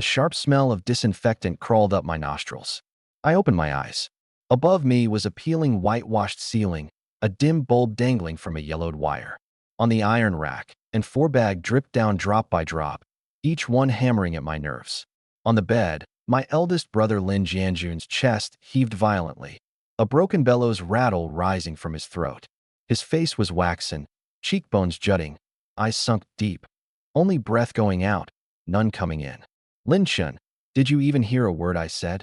The sharp smell of disinfectant crawled up my nostrils. I opened my eyes. Above me was a peeling whitewashed ceiling, a dim bulb dangling from a yellowed wire. On the iron rack, and four bags dripped down drop by drop, each one hammering at my nerves. On the bed, my eldest brother Lin Jianjun's chest heaved violently, a broken bellows rattle rising from his throat. His face was waxen, cheekbones jutting, eyes sunk deep. Only breath going out, none coming in. Lin Chun, did you even hear a word I said?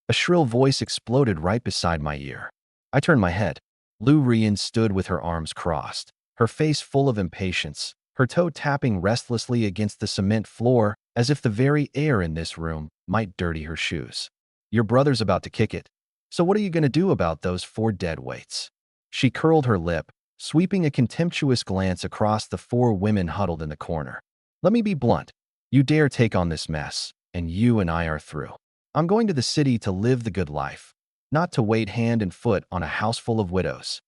A shrill voice exploded right beside my ear. I turned my head. Lu Rian stood with her arms crossed, her face full of impatience, her toe tapping restlessly against the cement floor as if the very air in this room might dirty her shoes. Your brother's about to kick it. So what are you going to do about those four dead weights? She curled her lip, sweeping a contemptuous glance across the four women huddled in the corner. Let me be blunt. You dare take on this mess, and you and I are through. I'm going to the city to live the good life, not to wait hand and foot on a house full of widows.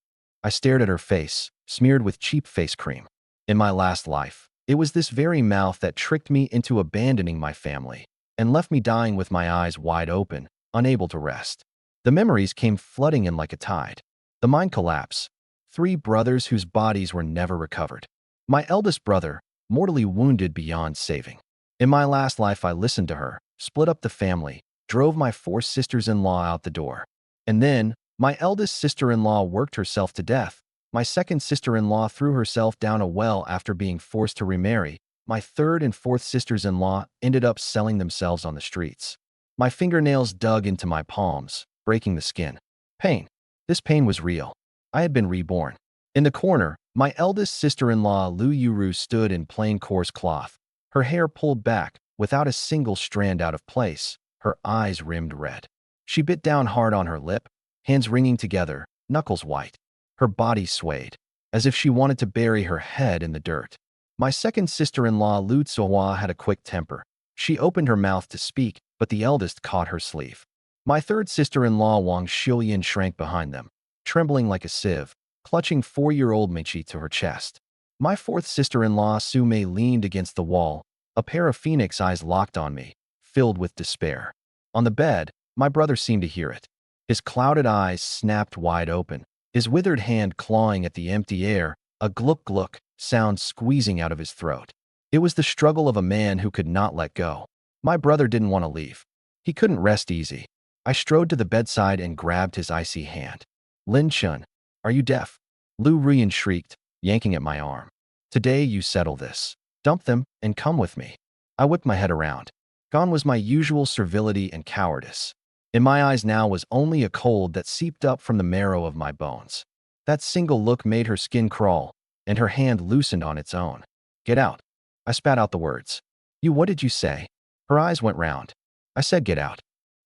I stared at her face, smeared with cheap face cream. In my last life, it was this very mouth that tricked me into abandoning my family and left me dying with my eyes wide open, unable to rest. The memories came flooding in like a tide. The mind collapse. 3 brothers whose bodies were never recovered. My eldest brother, mortally wounded beyond saving. In my last life, I listened to her, split up the family, drove my 4 sisters-in-law out the door. And then, my eldest sister-in-law worked herself to death. My second sister-in-law threw herself down a well after being forced to remarry. My third and fourth sisters-in-law ended up selling themselves on the streets. My fingernails dug into my palms, breaking the skin. Pain. This pain was real. I had been reborn. In the corner, my eldest sister-in-law Lu Yuru stood in plain coarse cloth, her hair pulled back, without a single strand out of place, her eyes rimmed red. She bit down hard on her lip, hands wringing together, knuckles white. Her body swayed, as if she wanted to bury her head in the dirt. My second sister-in-law Lu Tsuhua had a quick temper. She opened her mouth to speak, but the eldest caught her sleeve. My third sister-in-law Wang Xiuyan shrank behind them, trembling like a sieve, clutching 4-year-old Michi to her chest. My fourth sister-in-law Su Mei leaned against the wall, a pair of phoenix eyes locked on me, filled with despair. On the bed, my brother seemed to hear it. His clouded eyes snapped wide open, his withered hand clawing at the empty air, a gluck-gluck sound squeezing out of his throat. It was the struggle of a man who could not let go. My brother didn't want to leave. He couldn't rest easy. I strode to the bedside and grabbed his icy hand. Lin Chun, are you deaf? Lu Rian shrieked, yanking at my arm. Today you settle this. Dump them and come with me. I whipped my head around. Gone was my usual servility and cowardice. In my eyes now was only a cold that seeped up from the marrow of my bones. That single look made her skin crawl, and her hand loosened on its own. Get out. I spat out the words. What did you say? Her eyes went round. I said get out.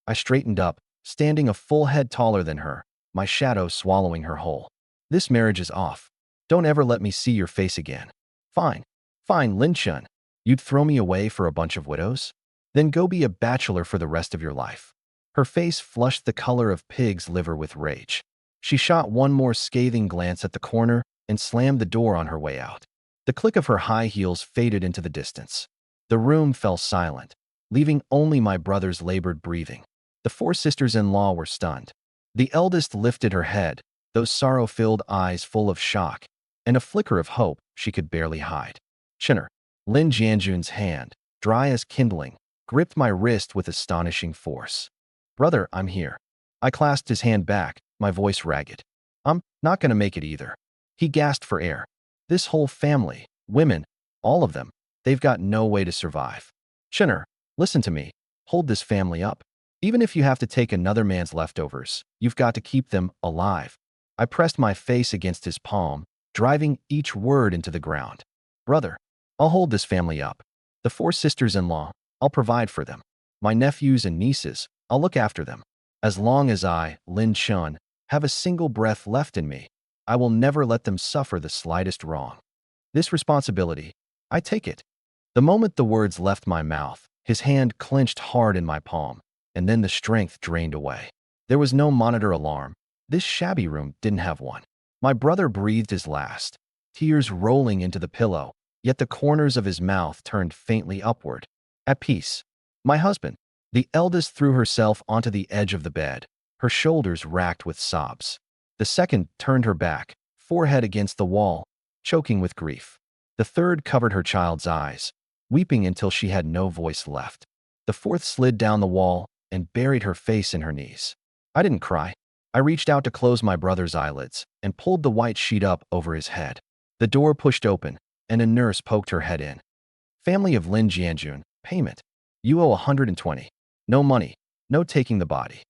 I straightened up, standing a full head taller than her, my shadow swallowing her whole. This marriage is off. Don't ever let me see your face again. Fine. Fine, Lin Chun. You'd throw me away for a bunch of widows? Then go be a bachelor for the rest of your life. Her face flushed the color of pig's liver with rage. She shot one more scathing glance at the corner and slammed the door on her way out. The click of her high heels faded into the distance. The room fell silent, leaving only my brother's labored breathing. The 4 sisters-in-law were stunned. The eldest lifted her head, those sorrow-filled eyes full of shock, and a flicker of hope she could barely hide. Chinner, Lin Jianjun's hand, dry as kindling, gripped my wrist with astonishing force. Brother, I'm here. I clasped his hand back, my voice ragged. I'm not going to make it either. He gasped for air. This whole family, women, all of them, they've got no way to survive. Chinner, listen to me. Hold this family up. Even if you have to take another man's leftovers, you've got to keep them alive. I pressed my face against his palm, driving each word into the ground. Brother, I'll hold this family up. The 4 sisters-in-law, I'll provide for them. My nephews and nieces, I'll look after them. As long as I, Lin Chun, have a single breath left in me, I will never let them suffer the slightest wrong. This responsibility, I take it. The moment the words left my mouth, his hand clenched hard in my palm, and then the strength drained away. There was no monitor alarm. This shabby room didn't have one. My brother breathed his last, tears rolling into the pillow, yet the corners of his mouth turned faintly upward. At peace. My husband. The eldest threw herself onto the edge of the bed, her shoulders racked with sobs. The second turned her back, forehead against the wall, choking with grief. The third covered her child's eyes, weeping until she had no voice left. The fourth slid down the wall and buried her face in her knees. I didn't cry. I reached out to close my brother's eyelids and pulled the white sheet up over his head. The door pushed open, and a nurse poked her head in. Family of Lin Jianjun, payment. You owe 120. No money, no taking the body.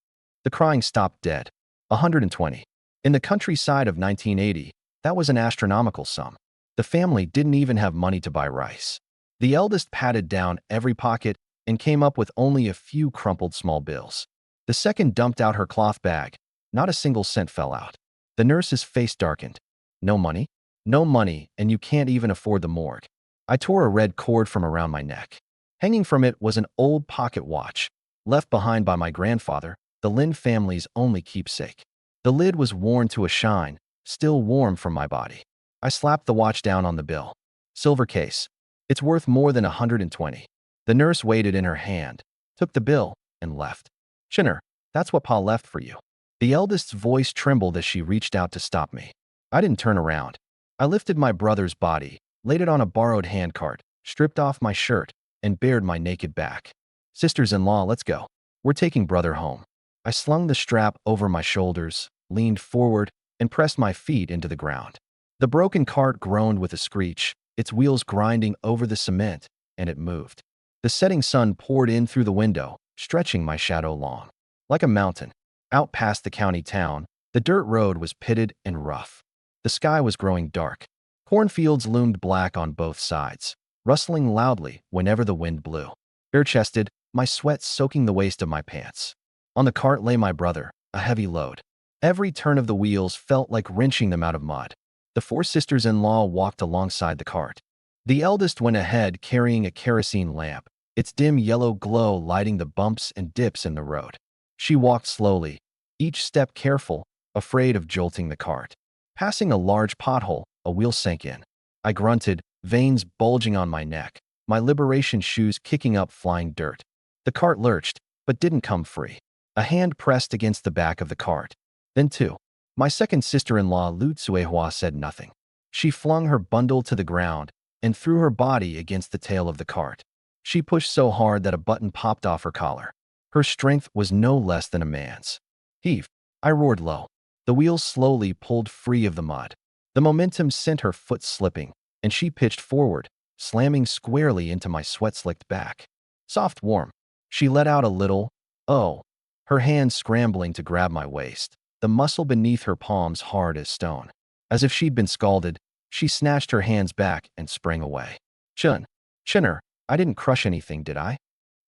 The crying stopped dead. 120. In the countryside of 1980, that was an astronomical sum. The family didn't even have money to buy rice. The eldest patted down every pocket and came up with only a few crumpled small bills. The second dumped out her cloth bag. Not a single cent fell out. The nurse's face darkened. No money? No money, and you can't even afford the morgue. I tore a red cord from around my neck. Hanging from it was an old pocket watch, left behind by my grandfather, the Lin family's only keepsake. The lid was worn to a shine, still warm from my body. I slapped the watch down on the bill. Silver case. It's worth more than 120. The nurse weighed it in her hand, took the bill, and left. Chinner, that's what Pa left for you. The eldest's voice trembled as she reached out to stop me. I didn't turn around. I lifted my brother's body, laid it on a borrowed handcart, stripped off my shirt, and bared my naked back. Sisters-in-law, let's go. We're taking brother home. I slung the strap over my shoulders, leaned forward, and pressed my feet into the ground. The broken cart groaned with a screech, its wheels grinding over the cement, and it moved. The setting sun poured in through the window, stretching my shadow long. Like a mountain. Out past the county town, the dirt road was pitted and rough. The sky was growing dark. Cornfields loomed black on both sides, rustling loudly whenever the wind blew. Bare-chested, my sweat soaking the waist of my pants. On the cart lay my brother, a heavy load. Every turn of the wheels felt like wrenching them out of mud. The four sisters-in-law walked alongside the cart. The eldest went ahead carrying a kerosene lamp, its dim yellow glow lighting the bumps and dips in the road. She walked slowly, each step careful, afraid of jolting the cart. Passing a large pothole, a wheel sank in. I grunted, veins bulging on my neck, my liberation shoes kicking up flying dirt. The cart lurched, but didn't come free. A hand pressed against the back of the cart. Then two. My second sister-in-law, Lu Tsuehua, said nothing. She flung her bundle to the ground and threw her body against the tail of the cart. She pushed so hard that a button popped off her collar. Her strength was no less than a man's. Heave! I roared low. The wheels slowly pulled free of the mud. The momentum sent her foot slipping, and she pitched forward, slamming squarely into my sweat-slicked back. Soft warm. She let out a little, oh, her hand scrambling to grab my waist, the muscle beneath her palms hard as stone. As if she'd been scalded, she snatched her hands back and sprang away. Chinner, I didn't crush anything, did I?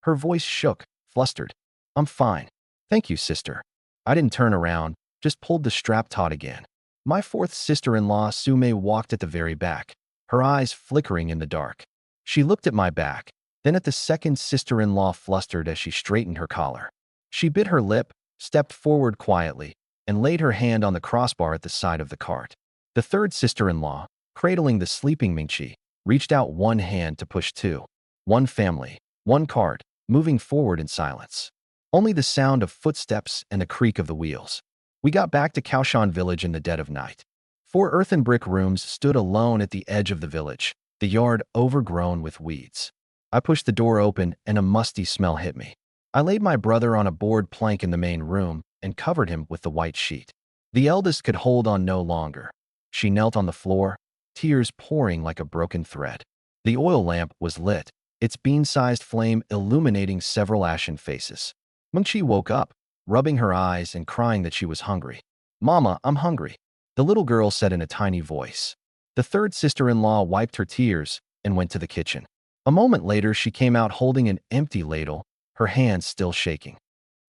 Her voice shook, flustered. I'm fine. Thank you, sister. I didn't turn around, just pulled the strap taut again. My fourth sister-in-law, Sume, walked at the very back, her eyes flickering in the dark. She looked at my back, then at the second sister-in-law, flustered as she straightened her collar. She bit her lip, stepped forward quietly, and laid her hand on the crossbar at the side of the cart. The third sister-in-law, cradling the sleeping Mingqi, reached out one hand to push two. One family, one cart, moving forward in silence. Only the sound of footsteps and the creak of the wheels. We got back to Kaoshan village in the dead of night. 4 earthen brick rooms stood alone at the edge of the village, the yard overgrown with weeds. I pushed the door open and a musty smell hit me. I laid my brother on a board plank in the main room and covered him with the white sheet. The eldest could hold on no longer. She knelt on the floor, tears pouring like a broken thread. The oil lamp was lit, its bean-sized flame illuminating several ashen faces. Mengqi woke up, rubbing her eyes and crying that she was hungry. "Mama, I'm hungry," the little girl said in a tiny voice. The third sister-in-law wiped her tears and went to the kitchen. A moment later, she came out holding an empty ladle, her hands still shaking.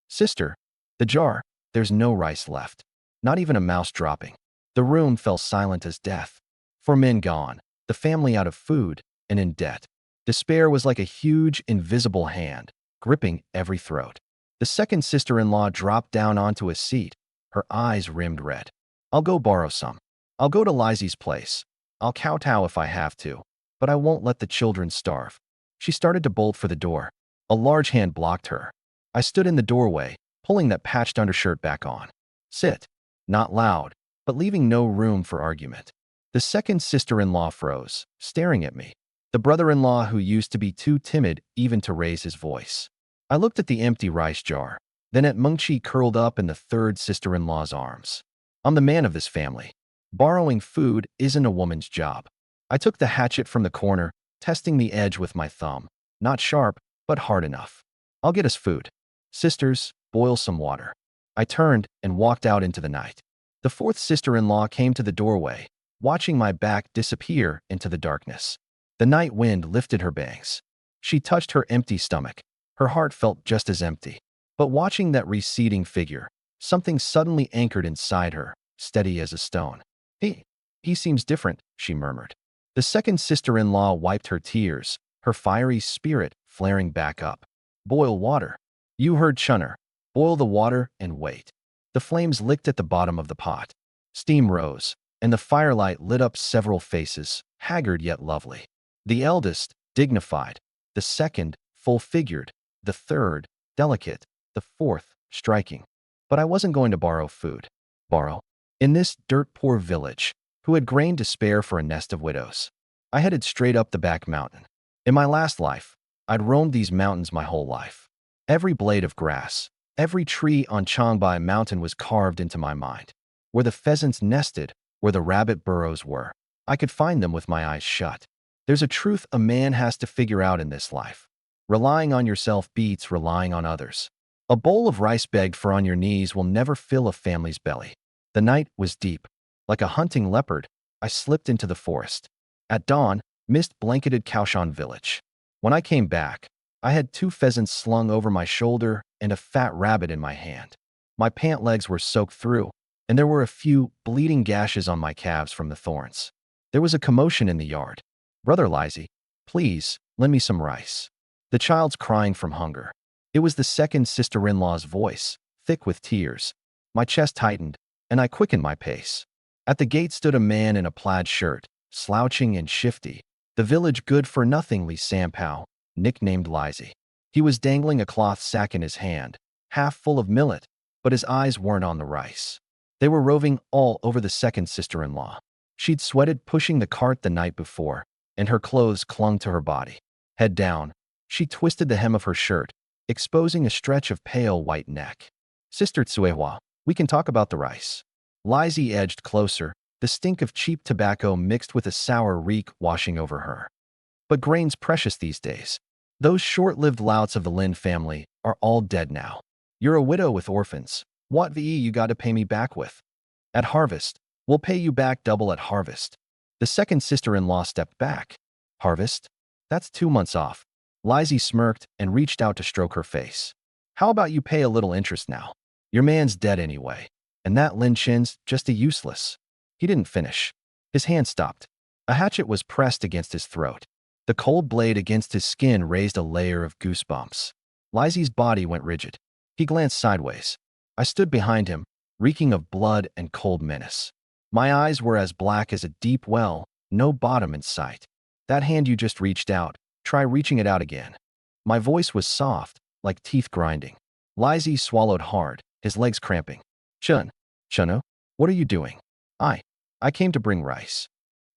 "Sister, the jar, there's no rice left. Not even a mouse dropping." The room fell silent as death. 4 men gone, the family out of food and in debt. Despair was like a huge, invisible hand, gripping every throat. The second sister-in-law dropped down onto a seat, her eyes rimmed red. "I'll go borrow some. I'll go to Lizzie's place. I'll kowtow if I have to, but I won't let the children starve." She started to bolt for the door. A large hand blocked her. I stood in the doorway, pulling that patched undershirt back on. Sit. Not loud, but leaving no room for argument. The second sister-in-law froze, staring at me. The brother-in-law who used to be too timid even to raise his voice. I looked at the empty rice jar, then at Mengchi curled up in the third sister-in-law's arms. I'm the man of this family. Borrowing food isn't a woman's job. I took the hatchet from the corner, testing the edge with my thumb. Not sharp, but hard enough. I'll get us food. Sisters, boil some water. I turned and walked out into the night. The fourth sister-in-law came to the doorway, watching my back disappear into the darkness. The night wind lifted her bangs. She touched her empty stomach. Her heart felt just as empty. But watching that receding figure, something suddenly anchored inside her, steady as a stone. He seems different, she murmured. The second sister-in-law wiped her tears, her fiery spirit flaring back up. Boil water. You heard Chunner. Boil the water and wait. The flames licked at the bottom of the pot. Steam rose, and the firelight lit up several faces, haggard yet lovely. The eldest, dignified. The second, full-figured. The third, delicate. The fourth, striking. But I wasn't going to borrow food. Borrow? In this dirt-poor village, who had grain to spare for a nest of widows. I headed straight up the back mountain. In my last life, I'd roamed these mountains my whole life. Every blade of grass, every tree on Changbai Mountain was carved into my mind. Where the pheasants nested, where the rabbit burrows were, I could find them with my eyes shut. There's a truth a man has to figure out in this life. Relying on yourself beats relying on others. A bowl of rice begged for on your knees will never fill a family's belly. The night was deep. Like a hunting leopard, I slipped into the forest. At dawn, mist blanketed Kaoshan village. When I came back, I had 2 pheasants slung over my shoulder and a fat rabbit in my hand. My pant legs were soaked through, and there were a few bleeding gashes on my calves from the thorns. There was a commotion in the yard. Brother Lizzie, please, lend me some rice. The child's crying from hunger. It was the second sister-in-law's voice, thick with tears. My chest tightened, and I quickened my pace. At the gate stood a man in a plaid shirt, slouching and shifty. The village good-for-nothing Li Sampao, nicknamed Lizzie. He was dangling a cloth sack in his hand, half full of millet, but his eyes weren't on the rice. They were roving all over the second sister-in-law. She'd sweated pushing the cart the night before, and her clothes clung to her body. Head down, she twisted the hem of her shirt, exposing a stretch of pale white neck. Sister Tsuehua, we can talk about the rice. Lizzie edged closer, the stink of cheap tobacco mixed with a sour reek washing over her. But grain's precious these days. Those short-lived louts of the Lin family are all dead now. You're a widow with orphans. What VE you got to pay me back with? At harvest. We'll pay you back double at harvest. The second sister-in-law stepped back. Harvest? That's 2 months off. Lizzie smirked and reached out to stroke her face. How about you pay a little interest now? Your man's dead anyway. And that Lin Chin's just a useless. He didn't finish. His hand stopped. A hatchet was pressed against his throat. The cold blade against his skin raised a layer of goosebumps. Lizzie's body went rigid. He glanced sideways. I stood behind him, reeking of blood and cold menace. My eyes were as black as a deep well, no bottom in sight. That hand you just reached out, try reaching it out again. My voice was soft, like teeth grinding. Lizzie swallowed hard, his legs cramping. Chunno, what are you doing? I came to bring rice.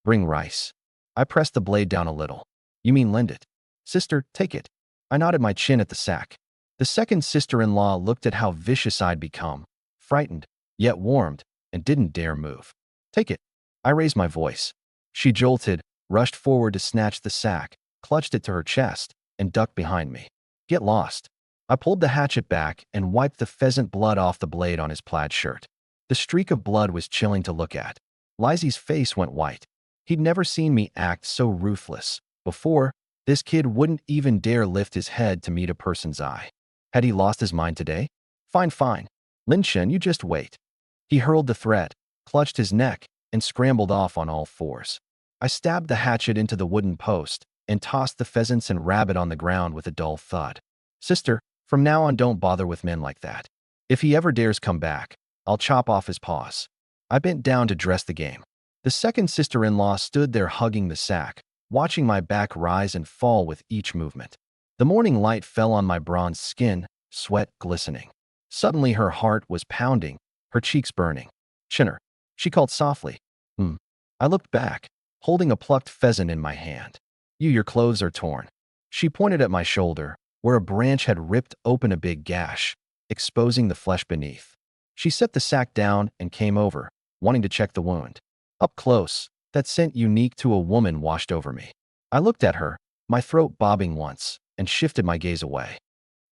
Bring rice. I pressed the blade down a little. You mean lend it? Sister, take it. I nodded my chin at the sack. The second sister-in-law looked at how vicious I'd become, frightened, yet warmed, and didn't dare move. Take it. I raised my voice. She jolted, rushed forward to snatch the sack, clutched it to her chest, and ducked behind me. Get lost. I pulled the hatchet back and wiped the pheasant blood off the blade on his plaid shirt. The streak of blood was chilling to look at. Lizzie's face went white. He'd never seen me act so ruthless. Before, this kid wouldn't even dare lift his head to meet a person's eye. Had he lost his mind today? Fine. Lin Chen, you just wait. He hurled the threat, clutched his neck, and scrambled off on all fours. I stabbed the hatchet into the wooden post and tossed the pheasants and rabbit on the ground with a dull thud. Sister, from now on don't bother with men like that. If he ever dares come back, I'll chop off his paws. I bent down to dress the game. The second sister-in-law stood there hugging the sack, watching my back rise and fall with each movement. The morning light fell on my bronzed skin, sweat glistening. Suddenly her heart was pounding, her cheeks burning. "Chinner," she called softly. "Hmm." I looked back, holding a plucked pheasant in my hand. Your clothes are torn." She pointed at my shoulder, where a branch had ripped open a big gash, exposing the flesh beneath. She set the sack down and came over, wanting to check the wound. Up close, that scent unique to a woman washed over me. I looked at her, my throat bobbing once, and shifted my gaze away.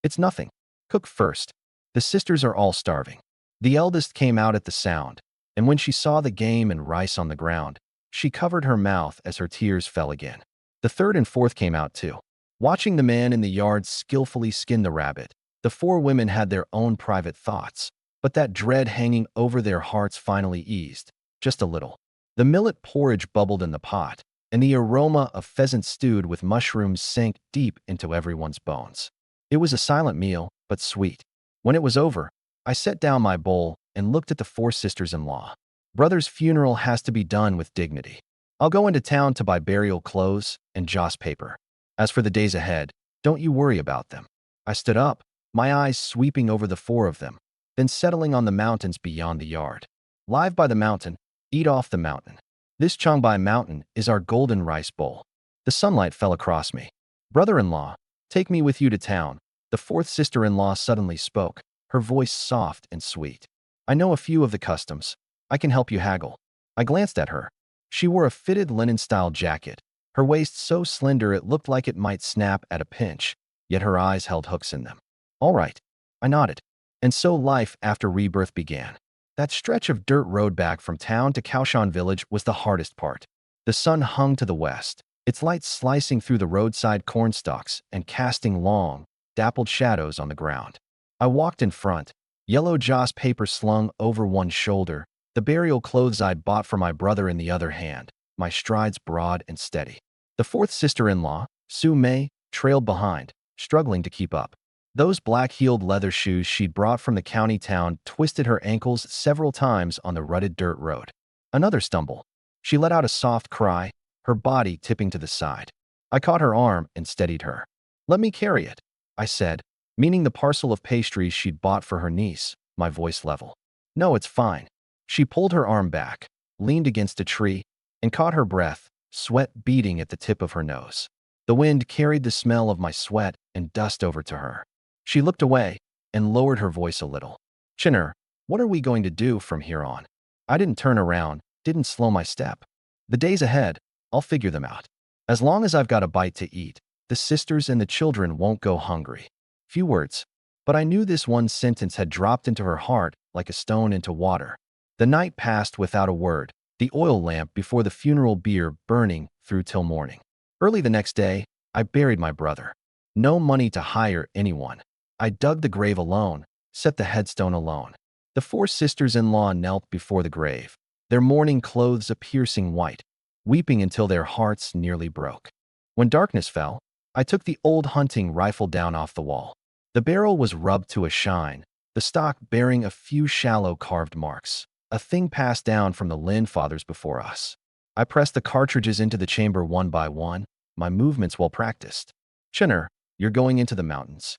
"It's nothing. Cook first. The sisters are all starving." The eldest came out at the sound, and when she saw the game and rice on the ground, she covered her mouth as her tears fell again. The third and fourth came out too. Watching the man in the yard skillfully skin the rabbit, the four women had their own private thoughts, but that dread hanging over their hearts finally eased, just a little. The millet porridge bubbled in the pot, and the aroma of pheasant stewed with mushrooms sank deep into everyone's bones. It was a silent meal, but sweet. When it was over, I set down my bowl and looked at the four sisters-in-law. Brother's funeral has to be done with dignity. I'll go into town to buy burial clothes and joss paper. As for the days ahead, don't you worry about them. I stood up, my eyes sweeping over the four of them, then settling on the mountains beyond the yard. Live by the mountain, eat off the mountain. This Changbai mountain is our golden rice bowl. The sunlight fell across me. Brother-in-law, take me with you to town. The fourth sister-in-law suddenly spoke, her voice soft and sweet. I know a few of the customs. I can help you haggle. I glanced at her. She wore a fitted linen-style jacket, her waist so slender it looked like it might snap at a pinch, yet her eyes held hooks in them. All right. I nodded. And so life after rebirth began. That stretch of dirt road back from town to Kaoshan village was the hardest part. The sun hung to the west, its light slicing through the roadside cornstalks and casting long, dappled shadows on the ground. I walked in front, yellow joss paper slung over one shoulder, the burial clothes I'd bought for my brother in the other hand, my strides broad and steady. The fourth sister-in-law, Su Mei, trailed behind, struggling to keep up. Those black-heeled leather shoes she'd brought from the county town twisted her ankles several times on the rutted dirt road. Another stumble. She let out a soft cry, her body tipping to the side. I caught her arm and steadied her. "Let me carry it," I said, meaning the parcel of pastries she'd bought for her niece, my voice level. "No, it's fine." She pulled her arm back, leaned against a tree, and caught her breath, sweat beading at the tip of her nose. The wind carried the smell of my sweat and dust over to her. She looked away and lowered her voice a little. "Chinner, what are we going to do from here on?" I didn't turn around, didn't slow my step. "The days ahead, I'll figure them out. As long as I've got a bite to eat, the sisters and the children won't go hungry." Few words, but I knew this one sentence had dropped into her heart like a stone into water. The night passed without a word, the oil lamp before the funeral bier burning through till morning. Early the next day, I buried my brother. No money to hire anyone. I dug the grave alone, set the headstone alone. The four sisters-in-law knelt before the grave, their mourning clothes a piercing white, weeping until their hearts nearly broke. When darkness fell, I took the old hunting rifle down off the wall. The barrel was rubbed to a shine, the stock bearing a few shallow carved marks, a thing passed down from the Lin fathers before us. I pressed the cartridges into the chamber one by one, my movements well practiced. "Chinner, you're going into the mountains."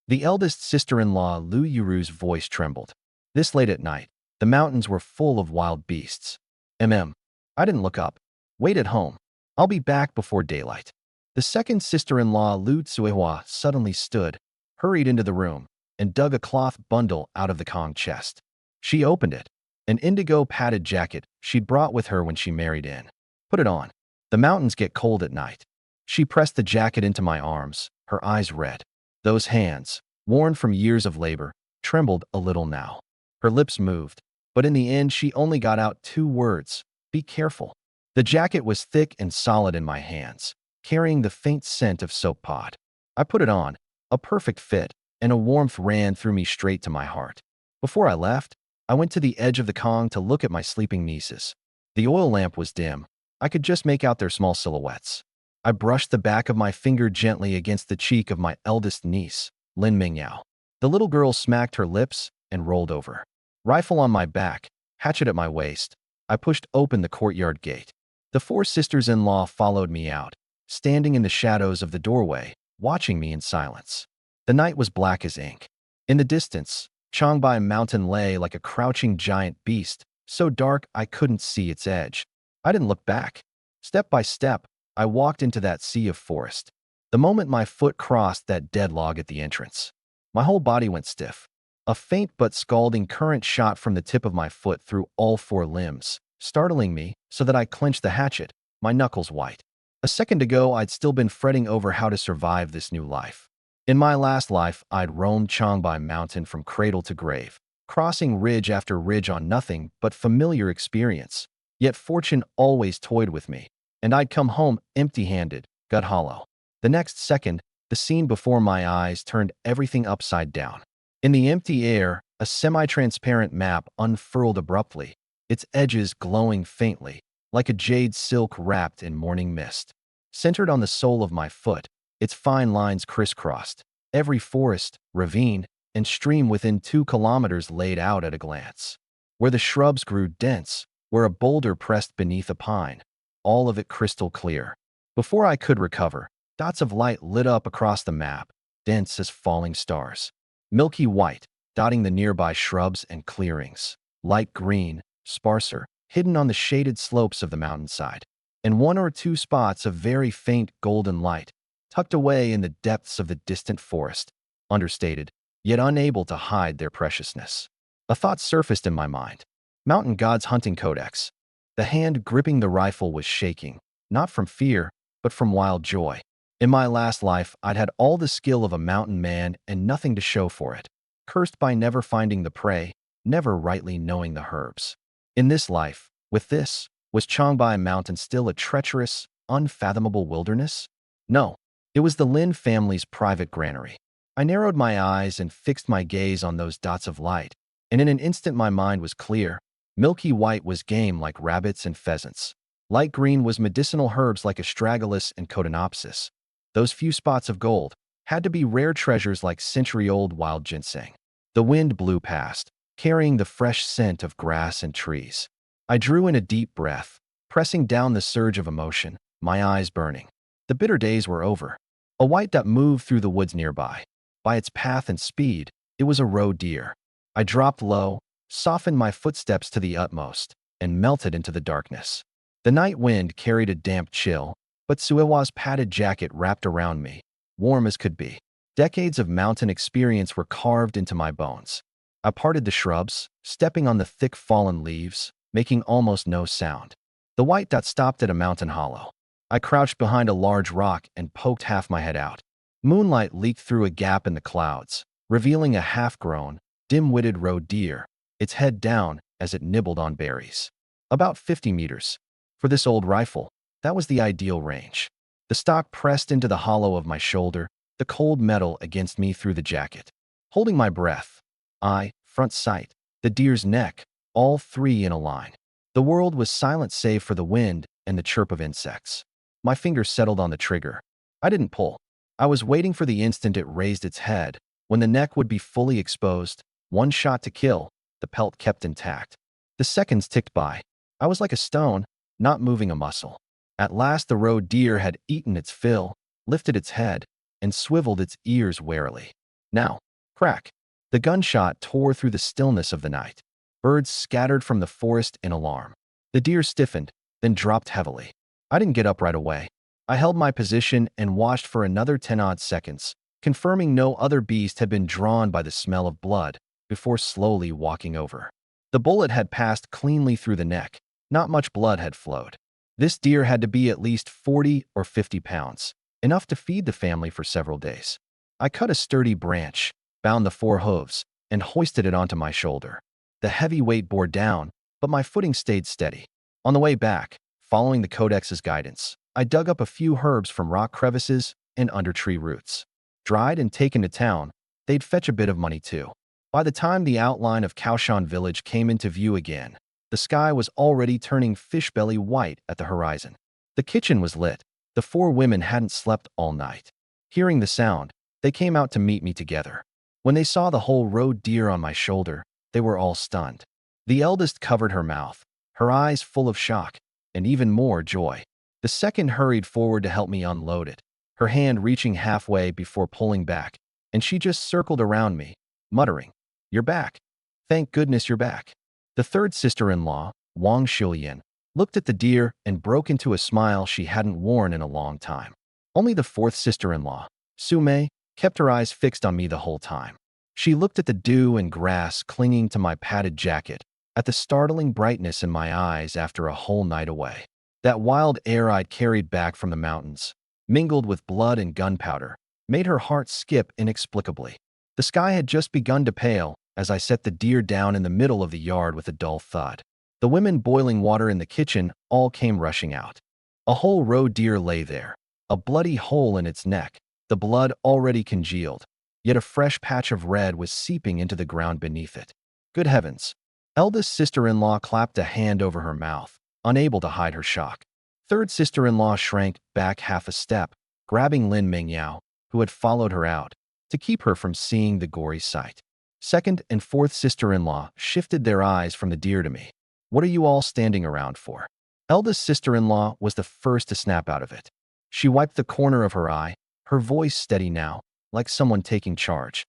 The eldest sister-in-law Lu Yuru's voice trembled. This late at night, the mountains were full of wild beasts. I didn't look up. "Wait at home. I'll be back before daylight." The second sister-in-law Lu Tsuehua suddenly stood, hurried into the room, and dug a cloth bundle out of the Kong chest. She opened it, an indigo padded jacket she'd brought with her when she married in. "Put it on. The mountains get cold at night." She pressed the jacket into my arms, her eyes red. Those hands, worn from years of labor, trembled a little now. Her lips moved, but in the end she only got out two words: "Be careful." The jacket was thick and solid in my hands, carrying the faint scent of soap pot. I put it on, a perfect fit, and a warmth ran through me straight to my heart. Before I left, I went to the edge of the Kong to look at my sleeping nieces. The oil lamp was dim. I could just make out their small silhouettes. I brushed the back of my finger gently against the cheek of my eldest niece, Lin Mingyao. The little girl smacked her lips and rolled over. Rifle on my back, hatchet at my waist, I pushed open the courtyard gate. The four sisters-in-law followed me out, standing in the shadows of the doorway, watching me in silence. The night was black as ink. In the distance, Changbai Mountain lay like a crouching giant beast, so dark I couldn't see its edge. I didn't look back. Step by step, I walked into that sea of forest. The moment my foot crossed that dead log at the entrance, my whole body went stiff. A faint but scalding current shot from the tip of my foot through all four limbs, startling me so that I clenched the hatchet, my knuckles white. A second ago, I'd still been fretting over how to survive this new life. In my last life, I'd roamed Changbai Mountain from cradle to grave, crossing ridge after ridge on nothing but familiar experience. Yet fortune always toyed with me, and I'd come home empty-handed, gut hollow. The next second, the scene before my eyes turned everything upside down. In the empty air, a semi-transparent map unfurled abruptly, its edges glowing faintly, like a jade silk wrapped in morning mist. Centered on the sole of my foot, its fine lines crisscrossed, every forest, ravine, and stream within 2 kilometers laid out at a glance. Where the shrubs grew dense, where a boulder pressed beneath a pine, all of it crystal clear. Before I could recover, dots of light lit up across the map, dense as falling stars. Milky white, dotting the nearby shrubs and clearings. Light green, sparser, hidden on the shaded slopes of the mountainside. And 1 or 2 spots of very faint golden light, tucked away in the depths of the distant forest, understated, yet unable to hide their preciousness. A thought surfaced in my mind. Mountain God's hunting codex. The hand gripping the rifle was shaking, not from fear, but from wild joy. In my last life, I'd had all the skill of a mountain man and nothing to show for it, cursed by never finding the prey, never rightly knowing the herbs. In this life, with this, was Changbai Mountain still a treacherous, unfathomable wilderness? No, it was the Lin family's private granary. I narrowed my eyes and fixed my gaze on those dots of light, and in an instant my mind was clear. Milky white was game like rabbits and pheasants. Light green was medicinal herbs like astragalus and cotinopsis. Those few spots of gold had to be rare treasures like century-old wild ginseng. The wind blew past, carrying the fresh scent of grass and trees. I drew in a deep breath, pressing down the surge of emotion, my eyes burning. The bitter days were over. A white dot moved through the woods nearby. By its path and speed, it was a roe deer. I dropped low, softened my footsteps to the utmost, and melted into the darkness. The night wind carried a damp chill, but Suewa's padded jacket wrapped around me, warm as could be. Decades of mountain experience were carved into my bones. I parted the shrubs, stepping on the thick fallen leaves, making almost no sound. The white dot stopped at a mountain hollow. I crouched behind a large rock and poked half my head out. Moonlight leaked through a gap in the clouds, revealing a half-grown, dim-witted roe deer, its head down as it nibbled on berries. About 50 meters. For this old rifle, that was the ideal range. The stock pressed into the hollow of my shoulder, the cold metal against me through the jacket. Holding my breath, eye, front sight, the deer's neck, all 3 in a line. The world was silent save for the wind and the chirp of insects. My fingers settled on the trigger. I didn't pull. I was waiting for the instant it raised its head, when the neck would be fully exposed, 1 shot to kill, the pelt kept intact. The seconds ticked by. I was like a stone, not moving a muscle. At last the roe deer had eaten its fill, lifted its head, and swiveled its ears warily. Now, crack. The gunshot tore through the stillness of the night. Birds scattered from the forest in alarm. The deer stiffened, then dropped heavily. I didn't get up right away. I held my position and watched for another 10-odd seconds, confirming no other beast had been drawn by the smell of blood, before slowly walking over. The bullet had passed cleanly through the neck. Not much blood had flowed. This deer had to be at least 40 or 50 pounds, enough to feed the family for several days. I cut a sturdy branch, bound the 4 hooves, and hoisted it onto my shoulder. The heavy weight bore down, but my footing stayed steady. On the way back, following the Codex's guidance, I dug up a few herbs from rock crevices and under tree roots. Dried and taken to town, they'd fetch a bit of money too. By the time the outline of Kaoshan village came into view again, the sky was already turning fish-belly white at the horizon. The kitchen was lit. The 4 women hadn't slept all night. Hearing the sound, they came out to meet me together. When they saw the whole roe deer on my shoulder, they were all stunned. The eldest covered her mouth, her eyes full of shock, and even more joy. The second hurried forward to help me unload it. her hand reaching halfway before pulling back, and she just circled around me, muttering, "You're back. Thank goodness you're back." The third sister-in-law, Wang Xiuyan, looked at the deer and broke into a smile she hadn't worn in a long time. Only the fourth sister-in-law, Su Mei, kept her eyes fixed on me the whole time. She looked at the dew and grass clinging to my padded jacket, at the startling brightness in my eyes after a whole night away. That wild air I'd carried back from the mountains, mingled with blood and gunpowder, made her heart skip inexplicably. The sky had just begun to pale as I set the deer down in the middle of the yard with a dull thud. The women boiling water in the kitchen all came rushing out. A whole roe deer lay there, a bloody hole in its neck, the blood already congealed, yet a fresh patch of red was seeping into the ground beneath it. Good heavens! Eldest sister-in-law clapped a hand over her mouth, unable to hide her shock. Third sister-in-law shrank back half a step, grabbing Lin Mingyao, who had followed her out, to keep her from seeing the gory sight. Second and fourth sister-in-law shifted their eyes from the deer to me. "What are you all standing around for?" Eldest sister-in-law was the first to snap out of it. She wiped the corner of her eye, her voice steady now, like someone taking charge.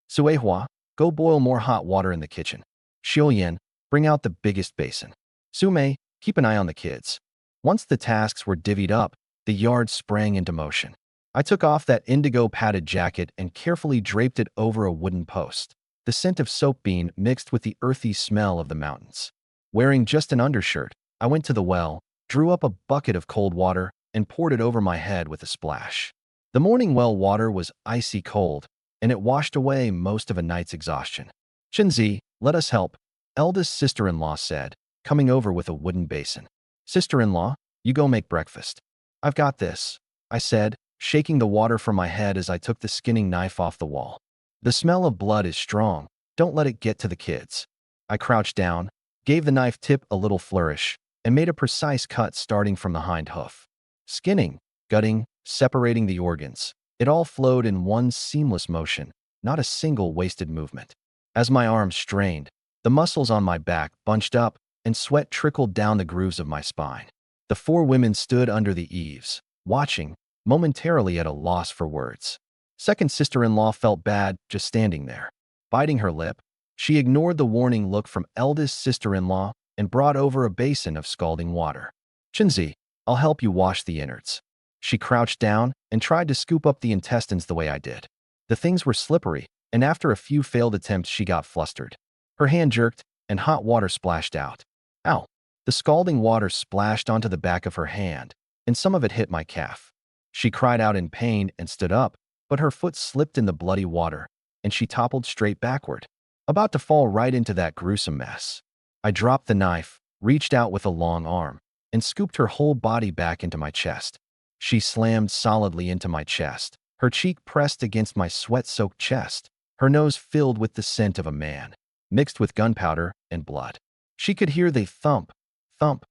"Suehua, go boil more hot water in the kitchen. Xiuyan, bring out the biggest basin. Su Mei, keep an eye on the kids." Once the tasks were divvied up, the yard sprang into motion. I took off that indigo padded jacket and carefully draped it over a wooden post. The scent of soap bean mixed with the earthy smell of the mountains. Wearing just an undershirt, I went to the well, drew up a bucket of cold water, and poured it over my head with a splash. The morning well water was icy cold, and it washed away most of a night's exhaustion. "Chenzi, let us help," eldest sister-in-law said, coming over with a wooden basin. "Sister-in-law, you go make breakfast." "I've got this," I said, shaking the water from my head as I took the skinning knife off the wall. "The smell of blood is strong. Don't let it get to the kids." I crouched down, gave the knife tip a little flourish, and made a precise cut starting from the hind hoof. Skinning, gutting, separating the organs. It all flowed in one seamless motion, not a single wasted movement. As my arms strained, the muscles on my back bunched up, and sweat trickled down the grooves of my spine. The four women stood under the eaves, watching, momentarily at a loss for words. Second sister-in-law felt bad just standing there. Biting her lip, she ignored the warning look from eldest sister-in-law and brought over a basin of scalding water. "Chenzi, I'll help you wash the innards." She crouched down and tried to scoop up the intestines the way I did. The things were slippery, and after a few failed attempts she got flustered. Her hand jerked, and hot water splashed out. Ow! The scalding water splashed onto the back of her hand, and some of it hit my calf. She cried out in pain and stood up, but her foot slipped in the bloody water, and she toppled straight backward, about to fall right into that gruesome mess. I dropped the knife, reached out with a long arm, and scooped her whole body back into my chest. She slammed solidly into my chest, her cheek pressed against my sweat-soaked chest, her nose filled with the scent of a man, mixed with gunpowder and blood. She could hear the thump, thump,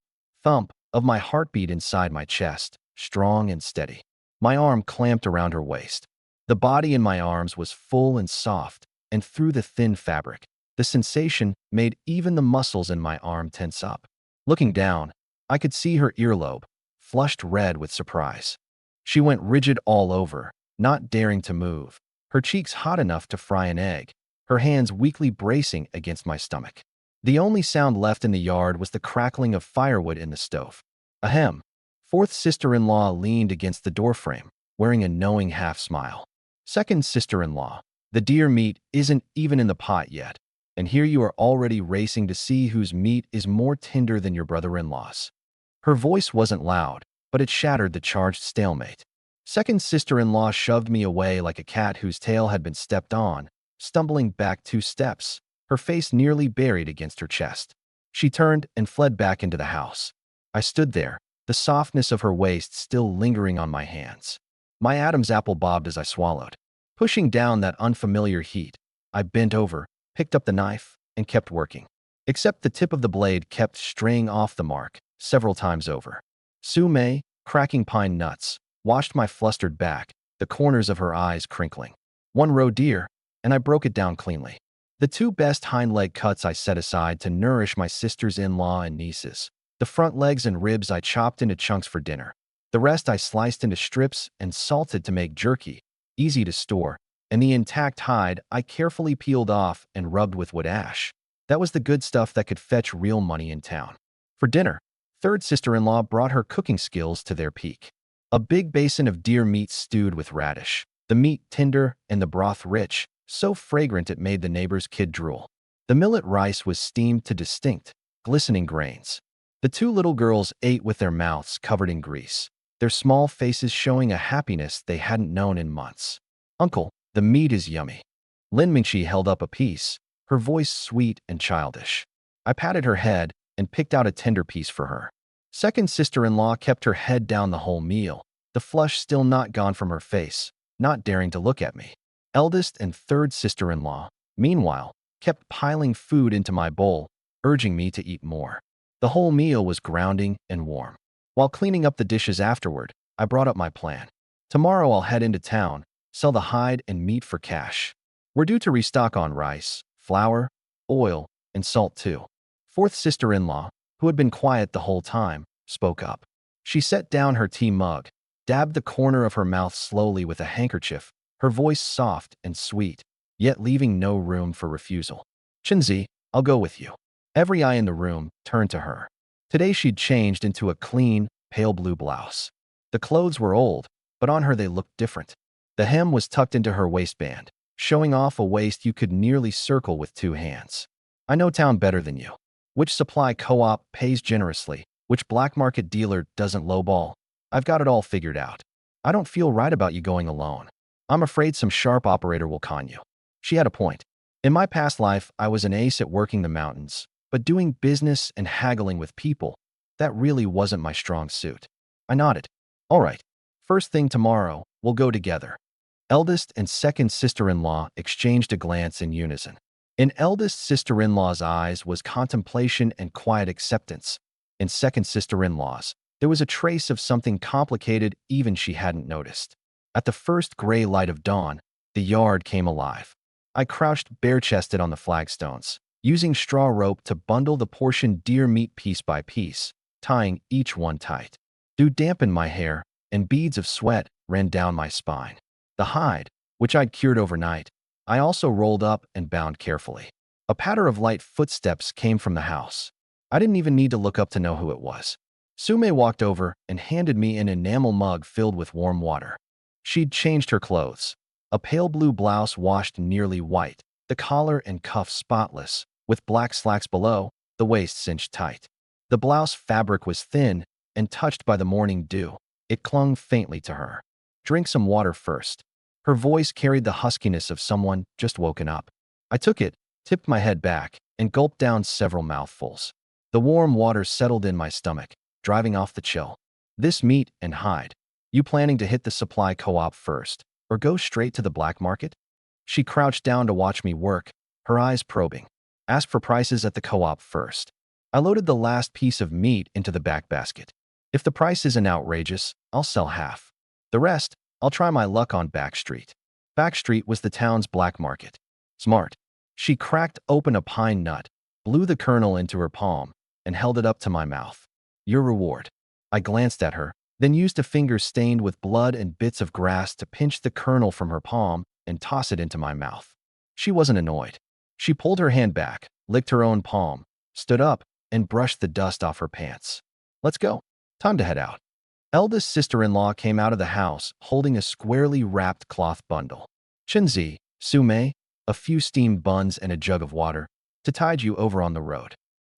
thump of my heartbeat inside my chest, strong and steady. My arm clamped around her waist. The body in my arms was full and soft, and through the thin fabric, the sensation made even the muscles in my arm tense up. Looking down, I could see her earlobe, flushed red with surprise. She went rigid all over, not daring to move, her cheeks hot enough to fry an egg, her hands weakly bracing against my stomach. The only sound left in the yard was the crackling of firewood in the stove. Ahem. Fourth sister-in-law leaned against the doorframe, wearing a knowing half-smile. Second sister-in-law, the deer meat isn't even in the pot yet, and here you are already racing to see whose meat is more tender than your brother-in-law's. Her voice wasn't loud, but it shattered the charged stalemate. Second sister-in-law shoved me away like a cat whose tail had been stepped on, stumbling back 2 steps, her face nearly buried against her chest. She turned and fled back into the house. I stood there, the softness of her waist still lingering on my hands. My Adam's apple bobbed as I swallowed. Pushing down that unfamiliar heat, I bent over, picked up the knife, and kept working. Except the tip of the blade kept straying off the mark, several times over. Su Mei, cracking pine nuts, watched my flustered back, the corners of her eyes crinkling. 1 roe deer, and I broke it down cleanly. The 2 best hind leg cuts I set aside to nourish my sisters-in-law and nieces. The front legs and ribs I chopped into chunks for dinner. The rest I sliced into strips and salted to make jerky, easy to store, and the intact hide I carefully peeled off and rubbed with wood ash. That was the good stuff that could fetch real money in town. For dinner, third sister-in-law brought her cooking skills to their peak. A big basin of deer meat stewed with radish, the meat tender and the broth rich, so fragrant it made the neighbor's kid drool. The millet rice was steamed to distinct, glistening grains. The two little girls ate with their mouths covered in grease, their small faces showing a happiness they hadn't known in months. "Uncle, the meat is yummy." Lin Mingxi held up a piece, her voice sweet and childish. I patted her head and picked out a tender piece for her. Second sister-in-law kept her head down the whole meal, the flush still not gone from her face, not daring to look at me. Eldest and third sister-in-law, meanwhile, kept piling food into my bowl, urging me to eat more. The whole meal was grounding and warm. While cleaning up the dishes afterward, I brought up my plan. Tomorrow I'll head into town, sell the hide and meat for cash. We're due to restock on rice, flour, oil, and salt too. Fourth sister-in-law, who had been quiet the whole time, spoke up. She set down her tea mug, dabbed the corner of her mouth slowly with a handkerchief, her voice soft and sweet, yet leaving no room for refusal. "Chenzi, I'll go with you." Every eye in the room turned to her. Today she'd changed into a clean, pale blue blouse. The clothes were old, but on her they looked different. The hem was tucked into her waistband, showing off a waist you could nearly circle with two hands. "I know town better than you. Which supply co-op pays generously, which black market dealer doesn't lowball. I've got it all figured out. I don't feel right about you going alone. I'm afraid some sharp operator will con you." She had a point. In my past life, I was an ace at working the mountains, but doing business and haggling with people, that really wasn't my strong suit. I nodded. "All right. First thing tomorrow, we'll go together." Eldest and second sister-in-law exchanged a glance in unison. In eldest sister-in-law's eyes was contemplation and quiet acceptance. In second sister-in-law's, there was a trace of something complicated even she hadn't noticed. At the first gray light of dawn, the yard came alive. I crouched bare-chested on the flagstones, using straw rope to bundle the portioned deer meat piece by piece, tying each one tight. Dew dampened my hair, and beads of sweat ran down my spine. The hide, which I'd cured overnight, I also rolled up and bound carefully. A patter of light footsteps came from the house. I didn't even need to look up to know who it was. Sume walked over and handed me an enamel mug filled with warm water. She'd changed her clothes. A pale blue blouse washed nearly white, the collar and cuffs spotless, with black slacks below, the waist cinched tight. The blouse fabric was thin and touched by the morning dew. It clung faintly to her. "Drink some water first." Her voice carried the huskiness of someone just woken up. I took it, tipped my head back, and gulped down several mouthfuls. The warm water settled in my stomach, driving off the chill. "This meat and hide. You planning to hit the supply co-op first, or go straight to the black market?" She crouched down to watch me work, her eyes probing. "Ask for prices at the co-op first." I loaded the last piece of meat into the back basket. "If the price isn't outrageous, I'll sell half. The rest, I'll try my luck on Back Street." Back Street was the town's black market. "Smart." She cracked open a pine nut, blew the kernel into her palm, and held it up to my mouth. "Your reward." I glanced at her, then used a finger stained with blood and bits of grass to pinch the kernel from her palm and toss it into my mouth. She wasn't annoyed. She pulled her hand back, licked her own palm, stood up, and brushed the dust off her pants. "Let's go. Time to head out." Eldest sister-in-law came out of the house holding a squarely wrapped cloth bundle. "Chenzi, Sume, a few steamed buns and a jug of water to tide you over on the road."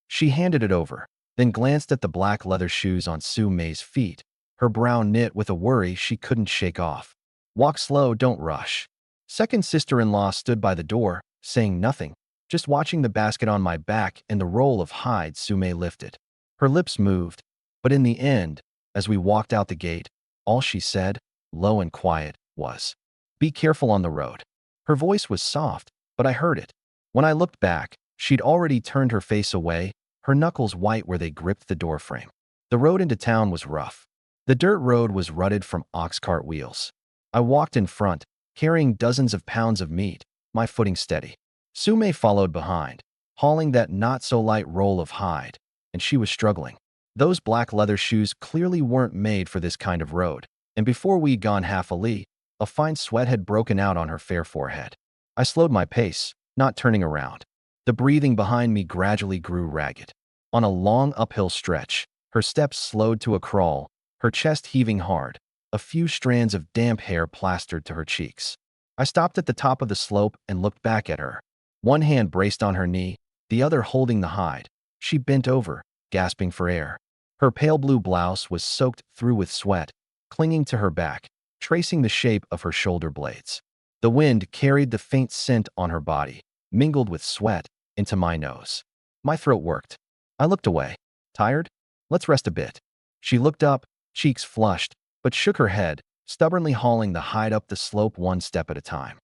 She handed it over, then glanced at the black leather shoes on Sume's feet, her brow knit with a worry she couldn't shake off. "Walk slow, don't rush." Second sister-in-law stood by the door, saying nothing, just watching the basket on my back and the roll of hide Sume lifted. Her lips moved, but in the end, as we walked out the gate, all she said, low and quiet, was, "Be careful on the road." Her voice was soft, but I heard it. When I looked back, she'd already turned her face away, her knuckles white where they gripped the doorframe. The road into town was rough. The dirt road was rutted from ox cart wheels. I walked in front, carrying dozens of pounds of meat, my footing steady. Sume followed behind, hauling that not-so-light roll of hide, and she was struggling. Those black leather shoes clearly weren't made for this kind of road, and before we'd gone half a li, a fine sweat had broken out on her fair forehead. I slowed my pace, not turning around. The breathing behind me gradually grew ragged. On a long uphill stretch, her steps slowed to a crawl, her chest heaving hard, a few strands of damp hair plastered to her cheeks. I stopped at the top of the slope and looked back at her. One hand braced on her knee, the other holding the hide. She bent over, gasping for air. Her pale blue blouse was soaked through with sweat, clinging to her back, tracing the shape of her shoulder blades. The wind carried the faint scent on her body, mingled with sweat, into my nose. My throat worked. I looked away. Tired? Let's rest a bit. She looked up, cheeks flushed, but shook her head, stubbornly hauling the hide up the slope one step at a time.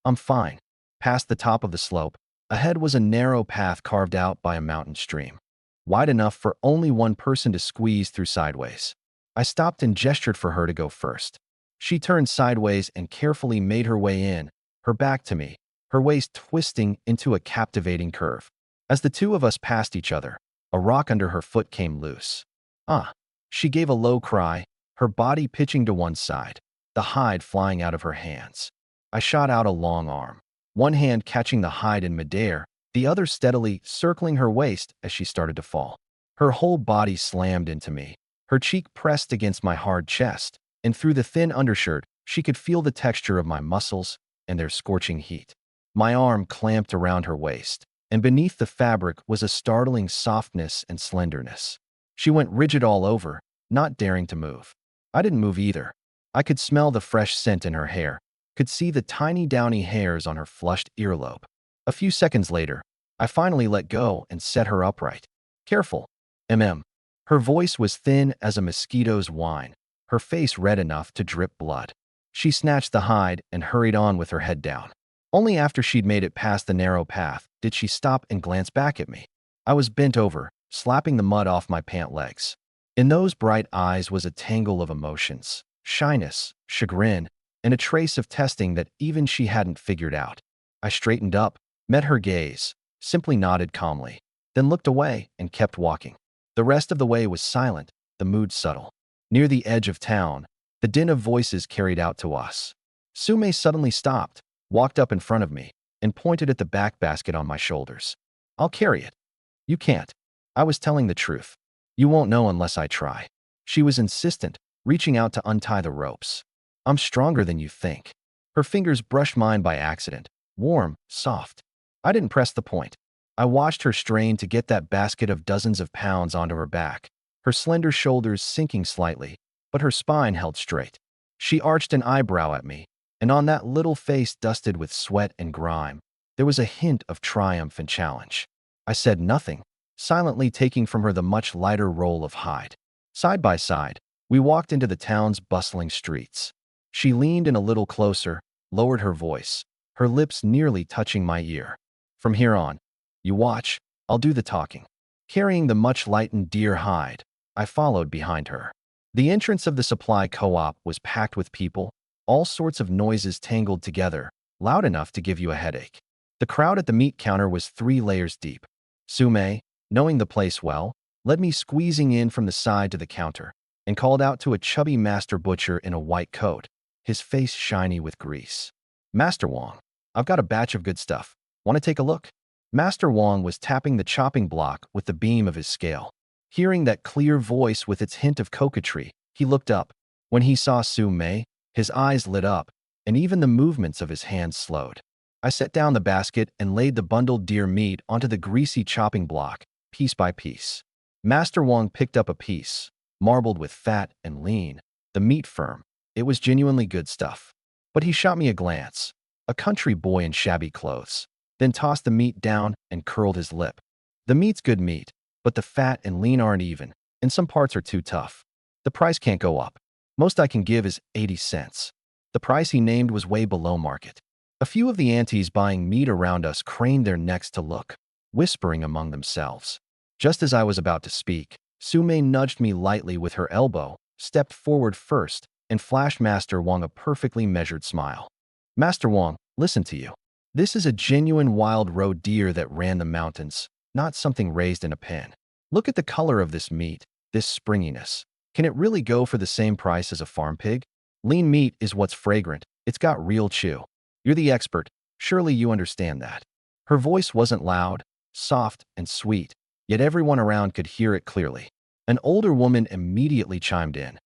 I'm fine. Past the top of the slope, ahead was a narrow path carved out by a mountain stream, wide enough for only one person to squeeze through sideways. I stopped and gestured for her to go first. She turned sideways and carefully made her way in, her back to me, her waist twisting into a captivating curve. As the two of us passed each other, a rock under her foot came loose. Ah! She gave a low cry, her body pitching to one side, the hide flying out of her hands. I shot out a long arm, one hand catching the hide in midair, the other steadily circling her waist as she started to fall. Her whole body slammed into me, her cheek pressed against my hard chest, and through the thin undershirt, she could feel the texture of my muscles and their scorching heat. My arm clamped around her waist, and beneath the fabric was a startling softness and slenderness. She went rigid all over, not daring to move. I didn't move either. I could smell the fresh scent in her hair, could see the tiny downy hairs on her flushed earlobe. A few seconds later, I finally let go and set her upright. Careful. Her voice was thin as a mosquito's whine, her face red enough to drip blood. She snatched the hide and hurried on with her head down. Only after she'd made it past the narrow path did she stop and glance back at me. I was bent over, slapping the mud off my pant legs. In those bright eyes was a tangle of emotions, shyness, chagrin, and a trace of testing that even she hadn't figured out. I straightened up, met her gaze, simply nodded calmly, then looked away and kept walking. The rest of the way was silent, the mood subtle. Near the edge of town, the din of voices carried out to us. Sume suddenly stopped, walked up in front of me, and pointed at the back basket on my shoulders. I'll carry it. You can't. I was telling the truth. You won't know unless I try. She was insistent, reaching out to untie the ropes. I'm stronger than you think. Her fingers brushed mine by accident, warm, soft. I didn't press the point. I watched her strain to get that basket of dozens of pounds onto her back, her slender shoulders sinking slightly, but her spine held straight. She arched an eyebrow at me, and on that little face dusted with sweat and grime, there was a hint of triumph and challenge. I said nothing, silently taking from her the much lighter roll of hide. Side by side, we walked into the town's bustling streets. She leaned in a little closer, lowered her voice, her lips nearly touching my ear. From here on, you watch, I'll do the talking. Carrying the much lightened deer hide, I followed behind her. The entrance of the supply co-op was packed with people, all sorts of noises tangled together, loud enough to give you a headache. The crowd at the meat counter was 3 layers deep. Sume, knowing the place well, led me squeezing in from the side to the counter and called out to a chubby master butcher in a white coat, his face shiny with grease. Master Wong, I've got a batch of good stuff. Want to take a look? Master Wong was tapping the chopping block with the beam of his scale. Hearing that clear voice with its hint of coquetry, he looked up. When he saw Sume, his eyes lit up, and even the movements of his hands slowed. I set down the basket and laid the bundled deer meat onto the greasy chopping block, piece by piece. Master Wong picked up a piece, marbled with fat and lean, the meat firm. It was genuinely good stuff. But he shot me a glance, a country boy in shabby clothes, then tossed the meat down and curled his lip. The meat's good meat, but the fat and lean aren't even, and some parts are too tough. The price can't go up. Most I can give is 80 cents. The price he named was way below market. A few of the aunties buying meat around us craned their necks to look, whispering among themselves. Just as I was about to speak, Sume nudged me lightly with her elbow, stepped forward first, and flashed Master Wong a perfectly measured smile. Master Wong, listen to you. This is a genuine wild road deer that ran the mountains, not something raised in a pen. Look at the color of this meat, this springiness. Can it really go for the same price as a farm pig? Lean meat is what's fragrant. It's got real chew. You're the expert. Surely you understand that. Her voice wasn't loud, soft, and sweet, yet everyone around could hear it clearly. An older woman immediately chimed in.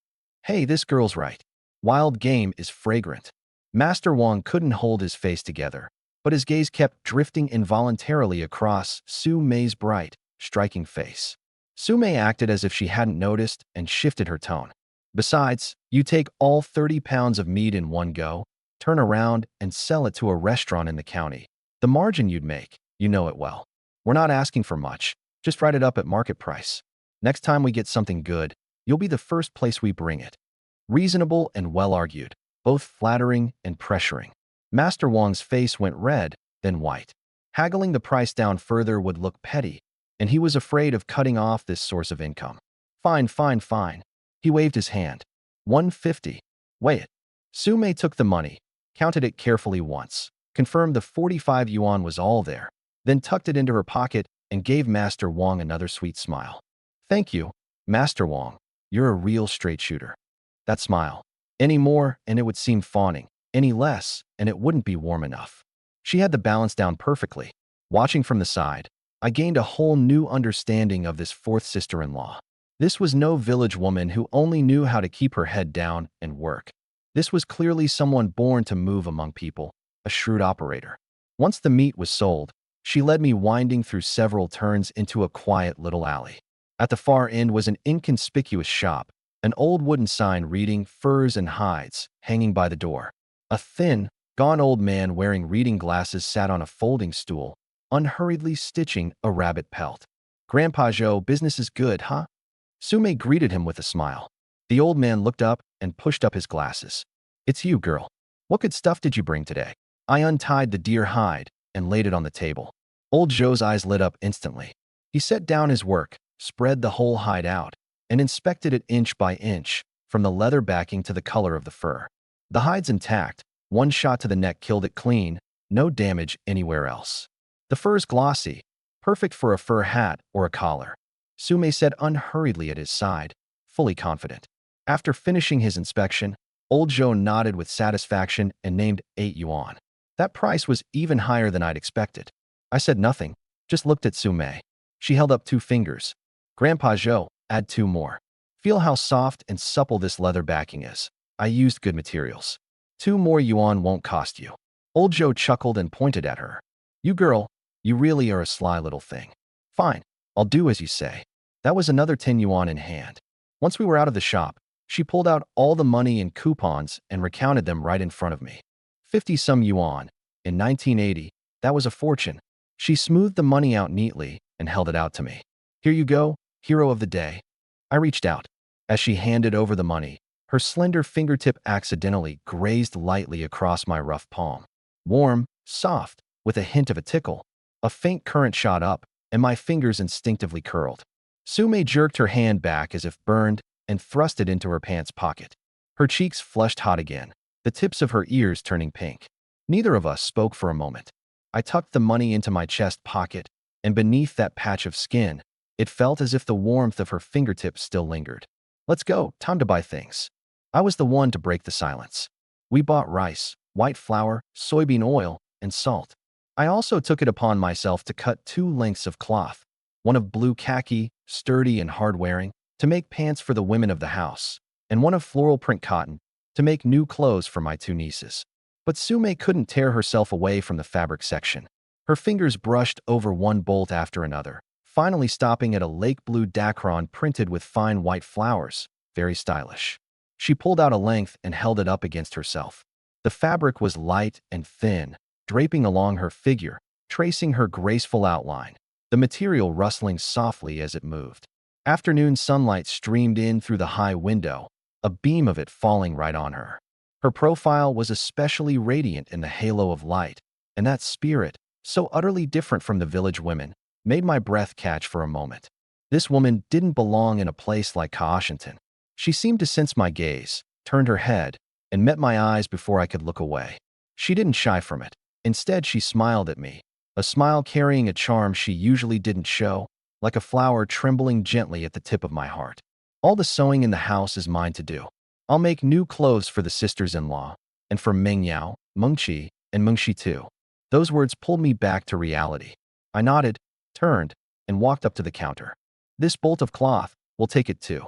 Hey, this girl's right. Wild game is fragrant. Master Wong couldn't hold his face together, but his gaze kept drifting involuntarily across Su Mei's bright, striking face. Su Mei acted as if she hadn't noticed and shifted her tone. Besides, you take all 30 pounds of meat in one go, turn around and sell it to a restaurant in the county. The margin you'd make, you know it well. We're not asking for much. Just write it up at market price. Next time we get something good, you'll be the first place we bring it. Reasonable and well argued, both flattering and pressuring. Master Wong's face went red, then white. Haggling the price down further would look petty, and he was afraid of cutting off this source of income. Fine, fine, fine. He waved his hand. 150. Weigh it. Su Mei took the money, counted it carefully once, confirmed the 45 yuan was all there, then tucked it into her pocket and gave Master Wong another sweet smile. Thank you, Master Wong. You're a real straight shooter. That smile. Any more, and it would seem fawning. Any less, and it wouldn't be warm enough. She had the balance down perfectly. Watching from the side, I gained a whole new understanding of this fourth sister-in-law. This was no village woman who only knew how to keep her head down and work. This was clearly someone born to move among people, a shrewd operator. Once the meat was sold, she led me winding through several turns into a quiet little alley. At the far end was an inconspicuous shop, an old wooden sign reading Furs and Hides hanging by the door. A thin, gaunt old man wearing reading glasses sat on a folding stool, unhurriedly stitching a rabbit pelt. Grandpa Joe, business is good, huh? Su Mei greeted him with a smile. The old man looked up and pushed up his glasses. It's you, girl. What good stuff did you bring today? I untied the deer hide and laid it on the table. Old Joe's eyes lit up instantly. He set down his work, spread the whole hide out, and inspected it inch by inch, from the leather backing to the color of the fur. The hide's intact. One shot to the neck killed it clean, no damage anywhere else. The fur's glossy, perfect for a fur hat or a collar. Su Mei said unhurriedly at his side, fully confident. After finishing his inspection, old Joe nodded with satisfaction and named 8 yuan. That price was even higher than I'd expected. I said nothing, just looked at Su Mei. She held up 2 fingers. Grandpa Joe, add 2 more. Feel how soft and supple this leather backing is. I used good materials. 2 more yuan won't cost you. Old Joe chuckled and pointed at her. You girl, you really are a sly little thing. Fine, I'll do as you say. That was another 10 yuan in hand. Once we were out of the shop, she pulled out all the money and coupons and recounted them right in front of me. 50-some yuan. In 1980, that was a fortune. She smoothed the money out neatly and held it out to me. Here you go, hero of the day. I reached out. As she handed over the money, her slender fingertip accidentally grazed lightly across my rough palm. Warm, soft, with a hint of a tickle. A faint current shot up, and my fingers instinctively curled. Su Mei jerked her hand back as if burned and thrust it into her pants pocket. Her cheeks flushed hot again, the tips of her ears turning pink. Neither of us spoke for a moment. I tucked the money into my chest pocket, and beneath that patch of skin, it felt as if the warmth of her fingertips still lingered. Let's go, time to buy things. I was the one to break the silence. We bought rice, white flour, soybean oil, and salt. I also took it upon myself to cut 2 lengths of cloth, one of blue khaki, sturdy and hard-wearing, to make pants for the women of the house, and one of floral print cotton, to make new clothes for my 2 nieces. But Su Mei couldn't tear herself away from the fabric section. Her fingers brushed over one bolt after another, finally stopping at a lake blue dacron printed with fine white flowers, very stylish. She pulled out a length and held it up against herself. The fabric was light and thin, draping along her figure, tracing her graceful outline, the material rustling softly as it moved. Afternoon sunlight streamed in through the high window, a beam of it falling right on her. Her profile was especially radiant in the halo of light, and that spirit, so utterly different from the village women, made my breath catch for a moment. This woman didn't belong in a place like Kaoshinton. She seemed to sense my gaze, turned her head, and met my eyes before I could look away. She didn't shy from it. Instead, she smiled at me, a smile carrying a charm she usually didn't show, like a flower trembling gently at the tip of my heart. All the sewing in the house is mine to do. I'll make new clothes for the sisters-in-law, and for Mengyao, Mengqi, and Mengxi too. Those words pulled me back to reality. I nodded, turned, and walked up to the counter. This bolt of cloth, we'll take it too.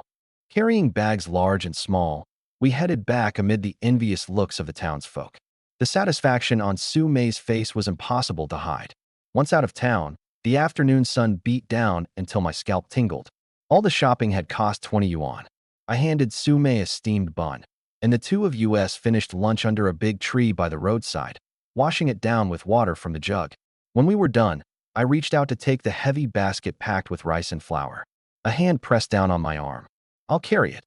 Carrying bags large and small, we headed back amid the envious looks of the townsfolk. The satisfaction on Su Mei's face was impossible to hide. Once out of town, the afternoon sun beat down until my scalp tingled. All the shopping had cost 20 yuan. I handed Su Mei a steamed bun, and the two of us finished lunch under a big tree by the roadside, washing it down with water from the jug. When we were done, I reached out to take the heavy basket packed with rice and flour. A hand pressed down on my arm. I'll carry it.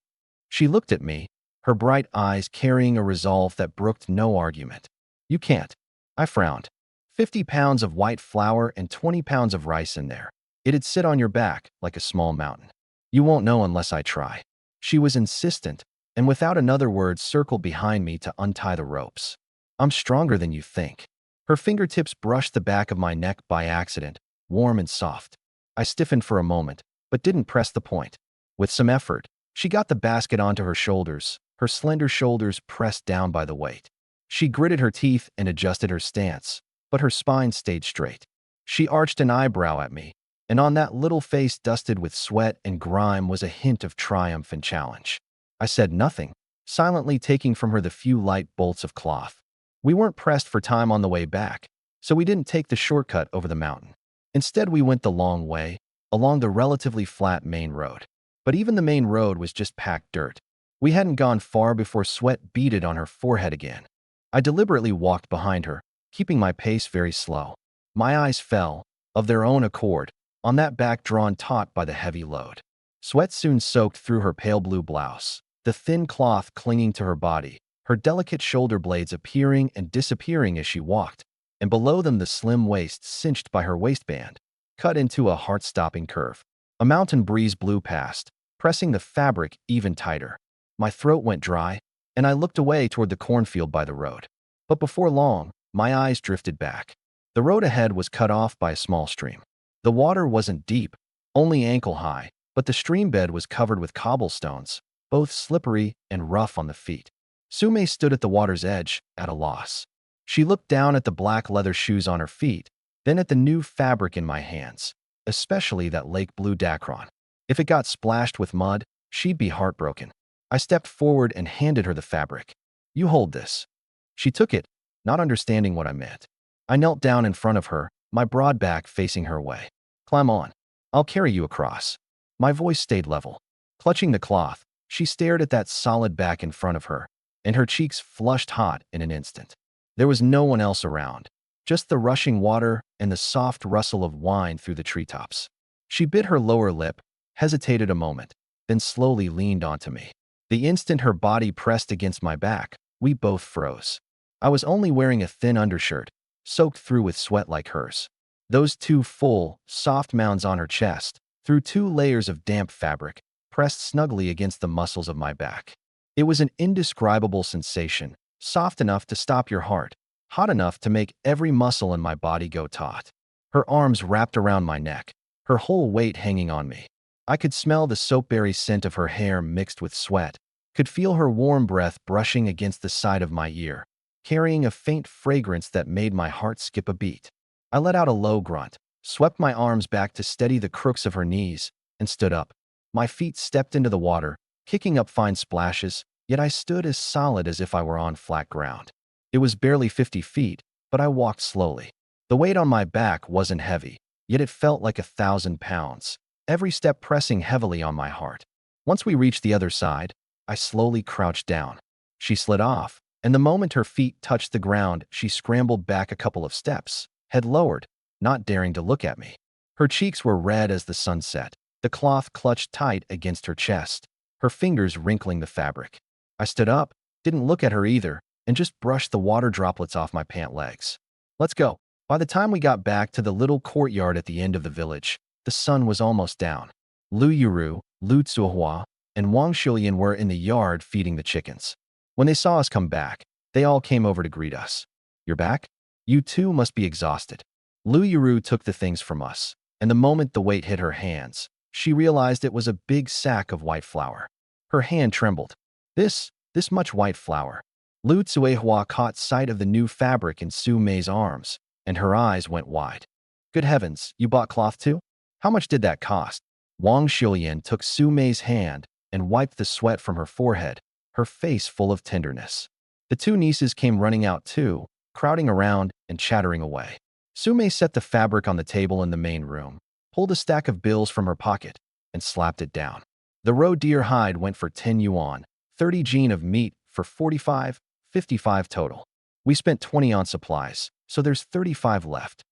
She looked at me, her bright eyes carrying a resolve that brooked no argument. You can't. I frowned. 50 pounds of white flour and 20 pounds of rice in there. It'd sit on your back like a small mountain. You won't know unless I try. She was insistent, and without another word circled behind me to untie the ropes. I'm stronger than you think. Her fingertips brushed the back of my neck by accident, warm and soft. I stiffened for a moment, but didn't press the point. With some effort, she got the basket onto her shoulders, her slender shoulders pressed down by the weight. She gritted her teeth and adjusted her stance, but her spine stayed straight. She arched an eyebrow at me, and on that little face dusted with sweat and grime was a hint of triumph and challenge. I said nothing, silently taking from her the few light bolts of cloth. We weren't pressed for time on the way back, so we didn't take the shortcut over the mountain. Instead, we went the long way, along the relatively flat main road. But even the main road was just packed dirt. We hadn't gone far before sweat beaded on her forehead again. I deliberately walked behind her, keeping my pace very slow. My eyes fell, of their own accord, on that back drawn taut by the heavy load. Sweat soon soaked through her pale blue blouse, the thin cloth clinging to her body, her delicate shoulder blades appearing and disappearing as she walked, and below them the slim waist cinched by her waistband, cut into a heart-stopping curve. A mountain breeze blew past, pressing the fabric even tighter. My throat went dry, and I looked away toward the cornfield by the road. But before long, my eyes drifted back. The road ahead was cut off by a small stream. The water wasn't deep, only ankle-high, but the stream bed was covered with cobblestones, both slippery and rough on the feet. Sume stood at the water's edge, at a loss. She looked down at the black leather shoes on her feet, then at the new fabric in my hands, especially that lake blue dacron. If it got splashed with mud, she'd be heartbroken. I stepped forward and handed her the fabric. You hold this. She took it, not understanding what I meant. I knelt down in front of her, my broad back facing her way. Climb on. I'll carry you across. My voice stayed level. Clutching the cloth, she stared at that solid back in front of her, and her cheeks flushed hot in an instant. There was no one else around, just the rushing water and the soft rustle of wine through the treetops. She bit her lower lip, hesitated a moment, then slowly leaned onto me. The instant her body pressed against my back, we both froze. I was only wearing a thin undershirt, soaked through with sweat like hers. Those two full, soft mounds on her chest, through 2 layers of damp fabric, pressed snugly against the muscles of my back. It was an indescribable sensation, soft enough to stop your heart, hot enough to make every muscle in my body go taut. Her arms wrapped around my neck, her whole weight hanging on me. I could smell the soapberry scent of her hair mixed with sweat, could feel her warm breath brushing against the side of my ear, carrying a faint fragrance that made my heart skip a beat. I let out a low grunt, swept my arms back to steady the crooks of her knees, and stood up. My feet stepped into the water, kicking up fine splashes, yet I stood as solid as if I were on flat ground. It was barely 50 feet, but I walked slowly. The weight on my back wasn't heavy, yet it felt like 1,000 pounds, every step pressing heavily on my heart. Once we reached the other side, I slowly crouched down. She slid off, and the moment her feet touched the ground, she scrambled back a couple of steps, head lowered, not daring to look at me. Her cheeks were red as the sun set, the cloth clutched tight against her chest, her fingers wrinkling the fabric. I stood up, didn't look at her either, and just brushed the water droplets off my pant legs. Let's go. By the time we got back to the little courtyard at the end of the village, the sun was almost down. Lu Yuru, Lu Tsuhua, and Wang Shulian were in the yard feeding the chickens. When they saw us come back, they all came over to greet us. You're back? You too must be exhausted. Lu Yuru took the things from us. and the moment the weight hit her hands, she realized it was a big sack of white flour. Her hand trembled. This much white flour. Lu Tsuehua caught sight of the new fabric in Su Mei's arms, and her eyes went wide. Good heavens, you bought cloth too? How much did that cost? Wang Xiuyan took Su Mei's hand and wiped the sweat from her forehead, her face full of tenderness. The two nieces came running out too, crowding around and chattering away. Su Mei set the fabric on the table in the main room, pulled a stack of bills from her pocket, and slapped it down. The roe deer hide went for 10 yuan, 30 jin of meat for 45, 55 total. We spent 20 on supplies, so there's 35 left.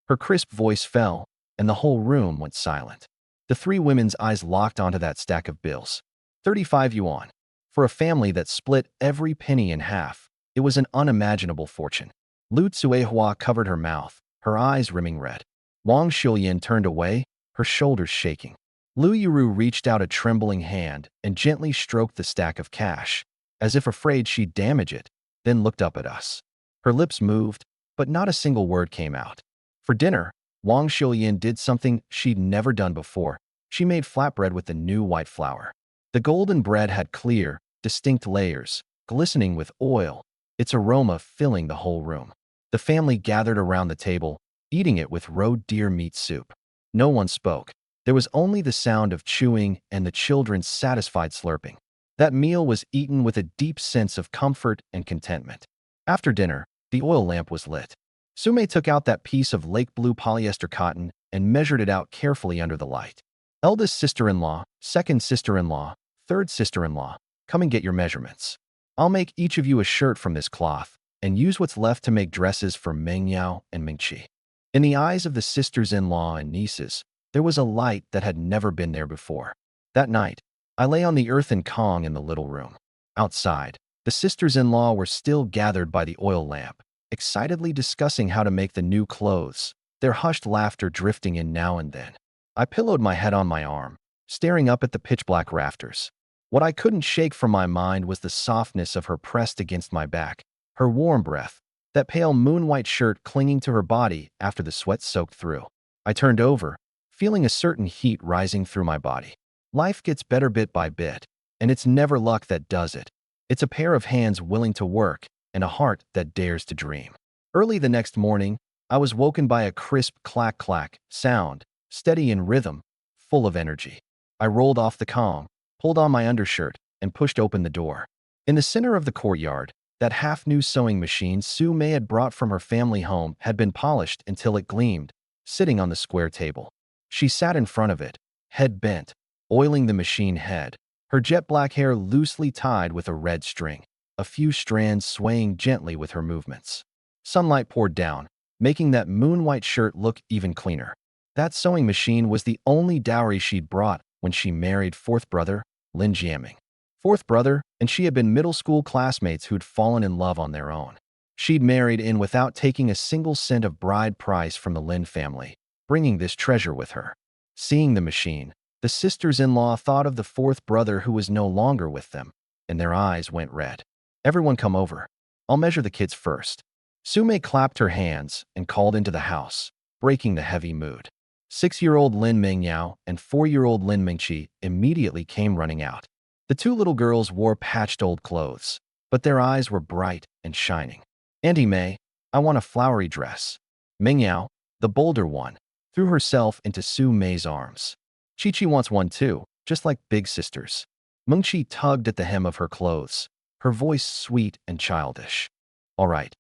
Her crisp voice fell, and the whole room went silent. The three women's eyes locked onto that stack of bills. 35 yuan. For a family that split every penny in half, it was an unimaginable fortune. Lu Tsuehua covered her mouth, her eyes rimming red. Wang Xiuyan turned away, her shoulders shaking. Lu Yuru reached out a trembling hand and gently stroked the stack of cash, as if afraid she'd damage it, then looked up at us. Her lips moved, but not a single word came out. For dinner, Wang Xiuyan did something she'd never done before. She made flatbread with the new white flour. The golden bread had clear, distinct layers, glistening with oil, its aroma filling the whole room. The family gathered around the table, eating it with roe deer meat soup. No one spoke. There was only the sound of chewing and the children's satisfied slurping. That meal was eaten with a deep sense of comfort and contentment. After dinner, the oil lamp was lit. Sume took out that piece of lake blue polyester cotton and measured it out carefully under the light. Eldest sister-in-law, second sister-in-law, third sister-in-law, come and get your measurements. I'll make each of you a shirt from this cloth and use what's left to make dresses for Meng Yao and Ming Qi. In the eyes of the sisters-in-law and nieces, there was a light that had never been there before. That night, I lay on the earthen Kong in the little room. Outside, the sisters-in-law were still gathered by the oil lamp, excitedly discussing how to make the new clothes, their hushed laughter drifting in now and then. I pillowed my head on my arm, staring up at the pitch-black rafters. What I couldn't shake from my mind was the softness of her pressed against my back, her warm breath, that pale moon-white shirt clinging to her body after the sweat soaked through. I turned over, feeling a certain heat rising through my body. Life gets better bit by bit, and it's never luck that does it. It's a pair of hands willing to work and a heart that dares to dream. Early the next morning, I was woken by a crisp clack-clack sound, steady in rhythm, full of energy. I rolled off the Kong, pulled on my undershirt, and pushed open the door. In the center of the courtyard, that half-new sewing machine Su Mei had brought from her family home had been polished until it gleamed, sitting on the square table. She sat in front of it, head bent, oiling the machine head, her jet-black hair loosely tied with a red string, a few strands swaying gently with her movements. Sunlight poured down, making that moon-white shirt look even cleaner. That sewing machine was the only dowry she'd brought when she married fourth brother, Lin Jiaming. Fourth brother, and she had been middle school classmates who'd fallen in love on their own. She'd married in without taking a single cent of bride price from the Lin family, bringing this treasure with her. Seeing the machine, the sisters-in-law thought of the fourth brother who was no longer with them, and their eyes went red. Everyone come over. I'll measure the kids first. Sume clapped her hands and called into the house, breaking the heavy mood. 6-year-old Lin Mengyao and 4-year-old Lin Mingqi immediately came running out. The two little girls wore patched old clothes, but their eyes were bright and shining. Auntie May, I want a flowery dress. Mengyao, the bolder one, threw herself into Su Mei's arms. Chi-Chi wants one too, just like big sisters. Mengqi tugged at the hem of her clothes, her voice sweet and childish. All right,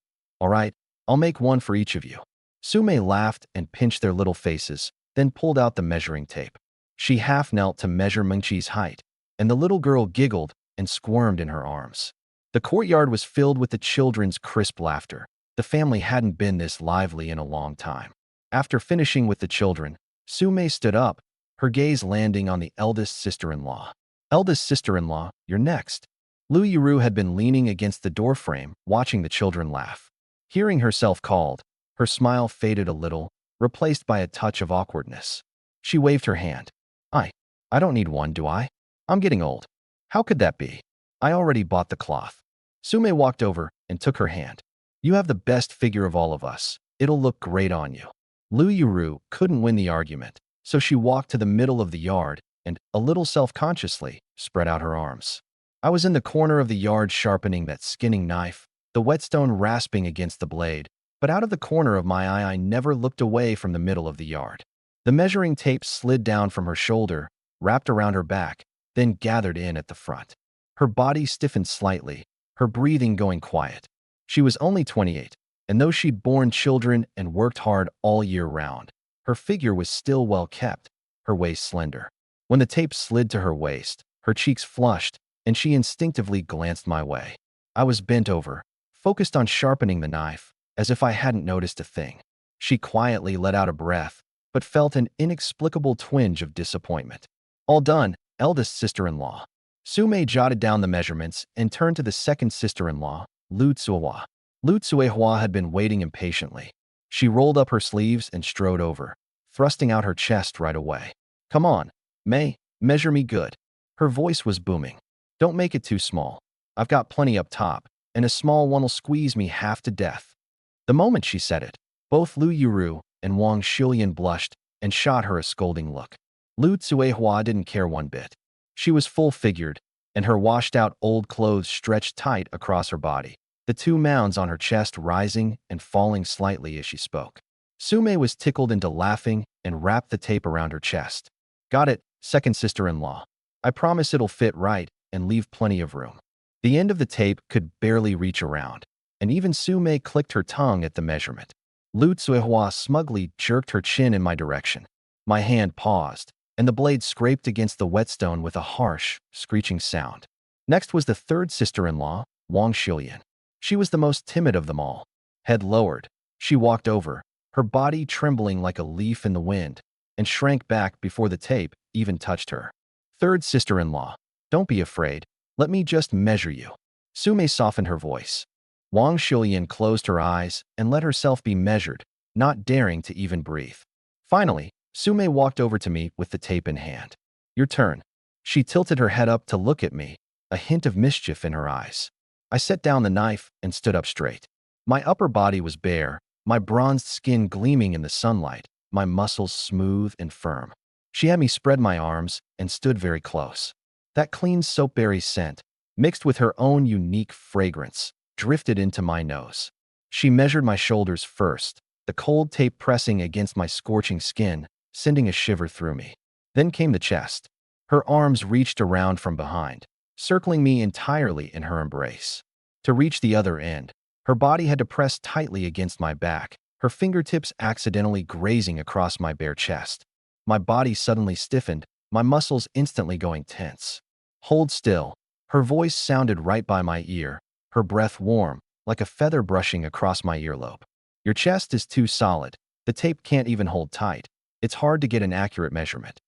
I'll make one for each of you. Su Mei laughed and pinched their little faces, then pulled out the measuring tape. She half knelt to measure Mengqi's height, and the little girl giggled and squirmed in her arms. The courtyard was filled with the children's crisp laughter. The family hadn't been this lively in a long time. After finishing with the children, Su Mei stood up, her gaze landing on the eldest sister-in-law. Eldest sister-in-law, you're next. Lu Yuru had been leaning against the doorframe, watching the children laugh. Hearing herself called, her smile faded a little, replaced by a touch of awkwardness. She waved her hand. I don't need one, do I? I'm getting old. How could that be? I already bought the cloth. Sume walked over and took her hand. You have the best figure of all of us. It'll look great on you. Lu Yuru couldn't win the argument, so she walked to the middle of the yard and, a little self-consciously, spread out her arms. I was in the corner of the yard sharpening that skinning knife, the whetstone rasping against the blade, but out of the corner of my eye I never looked away from the middle of the yard. The measuring tape slid down from her shoulder, wrapped around her back, then gathered in at the front. Her body stiffened slightly, her breathing going quiet. She was only 28, and though she'd borne children and worked hard all year round, her figure was still well kept, her waist slender. When the tape slid to her waist, her cheeks flushed, and she instinctively glanced my way. I was bent over, focused on sharpening the knife, as if I hadn't noticed a thing. She quietly let out a breath, but felt an inexplicable twinge of disappointment. All done, eldest sister-in-law. Sume jotted down the measurements and turned to the second sister-in-law, Lu Tsuehua. Lu Tsuehua had been waiting impatiently. She rolled up her sleeves and strode over, thrusting out her chest right away. "Come on, May, measure me good." Her voice was booming. "Don't make it too small. I've got plenty up top, and a small one'll squeeze me half to death." The moment she said it, both Lu Yuru and Wang Shilian blushed and shot her a scolding look. Lu Tsuehua didn't care one bit. She was full-figured, and her washed-out old clothes stretched tight across her body, the two mounds on her chest rising and falling slightly as she spoke. Sume was tickled into laughing and wrapped the tape around her chest. "Got it, second sister-in-law. I promise it'll fit right and leave plenty of room." The end of the tape could barely reach around, and even Sume clicked her tongue at the measurement. Lu Tsuehua smugly jerked her chin in my direction. My hand paused, and the blade scraped against the whetstone with a harsh, screeching sound. Next was the third sister-in-law, Wang Shilian. She was the most timid of them all. Head lowered, she walked over, her body trembling like a leaf in the wind, and shrank back before the tape even touched her. "Third sister-in-law, don't be afraid. Let me just measure you." Sume softened her voice. Wang Shilian closed her eyes and let herself be measured, not daring to even breathe. Finally, Sume walked over to me with the tape in hand. "Your turn." She tilted her head up to look at me, a hint of mischief in her eyes. I set down the knife and stood up straight. My upper body was bare, my bronzed skin gleaming in the sunlight, my muscles smooth and firm. She had me spread my arms and stood very close. That clean soapberry scent, mixed with her own unique fragrance, drifted into my nose. She measured my shoulders first, the cold tape pressing against my scorching skin, sending a shiver through me. Then came the chest. Her arms reached around from behind, circling me entirely in her embrace. To reach the other end, her body had to press tightly against my back, her fingertips accidentally grazing across my bare chest. My body suddenly stiffened, my muscles instantly going tense. "Hold still." Her voice sounded right by my ear, her breath warm, like a feather brushing across my earlobe. "Your chest is too solid. The tape can't even hold tight. It's hard to get an accurate measurement."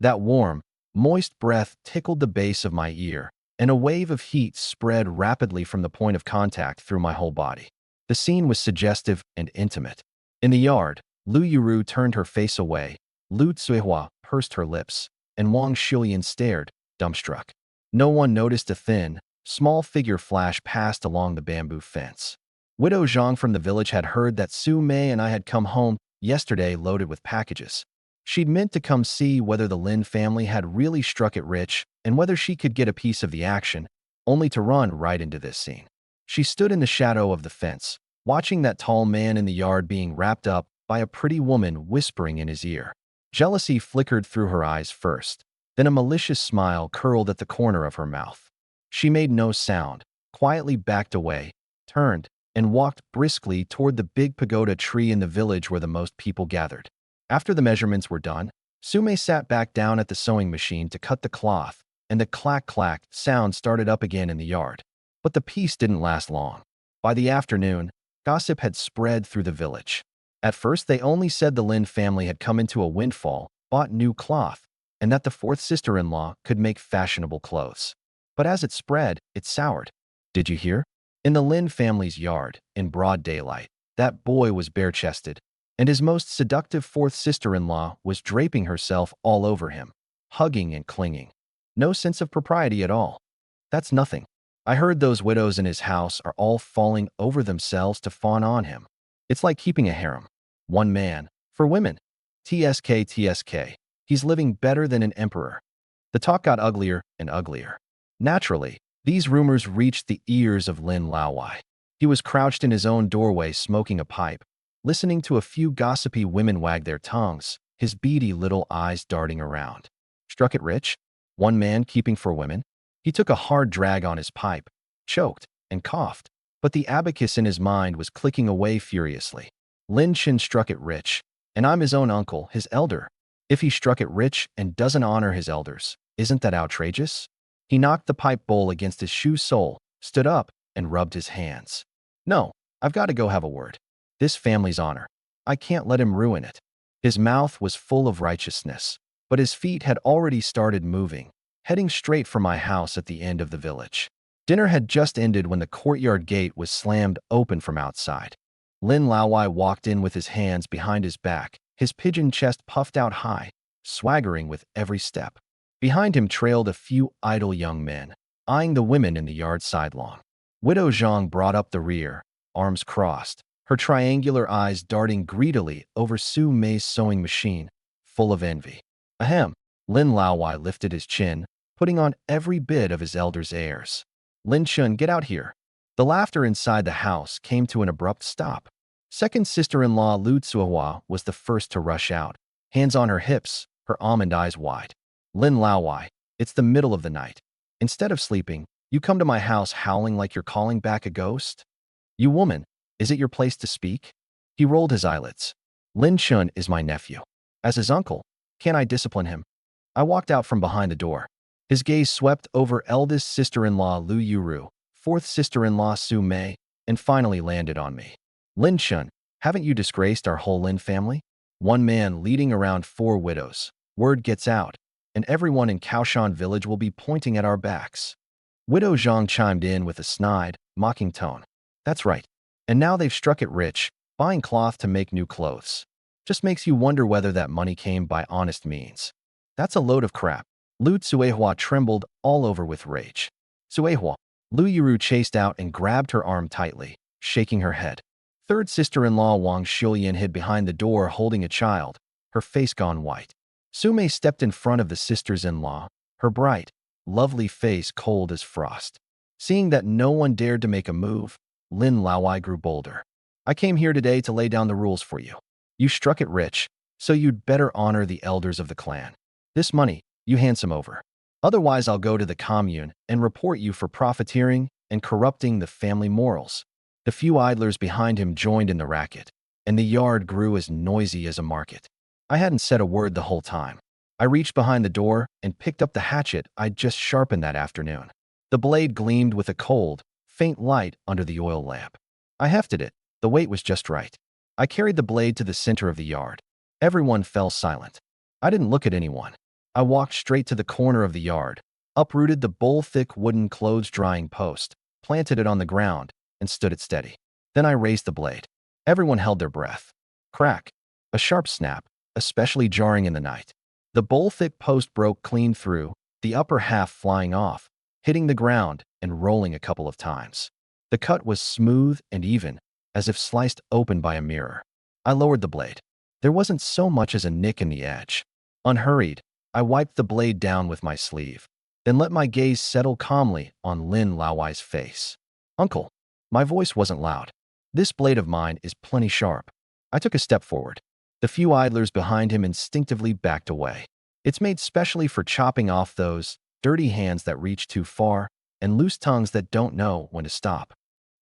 That warm, moist breath tickled the base of my ear, and a wave of heat spread rapidly from the point of contact through my whole body. The scene was suggestive and intimate. In the yard, Lu Yuru turned her face away, Lu Tsuehua pursed her lips, and Wang Shilian stared, dumbstruck. No one noticed a thin, small figure flash past along the bamboo fence. Widow Zhang from the village had heard that Su Mei and I had come home yesterday loaded with packages. She'd meant to come see whether the Lin family had really struck it rich and whether she could get a piece of the action, only to run right into this scene. She stood in the shadow of the fence, watching that tall man in the yard being wrapped up by a pretty woman whispering in his ear. Jealousy flickered through her eyes first, then a malicious smile curled at the corner of her mouth. She made no sound, quietly backed away, turned, and walked briskly toward the big pagoda tree in the village where the most people gathered. After the measurements were done, Sume sat back down at the sewing machine to cut the cloth, and the clack-clack sound started up again in the yard. But the peace didn't last long. By the afternoon, gossip had spread through the village. At first, they only said the Lin family had come into a windfall, bought new cloth, and that the fourth sister-in-law could make fashionable clothes. But as it spread, it soured. "Did you hear?" In the Lin family's yard, in broad daylight, that boy was bare-chested, and his most seductive fourth sister-in-law was draping herself all over him, hugging and clinging. No sense of propriety at all. "That's nothing. I heard those widows in his house are all falling over themselves to fawn on him. It's like keeping a harem." One man, For women, TSK TSK. He's living better than an emperor. The talk got uglier and uglier. Naturally, these rumors reached the ears of Lin Laowai. He was crouched in his own doorway smoking a pipe, listening to a few gossipy women wag their tongues, his beady little eyes darting around. Struck it rich? One man keeping for women? He took a hard drag on his pipe, choked, and coughed, but the abacus in his mind was clicking away furiously. Lin Chin struck it rich, and I'm his own uncle, his elder. If he struck it rich and doesn't honor his elders, isn't that outrageous? He knocked the pipe bowl against his shoe sole, stood up, and rubbed his hands. No, I've got to go have a word. This family's honor. I can't let him ruin it. His mouth was full of righteousness, but his feet had already started moving, heading straight for my house at the end of the village. Dinner had just ended when the courtyard gate was slammed open from outside. Lin Laowai walked in with his hands behind his back, his pigeon chest puffed out high, swaggering with every step. Behind him trailed a few idle young men, eyeing the women in the yard sidelong. Widow Zhang brought up the rear, arms crossed, her triangular eyes darting greedily over Su Mei's sewing machine, full of envy. Ahem. Lin Laowai lifted his chin, putting on every bit of his elder's airs. Lin Chun, get out here. The laughter inside the house came to an abrupt stop. Second sister-in-law Lu Tsuhua was the first to rush out, hands on her hips, her almond eyes wide. Lin Laowai, it's the middle of the night. Instead of sleeping, you come to my house howling like you're calling back a ghost? You woman, is it your place to speak? He rolled his eyelids. Lin Chun is my nephew. As his uncle, can't I discipline him? I walked out from behind the door. His gaze swept over eldest sister-in-law Lu Yuru, fourth sister-in-law Su Mei, and finally landed on me. Lin Chun, haven't you disgraced our whole Lin family? One man leading around 4 widows. Word gets out, and everyone in Kaoshan village will be pointing at our backs. Widow Zhang chimed in with a snide, mocking tone. That's right. And now they've struck it rich, buying cloth to make new clothes. Just makes you wonder whether that money came by honest means. That's a load of crap. Lu Tsuehua trembled all over with rage. Tsuehua. Lu Yuru chased out and grabbed her arm tightly, shaking her head. Third sister-in-law Wang Shulian hid behind the door holding a child, her face gone white. Su Mei stepped in front of the sisters-in-law, her bright, lovely face cold as frost. Seeing that no one dared to make a move, Lin Laowai grew bolder. I came here today to lay down the rules for you. You struck it rich, so you'd better honor the elders of the clan. This money, you hand some over. Otherwise, I'll go to the commune and report you for profiteering and corrupting the family morals. The few idlers behind him joined in the racket, and the yard grew as noisy as a market. I hadn't said a word the whole time. I reached behind the door and picked up the hatchet I'd just sharpened that afternoon. The blade gleamed with a cold, faint light under the oil lamp. I hefted it. The weight was just right. I carried the blade to the center of the yard. Everyone fell silent. I didn't look at anyone. I walked straight to the corner of the yard, uprooted the bowl-thick wooden clothes-drying post, planted it on the ground, and stood it steady. Then I raised the blade. Everyone held their breath. Crack. A sharp snap, especially jarring in the night. The bowl-thick post broke clean through, the upper half flying off, hitting the ground and rolling a couple of times. The cut was smooth and even, as if sliced open by a mirror. I lowered the blade. There wasn't so much as a nick in the edge. Unhurried, I wiped the blade down with my sleeve, then let my gaze settle calmly on Lin Laowai's face. Uncle. My voice wasn't loud. This blade of mine is plenty sharp. I took a step forward. The few idlers behind him instinctively backed away. It's made specially for chopping off those dirty hands that reach too far and loose tongues that don't know when to stop.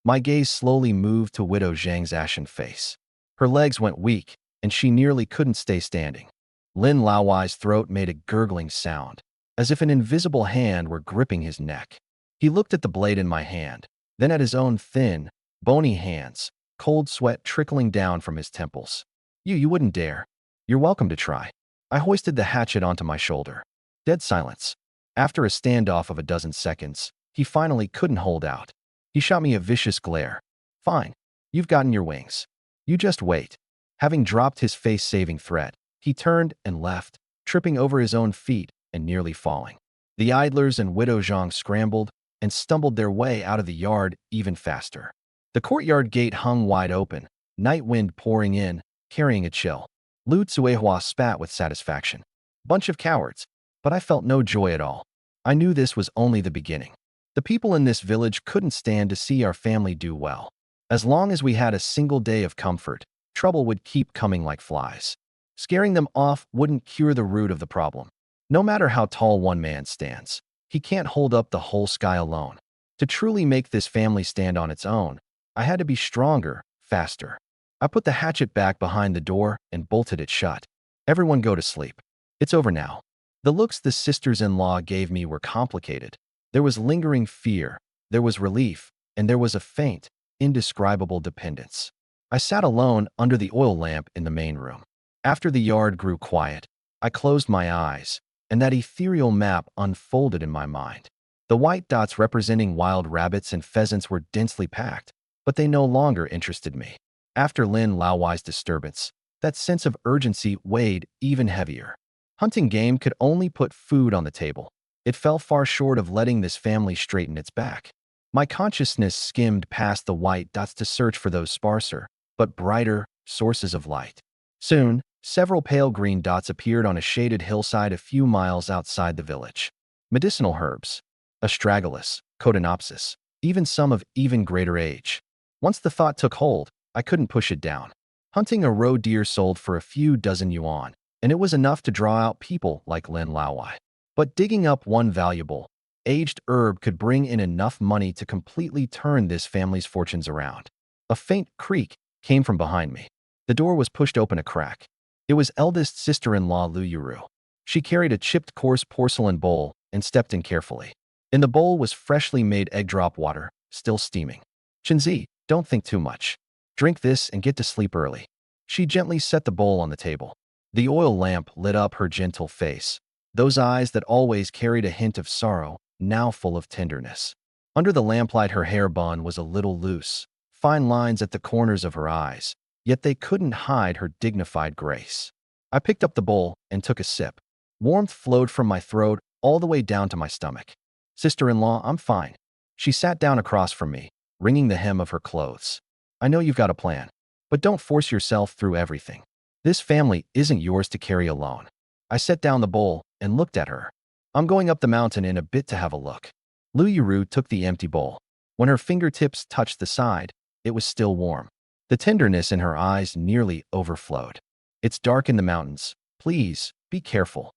My gaze slowly moved to Widow Zhang's ashen face. Her legs went weak, and she nearly couldn't stay standing. Lin Laowai's throat made a gurgling sound, as if an invisible hand were gripping his neck. He looked at the blade in my hand, then at his own thin, bony hands, cold sweat trickling down from his temples. You wouldn't dare. You're welcome to try. I hoisted the hatchet onto my shoulder. Dead silence. After a standoff of a dozen seconds, he finally couldn't hold out. He shot me a vicious glare. Fine. You've gotten your wings. You just wait. Having dropped his face-saving threat, he turned and left, tripping over his own feet and nearly falling. The idlers and Widow Zhang scrambled and stumbled their way out of the yard even faster. The courtyard gate hung wide open, night wind pouring in, carrying a chill. Lu Tsuehua spat with satisfaction. Bunch of cowards. But I felt no joy at all. I knew this was only the beginning. The people in this village couldn't stand to see our family do well. As long as we had a single day of comfort, trouble would keep coming like flies. Scaring them off wouldn't cure the root of the problem. No matter how tall one man stands, he can't hold up the whole sky alone. To truly make this family stand on its own, I had to be stronger, faster. I put the hatchet back behind the door and bolted it shut. Everyone go to sleep. It's over now. The looks the sisters-in-law gave me were complicated. There was lingering fear, there was relief, and there was a faint, indescribable dependence. I sat alone under the oil lamp in the main room. After the yard grew quiet, I closed my eyes, and that ethereal map unfolded in my mind. The white dots representing wild rabbits and pheasants were densely packed, but they no longer interested me. After Lin Laowai's disturbance, that sense of urgency weighed even heavier. Hunting game could only put food on the table. It fell far short of letting this family straighten its back. My consciousness skimmed past the white dots to search for those sparser, but brighter, sources of light. Soon, several pale green dots appeared on a shaded hillside a few miles outside the village. Medicinal herbs, astragalus, cotinopsis, even some of even greater age. Once the thought took hold, I couldn't push it down. Hunting a roe deer sold for a few dozen yuan, and it was enough to draw out people like Lin Laowai. But digging up one valuable, aged herb could bring in enough money to completely turn this family's fortunes around. A faint creak came from behind me. The door was pushed open a crack. It was eldest sister-in-law Lu Yuru. She carried a chipped coarse porcelain bowl and stepped in carefully. In the bowl was freshly made egg drop water, still steaming. "Chenzi, don't think too much. Drink this and get to sleep early." She gently set the bowl on the table. The oil lamp lit up her gentle face, those eyes that always carried a hint of sorrow, now full of tenderness. Under the lamplight her hair bun was a little loose, fine lines at the corners of her eyes, yet they couldn't hide her dignified grace. I picked up the bowl and took a sip. Warmth flowed from my throat all the way down to my stomach. "Sister-in-law, I'm fine." She sat down across from me, wringing the hem of her clothes. "I know you've got a plan, but don't force yourself through everything. This family isn't yours to carry alone." I set down the bowl and looked at her. "I'm going up the mountain in a bit to have a look." Lu Yuru took the empty bowl. When her fingertips touched the side, it was still warm. The tenderness in her eyes nearly overflowed. "It's dark in the mountains. Please, be careful."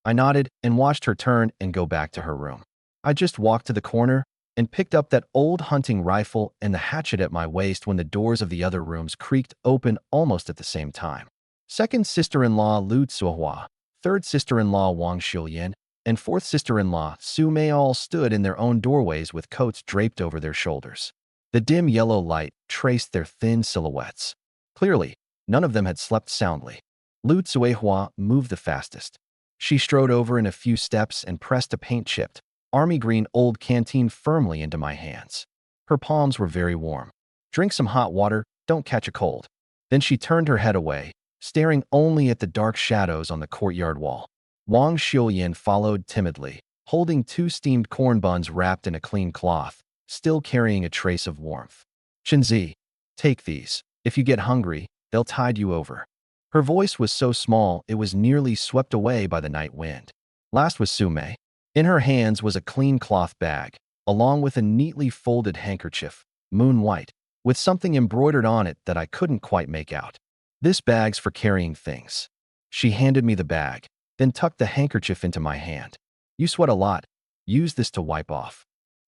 I nodded and watched her turn and go back to her room. I just walked to the corner and picked up that old hunting rifle and the hatchet at my waist when the doors of the other rooms creaked open almost at the same time. Second sister-in-law Lu Tsuehua, third sister-in-law Wang Xiuyan, and fourth sister-in-law Su Mei all stood in their own doorways with coats draped over their shoulders. The dim yellow light traced their thin silhouettes. Clearly, none of them had slept soundly. Lu Tsuehua moved the fastest. She strode over in a few steps and pressed a paint-chipped, army green old canteen firmly into my hands. Her palms were very warm. "Drink some hot water, don't catch a cold." Then she turned her head away, staring only at the dark shadows on the courtyard wall. Wang Xiuyan followed timidly, holding 2 steamed corn buns wrapped in a clean cloth, still carrying a trace of warmth. "Chenzi, take these. If you get hungry, they'll tide you over." Her voice was so small it was nearly swept away by the night wind. Last was Su Mei. In her hands was a clean cloth bag, along with a neatly folded handkerchief, moon white, with something embroidered on it that I couldn't quite make out. "This bag's for carrying things." She handed me the bag, then tucked the handkerchief into my hand. "You sweat a lot. Use this to wipe off."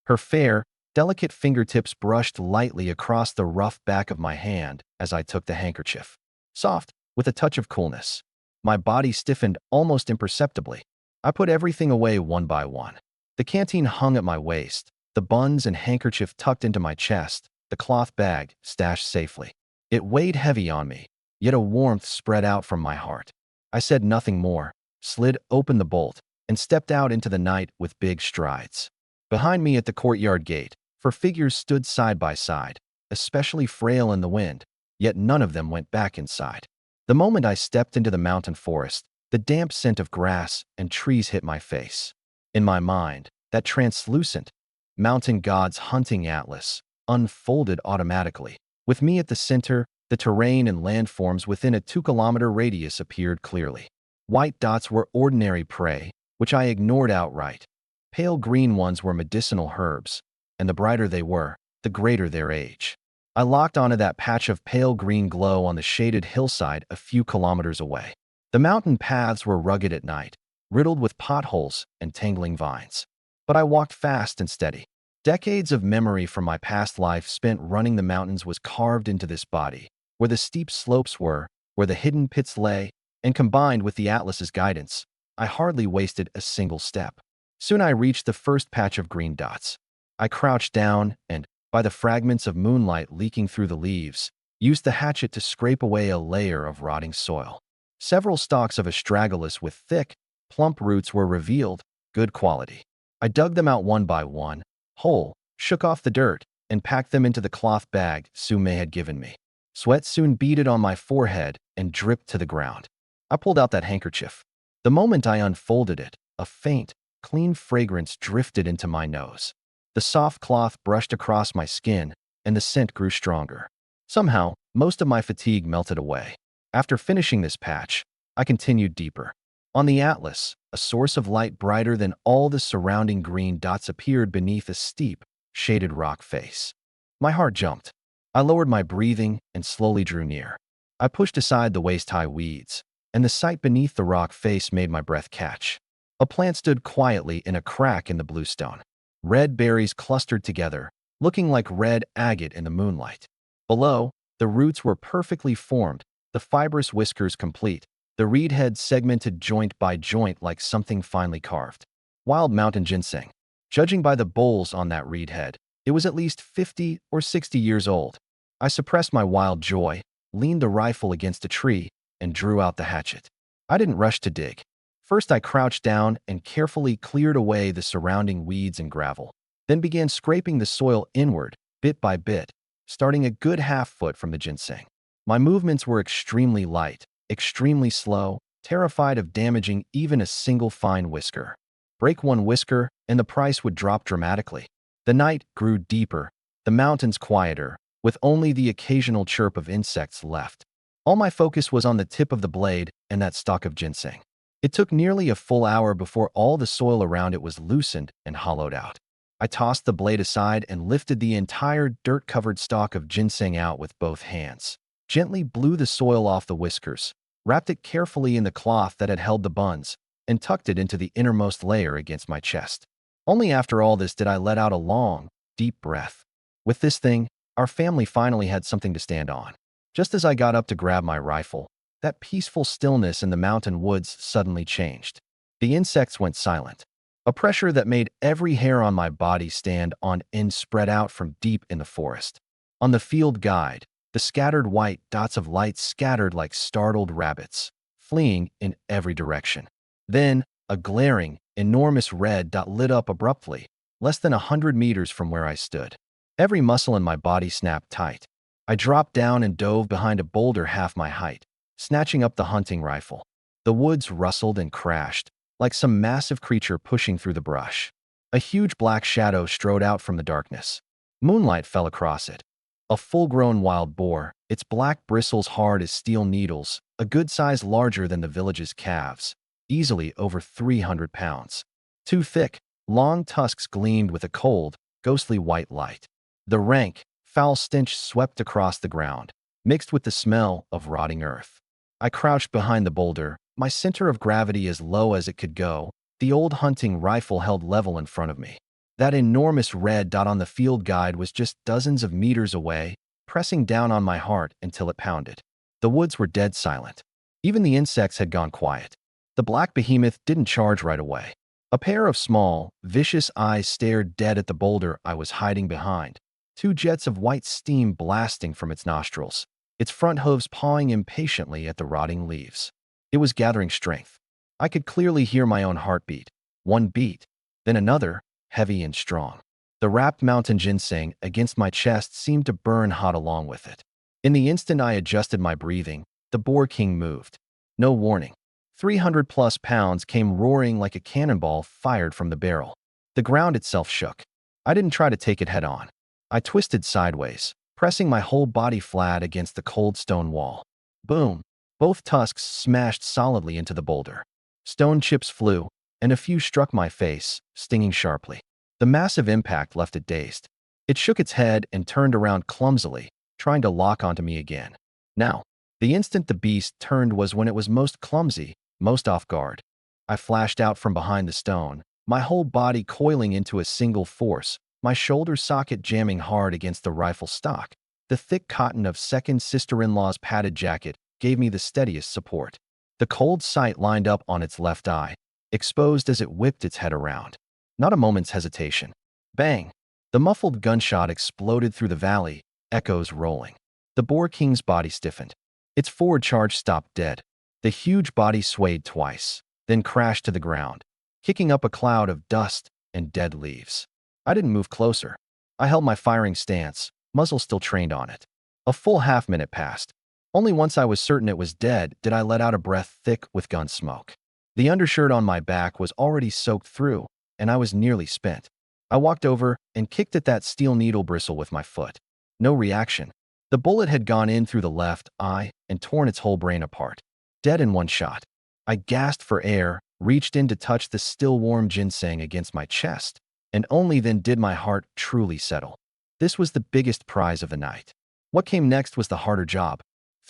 Her fair, delicate fingertips brushed lightly across the rough back of my hand as I took the handkerchief. Soft, with a touch of coolness. My body stiffened almost imperceptibly. I put everything away one by one. The canteen hung at my waist, the buns and handkerchief tucked into my chest, the cloth bag stashed safely. It weighed heavy on me, yet a warmth spread out from my heart. I said nothing more, slid open the bolt, and stepped out into the night with big strides. Behind me at the courtyard gate, 4 figures stood side by side, especially frail in the wind, yet none of them went back inside. The moment I stepped into the mountain forest, the damp scent of grass and trees hit my face. In my mind, that translucent, mountain god's hunting atlas unfolded automatically. With me at the center, The terrain and landforms within a 2-kilometer radius appeared clearly. White dots were ordinary prey, which I ignored outright. Pale green ones were medicinal herbs, and the brighter they were, the greater their age. I locked onto that patch of pale green glow on the shaded hillside a few kilometers away. The mountain paths were rugged at night, riddled with potholes and tangling vines. But I walked fast and steady. Decades of memory from my past life spent running the mountains was carved into this body, where the steep slopes were, where the hidden pits lay, and combined with the Atlas's guidance, I hardly wasted a single step. Soon I reached the first patch of green dots. I crouched down and, by the fragments of moonlight leaking through the leaves, used the hatchet to scrape away a layer of rotting soil. Several stalks of astragalus with thick, plump roots were revealed, good quality. I dug them out one by one, whole, shook off the dirt, and packed them into the cloth bag Sume had given me. Sweat soon beaded on my forehead and dripped to the ground. I pulled out that handkerchief. The moment I unfolded it, a faint, clean fragrance drifted into my nose. The soft cloth brushed across my skin, and the scent grew stronger. Somehow, most of my fatigue melted away. After finishing this patch, I continued deeper. On the Atlas, a source of light brighter than all the surrounding green dots appeared beneath a steep, shaded rock face. My heart jumped. I lowered my breathing and slowly drew near. I pushed aside the waist-high weeds, and the sight beneath the rock face made my breath catch. A plant stood quietly in a crack in the bluestone. Red berries clustered together, looking like red agate in the moonlight. Below, the roots were perfectly formed, the fibrous whiskers complete, the reed head segmented joint by joint like something finely carved. Wild mountain ginseng. Judging by the bolls on that reed head, it was at least 50 or 60 years old. I suppressed my wild joy, leaned the rifle against a tree, and drew out the hatchet. I didn't rush to dig. First, I crouched down and carefully cleared away the surrounding weeds and gravel, then began scraping the soil inward, bit by bit, starting a good half-foot from the ginseng. My movements were extremely light, extremely slow, terrified of damaging even a single fine whisker. Break one whisker, and the price would drop dramatically. The night grew deeper, the mountains quieter, with only the occasional chirp of insects left. All my focus was on the tip of the blade and that stalk of ginseng. It took nearly a full hour before all the soil around it was loosened and hollowed out. I tossed the blade aside and lifted the entire dirt-covered stalk of ginseng out with both hands. Gently blew the soil off the whiskers, wrapped it carefully in the cloth that had held the buns, and tucked it into the innermost layer against my chest. Only after all this did I let out a long, deep breath. With this thing, our family finally had something to stand on. Just as I got up to grab my rifle, that peaceful stillness in the mountain woods suddenly changed. The insects went silent. A pressure that made every hair on my body stand on end spread out from deep in the forest. On the field guide, the scattered white dots of light scattered like startled rabbits, fleeing in every direction. Then, a glaring, enormous red dot lit up abruptly, less than 100 meters from where I stood. Every muscle in my body snapped tight. I dropped down and dove behind a boulder half my height, snatching up the hunting rifle. The woods rustled and crashed, like some massive creature pushing through the brush. A huge black shadow strode out from the darkness. Moonlight fell across it. A full-grown wild boar, its black bristles hard as steel needles, a good size larger than the village's calves, easily over 300 pounds. Two thick, long tusks gleamed with a cold, ghostly white light. The rank, foul stench swept across the ground, mixed with the smell of rotting earth. I crouched behind the boulder, my center of gravity as low as it could go, the old hunting rifle held level in front of me. That enormous red dot on the field guide was just dozens of meters away, pressing down on my heart until it pounded. The woods were dead silent. Even the insects had gone quiet. The black behemoth didn't charge right away. A pair of small, vicious eyes stared dead at the boulder I was hiding behind, two jets of white steam blasting from its nostrils, its front hooves pawing impatiently at the rotting leaves. It was gathering strength. I could clearly hear my own heartbeat. One beat, then another, heavy and strong. The wrapped mountain ginseng against my chest seemed to burn hot along with it. In the instant I adjusted my breathing, the boar king moved. No warning. 300+ pounds came roaring like a cannonball fired from the barrel. The ground itself shook. I didn't try to take it head on. I twisted sideways, pressing my whole body flat against the cold stone wall. Boom! Both tusks smashed solidly into the boulder. Stone chips flew, and a few struck my face, stinging sharply. The massive impact left it dazed. It shook its head and turned around clumsily, trying to lock onto me again. Now, the instant the beast turned was when it was most clumsy, most off guard. I flashed out from behind the stone, my whole body coiling into a single force, my shoulder socket jamming hard against the rifle stock. The thick cotton of second sister-in-law's padded jacket gave me the steadiest support. The cold sight lined up on its left eye, exposed as it whipped its head around. Not a moment's hesitation. Bang! The muffled gunshot exploded through the valley, echoes rolling. The boar king's body stiffened. Its forward charge stopped dead. The huge body swayed twice, then crashed to the ground, kicking up a cloud of dust and dead leaves. I didn't move closer. I held my firing stance, muzzle still trained on it. A full half-minute passed. Only once I was certain it was dead did I let out a breath thick with gun smoke. The undershirt on my back was already soaked through, and I was nearly spent. I walked over and kicked at that steel needle bristle with my foot. No reaction. The bullet had gone in through the left eye and torn its whole brain apart. Dead in one shot. I gasped for air, reached in to touch the still warm ginseng against my chest, and only then did my heart truly settle. This was the biggest prize of the night. What came next was the harder job.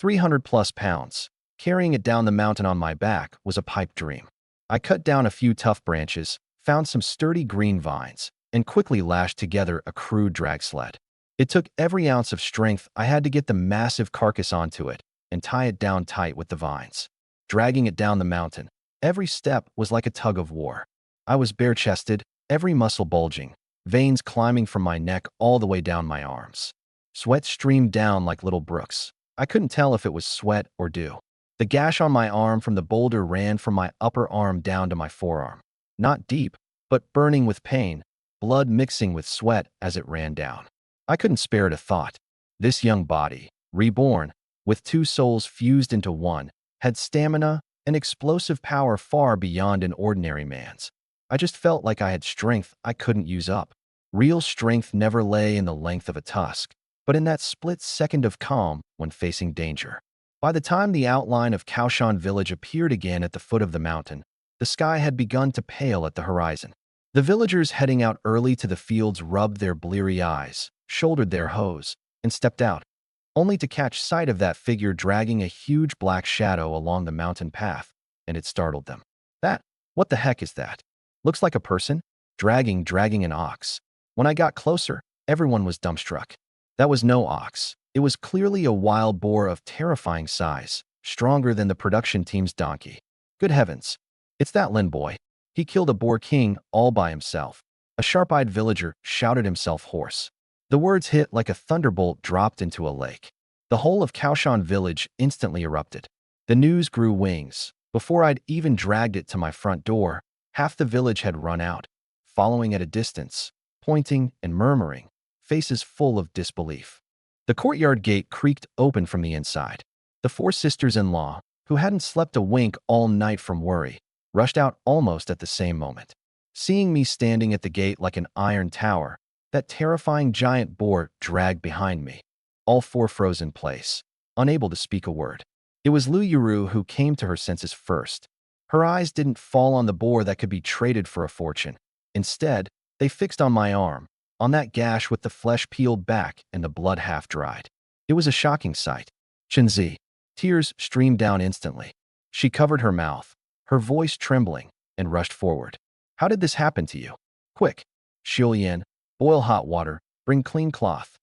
300+ pounds. Carrying it down the mountain on my back was a pipe dream. I cut down a few tough branches, found some sturdy green vines, and quickly lashed together a crude drag sled. It took every ounce of strength I had to get the massive carcass onto it and tie it down tight with the vines. Dragging it down the mountain, every step was like a tug of war. I was bare-chested, every muscle bulging, veins climbing from my neck all the way down my arms. Sweat streamed down like little brooks. I couldn't tell if it was sweat or dew. The gash on my arm from the boulder ran from my upper arm down to my forearm. Not deep, but burning with pain, blood mixing with sweat as it ran down. I couldn't spare it a thought. This young body, reborn, with two souls fused into one, had stamina and explosive power far beyond an ordinary man's. I just felt like I had strength I couldn't use up. Real strength never lay in the length of a tusk, but in that split second of calm when facing danger. By the time the outline of Kaoshan village appeared again at the foot of the mountain, the sky had begun to pale at the horizon. The villagers heading out early to the fields rubbed their bleary eyes, shouldered their hoes, and stepped out, only to catch sight of that figure dragging a huge black shadow along the mountain path, and it startled them. What the heck is that? Looks like a person, dragging an ox. When I got closer, everyone was dumbstruck. That was no ox. It was clearly a wild boar of terrifying size, stronger than the production team's donkey. Good heavens. It's that Lin boy. He killed a boar king all by himself. A sharp-eyed villager shouted himself hoarse. The words hit like a thunderbolt dropped into a lake. The whole of Kaoshan village instantly erupted. The news grew wings. Before I'd even dragged it to my front door, half the village had run out, following at a distance, pointing and murmuring, faces full of disbelief. The courtyard gate creaked open from the inside. The four sisters-in-law, who hadn't slept a wink all night from worry, rushed out almost at the same moment. Seeing me standing at the gate like an iron tower, that terrifying giant boar dragged behind me. All four froze in place, unable to speak a word. It was Lu Yuru who came to her senses first. Her eyes didn't fall on the boar that could be traded for a fortune. Instead, they fixed on my arm, on that gash with the flesh peeled back and the blood half dried. It was a shocking sight. Chenzi. Tears streamed down instantly. She covered her mouth, her voice trembling, and rushed forward. How did this happen to you? Quick. Xiulian, boil hot water, bring clean cloth.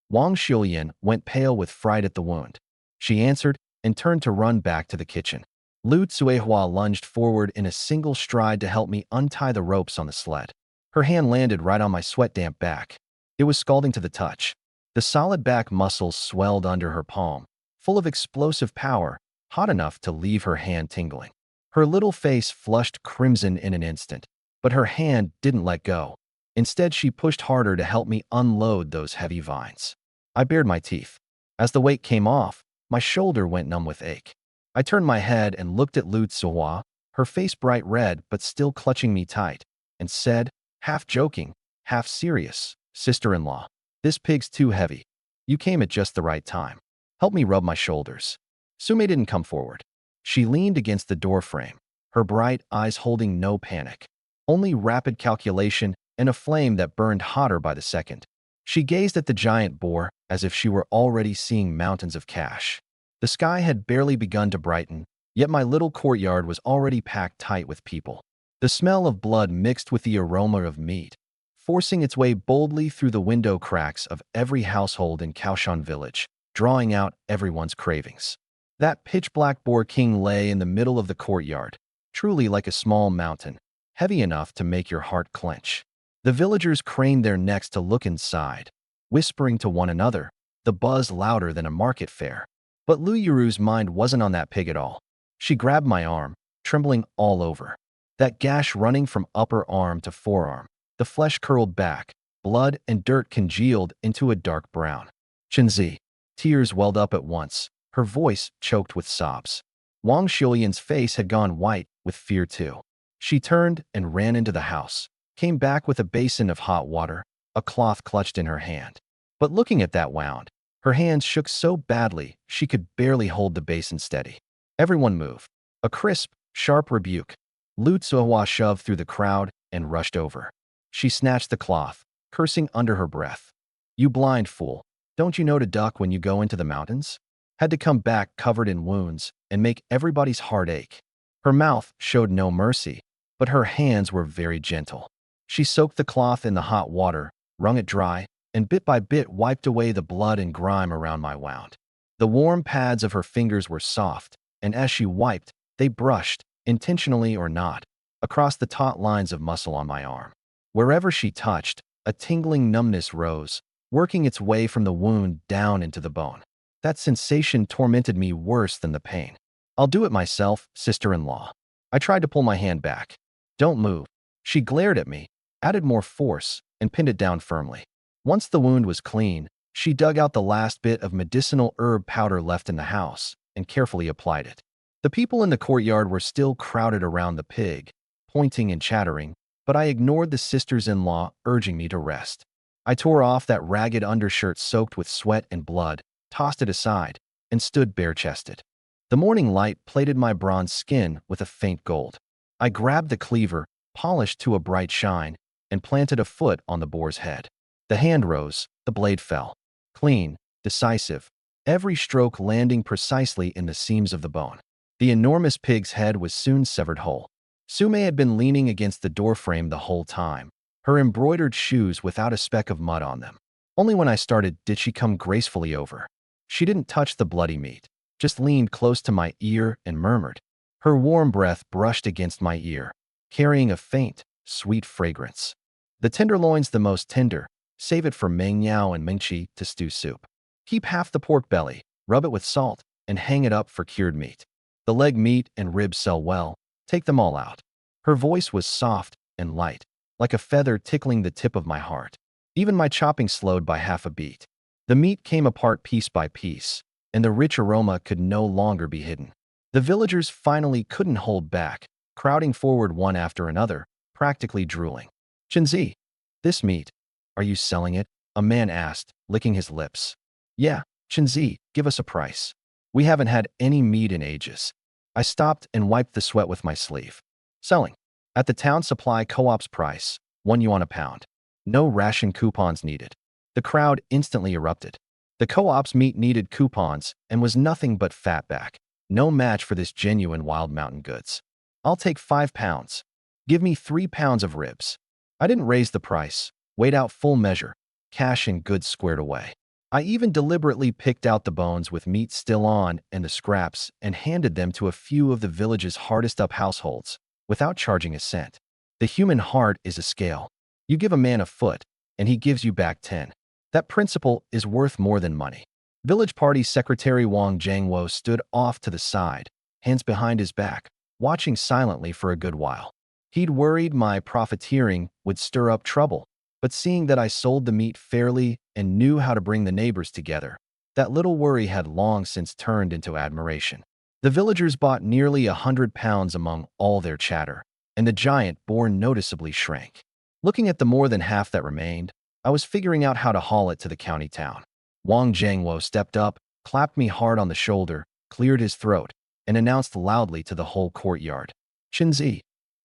Wang Xiulian went pale with fright at the wound. She answered and turned to run back to the kitchen. Lu Tsuehua lunged forward in a single stride to help me untie the ropes on the sled. Her hand landed right on my sweat-damp back. It was scalding to the touch. The solid back muscles swelled under her palm, full of explosive power, hot enough to leave her hand tingling. Her little face flushed crimson in an instant, but her hand didn't let go. Instead, she pushed harder to help me unload those heavy vines. I bared my teeth. As the weight came off, my shoulder went numb with ache. I turned my head and looked at Lu Tsuehua, her face bright red but still clutching me tight, and said, half joking, half serious, "Sister-in-law, this pig's too heavy. You came at just the right time. Help me rub my shoulders. Sume didn't come forward. She leaned against the doorframe, her bright eyes holding no panic, only rapid calculation and a flame that burned hotter by the second. She gazed at the giant boar as if she were already seeing mountains of cash. The sky had barely begun to brighten, yet my little courtyard was already packed tight with people. The smell of blood mixed with the aroma of meat, forcing its way boldly through the window cracks of every household in Kaoshan village, drawing out everyone's cravings. That pitch-black boar king lay in the middle of the courtyard, truly like a small mountain, heavy enough to make your heart clench. The villagers craned their necks to look inside, whispering to one another, the buzz louder than a market fair. But Lu Yuru's mind wasn't on that pig at all. She grabbed my arm, trembling all over. That gash running from upper arm to forearm, the flesh curled back, blood and dirt congealed into a dark brown. Chenzi. Tears welled up at once, her voice choked with sobs. Wang Xiulian's face had gone white with fear too. She turned and ran into the house, came back with a basin of hot water, a cloth clutched in her hand. But looking at that wound, her hands shook so badly she could barely hold the basin steady. Everyone moved. A crisp, sharp rebuke. Lu Tsuhua shoved through the crowd and rushed over. She snatched the cloth, cursing under her breath. You blind fool, don't you know to duck when you go into the mountains? Had to come back covered in wounds and make everybody's heart ache. Her mouth showed no mercy, but her hands were very gentle. She soaked the cloth in the hot water, wrung it dry, and bit by bit wiped away the blood and grime around my wound. The warm pads of her fingers were soft, and as she wiped, they brushed, intentionally or not, across the taut lines of muscle on my arm. Wherever she touched, a tingling numbness rose, working its way from the wound down into the bone. That sensation tormented me worse than the pain. I'll do it myself, sister-in-law. I tried to pull my hand back. Don't move. She glared at me, added more force, and pinned it down firmly. Once the wound was clean, she dug out the last bit of medicinal herb powder left in the house and carefully applied it. The people in the courtyard were still crowded around the pig, pointing and chattering, but I ignored the sisters-in-law urging me to rest. I tore off that ragged undershirt soaked with sweat and blood, tossed it aside, and stood bare-chested. The morning light plated my bronze skin with a faint gold. I grabbed the cleaver, polished to a bright shine, and planted a foot on the boar's head. The hand rose, the blade fell. Clean, decisive, every stroke landing precisely in the seams of the bone. The enormous pig's head was soon severed whole. Sume had been leaning against the doorframe the whole time, her embroidered shoes without a speck of mud on them. Only when I started did she come gracefully over. She didn't touch the bloody meat, just leaned close to my ear and murmured. Her warm breath brushed against my ear, carrying a faint, sweet fragrance. The tenderloin's the most tender. Save it for Mengyao and Mingqi to stew soup. Keep half the pork belly, rub it with salt, and hang it up for cured meat. The leg meat and ribs sell well. Take them all out. Her voice was soft and light, like a feather tickling the tip of my heart. Even my chopping slowed by half a beat. The meat came apart piece by piece, and the rich aroma could no longer be hidden. The villagers finally couldn't hold back, crowding forward one after another, practically drooling. Chenzi, this meat, are you selling it? A man asked, licking his lips. Yeah, Chenzi, give us a price. We haven't had any meat in ages. I stopped and wiped the sweat with my sleeve. Selling. At the town supply co-op's price, 1 yuan a pound. No ration coupons needed. The crowd instantly erupted. The co-op's meat needed coupons and was nothing but fatback. No match for this genuine wild mountain goods. I'll take 5 pounds. Give me 3 pounds of ribs. I didn't raise the price. Weighed out full measure, cash and goods squared away. I even deliberately picked out the bones with meat still on and the scraps and handed them to a few of the village's hardest-up households, without charging a cent. The human heart is a scale. You give a man a foot, and he gives you back 10. That principle is worth more than money. Village party secretary Wang Jiangwo stood off to the side, hands behind his back, watching silently for a good while. He'd worried my profiteering would stir up trouble. But seeing that I sold the meat fairly and knew how to bring the neighbors together, that little worry had long since turned into admiration. The villagers bought nearly 100 pounds among all their chatter, and the giant boar noticeably shrank. Looking at the more than half that remained, I was figuring out how to haul it to the county town. Wang Jiangwo stepped up, clapped me hard on the shoulder, cleared his throat, and announced loudly to the whole courtyard. Shinzi,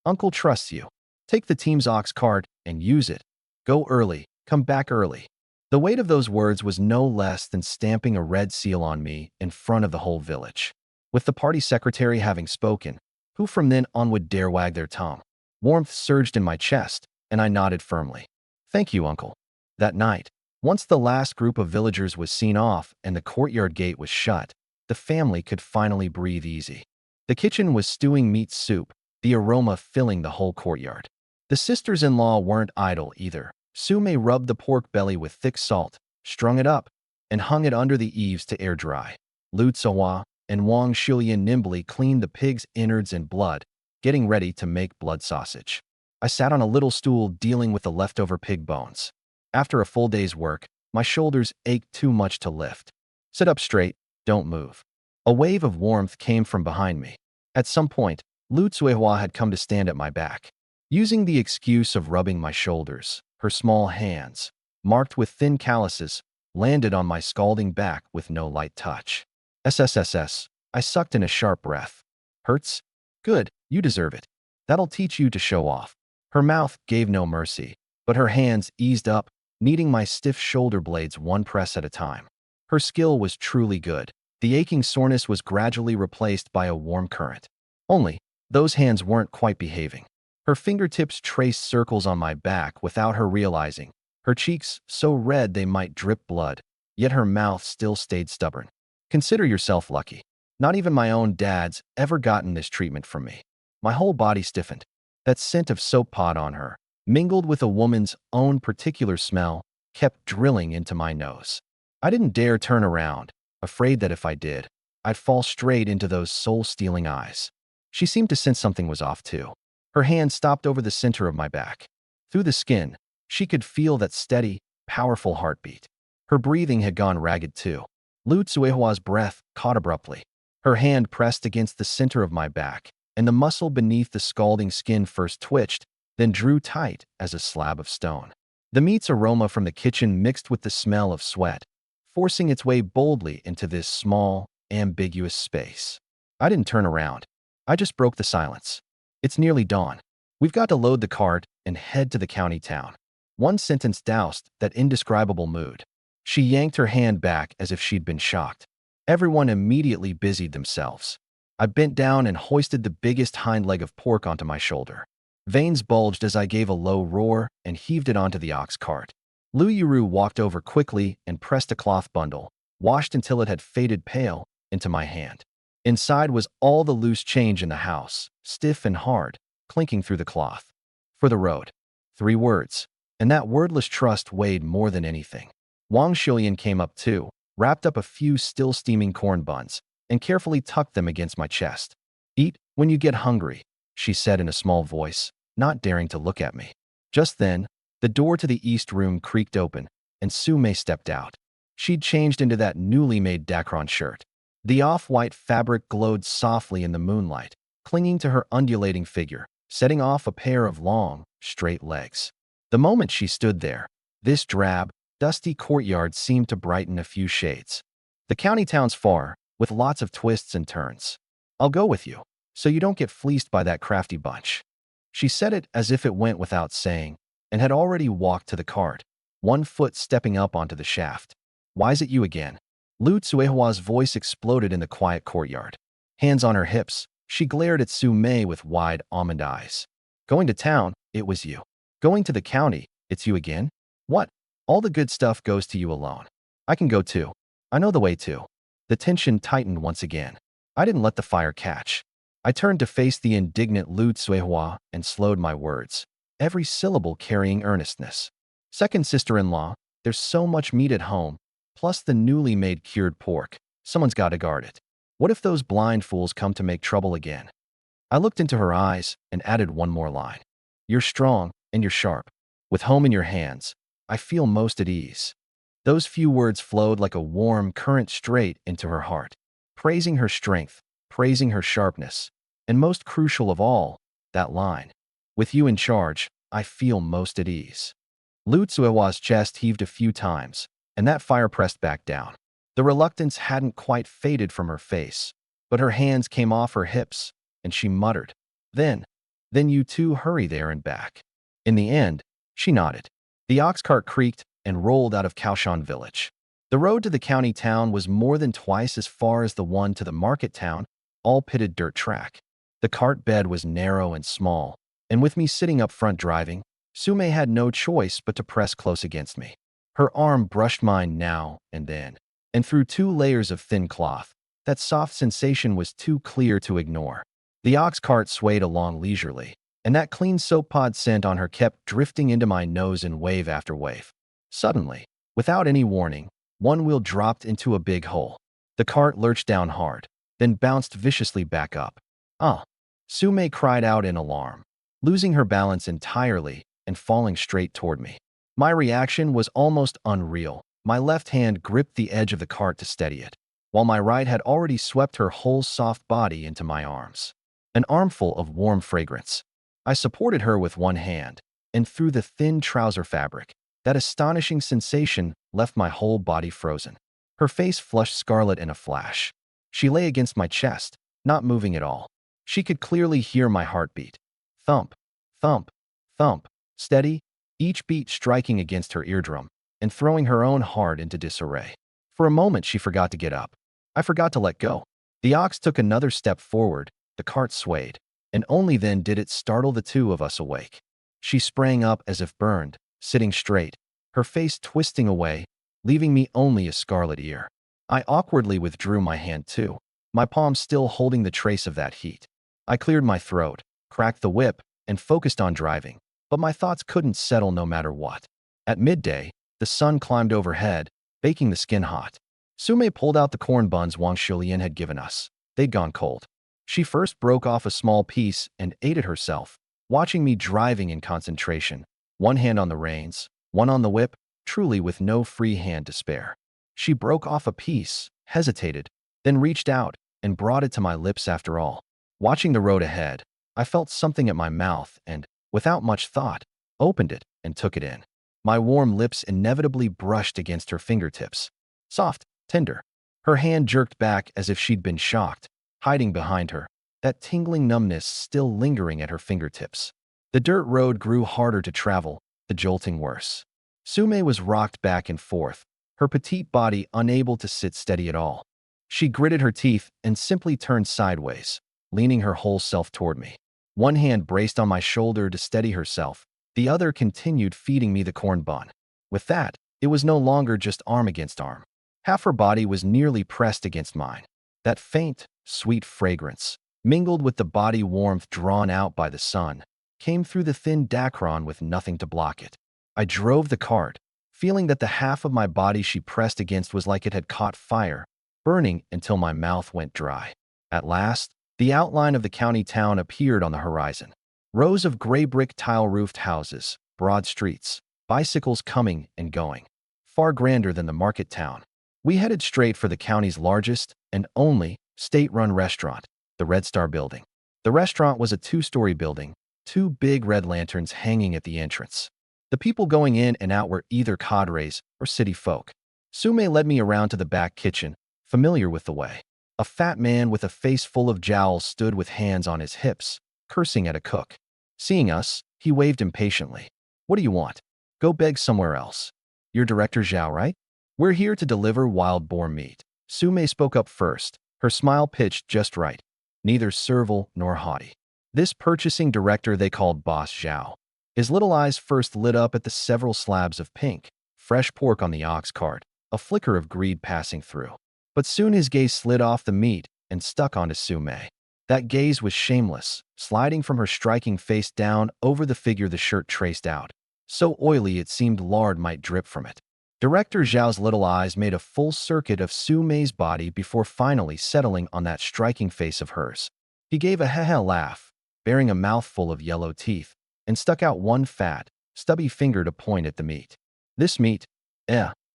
Uncle trusts you. Take the team's ox cart and use it. Go early, come back early. The weight of those words was no less than stamping a red seal on me in front of the whole village. With the party secretary having spoken, who from then on would dare wag their tongue? Warmth surged in my chest, and I nodded firmly. Thank you, Uncle. That night, once the last group of villagers was seen off and the courtyard gate was shut, the family could finally breathe easy. The kitchen was stewing meat soup, the aroma filling the whole courtyard. The sisters-in-law weren't idle either. Sume rubbed the pork belly with thick salt, strung it up, and hung it under the eaves to air dry. Lu Tsuhua and Wang Shulian nimbly cleaned the pig's innards and blood, getting ready to make blood sausage. I sat on a little stool dealing with the leftover pig bones. After a full day's work, my shoulders ached too much to lift. Sit up straight, don't move. A wave of warmth came from behind me. At some point, Lu Tsuehua had come to stand at my back. Using the excuse of rubbing my shoulders, her small hands, marked with thin calluses, landed on my scalding back with no light touch. SSSS, I sucked in a sharp breath. Hurts? Good, you deserve it. That'll teach you to show off. Her mouth gave no mercy, but her hands eased up, kneading my stiff shoulder blades one press at a time. Her skill was truly good. The aching soreness was gradually replaced by a warm current. Only, those hands weren't quite behaving. Her fingertips traced circles on my back without her realizing, her cheeks so red they might drip blood, yet her mouth still stayed stubborn. Consider yourself lucky. Not even my own dad's ever gotten this treatment from me. My whole body stiffened. That scent of soap pot on her, mingled with a woman's own particular smell, kept drilling into my nose. I didn't dare turn around, afraid that if I did, I'd fall straight into those soul-stealing eyes. She seemed to sense something was off too. Her hand stopped over the center of my back. Through the skin, she could feel that steady, powerful heartbeat. Her breathing had gone ragged too. Lu Tsuehua's breath caught abruptly. Her hand pressed against the center of my back, and the muscle beneath the scalding skin first twitched, then drew tight as a slab of stone. The meat's aroma from the kitchen mixed with the smell of sweat, forcing its way boldly into this small, ambiguous space. I didn't turn around. I just broke the silence. It's nearly dawn. We've got to load the cart and head to the county town. One sentence doused that indescribable mood. She yanked her hand back as if she'd been shocked. Everyone immediately busied themselves. I bent down and hoisted the biggest hind leg of pork onto my shoulder. Veins bulged as I gave a low roar and heaved it onto the ox cart. Lu Yuru walked over quickly and pressed a cloth bundle, washed until it had faded pale, into my hand. Inside was all the loose change in the house, stiff and hard, clinking through the cloth. For the road. 3 words. And that wordless trust weighed more than anything. Wang Shulian came up too, wrapped up a few still steaming corn buns, and carefully tucked them against my chest. Eat when you get hungry, she said in a small voice, not daring to look at me. Just then, the door to the east room creaked open, and Sume stepped out. She'd changed into that newly made Dacron shirt. The off-white fabric glowed softly in the moonlight, clinging to her undulating figure, setting off a pair of long, straight legs. The moment she stood there, this drab, dusty courtyard seemed to brighten a few shades. The county town's far, with lots of twists and turns. I'll go with you, so you don't get fleeced by that crafty bunch. She said it as if it went without saying, and had already walked to the cart, one foot stepping up onto the shaft. Why's it you again? Lu Tsuehua's voice exploded in the quiet courtyard. Hands on her hips, she glared at Su Mei with wide almond eyes. Going to town, it was you. Going to the county, it's you again? What? All the good stuff goes to you alone. I can go too. I know the way too. The tension tightened once again. I didn't let the fire catch. I turned to face the indignant Lu Tsuehua and slowed my words, every syllable carrying earnestness. Second sister-in-law, there's so much meat at home, plus the newly made cured pork. Someone's got to guard it. What if those blind fools come to make trouble again? I looked into her eyes and added one more line. You're strong and you're sharp. With home in your hands, I feel most at ease. Those few words flowed like a warm current straight into her heart, praising her strength, praising her sharpness, and most crucial of all, that line. With you in charge, I feel most at ease. Lu Tsuehua's chest heaved a few times, and that fire pressed back down. The reluctance hadn't quite faded from her face, but her hands came off her hips, and she muttered, Then, then you two hurry there and back. In the end, she nodded. The ox cart creaked and rolled out of Kaoshan village. The road to the county town was more than twice as far as the one to the market town, all pitted dirt track. The cart bed was narrow and small, and with me sitting up front driving, Sume had no choice but to press close against me. Her arm brushed mine now and then, and through 2 layers of thin cloth, that soft sensation was too clear to ignore. The ox cart swayed along leisurely, and that clean soap pod scent on her kept drifting into my nose in wave after wave. Suddenly, without any warning, one wheel dropped into a big hole. The cart lurched down hard, then bounced viciously back up. Ah! Sume cried out in alarm, losing her balance entirely and falling straight toward me. My reaction was almost unreal. My left hand gripped the edge of the cart to steady it, while my right had already swept her whole soft body into my arms. An armful of warm fragrance. I supported her with one hand, and through the thin trouser fabric, that astonishing sensation left my whole body frozen. Her face flushed scarlet in a flash. She lay against my chest, not moving at all. She could clearly hear my heartbeat. Thump, thump, thump, steady, each beat striking against her eardrum and throwing her own heart into disarray. For a moment, she forgot to get up. I forgot to let go. The ox took another step forward, the cart swayed, and only then did it startle the two of us awake. She sprang up as if burned, sitting straight, her face twisting away, leaving me only a scarlet ear. I awkwardly withdrew my hand too, my palm still holding the trace of that heat. I cleared my throat, cracked the whip, and focused on driving, but my thoughts couldn't settle no matter what. At midday, the sun climbed overhead, baking the skin hot. Sume pulled out the corn buns Wang Shulian had given us. They'd gone cold. She first broke off a small piece and ate it herself, watching me driving in concentration, one hand on the reins, one on the whip, truly with no free hand to spare. She broke off a piece, hesitated, then reached out and brought it to my lips after all. Watching the road ahead, I felt something at my mouth and, without much thought, opened it and took it in. My warm lips inevitably brushed against her fingertips. Soft, tender. Her hand jerked back as if she'd been shocked, hiding behind her, that tingling numbness still lingering at her fingertips. The dirt road grew harder to travel, the jolting worse. Sume was rocked back and forth, her petite body unable to sit steady at all. She gritted her teeth and simply turned sideways, leaning her whole self toward me. One hand braced on my shoulder to steady herself, the other continued feeding me the corn bun. With that, it was no longer just arm against arm. Half her body was nearly pressed against mine. That faint, sweet fragrance, mingled with the body warmth drawn out by the sun, came through the thin dacron with nothing to block it. I drove the cart, feeling that the half of my body she pressed against was like it had caught fire, burning until my mouth went dry. At last, the outline of the county town appeared on the horizon. Rows of gray brick tile-roofed houses, broad streets, bicycles coming and going. Far grander than the market town. We headed straight for the county's largest and only state-run restaurant, the Red Star Building. The restaurant was a 2-story building, 2 big red lanterns hanging at the entrance. The people going in and out were either cadres or city folk. Sume led me around to the back kitchen, familiar with the way. A fat man with a face full of jowls stood with hands on his hips, cursing at a cook. Seeing us, he waved impatiently. What do you want? Go beg somewhere else. You're Director Zhao, right? We're here to deliver wild boar meat. Sume spoke up first, her smile pitched just right, neither servile nor haughty. This purchasing director they called Boss Zhao. His little eyes first lit up at the several slabs of pink, fresh pork on the ox cart, a flicker of greed passing through. But soon his gaze slid off the meat and stuck onto Sume. That gaze was shameless, sliding from her striking face down over the figure the shirt traced out, so oily it seemed lard might drip from it. Director Zhao's little eyes made a full circuit of Sume's body before finally settling on that striking face of hers. He gave a heh-heh laugh, bearing a mouthful of yellow teeth, and stuck out one fat, stubby finger to point at the meat. This meat,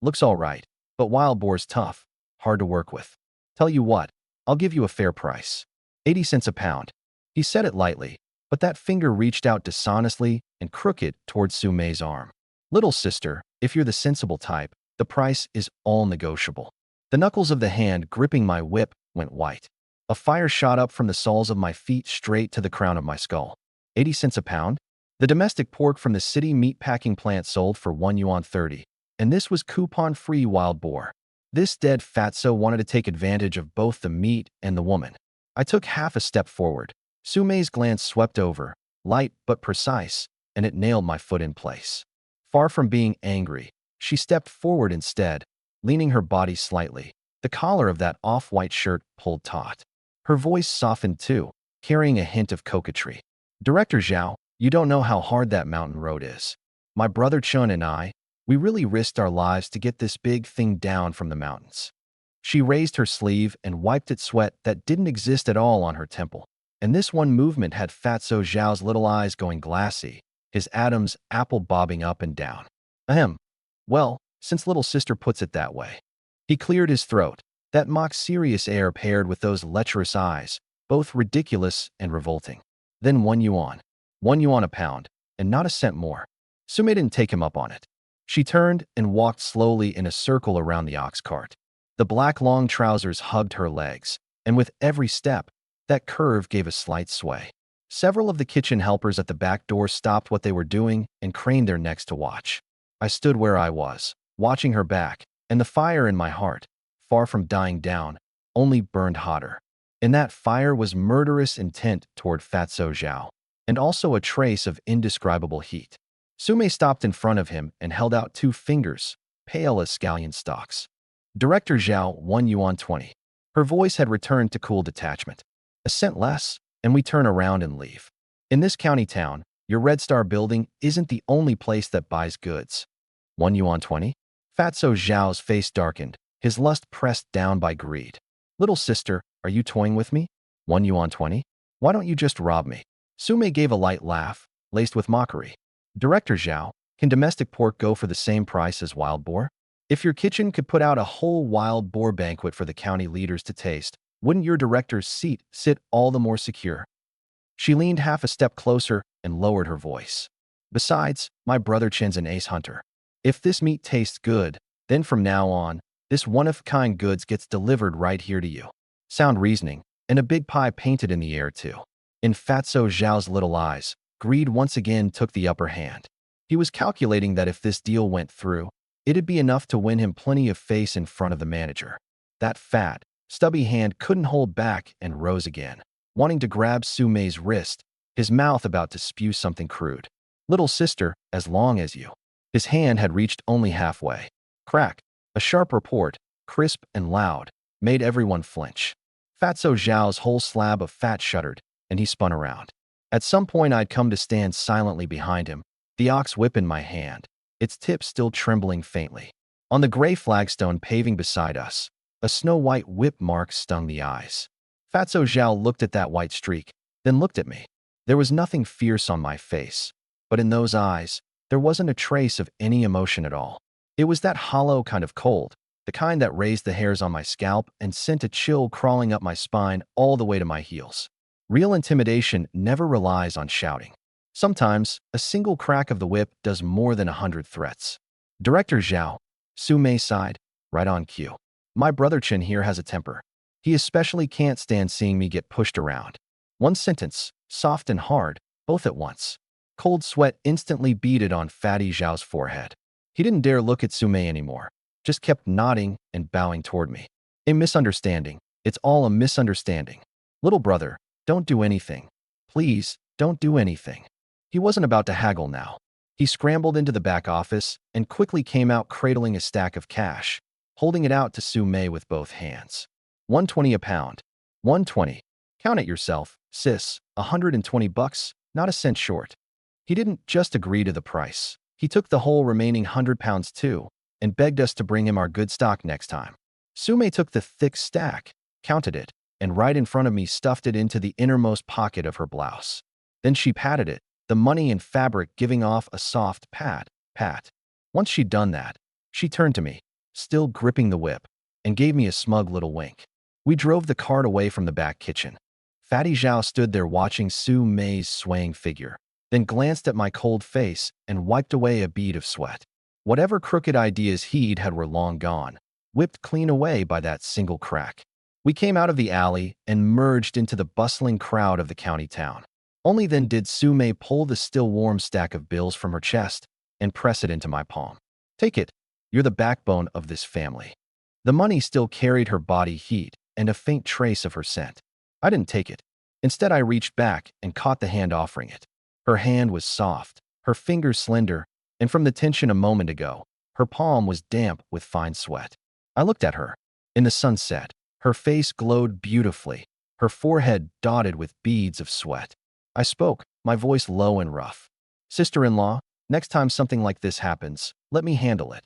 looks all right, but wild boar's tough, hard to work with. Tell you what, I'll give you a fair price. 80 cents a pound. He said it lightly, but that finger reached out dishonestly and crooked towards Sume's arm. Little sister, if you're the sensible type, The price is all negotiable. The knuckles of the hand gripping my whip went white. A fire shot up from the soles of my feet straight to the crown of my skull. 80 cents a pound? The domestic pork from the city meatpacking plant sold for 1 yuan 30, and this was coupon-free wild boar. This dead fatso wanted to take advantage of both the meat and the woman. I took half a step forward. Sumei's glance swept over, light but precise, and it nailed my foot in place. Far from being angry, she stepped forward instead, leaning her body slightly. The collar of that off-white shirt pulled taut. Her voice softened too, carrying a hint of coquetry. "Director Zhao, you don't know how hard that mountain road is. My brother Chun and I, we really risked our lives to get this big thing down from the mountains." She raised her sleeve and wiped at sweat that didn't exist at all on her temple. And this one movement had Fatso Zhao's little eyes going glassy, his Adam's apple bobbing up and down. Ahem. Well, since little sister puts it that way. He cleared his throat, that mock-serious air paired with those lecherous eyes, both ridiculous and revolting. Then 1 yuan. 1 yuan a pound, and not a cent more. Sumei didn't take him up on it. She turned and walked slowly in a circle around the ox cart. The black long trousers hugged her legs, and with every step, that curve gave a slight sway. Several of the kitchen helpers at the back door stopped what they were doing and craned their necks to watch. I stood where I was, watching her back, and the fire in my heart, far from dying down, only burned hotter. In that fire was murderous intent toward Fatso Zhao, and also a trace of indescribable heat. Sumei stopped in front of him and held out 2 fingers, pale as scallion stalks. "Director Zhao, 1 yuan 20. Her voice had returned to cool detachment. "A cent less, and we turn around and leave. In this county town, your Red Star building isn't the only place that buys goods." 1 yuan 20? Fatso Zhao's face darkened, his lust pressed down by greed. "Little sister, are you toying with me? 1 yuan 20? Why don't you just rob me?" Sumei gave a light laugh, laced with mockery. "Director Zhao, can domestic pork go for the same price as wild boar? If your kitchen could put out a whole wild boar banquet for the county leaders to taste, wouldn't your director's seat sit all the more secure?" She leaned half a step closer and lowered her voice. "Besides, my brother Chen's an ace hunter. If this meat tastes good, then from now on, this one-of-a-kind goods gets delivered right here to you." Sound reasoning, and a big pie painted in the air too. In Fatso Zhao's little eyes, greed once again took the upper hand. He was calculating that if this deal went through, it'd be enough to win him plenty of face in front of the manager. That fat, stubby hand couldn't hold back and rose again, wanting to grab Sumei's wrist, his mouth about to spew something crude. "Little sister, as long as you." His hand had reached only halfway. Crack! A sharp report, crisp and loud, made everyone flinch. Fatso Zhao's whole slab of fat shuddered, and he spun around. At some point I'd come to stand silently behind him, the ox whip in my hand, its tip still trembling faintly. On the gray flagstone paving beside us, a snow-white whip mark stung the eyes. Fatso Zhao looked at that white streak, then looked at me. There was nothing fierce on my face, but in those eyes, there wasn't a trace of any emotion at all. It was that hollow kind of cold, the kind that raised the hairs on my scalp and sent a chill crawling up my spine all the way to my heels. Real intimidation never relies on shouting. Sometimes, a single crack of the whip does more than 100 threats. "Director Zhao," Sumei sighed, "right on cue. My brother Chen here has a temper. He especially can't stand seeing me get pushed around." One sentence, soft and hard, both at once. Cold sweat instantly beaded on Fatty Zhao's forehead. He didn't dare look at Sumei anymore, just kept nodding and bowing toward me. "A misunderstanding. It's all a misunderstanding. Little brother, don't do anything. Please, don't do anything." He wasn't about to haggle now. He scrambled into the back office and quickly came out cradling a stack of cash, holding it out to Sumei with both hands. 120 a pound. 120. Count it yourself, sis. $120, not a cent short. He didn't just agree to the price. He took the whole remaining £100 too, and begged us to bring him our good stock next time. Sumei took the thick stack, counted it, and right in front of me stuffed it into the innermost pocket of her blouse. Then she patted it, the money and fabric giving off a soft pat, pat. Once she'd done that, she turned to me, still gripping the whip, and gave me a smug little wink. We drove the cart away from the back kitchen. Fatty Zhao stood there watching Sumei's swaying figure, then glanced at my cold face and wiped away a bead of sweat. Whatever crooked ideas he'd had were long gone, whipped clean away by that single crack. We came out of the alley and merged into the bustling crowd of the county town. Only then did Sume pull the still warm stack of bills from her chest and press it into my palm. Take it. You're the backbone of this family. The money still carried her body heat and a faint trace of her scent. I didn't take it. Instead, I reached back and caught the hand offering it. Her hand was soft, her fingers slender, and from the tension a moment ago, her palm was damp with fine sweat. I looked at her. In the sunset, her face glowed beautifully, her forehead dotted with beads of sweat. I spoke, my voice low and rough. Sister-in-law, next time something like this happens, let me handle it.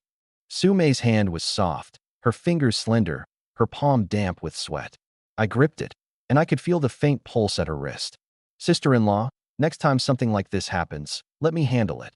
Sume's hand was soft, her fingers slender, her palm damp with sweat. I gripped it, and I could feel the faint pulse at her wrist. Sister-in-law, next time something like this happens, let me handle it.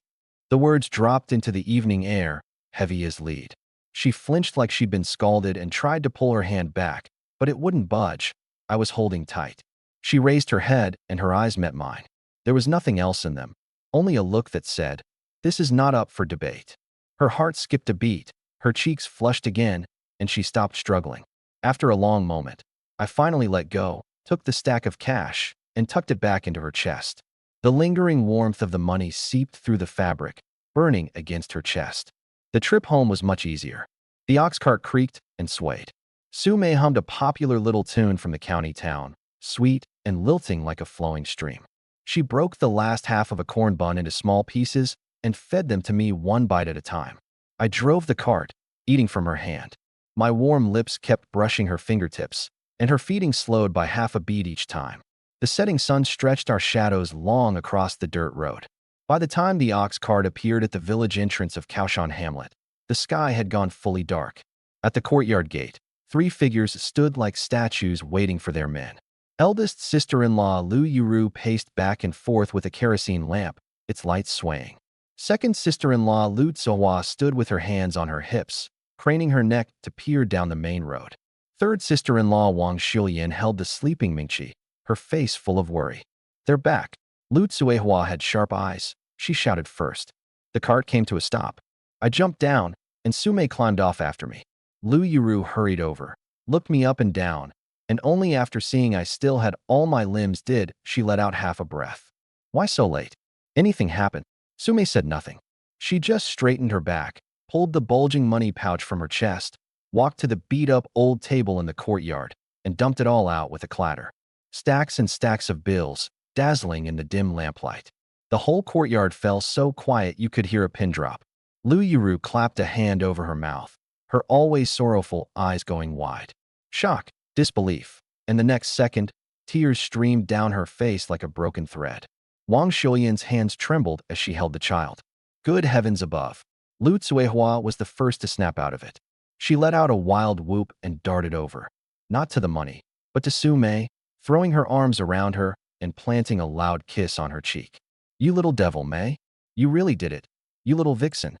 The words dropped into the evening air, heavy as lead. She flinched like she'd been scalded and tried to pull her hand back, but it wouldn't budge. I was holding tight. She raised her head, and her eyes met mine. There was nothing else in them, only a look that said, "This is not up for debate." Her heart skipped a beat, her cheeks flushed again, and she stopped struggling. After a long moment, I finally let go, took the stack of cash, and tucked it back into her chest. The lingering warmth of the money seeped through the fabric, burning against her chest. The trip home was much easier. The ox cart creaked and swayed. Sume hummed a popular little tune from the county town, sweet and lilting like a flowing stream. She broke the last half of a corn bun into small pieces and fed them to me one bite at a time. I drove the cart, eating from her hand. My warm lips kept brushing her fingertips, and her feeding slowed by half a beat each time. The setting sun stretched our shadows long across the dirt road. By the time the ox cart appeared at the village entrance of Kaohsiung Hamlet, the sky had gone fully dark. At the courtyard gate, 3 figures stood like statues waiting for their men. Eldest sister-in-law Lu Yuru paced back and forth with a kerosene lamp, its lights swaying. Second sister-in-law Lu Tsohua stood with her hands on her hips, craning her neck to peer down the main road. Third sister-in-law Wang Shulian held the sleeping Mingqi, her face full of worry. They're back. Lu Tsuehua had sharp eyes. She shouted first. The cart came to a stop. I jumped down, and Sume climbed off after me. Lu Yuru hurried over, looked me up and down, and only after seeing I still had all my limbs did she let out half a breath. Why so late? Anything happened? Sume said nothing. She just straightened her back, pulled the bulging money pouch from her chest, walked to the beat-up old table in the courtyard, and dumped it all out with a clatter. Stacks and stacks of bills, dazzling in the dim lamplight. The whole courtyard fell so quiet you could hear a pin drop. Lu Yuru clapped a hand over her mouth, her always sorrowful eyes going wide. Shock, disbelief, and the next second, tears streamed down her face like a broken thread. Wang Shulian's hands trembled as she held the child. Good heavens above. Lu Tsuehua was the first to snap out of it. She let out a wild whoop and darted over, not to the money, but to Sume, throwing her arms around her and planting a loud kiss on her cheek. You little devil, May. You really did it. You little vixen.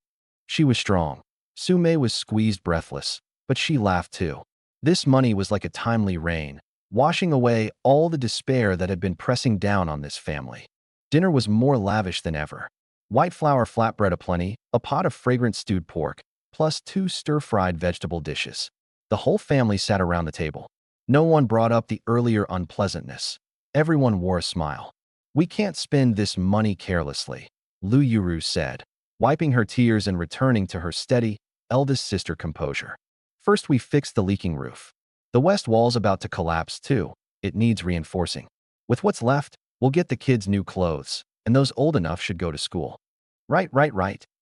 She was strong. Sume was squeezed breathless, but she laughed too. This money was like a timely rain, washing away all the despair that had been pressing down on this family. Dinner was more lavish than ever. White flour flatbread aplenty, a pot of fragrant stewed pork, plus 2 stir-fried vegetable dishes. The whole family sat around the table. No one brought up the earlier unpleasantness. Everyone wore a smile. We can't spend this money carelessly, Lu Yuru said, wiping her tears and returning to her steady, eldest sister composure. First we fix the leaking roof. The west wall's about to collapse too. It needs reinforcing. With what's left, we'll get the kids new clothes, and those old enough should go to school. Right.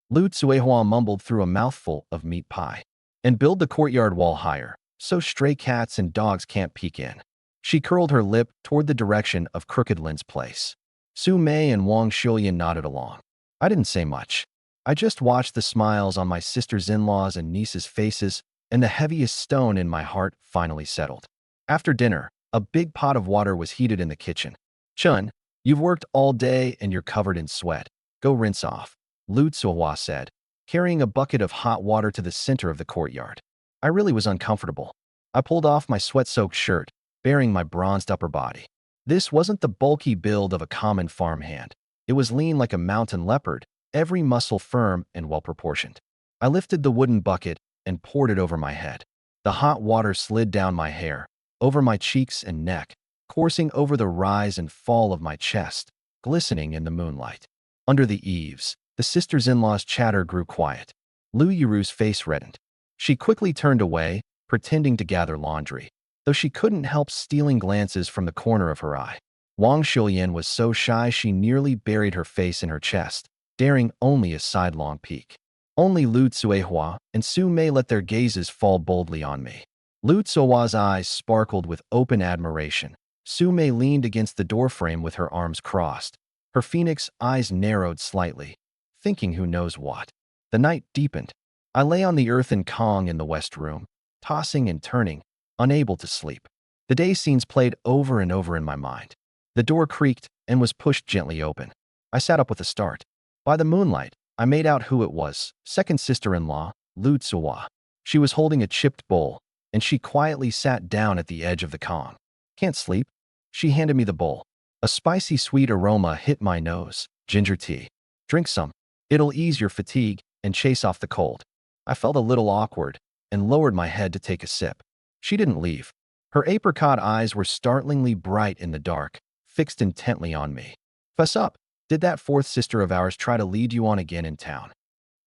Lu Tsuehua mumbled through a mouthful of meat pie. And build the courtyard wall higher, so stray cats and dogs can't peek in. She curled her lip toward the direction of Crooked Lin's place. Su Mei and Wang Shulian nodded along. I didn't say much. I just watched the smiles on my sisters-in-laws and nieces' faces, and the heaviest stone in my heart finally settled. After dinner, a big pot of water was heated in the kitchen. Chun, you've worked all day and you're covered in sweat. Go rinse off, Lu Tsuehua said, carrying a bucket of hot water to the center of the courtyard. I really was uncomfortable. I pulled off my sweat-soaked shirt, baring my bronzed upper body. This wasn't the bulky build of a common farmhand. It was lean like a mountain leopard, every muscle firm and well-proportioned. I lifted the wooden bucket and poured it over my head. The hot water slid down my hair, over my cheeks and neck, coursing over the rise and fall of my chest, glistening in the moonlight. Under the eaves, the sisters-in-law's chatter grew quiet. Lu Yuru's face reddened. She quickly turned away, pretending to gather laundry, though she couldn't help stealing glances from the corner of her eye. Wang Shulian was so shy she nearly buried her face in her chest, daring only a sidelong peek. Only Lu Tsuehua and Su Mei let their gazes fall boldly on me. Lu Tsuehua's eyes sparkled with open admiration. Su Mei leaned against the doorframe with her arms crossed. Her phoenix eyes narrowed slightly, thinking who knows what. The night deepened. I lay on the earthen Kong in the west room, tossing and turning, unable to sleep. The day scenes played over and over in my mind. The door creaked and was pushed gently open. I sat up with a start. By the moonlight, I made out who it was, second sister-in-law, Lu Tsuehua. She was holding a chipped bowl, and she quietly sat down at the edge of the Kong. Can't sleep? She handed me the bowl. A spicy sweet aroma hit my nose. Ginger tea. Drink some. It'll ease your fatigue and chase off the cold. I felt a little awkward and lowered my head to take a sip. She didn't leave. Her apricot eyes were startlingly bright in the dark, fixed intently on me. Fess up. Did that fourth sister of ours try to lead you on again in town?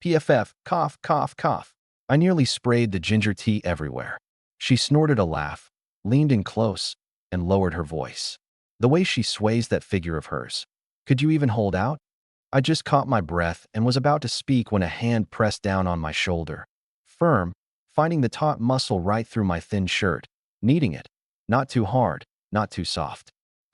PFF, cough, cough, cough. I nearly sprayed the ginger tea everywhere. She snorted a laugh, leaned in close, and lowered her voice. The way she sways that figure of hers. Could you even hold out? I just caught my breath and was about to speak when a hand pressed down on my shoulder. Firm, finding the taut muscle right through my thin shirt, kneading it. Not too hard, not too soft.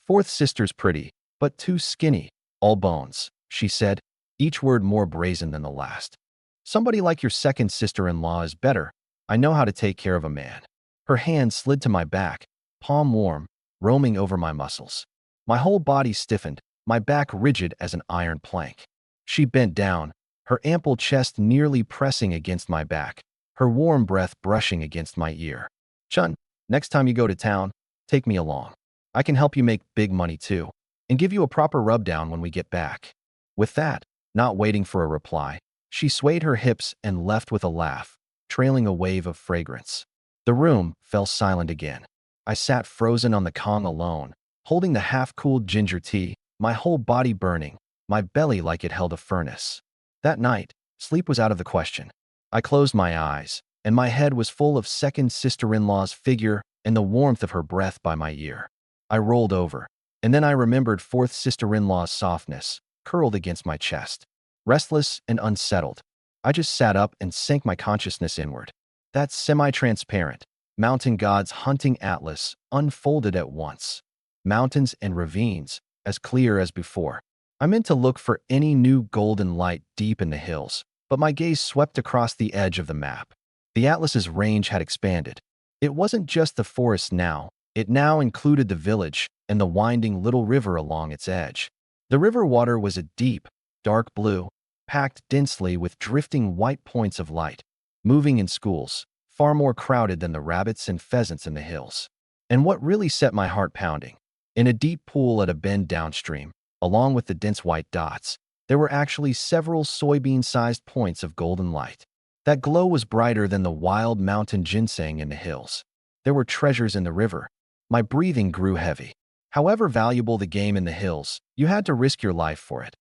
Fourth sister's pretty, but too skinny. All bones, she said, each word more brazen than the last. Somebody like your second sister-in-law is better. I know how to take care of a man. Her hand slid to my back, palm warm, roaming over my muscles. My whole body stiffened, my back rigid as an iron plank. She bent down, her ample chest nearly pressing against my back, her warm breath brushing against my ear. Chun, next time you go to town, take me along. I can help you make big money too, and give you a proper rub-down when we get back. With that, not waiting for a reply, she swayed her hips and left with a laugh, trailing a wave of fragrance. The room fell silent again. I sat frozen on the Kong alone, holding the half-cooled ginger tea, my whole body burning, my belly like it held a furnace. That night, sleep was out of the question. I closed my eyes, and my head was full of second sister-in-law's figure and the warmth of her breath by my ear. I rolled over, and then I remembered fourth sister-in-law's softness, curled against my chest. Restless and unsettled, I just sat up and sank my consciousness inward. That semi-transparent, mountain god's hunting atlas unfolded at once. Mountains and ravines, as clear as before. I meant to look for any new golden light deep in the hills, but my gaze swept across the edge of the map. The atlas's range had expanded. It wasn't just the forest now, it now included the village and the winding little river along its edge. The river water was a deep, dark blue, packed densely with drifting white points of light, moving in schools, far more crowded than the rabbits and pheasants in the hills. And what really set my heart pounding, in a deep pool at a bend downstream, along with the dense white dots, there were actually several soybean-sized points of golden light. That glow was brighter than the wild mountain ginseng in the hills. There were treasures in the river. My breathing grew heavy. However valuable the game in the hills, you had to risk your life for it.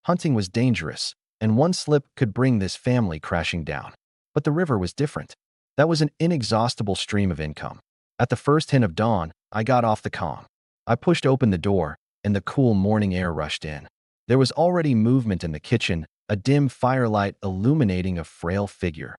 Hunting was dangerous, and one slip could bring this family crashing down. But the river was different. That was an inexhaustible stream of income. At the first hint of dawn, I got off the Kong. I pushed open the door, and the cool morning air rushed in. There was already movement in the kitchen, a dim firelight illuminating a frail figure.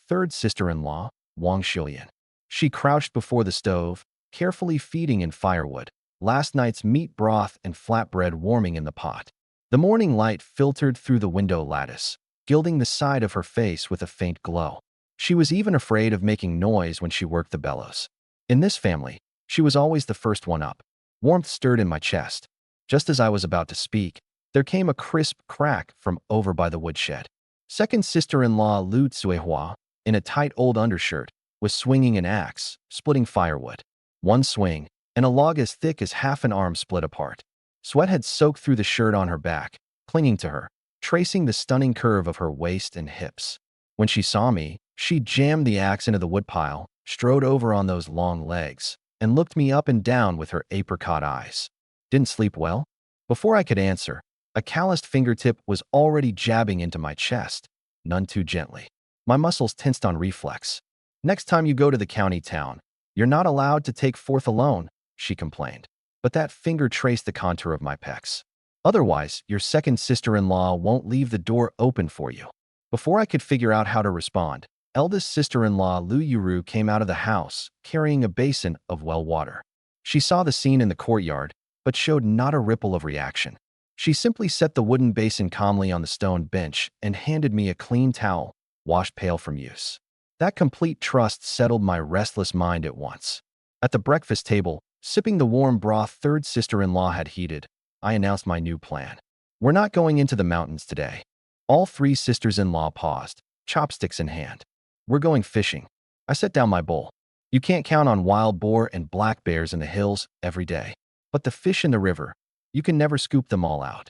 Third sister-in-law, Wang Shulian. She crouched before the stove, carefully feeding in firewood, last night's meat broth and flatbread warming in the pot. The morning light filtered through the window lattice, gilding the side of her face with a faint glow. She was even afraid of making noise when she worked the bellows. In this family, she was always the first one up. Warmth stirred in my chest. Just as I was about to speak, there came a crisp crack from over by the woodshed. Second sister-in-law Lu Tsuehua, in a tight old undershirt, was swinging an axe, splitting firewood. One swing, and a log as thick as half an arm split apart. Sweat had soaked through the shirt on her back, clinging to her, tracing the stunning curve of her waist and hips. When she saw me, she jammed the axe into the woodpile, strode over on those long legs, and looked me up and down with her apricot eyes. Didn't sleep well? Before I could answer, a calloused fingertip was already jabbing into my chest, none too gently. My muscles tensed on reflex. Next time you go to the county town, you're not allowed to take forth alone, she complained. But that finger traced the contour of my pecs. Otherwise, your second sister-in-law won't leave the door open for you. Before I could figure out how to respond, eldest sister-in-law Lu Yuru came out of the house, carrying a basin of well water. She saw the scene in the courtyard, but showed not a ripple of reaction. She simply set the wooden basin calmly on the stone bench and handed me a clean towel, washed pale from use. That complete trust settled my restless mind at once. At the breakfast table, sipping the warm broth third sister-in-law had heated, I announced my new plan. We're not going into the mountains today. All three sisters-in-law paused, chopsticks in hand. We're going fishing. I set down my bowl. You can't count on wild boar and black bears in the hills every day. But the fish in the river, you can never scoop them all out.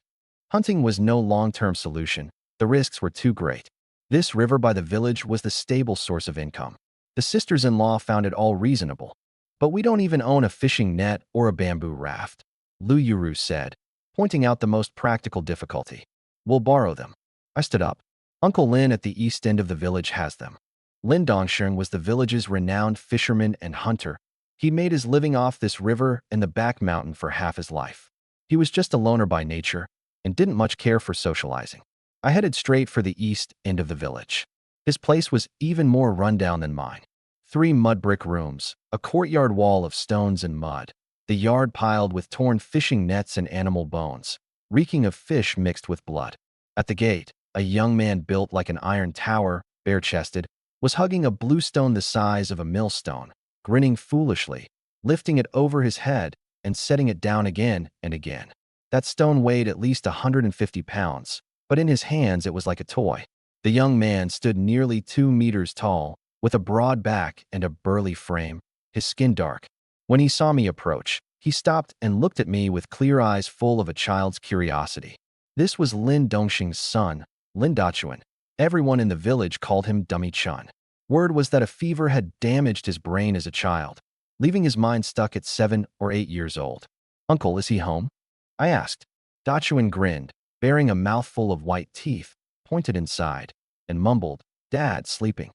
Hunting was no long-term solution. The risks were too great. This river by the village was the stable source of income. The sisters-in-law found it all reasonable. But we don't even own a fishing net or a bamboo raft, Lu Yuru said, pointing out the most practical difficulty. We'll borrow them. I stood up. Uncle Lin at the east end of the village has them. Lin Dongsheng was the village's renowned fisherman and hunter. He made his living off this river and the back mountain for half his life. He was just a loner by nature and didn't much care for socializing. I headed straight for the east end of the village. His place was even more rundown than mine. 3 mud brick rooms, a courtyard wall of stones and mud, the yard piled with torn fishing nets and animal bones, reeking of fish mixed with blood. At the gate, a young man built like an iron tower, bare-chested, was hugging a blue stone the size of a millstone, grinning foolishly, lifting it over his head and setting it down again and again. That stone weighed at least 150 pounds, but in his hands it was like a toy. The young man stood nearly 2 meters tall, with a broad back and a burly frame, his skin dark. When he saw me approach, he stopped and looked at me with clear eyes full of a child's curiosity. This was Lin Dongxing's son, Lin Dachuan. Everyone in the village called him Dummy Chun. Word was that a fever had damaged his brain as a child, leaving his mind stuck at 7 or 8 years old. Uncle, is he home? I asked. Dachuan grinned, bearing a mouthful of white teeth, pointed inside, and mumbled, Dad, sleeping.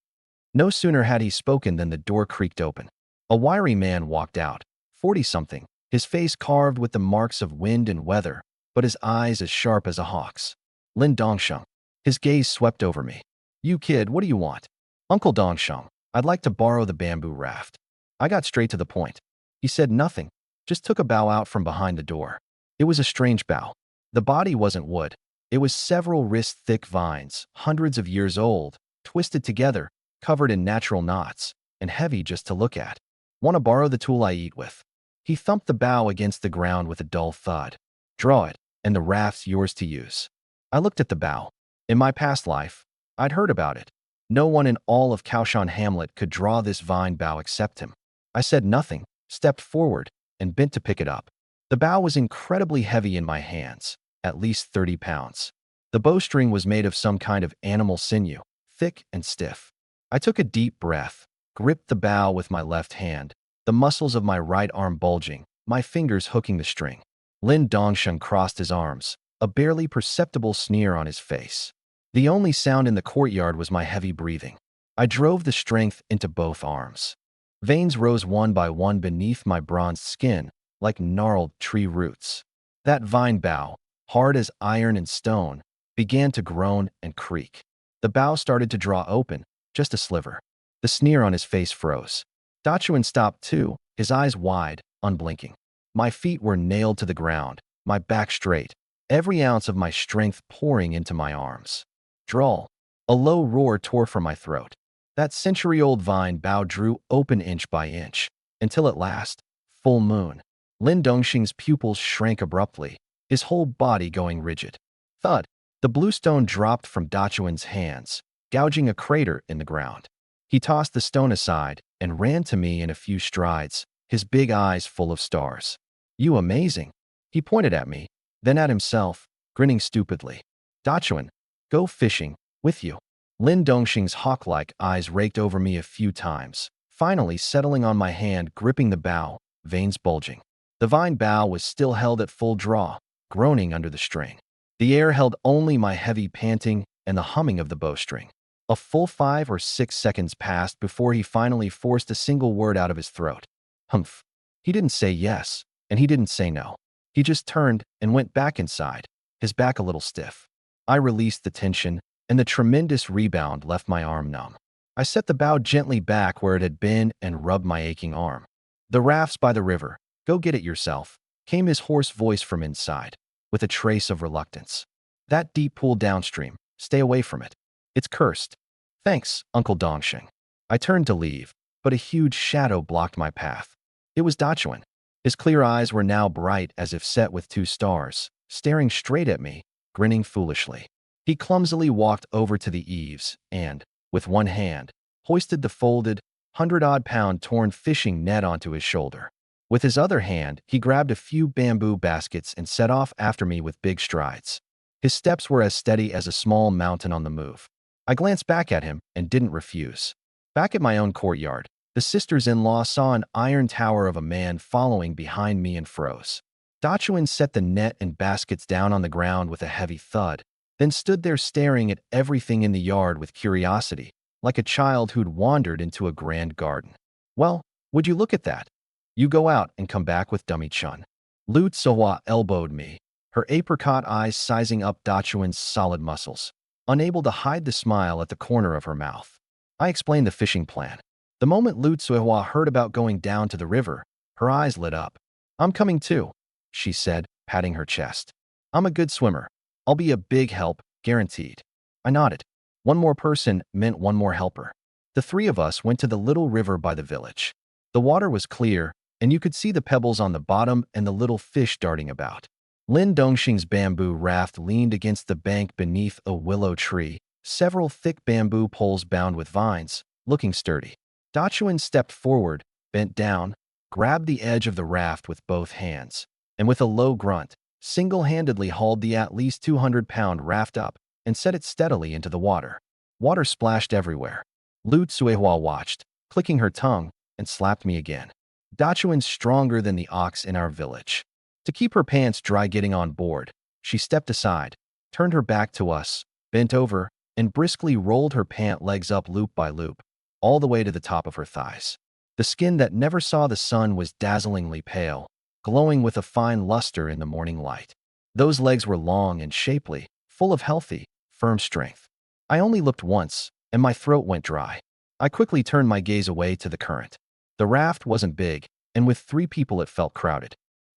No sooner had he spoken than the door creaked open. A wiry man walked out, 40-something, his face carved with the marks of wind and weather, but his eyes as sharp as a hawk's. Lin Dongsheng. His gaze swept over me. You kid, what do you want? Uncle Dongsheng, I'd like to borrow the bamboo raft. I got straight to the point. He said nothing, just took a bough out from behind the door. It was a strange bough. The body wasn't wood. It was several wrist-thick vines, hundreds of years old, twisted together, covered in natural knots, and heavy just to look at. Want to borrow the tool I eat with? He thumped the bough against the ground with a dull thud. Draw it, and the raft's yours to use. I looked at the bough. In my past life, I'd heard about it. No one in all of Kaoshan Hamlet could draw this vine bough except him. I said nothing, stepped forward, and bent to pick it up. The bough was incredibly heavy in my hands, at least 30 pounds. The bowstring was made of some kind of animal sinew, thick and stiff. I took a deep breath, gripped the bough with my left hand, the muscles of my right arm bulging, my fingers hooking the string. Lin Dongsheng crossed his arms, a barely perceptible sneer on his face. The only sound in the courtyard was my heavy breathing. I drove the strength into both arms. Veins rose one by one beneath my bronzed skin, like gnarled tree roots. That vine bough, hard as iron and stone, began to groan and creak. The bough started to draw open, just a sliver. The sneer on his face froze. Dachuan stopped too, his eyes wide, unblinking. My feet were nailed to the ground, my back straight, every ounce of my strength pouring into my arms. Drawl. A low roar tore from my throat. That century-old vine bough drew open inch by inch, until at last, full moon. Lin Dongxing's pupils shrank abruptly, his whole body going rigid. Thud. The blue stone dropped from Dachuan's hands, gouging a crater in the ground. He tossed the stone aside and ran to me in a few strides, his big eyes full of stars. You amazing. He pointed at me, then at himself, grinning stupidly. Dachuan, go fishing, with you. Lin Dongxing's hawk-like eyes raked over me a few times, finally settling on my hand, gripping the bow, veins bulging. The vine bough was still held at full draw, groaning under the strain. The air held only my heavy panting and the humming of the bowstring. A full 5 or 6 seconds passed before he finally forced a single word out of his throat. Humph. He didn't say yes, and he didn't say no. He just turned and went back inside, his back a little stiff. I released the tension, and the tremendous rebound left my arm numb. I set the bow gently back where it had been and rubbed my aching arm. The raft's by the river. Go get it yourself, came his hoarse voice from inside, with a trace of reluctance. That deep pool downstream. Stay away from it. It's cursed. Thanks, Uncle Dongxing. I turned to leave, but a huge shadow blocked my path. It was Dachuan. His clear eyes were now bright as if set with 2 stars, staring straight at me, grinning foolishly. He clumsily walked over to the eaves and, with one hand, hoisted the folded, 100-odd-pound torn fishing net onto his shoulder. With his other hand, he grabbed a few bamboo baskets and set off after me with big strides. His steps were as steady as a small mountain on the move. I glanced back at him and didn't refuse. Back at my own courtyard, the sisters-in-law saw an iron tower of a man following behind me and froze. Dachuan set the net and baskets down on the ground with a heavy thud, then stood there staring at everything in the yard with curiosity, like a child who'd wandered into a grand garden. Well, would you look at that? You go out and come back with Dummy Chun. Lu Tsohua elbowed me, her apricot eyes sizing up Dachuan's solid muscles, unable to hide the smile at the corner of her mouth. I explained the fishing plan. The moment Lu Tsohua heard about going down to the river, her eyes lit up. I'm coming too, she said, patting her chest. I'm a good swimmer. I'll be a big help, guaranteed. I nodded. One more person meant one more helper. The 3 of us went to the little river by the village. The water was clear, and you could see the pebbles on the bottom and the little fish darting about. Lin Dongxing's bamboo raft leaned against the bank beneath a willow tree, several thick bamboo poles bound with vines, looking sturdy. Dachuan stepped forward, bent down, grabbed the edge of the raft with both hands, and with a low grunt, single-handedly hauled the at least 200-pound raft up and set it steadily into the water. Water splashed everywhere. Lu Tsuehua watched, clicking her tongue, and slapped me again. Dachuan's stronger than the ox in our village. To keep her pants dry getting on board, she stepped aside, turned her back to us, bent over, and briskly rolled her pant legs up loop by loop, all the way to the top of her thighs. The skin that never saw the sun was dazzlingly pale, glowing with a fine luster in the morning light. Those legs were long and shapely, full of healthy, firm strength. I only looked once, and my throat went dry. I quickly turned my gaze away to the current. The raft wasn't big, and with 3 people it felt crowded.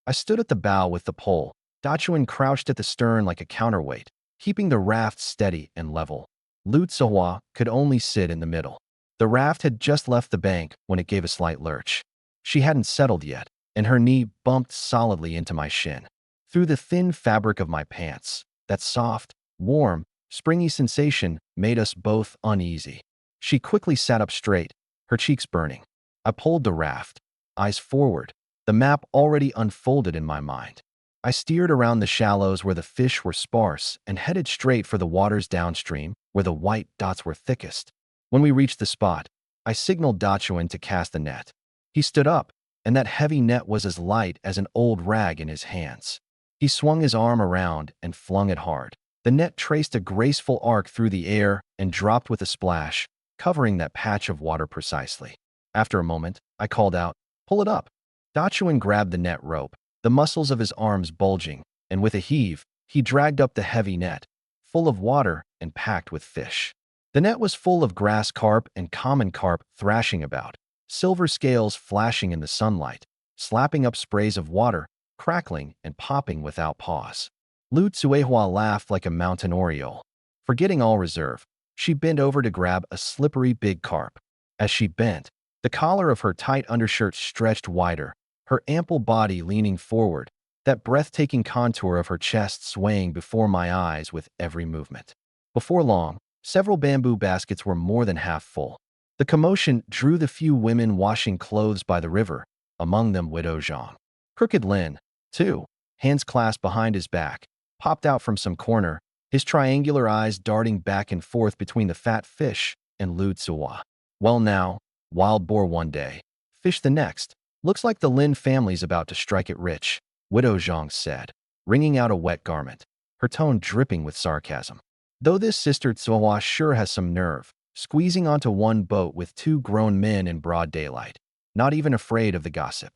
I stood at the bow with the pole. Dachuan crouched at the stern like a counterweight, keeping the raft steady and level. Lu Tsohua could only sit in the middle. The raft had just left the bank when it gave a slight lurch. She hadn't settled yet, and her knee bumped solidly into my shin. Through the thin fabric of my pants, that soft, warm, springy sensation made us both uneasy. She quickly sat up straight, her cheeks burning. I pulled the raft, eyes forward, the map already unfolded in my mind. I steered around the shallows where the fish were sparse and headed straight for the waters downstream where the white dots were thickest. When we reached the spot, I signaled Dachuan to cast the net. He stood up, and that heavy net was as light as an old rag in his hands. He swung his arm around and flung it hard. The net traced a graceful arc through the air and dropped with a splash, covering that patch of water precisely. After a moment, I called out, "Pull it up." Dachuan grabbed the net rope, the muscles of his arms bulging, and with a heave, he dragged up the heavy net, full of water and packed with fish. The net was full of grass carp and common carp thrashing about, silver scales flashing in the sunlight, slapping up sprays of water, crackling and popping without pause. Lu Tsuehua laughed like a mountain oriole. Forgetting all reserve, she bent over to grab a slippery big carp. As she bent, the collar of her tight undershirt stretched wider, her ample body leaning forward, that breathtaking contour of her chest swaying before my eyes with every movement. Before long, several bamboo baskets were more than half full. The commotion drew the few women washing clothes by the river, among them Widow Zhang. Crooked Lin, too, hands clasped behind his back, popped out from some corner, his triangular eyes darting back and forth between the fat fish and Lu Tsuwa. Well now, wild boar one day, fish the next. Looks like the Lin family's about to strike it rich, Widow Zhang said, wringing out a wet garment, her tone dripping with sarcasm. Though this sister Tsuwa sure has some nerve, squeezing onto one boat with two grown men in broad daylight, not even afraid of the gossip.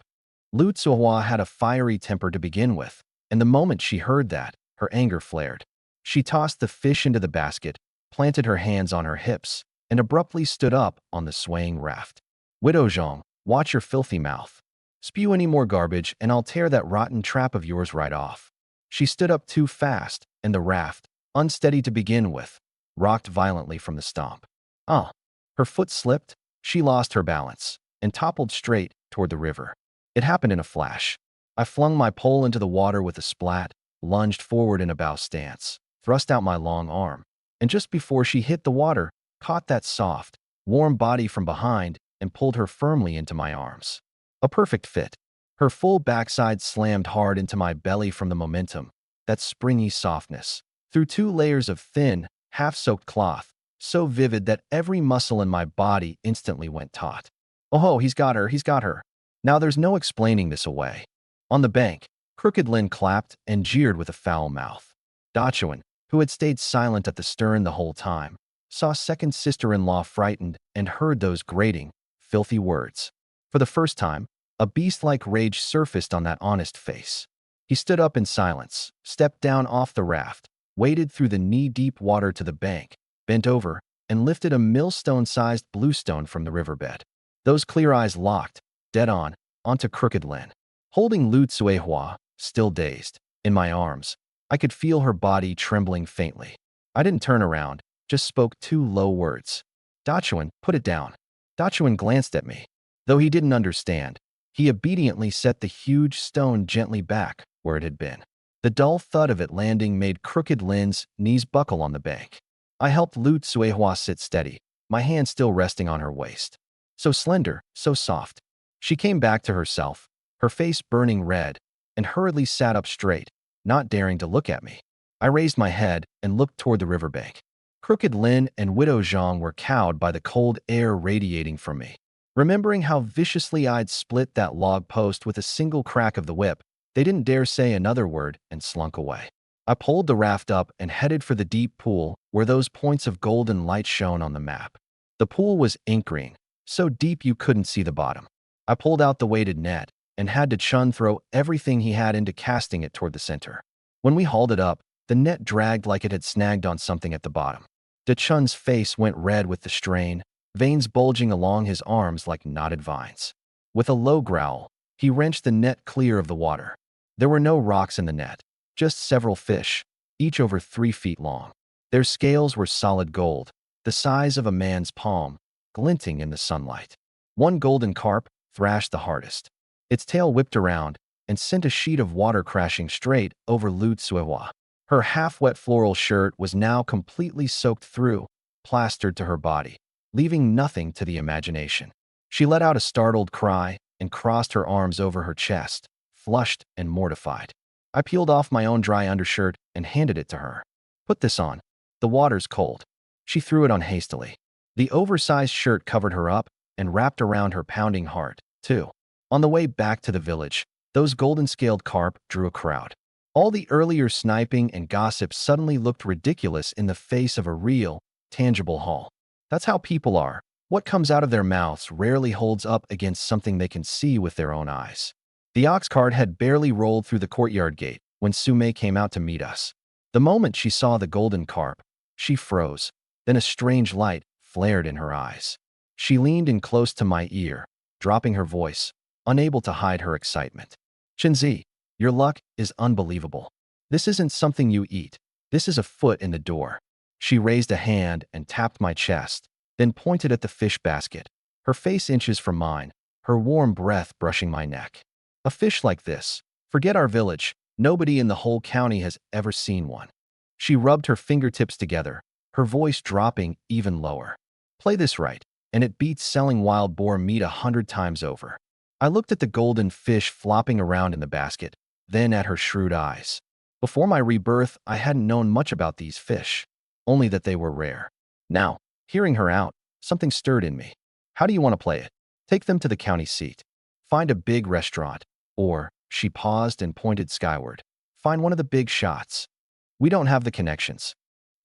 Lu Tsuwa had a fiery temper to begin with, and the moment she heard that, her anger flared. She tossed the fish into the basket, planted her hands on her hips, and abruptly stood up on the swaying raft. Widow Zhang, watch your filthy mouth. Spew any more garbage and I'll tear that rotten trap of yours right off. She stood up too fast, and the raft, unsteady to begin with, rocked violently from the stomp. Her foot slipped, she lost her balance, and toppled straight toward the river. It happened in a flash. I flung my pole into the water with a splat, lunged forward in a bow stance, thrust out my long arm, and just before she hit the water, caught that soft, warm body from behind and pulled her firmly into my arms. A perfect fit. Her full backside slammed hard into my belly from the momentum, that springy softness, through 2 layers of thin, half-soaked cloth, so vivid that every muscle in my body instantly went taut. Oh, he's got her, he's got her. Now there's no explaining this away. On the bank, Crooked Lin clapped and jeered with a foul mouth. Dachuan, who had stayed silent at the stern the whole time, saw second sister-in-law frightened and heard those grating, filthy words. For the first time, a beast-like rage surfaced on that honest face. He stood up in silence, stepped down off the raft, waded through the knee-deep water to the bank, bent over, and lifted a millstone-sized bluestone from the riverbed. Those clear eyes locked, dead on, onto Crooked Lin. Holding Lu Tsuehua, still dazed, in my arms, I could feel her body trembling faintly. I didn't turn around, just spoke 2 low words. Dachuan, put it down. Dachuan glanced at me. Though he didn't understand, he obediently set the huge stone gently back where it had been. The dull thud of it landing made Crooked Lin's knees buckle on the bank. I helped Lu Tsuehua sit steady, my hand still resting on her waist. So slender, so soft. She came back to herself, her face burning red, and hurriedly sat up straight, not daring to look at me. I raised my head and looked toward the riverbank. Crooked Lin and Widow Zhang were cowed by the cold air radiating from me. Remembering how viciously I'd split that log post with a single crack of the whip, they didn't dare say another word and slunk away. I pulled the raft up and headed for the deep pool where those points of golden light shone on the map. The pool was ink green, so deep you couldn't see the bottom. I pulled out the weighted net and had to Chun throw everything he had into casting it toward the center. When we hauled it up, the net dragged like it had snagged on something at the bottom. De Chun's face went red with the strain, veins bulging along his arms like knotted vines. With a low growl, he wrenched the net clear of the water. There were no rocks in the net, just several fish, each over 3 feet long. Their scales were solid gold, the size of a man's palm, glinting in the sunlight. One golden carp thrashed the hardest. Its tail whipped around and sent a sheet of water crashing straight over Lu Tsuehua. Her half-wet floral shirt was now completely soaked through, plastered to her body, leaving nothing to the imagination. She let out a startled cry and crossed her arms over her chest, flushed and mortified. I peeled off my own dry undershirt and handed it to her. Put this on. The water's cold. She threw it on hastily. The oversized shirt covered her up and wrapped around her pounding heart, too. On the way back to the village, those golden-scaled carp drew a crowd. All the earlier sniping and gossip suddenly looked ridiculous in the face of a real, tangible haul. That's how people are. What comes out of their mouths rarely holds up against something they can see with their own eyes. The ox cart had barely rolled through the courtyard gate when Sume came out to meet us. The moment she saw the golden carp, she froze. Then a strange light flared in her eyes. She leaned in close to my ear, dropping her voice, unable to hide her excitement. Chenzi, your luck is unbelievable. This isn't something you eat. This is a foot in the door. She raised a hand and tapped my chest, then pointed at the fish basket, her face inches from mine, her warm breath brushing my neck. A fish like this. Forget our village. Nobody in the whole county has ever seen one. She rubbed her fingertips together, her voice dropping even lower. Play this right, and it beats selling wild boar meat 100 times over. I looked at the golden fish flopping around in the basket, then at her shrewd eyes. Before my rebirth, I hadn't known much about these fish, only that they were rare. Now, hearing her out, something stirred in me. How do you want to play it? Take them to the county seat. Find a big restaurant. Or, she paused and pointed skyward. Find one of the big shots. We don't have the connections.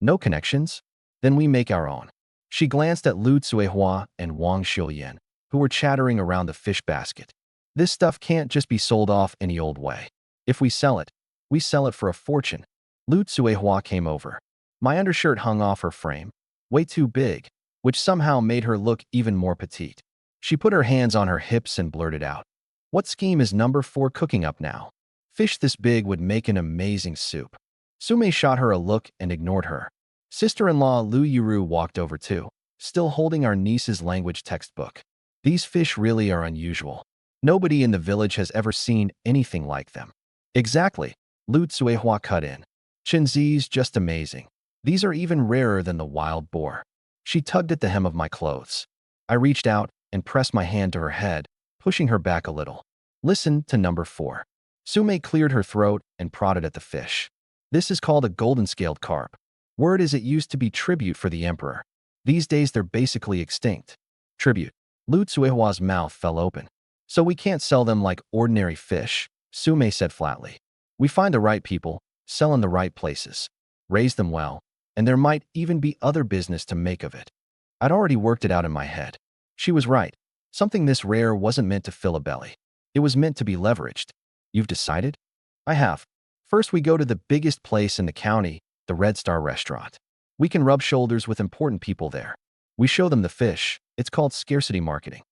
No connections? Then we make our own. She glanced at Lu Tsuehua and Wang Xiuyan, who were chattering around the fish basket. This stuff can't just be sold off any old way. If we sell it, we sell it for a fortune. Lu Tsuehua came over. My undershirt hung off her frame, way too big, which somehow made her look even more petite. She put her hands on her hips and blurted out, "What scheme is number 4 cooking up now? Fish this big would make an amazing soup." Sume shot her a look and ignored her. Sister-in-law Lu Yuru walked over too, still holding our niece's language textbook. "These fish really are unusual. Nobody in the village has ever seen anything like them." "Exactly," Lu Tsuehua cut in. "Chinzi's just amazing. These are even rarer than the wild boar." She tugged at the hem of my clothes. I reached out and pressed my hand to her head, pushing her back a little. "Listen to number 4. Sume cleared her throat and prodded at the fish. "This is called a golden-scaled carp. Word is it used to be tribute for the emperor. These days they're basically extinct." "Tribute." Lu Tsuehua's mouth fell open. "So we can't sell them like ordinary fish," Sume said flatly. "We find the right people, sell in the right places, raise them well, and there might even be other business to make of it." I'd already worked it out in my head. She was right. Something this rare wasn't meant to fill a belly. It was meant to be leveraged. "You've decided?" "I have. First we go to the biggest place in the county, the Red Star restaurant. We can rub shoulders with important people there. We show them the fish. It's called scarcity marketing."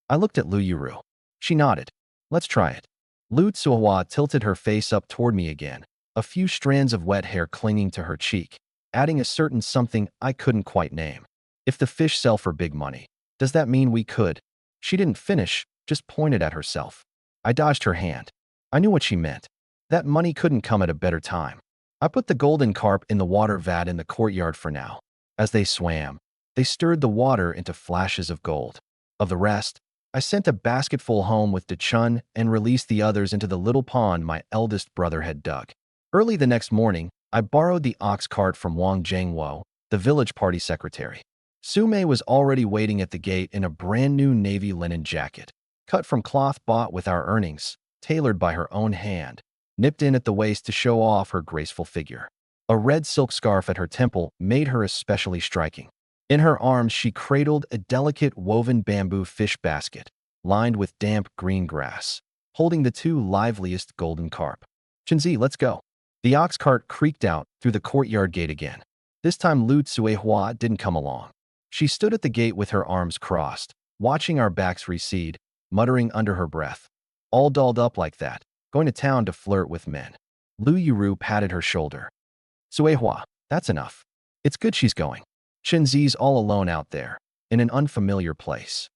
I looked at Lu Yuru. She nodded. "Let's try it." Lu Tsuehua tilted her face up toward me again, a few strands of wet hair clinging to her cheek, adding a certain something I couldn't quite name. "If the fish sell for big money, does that mean we could?" She didn't finish, just pointed at herself. I dodged her hand. I knew what she meant. That money couldn't come at a better time. I put the golden carp in the water vat in the courtyard for now. As they swam, they stirred the water into flashes of gold. Of the rest, I sent a basketful home with Dechun and released the others into the little pond my eldest brother had dug. Early the next morning, I borrowed the ox cart from Wang Zhengwo, the village party secretary. Sume was already waiting at the gate in a brand new navy linen jacket, cut from cloth bought with our earnings, tailored by her own hand, nipped in at the waist to show off her graceful figure. A red silk scarf at her temple made her especially striking. In her arms, she cradled a delicate woven bamboo fish basket, lined with damp green grass, holding the 2 liveliest golden carp. "Chinzi, let's go." The ox cart creaked out through the courtyard gate again. This time Lu Tsuehua didn't come along. She stood at the gate with her arms crossed, watching our backs recede, muttering under her breath. "All dolled up like that, going to town to flirt with men." Lu Yuru patted her shoulder. "Tsuehua, that's enough. It's good she's going. Chinzi's all alone out there, in an unfamiliar place."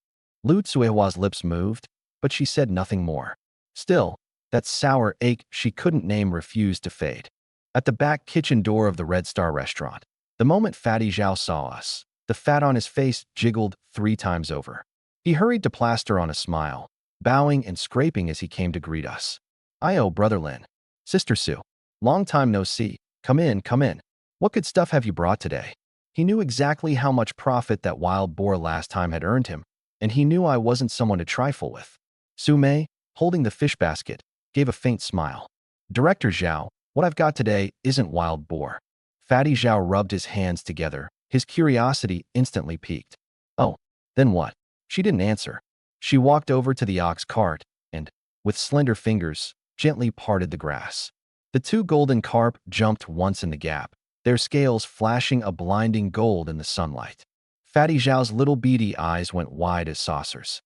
Lu Tsuehua's lips moved, but she said nothing more. Still, that sour ache she couldn't name refused to fade. At the back kitchen door of the Red Star restaurant, the moment Fatty Zhao saw us, the fat on his face jiggled 3 times over. He hurried to plaster on a smile, bowing and scraping as he came to greet us. "Ayo, Brother Lin. Sister Sue. Long time no see. Come in, come in. What good stuff have you brought today?" He knew exactly how much profit that wild boar last time had earned him, and he knew I wasn't someone to trifle with. Sume, holding the fish basket, gave a faint smile. "Director Zhao, what I've got today isn't wild boar." Fatty Zhao rubbed his hands together, his curiosity instantly piqued. "Oh, then what?" She didn't answer. She walked over to the ox cart and, with slender fingers, gently parted the grass. The 2 golden carp jumped once in the gap, their scales flashing a blinding gold in the sunlight. Fatty Zhao's little beady eyes went wide as saucers.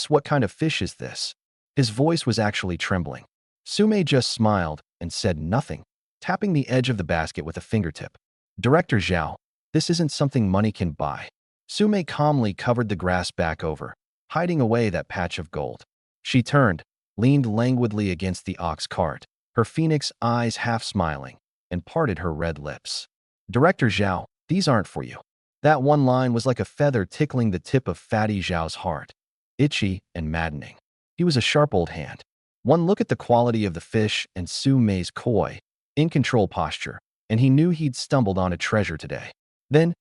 What kind of fish is this?" His voice was actually trembling. Sume just smiled and said nothing, tapping the edge of the basket with a fingertip. "Director Zhao, this isn't something money can buy." Sume calmly covered the grass back over, hiding away that patch of gold. She turned, leaned languidly against the ox cart, her phoenix eyes half smiling, and parted her red lips. "Director Zhao, these aren't for you." That one line was like a feather tickling the tip of Fatty Zhao's heart, itchy and maddening. He was a sharp old hand. One look at the quality of the fish and Su Mei's coy, in-control posture, and he knew he'd stumbled on a treasure today. Then,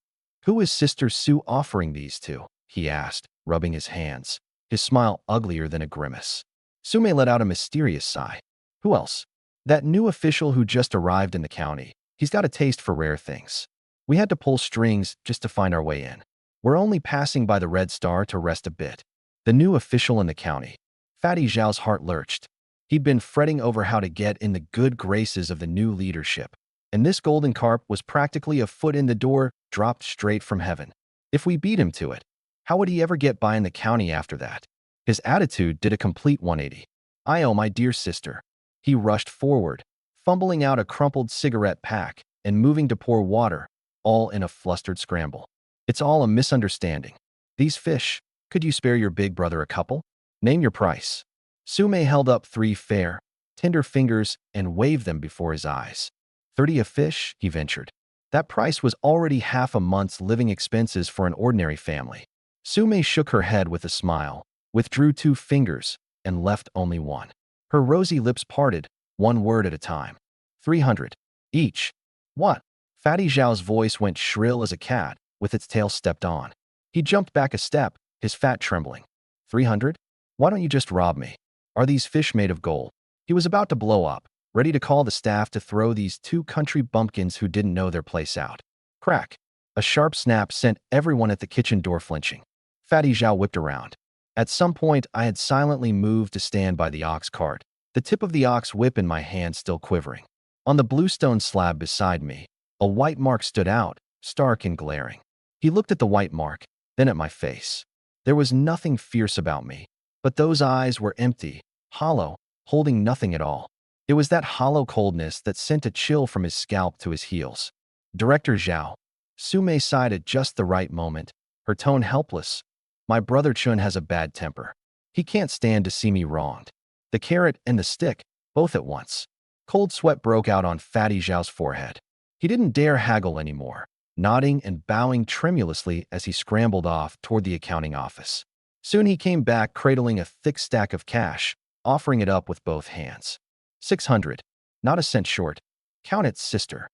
who is Sister Sue offering these to? He asked, rubbing his hands, his smile uglier than a grimace. Sume let out a mysterious sigh. Who else? That new official who just arrived in the county. He's got a taste for rare things. We had to pull strings just to find our way in. We're only passing by the Red Star to rest a bit. The new official in the county. Fatty Zhao's heart lurched. He'd been fretting over how to get in the good graces of the new leadership, and this golden carp was practically a foot in the door, dropped straight from heaven. If we beat him to it, how would he ever get by in the county after that? His attitude did a complete 180. "Oh, my dear sister." He rushed forward, fumbling out a crumpled cigarette pack and moving to pour water, all in a flustered scramble. "It's all a misunderstanding. These fish, could you spare your big brother a couple? Name your price." Sume held up 3 fair, tender fingers and waved them before his eyes. 30 a fish, he ventured. That price was already half a month's living expenses for an ordinary family. Sume shook her head with a smile, withdrew 2 fingers, and left only 1. Her rosy lips parted, 1 word at a time. 300. Each. What? Fatty Zhao's voice went shrill as a cat, with its tail stepped on. He jumped back a step, his fat trembling. 300? Why don't you just rob me? Are these fish made of gold? He was about to blow up, ready to call the staff to throw these 2 country bumpkins who didn't know their place out. Crack. A sharp snap sent everyone at the kitchen door flinching. Fatty Zhao whipped around. At some point, I had silently moved to stand by the ox cart, the tip of the ox whip in my hand still quivering. On the bluestone slab beside me, a white mark stood out, stark and glaring. He looked at the white mark, then at my face. There was nothing fierce about me, but those eyes were empty, hollow, holding nothing at all. It was that hollow coldness that sent a chill from his scalp to his heels. Director Zhao. Sume sighed at just the right moment, her tone helpless. My brother Chun has a bad temper. He can't stand to see me wronged. The carrot and the stick, both at once. Cold sweat broke out on Fatty Zhao's forehead. He didn't dare haggle anymore, nodding and bowing tremulously as he scrambled off toward the accounting office. Soon he came back cradling a thick stack of cash, offering it up with both hands. 600. Not a cent short. Count it, sister.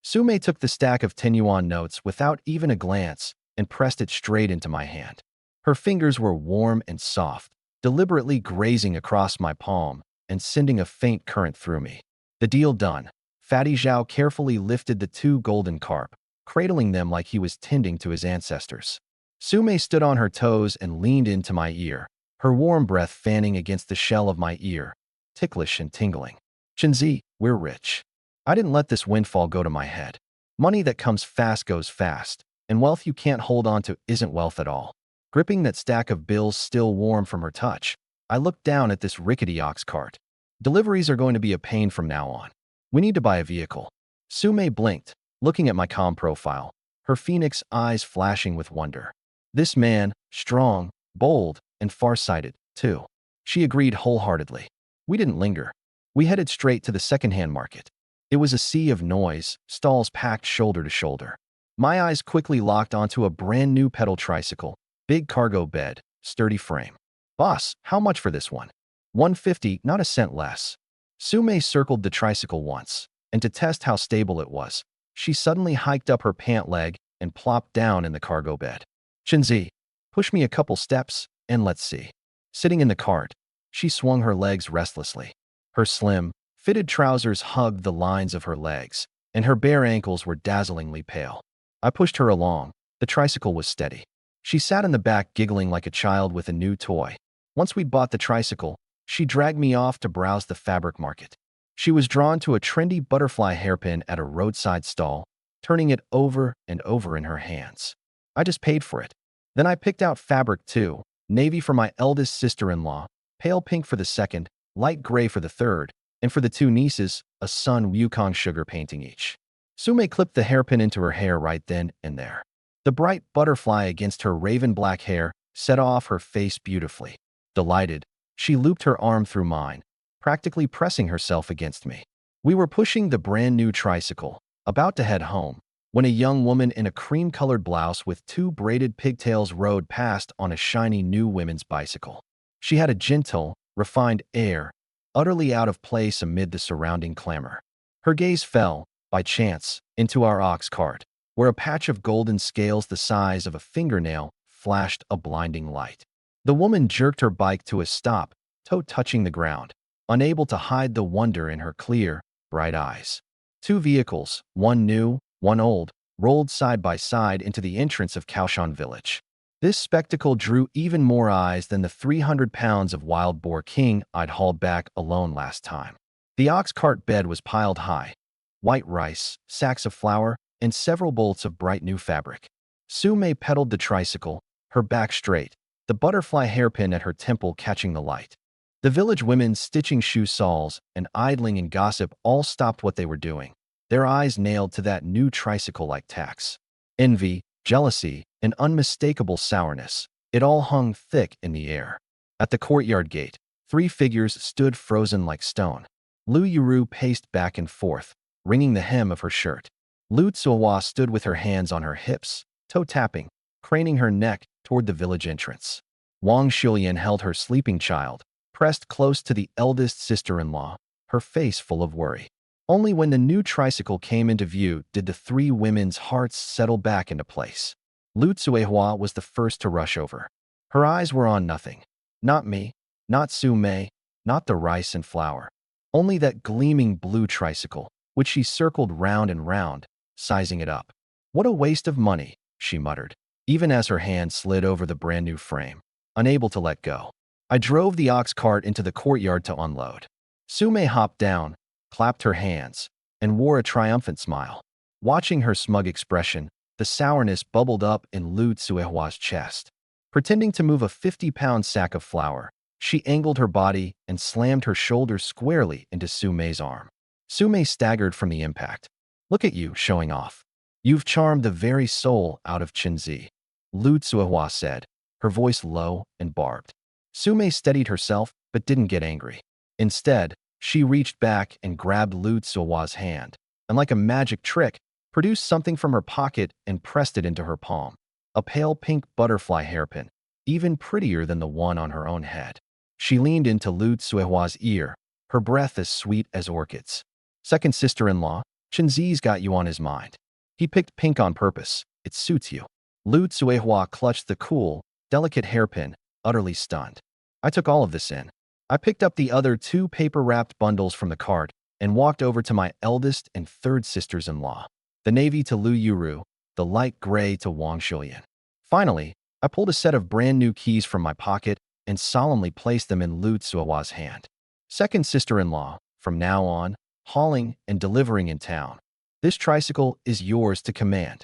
Sume took the stack of 10 yuan notes without even a glance and pressed it straight into my hand. Her fingers were warm and soft, deliberately grazing across my palm and sending a faint current through me. The deal done, Fatty Zhao carefully lifted the 2 golden carp, cradling them like he was tending to his ancestors. Sume stood on her toes and leaned into my ear, her warm breath fanning against the shell of my ear, ticklish and tingling. Chenzi, we're rich. I didn't let this windfall go to my head. Money that comes fast goes fast, and wealth you can't hold on to isn't wealth at all. Gripping that stack of bills still warm from her touch, I looked down at this rickety ox cart. Deliveries are going to be a pain from now on. We need to buy a vehicle. Sume blinked, looking at my calm profile, her phoenix eyes flashing with wonder. This man, strong, bold, and farsighted, too. She agreed wholeheartedly. We didn't linger. We headed straight to the second-hand market. It was a sea of noise, stalls packed shoulder to shoulder. My eyes quickly locked onto a brand-new pedal tricycle, big cargo bed, sturdy frame. Boss, how much for this one? 150, not a cent less. Sume circled the tricycle once, and to test how stable it was, she suddenly hiked up her pant leg and plopped down in the cargo bed. Chenzi, push me a couple steps, and let's see. Sitting in the cart, she swung her legs restlessly. Her slim, fitted trousers hugged the lines of her legs, and her bare ankles were dazzlingly pale. I pushed her along. The tricycle was steady. She sat in the back giggling like a child with a new toy. Once we'd bought the tricycle, she dragged me off to browse the fabric market. She was drawn to a trendy butterfly hairpin at a roadside stall, turning it over and over in her hands. I just paid for it. Then I picked out fabric too, navy for my eldest sister-in-law, pale pink for the second, light gray for the third, and for the 2 nieces, a sun Wukong sugar painting each. Sume clipped the hairpin into her hair right then and there. The bright butterfly against her raven black hair set off her face beautifully. Delighted, she looped her arm through mine, practically pressing herself against me. We were pushing the brand new tricycle, about to head home, when a young woman in a cream-colored blouse with 2 braided pigtails rode past on a shiny new women's bicycle. She had a gentle, refined air, utterly out of place amid the surrounding clamor. Her gaze fell, by chance, into our ox cart, where a patch of golden scales the size of a fingernail flashed a blinding light. The woman jerked her bike to a stop, toe touching the ground, unable to hide the wonder in her clear, bright eyes. Two vehicles, one new, one old, rolled side by side into the entrance of Kaoshan village. This spectacle drew even more eyes than the 300 pounds of wild boar king I'd hauled back alone last time. The ox cart bed was piled high. White rice, sacks of flour, and several bolts of bright new fabric. Sume pedaled the tricycle, her back straight, the butterfly hairpin at her temple catching the light. The village women stitching shoe soles and idling in gossip all stopped what they were doing, their eyes nailed to that new tricycle-like tax. Envy, jealousy, and unmistakable sourness, it all hung thick in the air. At the courtyard gate, three figures stood frozen like stone. Lu Yuru paced back and forth, wringing the hem of her shirt. Lu Tsuohua stood with her hands on her hips, toe-tapping, craning her neck toward the village entrance. Wang Shulian held her sleeping child, pressed close to the eldest sister-in-law, her face full of worry. Only when the new tricycle came into view did the three women's hearts settle back into place. Lu Tsuehua was the first to rush over. Her eyes were on nothing. Not me, not Su Mei, not the rice and flour. Only that gleaming blue tricycle, which she circled round and round, sizing it up. What a waste of money, she muttered, even as her hand slid over the brand-new frame, unable to let go. I drove the ox cart into the courtyard to unload. Su Mei hopped down, clapped her hands, and wore a triumphant smile. Watching her smug expression, the sourness bubbled up in Lu Tsuehua's chest. Pretending to move a 50-pound sack of flour, she angled her body and slammed her shoulder squarely into Su Mei's arm. Su Mei staggered from the impact. Look at you, showing off. You've charmed the very soul out of Qinzi, Lu Tsuehua said, her voice low and barbed. Su Mei steadied herself but didn't get angry. Instead, she reached back and grabbed Lu Tsuehua's hand, and like a magic trick, produced something from her pocket and pressed it into her palm. A pale pink butterfly hairpin, even prettier than the one on her own head. She leaned into Lu Tsuehua's ear, her breath as sweet as orchids. Second sister-in-law, Qinzi's got you on his mind. He picked pink on purpose. It suits you. Lu Tsuehua clutched the cool, delicate hairpin, utterly stunned. I took all of this in. I picked up the other two paper-wrapped bundles from the cart and walked over to my eldest and third sisters-in-law. The navy to Lu Yuru, the light gray to Wang Shulian. Finally, I pulled a set of brand-new keys from my pocket and solemnly placed them in Lu Tsuehua's hand. Second sister-in-law, from now on, hauling and delivering in town. This tricycle is yours to command.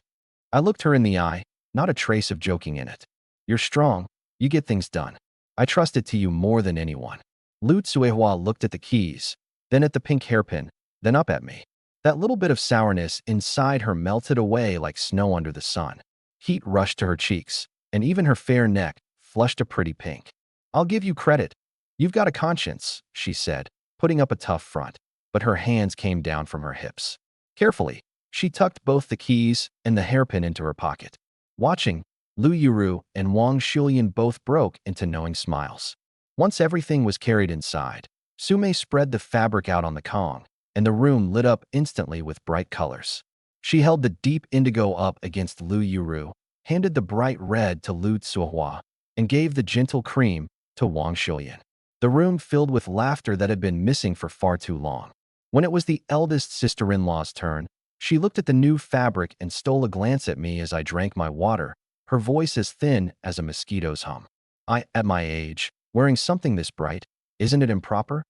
I looked her in the eye, not a trace of joking in it. You're strong, you get things done. I trust it to you more than anyone. Lu Tsuehua looked at the keys, then at the pink hairpin, then up at me. That little bit of sourness inside her melted away like snow under the sun. Heat rushed to her cheeks, and even her fair neck flushed a pretty pink. I'll give you credit. You've got a conscience, she said, putting up a tough front, but her hands came down from her hips. Carefully, she tucked both the keys and the hairpin into her pocket. Watching, Lu Yuru and Wang Shulian both broke into knowing smiles. Once everything was carried inside, Su Mei spread the fabric out on the Kong, and the room lit up instantly with bright colors. She held the deep indigo up against Lu Yuru, handed the bright red to Lu Tsuehua, and gave the gentle cream to Wang Shulian. The room filled with laughter that had been missing for far too long. When it was the eldest sister-in-law's turn, she looked at the new fabric and stole a glance at me as I drank my water, her voice as thin as a mosquito's hum. At my age, wearing something this bright, isn't it improper?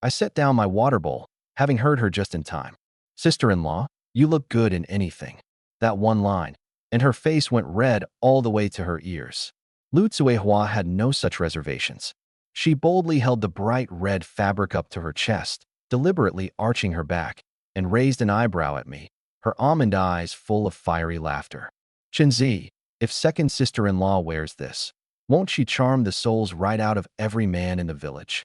I set down my water bowl, having heard her just in time. Sister-in-law, you look good in anything. That one line, and her face went red all the way to her ears. Lu Tsuehua had no such reservations. She boldly held the bright red fabric up to her chest, deliberately arching her back, and raised an eyebrow at me, her almond eyes full of fiery laughter. Qinzi, if second sister-in-law wears this, won't she charm the souls right out of every man in the village?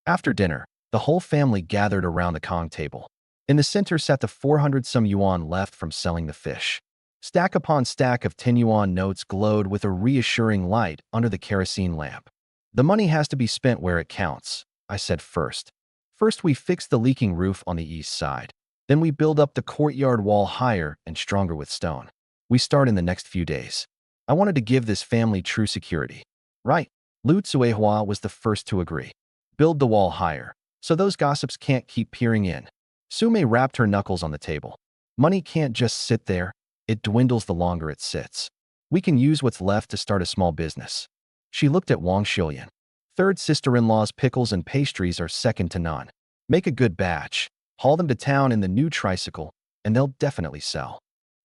After dinner, the whole family gathered around the Kong table. In the center sat the 400-some yuan left from selling the fish. Stack upon stack of 10 yuan notes glowed with a reassuring light under the kerosene lamp. The money has to be spent where it counts, I said first. First we fix the leaking roof on the east side. Then we build up the courtyard wall higher and stronger with stone. We start in the next few days. I wanted to give this family true security. Right. Lu Tsuehua was the first to agree. Build the wall higher, so those gossips can't keep peering in. Sume rapped her knuckles on the table. Money can't just sit there. It dwindles the longer it sits. We can use what's left to start a small business. She looked at Wang Shilian. Third sister-in-law's pickles and pastries are second to none. Make a good batch. Haul them to town in the new tricycle, and they'll definitely sell.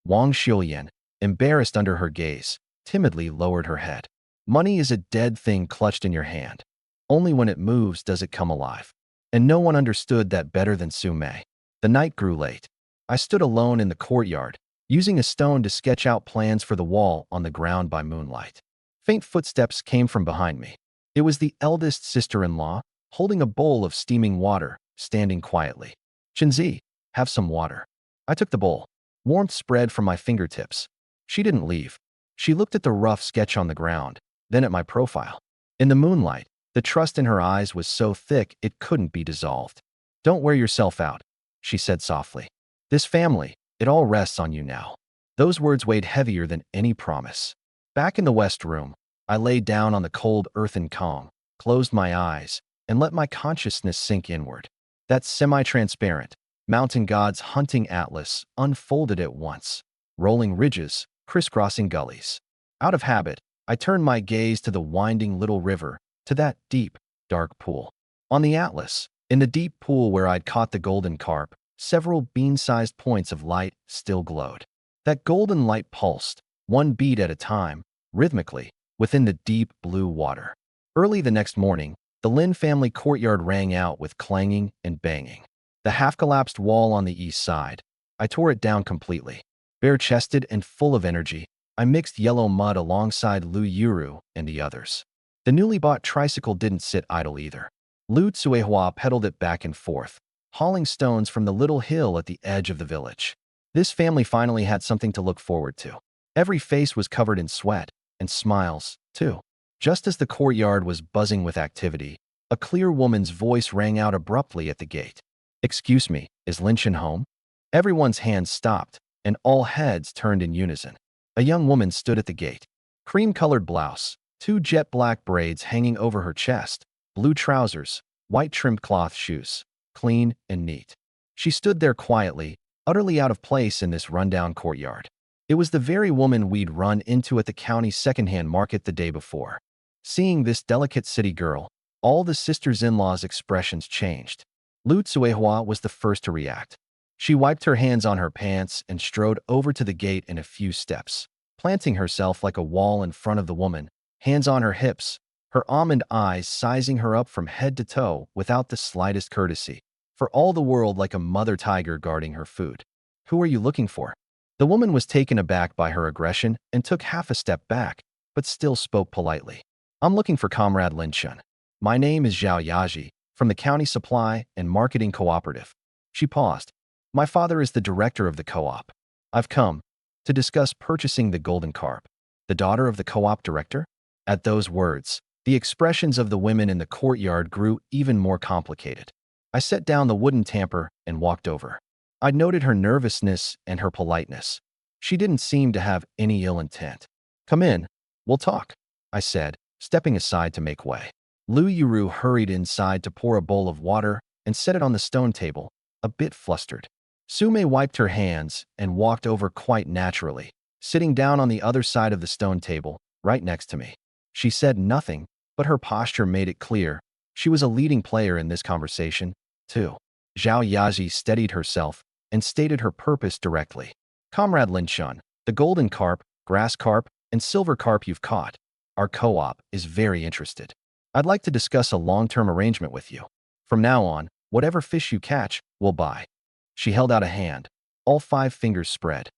Wang Shilian, embarrassed under her gaze, timidly lowered her head. Money is a dead thing clutched in your hand. Only when it moves does it come alive. And no one understood that better than Sume. The night grew late. I stood alone in the courtyard, using a stone to sketch out plans for the wall on the ground by moonlight. Faint footsteps came from behind me. It was the eldest sister-in-law, holding a bowl of steaming water, standing quietly. Chinzi, have some water. I took the bowl. Warmth spread from my fingertips. She didn't leave. She looked at the rough sketch on the ground, then at my profile. In the moonlight, the trust in her eyes was so thick it couldn't be dissolved. Don't wear yourself out, she said softly. This family, it all rests on you now. Those words weighed heavier than any promise. Back in the west room, I lay down on the cold earthen calm, closed my eyes, and let my consciousness sink inward. That semi-transparent, mountain god's hunting atlas unfolded at once, rolling ridges, crisscrossing gullies. Out of habit, I turned my gaze to the winding little river, to that deep, dark pool. On the atlas, in the deep pool where I'd caught the golden carp, several bean-sized points of light still glowed. That golden light pulsed, one bead at a time, rhythmically, within the deep blue water. Early the next morning, the Lin family courtyard rang out with clanging and banging. The half-collapsed wall on the east side, I tore it down completely. Bare-chested and full of energy, I mixed yellow mud alongside Lu Yuru and the others. The newly bought tricycle didn't sit idle either. Lu Tsuehua pedaled it back and forth, hauling stones from the little hill at the edge of the village. This family finally had something to look forward to. Every face was covered in sweat, and smiles, too. Just as the courtyard was buzzing with activity, a clear woman's voice rang out abruptly at the gate. Excuse me, is Linshin home? Everyone's hands stopped, and all heads turned in unison. A young woman stood at the gate. Cream-colored blouse, two jet-black braids hanging over her chest, blue trousers, white trimmed cloth shoes, clean and neat. She stood there quietly, utterly out of place in this rundown courtyard. It was the very woman we'd run into at the county's secondhand market the day before. Seeing this delicate city girl, all the sisters-in-law's expressions changed. Lu Tsuehua was the first to react. She wiped her hands on her pants and strode over to the gate in a few steps, planting herself like a wall in front of the woman, hands on her hips, her almond eyes sizing her up from head to toe without the slightest courtesy, for all the world like a mother tiger guarding her food. Who are you looking for? The woman was taken aback by her aggression and took half a step back, but still spoke politely. I'm looking for Comrade Linshan. My name is Zhao Yaji, from the County Supply and Marketing Cooperative. She paused. My father is the director of the co-op. I've come to discuss purchasing the golden carp. The daughter of the co-op director? At those words, the expressions of the women in the courtyard grew even more complicated. I set down the wooden tamper and walked over. I'd noted her nervousness and her politeness. She didn't seem to have any ill intent. Come in, we'll talk, I said, stepping aside to make way. Lu Yuru hurried inside to pour a bowl of water and set it on the stone table, a bit flustered. Sume wiped her hands and walked over quite naturally, sitting down on the other side of the stone table, right next to me. She said nothing, but her posture made it clear she was a leading player in this conversation, too. Zhao Yaji steadied herself and stated her purpose directly. Comrade Linshan, the golden carp, grass carp, and silver carp you've caught. Our co-op is very interested. I'd like to discuss a long-term arrangement with you. From now on, whatever fish you catch, we'll buy. She held out a hand. All 5 fingers spread.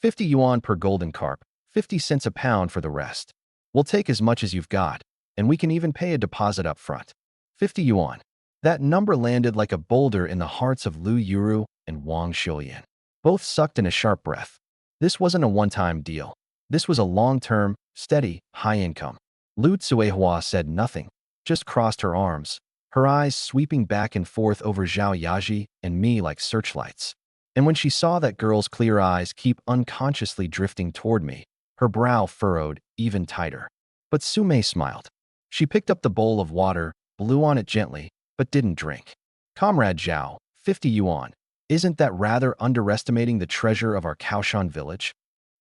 50 yuan per golden carp, 50 cents a pound for the rest. We'll take as much as you've got, and we can even pay a deposit up front. 50 yuan. That number landed like a boulder in the hearts of Lu Yuru and Wang Shilian. Both sucked in a sharp breath. This wasn't a one-time deal. This was a long-term, steady, high income. Lu Tsuehua said nothing, just crossed her arms, her eyes sweeping back and forth over Zhao Yaji and me like searchlights. And when she saw that girl's clear eyes keep unconsciously drifting toward me, her brow furrowed even tighter. But Sume smiled. She picked up the bowl of water, blew on it gently, but didn't drink. Comrade Zhao, 50 yuan. Isn't that rather underestimating the treasure of our Kaoshan village?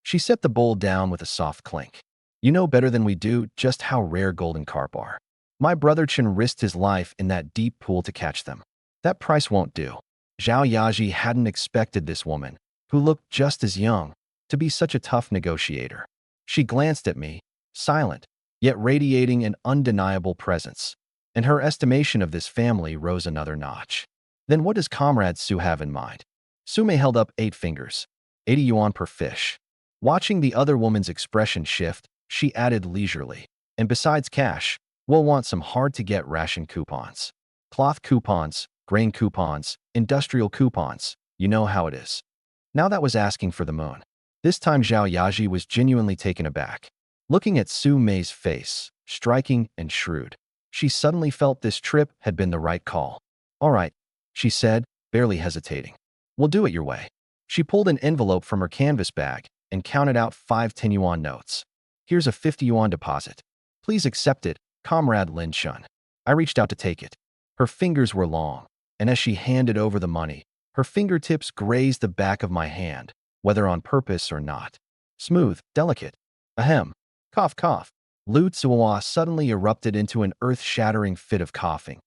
She set the bowl down with a soft clink. You know better than we do just how rare golden carp are. My brother Chen risked his life in that deep pool to catch them. That price won't do. Zhao Yaji hadn't expected this woman, who looked just as young, to be such a tough negotiator. She glanced at me, silent, yet radiating an undeniable presence, and her estimation of this family rose another notch. Then what does Comrade Su have in mind? Sume held up 8 fingers, 80 yuan per fish. Watching the other woman's expression shift, she added leisurely, and besides cash, we'll want some hard-to-get ration coupons. Cloth coupons, grain coupons, industrial coupons, you know how it is. Now that was asking for the moon. This time Zhao Yaji was genuinely taken aback. Looking at Su Mei's face, striking and shrewd, she suddenly felt this trip had been the right call. All right, she said, barely hesitating. We'll do it your way. She pulled an envelope from her canvas bag and counted out 5 10-yuan notes. Here's a 50-yuan deposit. Please accept it, Comrade Lin Chun. I reached out to take it. Her fingers were long, and as she handed over the money, her fingertips grazed the back of my hand, whether on purpose or not. Smooth, delicate. Ahem. Cough, cough. Lu Tsuwa suddenly erupted into an earth-shattering fit of coughing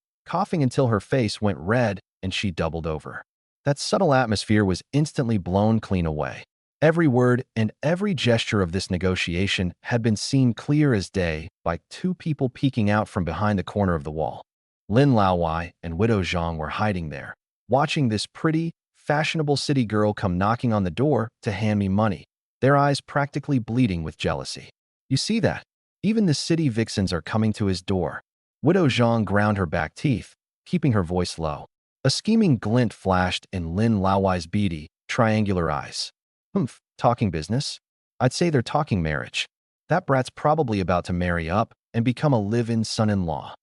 until her face went red and she doubled over. That subtle atmosphere was instantly blown clean away. Every word and every gesture of this negotiation had been seen clear as day by 2 people peeking out from behind the corner of the wall. Lin Laowai and Widow Zhang were hiding there, watching this pretty, fashionable city girl come knocking on the door to hand me money, their eyes practically bleeding with jealousy. You see that? Even the city vixens are coming to his door. Widow Zhang ground her back teeth, keeping her voice low. A scheming glint flashed in Lin Laowai's beady, triangular eyes. Humph, talking business? I'd say they're talking marriage. That brat's probably about to marry up and become a live-in son-in-law.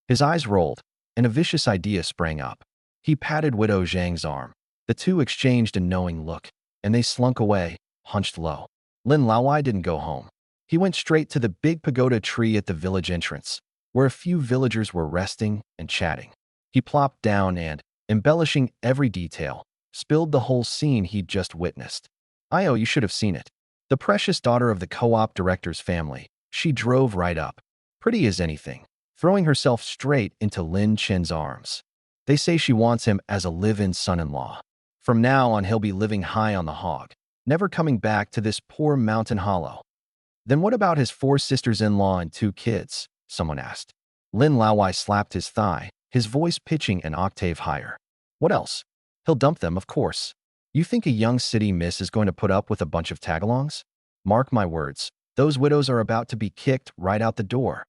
His eyes rolled, and a vicious idea sprang up. He patted Widow Zhang's arm. The two exchanged a knowing look, and they slunk away, hunched low. Lin Laowai didn't go home. He went straight to the big pagoda tree at the village entrance, where a few villagers were resting and chatting. He plopped down and, embellishing every detail, spilled the whole scene he'd just witnessed. You should have seen it. The precious daughter of the co-op director's family, she drove right up, pretty as anything, throwing herself straight into Lin Chen's arms. They say she wants him as a live-in son-in-law. From now on, he'll be living high on the hog, never coming back to this poor mountain hollow. Then what about his 4 sisters-in-law and 2 kids? Someone asked. Lin Laowai slapped his thigh, his voice pitching an octave higher. What else? He'll dump them, of course. You think a young city miss is going to put up with a bunch of tagalongs? Mark my words, those widows are about to be kicked right out the door.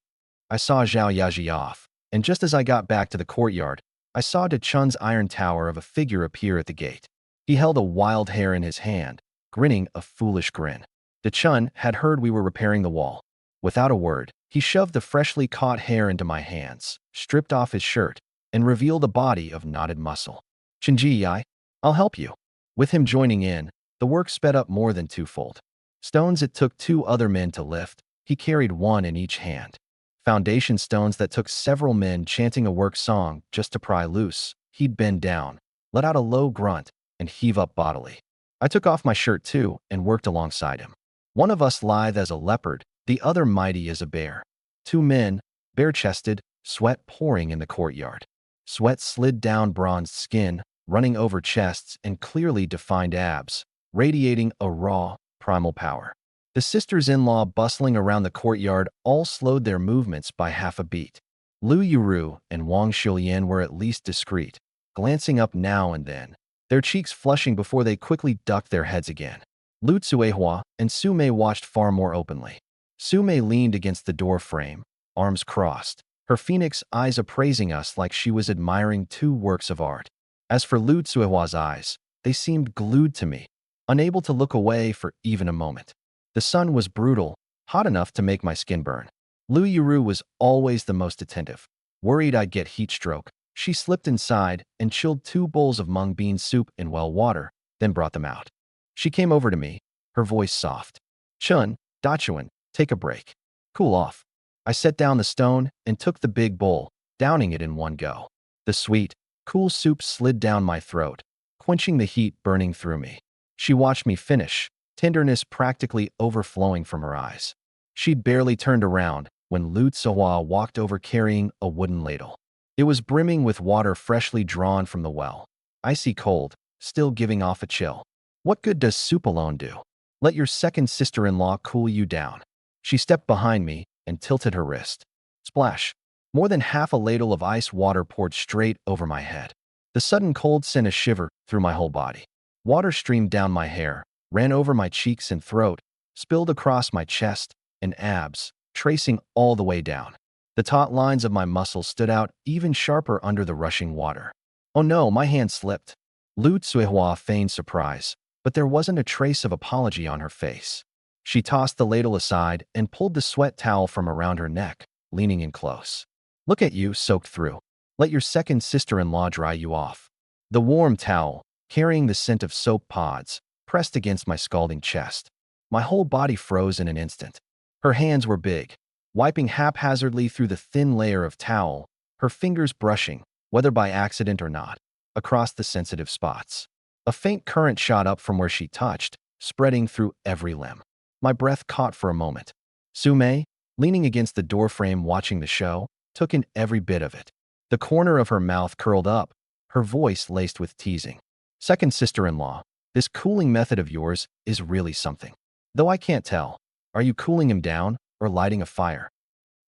I saw Zhao Yaji off, and just as I got back to the courtyard, I saw De Chun's iron tower of a figure appear at the gate. He held a wild hair in his hand, grinning a foolish grin. De Chun had heard we were repairing the wall. Without a word, he shoved the freshly caught hair into my hands, stripped off his shirt, and revealed a body of knotted muscle. Chinji, I'll help you. With him joining in, the work sped up more than twofold. Stones it took 2 other men to lift, he carried 1 in each hand. Foundation stones that took several men chanting a work song just to pry loose. He'd bend down, let out a low grunt, and heave up bodily. I took off my shirt too and worked alongside him. One of us lithe as a leopard, the other mighty as a bear. 2 men, bare-chested, sweat pouring in the courtyard. Sweat slid down bronzed skin, running over chests and clearly defined abs, radiating a raw, primal power. The sisters-in-law bustling around the courtyard all slowed their movements by half a beat. Lu Yuru and Wang Xiulian were at least discreet, glancing up now and then, their cheeks flushing before they quickly ducked their heads again. Lu Tsuehua and Su Mei watched far more openly. Su Mei leaned against the door frame, arms crossed, her phoenix eyes appraising us like she was admiring 2 works of art. As for Lu Tsuehua's eyes, they seemed glued to me, unable to look away for even a moment. The sun was brutal, hot enough to make my skin burn. Lu Yuru was always the most attentive. Worried I'd get heat stroke, she slipped inside and chilled 2 bowls of mung bean soup in well water, then brought them out. She came over to me, her voice soft. Chun, Dachuan, take a break. Cool off. I set down the stone and took the big bowl, downing it in one go. The sweet, cool soup slid down my throat, quenching the heat burning through me. She watched me finish, tenderness practically overflowing from her eyes. She'd barely turned around when Lu Tsuhua walked over carrying a wooden ladle. It was brimming with water freshly drawn from the well, icy cold, still giving off a chill. What good does soup alone do? Let your second sister-in-law cool you down. She stepped behind me and tilted her wrist. Splash! More than half a ladle of ice water poured straight over my head. The sudden cold sent a shiver through my whole body. Water streamed down my hair, ran over my cheeks and throat, spilled across my chest and abs, tracing all the way down. The taut lines of my muscles stood out even sharper under the rushing water. Oh no, my hand slipped. Lu Tsuihua feigned surprise, but there wasn't a trace of apology on her face. She tossed the ladle aside and pulled the sweat towel from around her neck, leaning in close. Look at you, soaked through. Let your second sister-in-law dry you off. The warm towel, carrying the scent of soap pods, pressed against my scalding chest. My whole body froze in an instant. Her hands were big, wiping haphazardly through the thin layer of towel, her fingers brushing, whether by accident or not, across the sensitive spots. A faint current shot up from where she touched, spreading through every limb. My breath caught for a moment. Sume, leaning against the doorframe watching the show, took in every bit of it. The corner of her mouth curled up, her voice laced with teasing. Second sister-in-law, this cooling method of yours is really something. Though I can't tell, are you cooling him down or lighting a fire?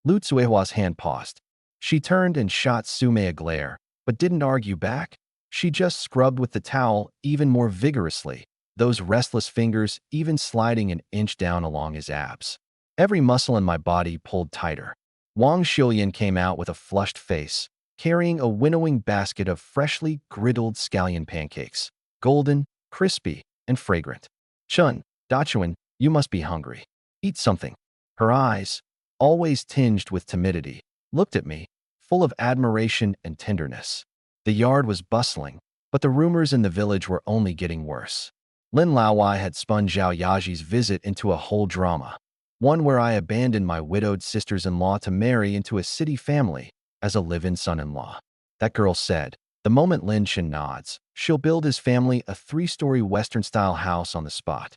Lu Tsuehua's hand paused. She turned and shot Sume a glare, but didn't argue back. She just scrubbed with the towel even more vigorously, those restless fingers even sliding an inch down along his abs. Every muscle in my body pulled tighter. Wang Xiuyan came out with a flushed face, carrying a winnowing basket of freshly griddled scallion pancakes, golden, crispy, and fragrant. Chun, Dachuan, you must be hungry. Eat something. Her eyes, always tinged with timidity, looked at me, full of admiration and tenderness. The yard was bustling, but the rumors in the village were only getting worse. Lin Laowai had spun Zhao Yaji's visit into a whole drama, one where I abandoned my widowed sisters-in-law to marry into a city family as a live-in son-in-law. That girl said, the moment Lin Shin nods, she'll build his family a 3-story Western-style house on the spot.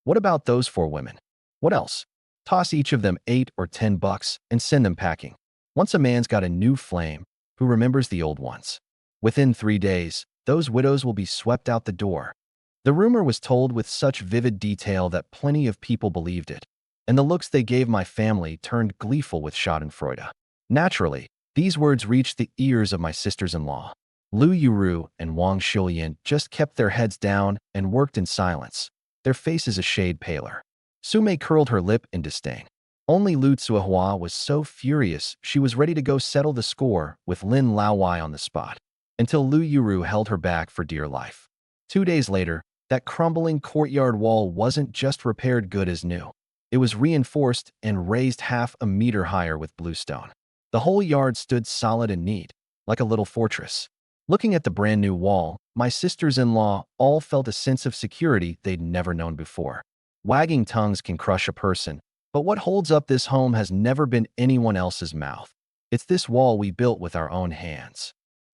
What about those 4 women? What else? Toss each of them $8 or $10 and send them packing. Once a man's got a new flame, who remembers the old ones? Within 3 days, those widows will be swept out the door. The rumor was told with such vivid detail that plenty of people believed it, and the looks they gave my family turned gleeful with schadenfreude. Naturally, these words reached the ears of my sisters-in-law. Lu Yuru and Wang Xiuyan just kept their heads down and worked in silence, their faces a shade paler. Sume curled her lip in disdain. Only Lu Tsuihua was so furious she was ready to go settle the score with Lin Laowai on the spot, until Lu Yuru held her back for dear life. 2 days later, that crumbling courtyard wall wasn't just repaired good as new. It was reinforced and raised half a meter higher with bluestone. The whole yard stood solid and neat, like a little fortress. Looking at the brand new wall, my sisters-in-law all felt a sense of security they'd never known before. Wagging tongues can crush a person, but what holds up this home has never been anyone else's mouth. It's this wall we built with our own hands.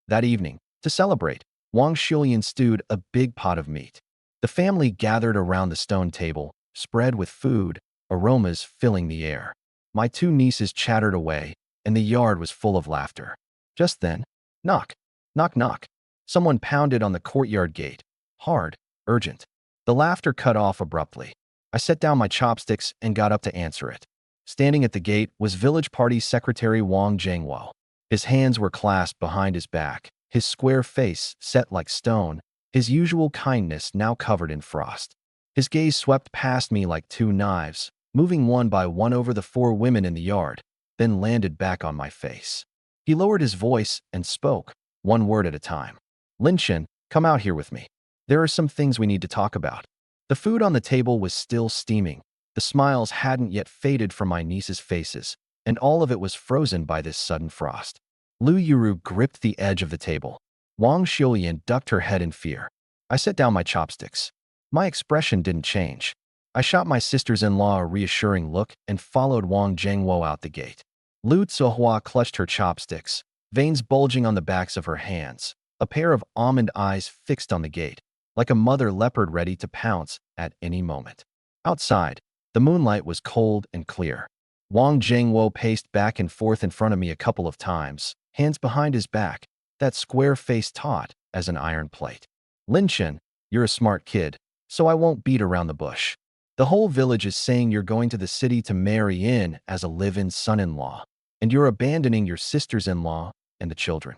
That evening, to celebrate, Wang Xiuyan stewed a big pot of meat. The family gathered around the stone table, spread with food, aromas filling the air. My 2 nieces chattered away, and the yard was full of laughter. Just then, knock, knock, knock. Someone pounded on the courtyard gate, hard, urgent. The laughter cut off abruptly. I set down my chopsticks and got up to answer it. Standing at the gate was village party secretary Wang Zhengwo. His hands were clasped behind his back, his square face set like stone, his usual kindness now covered in frost. His gaze swept past me like 2 knives, moving one by one over the 4 women in the yard, then landed back on my face. He lowered his voice and spoke, one word at a time. Linshin, come out here with me. There are some things we need to talk about. The food on the table was still steaming. The smiles hadn't yet faded from my nieces' faces, and all of it was frozen by this sudden frost. Lu Yuru gripped the edge of the table. Wang Xiuyan ducked her head in fear. I set down my chopsticks. My expression didn't change. I shot my sisters-in-law a reassuring look and followed Wang Zhengwo out the gate. Lu Tzuhua clutched her chopsticks, veins bulging on the backs of her hands, a pair of almond eyes fixed on the gate, like a mother leopard ready to pounce at any moment. Outside, the moonlight was cold and clear. Wang Zhengwo paced back and forth in front of me a couple of times, hands behind his back, that square face taut as an iron plate. Lin Chen, you're a smart kid, so I won't beat around the bush. The whole village is saying you're going to the city to marry in as a live-in son-in-law, and you're abandoning your sisters-in-law and the children.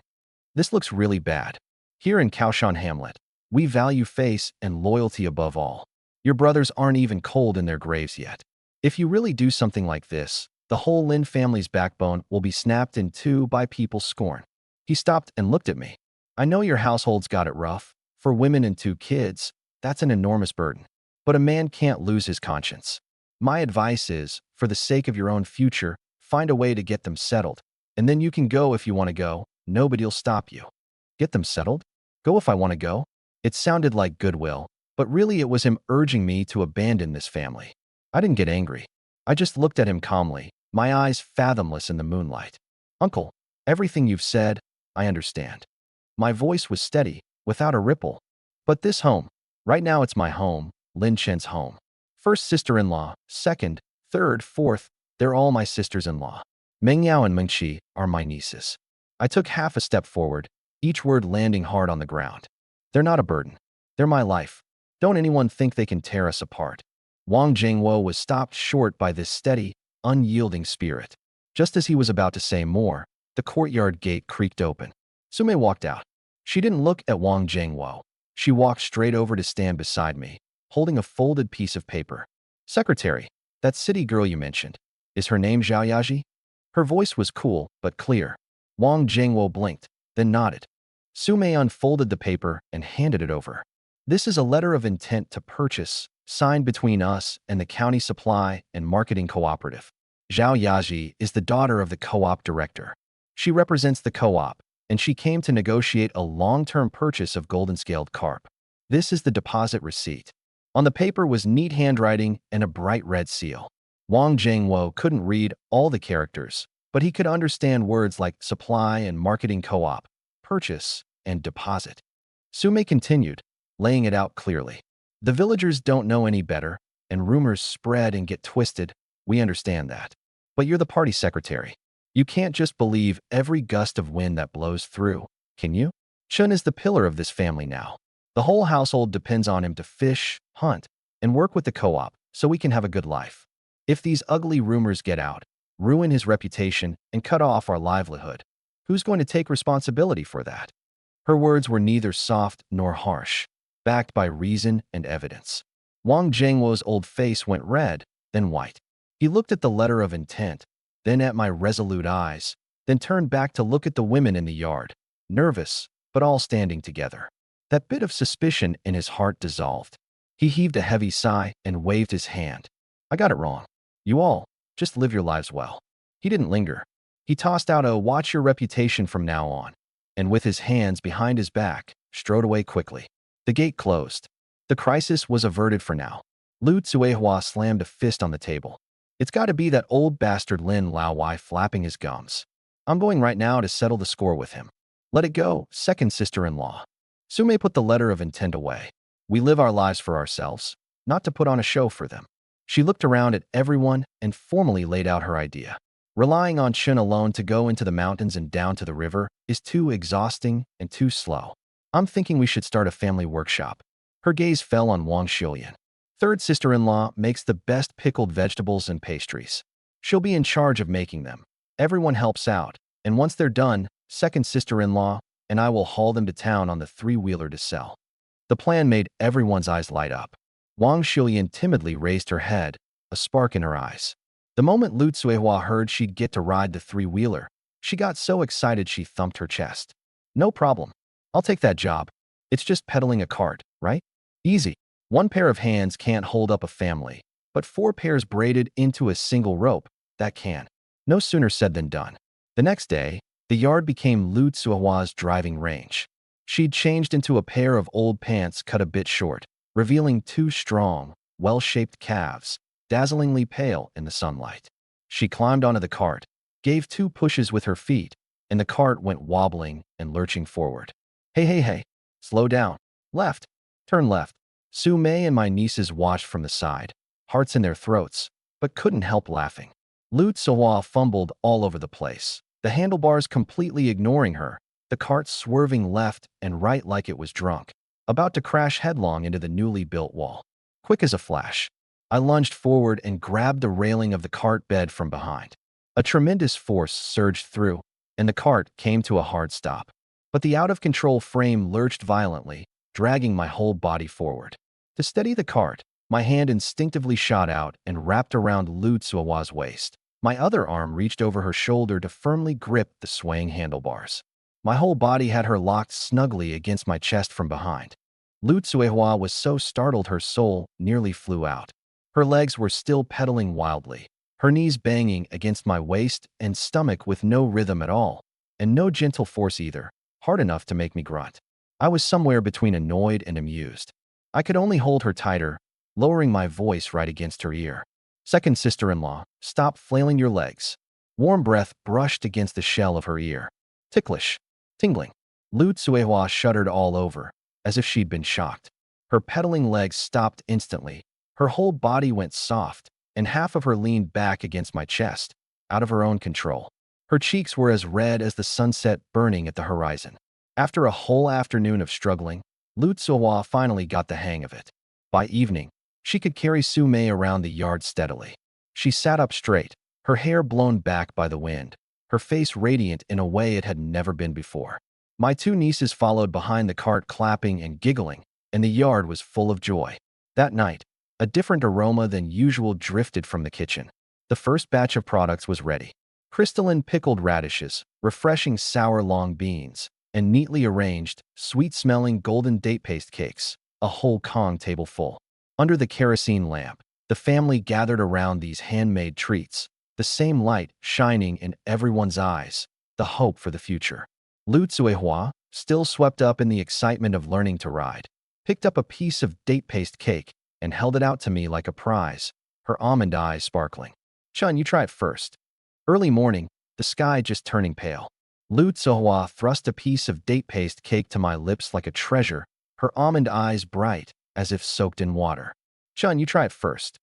This looks really bad. Here in Kaoshan Hamlet, we value face and loyalty above all. Your brothers aren't even cold in their graves yet. If you really do something like this, the whole Lin family's backbone will be snapped in two by people's scorn. He stopped and looked at me. I know your household's got it rough. For women and 2 kids, that's an enormous burden. But a man can't lose his conscience. My advice is, for the sake of your own future, find a way to get them settled. And then you can go if you want to go. Nobody'll stop you. Get them settled? Go if I want to go? It sounded like goodwill, but really it was him urging me to abandon this family. I didn't get angry. I just looked at him calmly, my eyes fathomless in the moonlight. Uncle, everything you've said, I understand. My voice was steady, without a ripple. But this home, right now it's my home, Lin Chen's home. First sister-in-law, second, third, fourth, they're all my sisters-in-law. Meng Yao and Meng Qi are my nieces. I took half a step forward, each word landing hard on the ground. They're not a burden. They're my life. Don't anyone think they can tear us apart. Wang Zhengwo was stopped short by this steady, unyielding spirit. Just as he was about to say more, the courtyard gate creaked open. Sume walked out. She didn't look at Wang Zhengwo. She walked straight over to stand beside me, holding a folded piece of paper. Secretary, that city girl you mentioned, is her name Zhao Yaji? Her voice was cool, but clear. Wang Zhengwo blinked, then nodded. Sume unfolded the paper and handed it over. This is a letter of intent to purchase, signed between us and the County Supply and Marketing Cooperative. Zhao Yaji is the daughter of the co-op director. She represents the co-op, and she came to negotiate a long-term purchase of golden-scaled carp. This is the deposit receipt. On the paper was neat handwriting and a bright red seal. Wang Zhengwo couldn't read all the characters, but he could understand words like supply and marketing co-op, purchase, and deposit. Sume continued, laying it out clearly. The villagers don't know any better, and rumors spread and get twisted. We understand that. But you're the party secretary. You can't just believe every gust of wind that blows through, can you? Chun is the pillar of this family now. The whole household depends on him to fish, hunt, and work with the co-op so we can have a good life. If these ugly rumors get out, ruin his reputation, and cut off our livelihood, who's going to take responsibility for that? Her words were neither soft nor harsh, backed by reason and evidence. Wang Zhengwo's old face went red, then white. He looked at the letter of intent, then at my resolute eyes, then turned back to look at the women in the yard, nervous, but all standing together. That bit of suspicion in his heart dissolved. He heaved a heavy sigh and waved his hand. I got it wrong. You all, just live your lives well. He didn't linger. He tossed out a watch your reputation from now on, and with his hands behind his back, strode away quickly. The gate closed. The crisis was averted for now. Lu Tzuehua slammed a fist on the table. It's got to be that old bastard Lin Laowai flapping his gums. I'm going right now to settle the score with him. Let it go, second sister-in-law. Sume put the letter of intent away. We live our lives for ourselves, not to put on a show for them. She looked around at everyone and formally laid out her idea. Relying on Chun alone to go into the mountains and down to the river is too exhausting and too slow. I'm thinking we should start a family workshop. Her gaze fell on Wang Xiuyan. Third sister-in-law makes the best pickled vegetables and pastries. She'll be in charge of making them. Everyone helps out, and once they're done, second sister-in-law and I will haul them to town on the 3-wheeler to sell. The plan made everyone's eyes light up. Wang Xiuyan timidly raised her head, a spark in her eyes. The moment Lu Tzuehua heard she'd get to ride the 3-wheeler, she got so excited she thumped her chest. No problem. I'll take that job. It's just pedaling a cart, right? Easy. 1 pair of hands can't hold up a family, but 4 pairs braided into a single rope, that can. No sooner said than done. The next day, the yard became Lu Tzuehua's driving range. She'd changed into a pair of old pants cut a bit short, revealing two strong, well-shaped calves, dazzlingly pale in the sunlight. She climbed onto the cart, gave two pushes with her feet, and the cart went wobbling and lurching forward. Hey, hey, hey, slow down. Left. Turn left. Su Mei and my nieces watched from the side, hearts in their throats, but couldn't help laughing. Lu Tsuhua fumbled all over the place, the handlebars completely ignoring her, the cart swerving left and right like it was drunk, about to crash headlong into the newly built wall. Quick as a flash, I lunged forward and grabbed the railing of the cart bed from behind. A tremendous force surged through, and the cart came to a hard stop. But the out-of-control frame lurched violently, dragging my whole body forward. To steady the cart, my hand instinctively shot out and wrapped around Lu Tsuowa's waist. My other arm reached over her shoulder to firmly grip the swaying handlebars. My whole body had her locked snugly against my chest from behind. Lu Tsuehua was so startled her soul nearly flew out. Her legs were still pedaling wildly, her knees banging against my waist and stomach with no rhythm at all, and no gentle force either, hard enough to make me grunt. I was somewhere between annoyed and amused. I could only hold her tighter, lowering my voice right against her ear. Second sister-in-law, stop flailing your legs. Warm breath brushed against the shell of her ear. Ticklish. Tingling. Lu Tsuehua shuddered all over, as if she'd been shocked. Her pedaling legs stopped instantly. Her whole body went soft, and half of her leaned back against my chest, out of her own control. Her cheeks were as red as the sunset burning at the horizon. After a whole afternoon of struggling, Lu Tsuehua finally got the hang of it. By evening, she could carry Su Mei around the yard steadily. She sat up straight, her hair blown back by the wind, her face radiant in a way it had never been before. My two nieces followed behind the cart clapping and giggling, and the yard was full of joy. That night, a different aroma than usual drifted from the kitchen. The first batch of products was ready. Crystalline pickled radishes, refreshing sour long beans, and neatly arranged, sweet-smelling golden date paste cakes, a whole Kong table full. Under the kerosene lamp, the family gathered around these handmade treats, the same light shining in everyone's eyes, the hope for the future. Lu Tsuehua, still swept up in the excitement of learning to ride, picked up a piece of date paste cake and held it out to me like a prize, her almond eyes sparkling. Chun, you try it first. Early morning, the sky just turning pale. Lu Tsuehua thrust a piece of date paste cake to my lips like a treasure, her almond eyes bright, as if soaked in water. Chun, you try it first.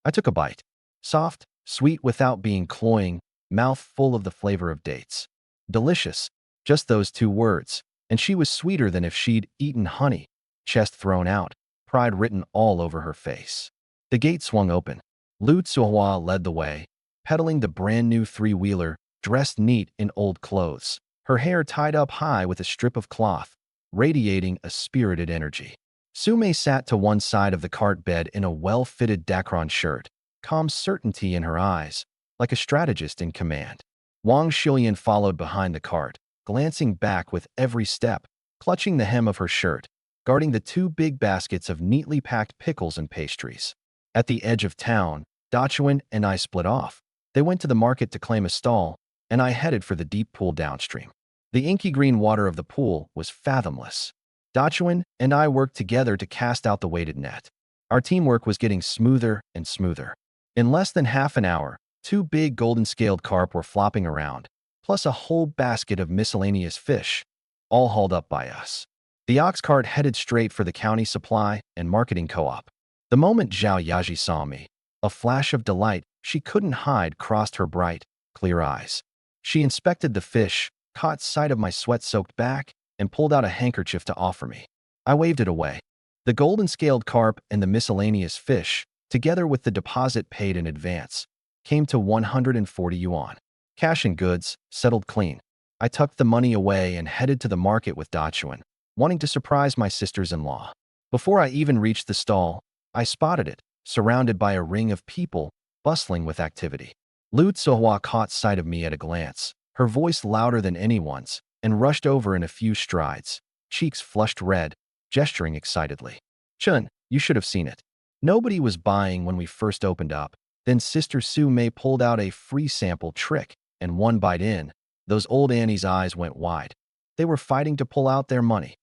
I took a bite. Soft, sweet without being cloying, mouth full of the flavor of dates. Delicious, just those two words, and she was sweeter than if she'd eaten honey, chest thrown out, pride written all over her face. The gate swung open. Lu Tsuehua led the way, pedaling the brand-new three-wheeler, dressed neat in old clothes, her hair tied up high with a strip of cloth, radiating a spirited energy. Su Mei sat to one side of the cart bed in a well-fitted Dacron shirt, calm certainty in her eyes, like a strategist in command. Wang Shilian followed behind the cart, glancing back with every step, clutching the hem of her shirt, guarding the two big baskets of neatly packed pickles and pastries. At the edge of town, Dachuan and I split off. They went to the market to claim a stall, and I headed for the deep pool downstream. The inky green water of the pool was fathomless. Dachuan and I worked together to cast out the weighted net. Our teamwork was getting smoother and smoother. In less than half an hour, two big golden-scaled carp were flopping around, plus a whole basket of miscellaneous fish, all hauled up by us. The ox cart headed straight for the county supply and marketing co-op. The moment Zhao Yaji saw me, a flash of delight she couldn't hide crossed her bright, clear eyes. She inspected the fish, caught sight of my sweat-soaked back, and pulled out a handkerchief to offer me. I waved it away. The golden-scaled carp and the miscellaneous fish, together with the deposit paid in advance, came to 140 yuan. Cash and goods, settled clean. I tucked the money away and headed to the market with Dachuan, wanting to surprise my sisters-in-law. Before I even reached the stall, I spotted it, surrounded by a ring of people, bustling with activity. Lu Tsuehua caught sight of me at a glance, her voice louder than anyone's, and rushed over in a few strides, cheeks flushed red, gesturing excitedly. Chun, you should have seen it. Nobody was buying when we first opened up. Then Sister Su Mei pulled out a free sample trick, and one bite in, those old Annie's eyes went wide. They were fighting to pull out their money.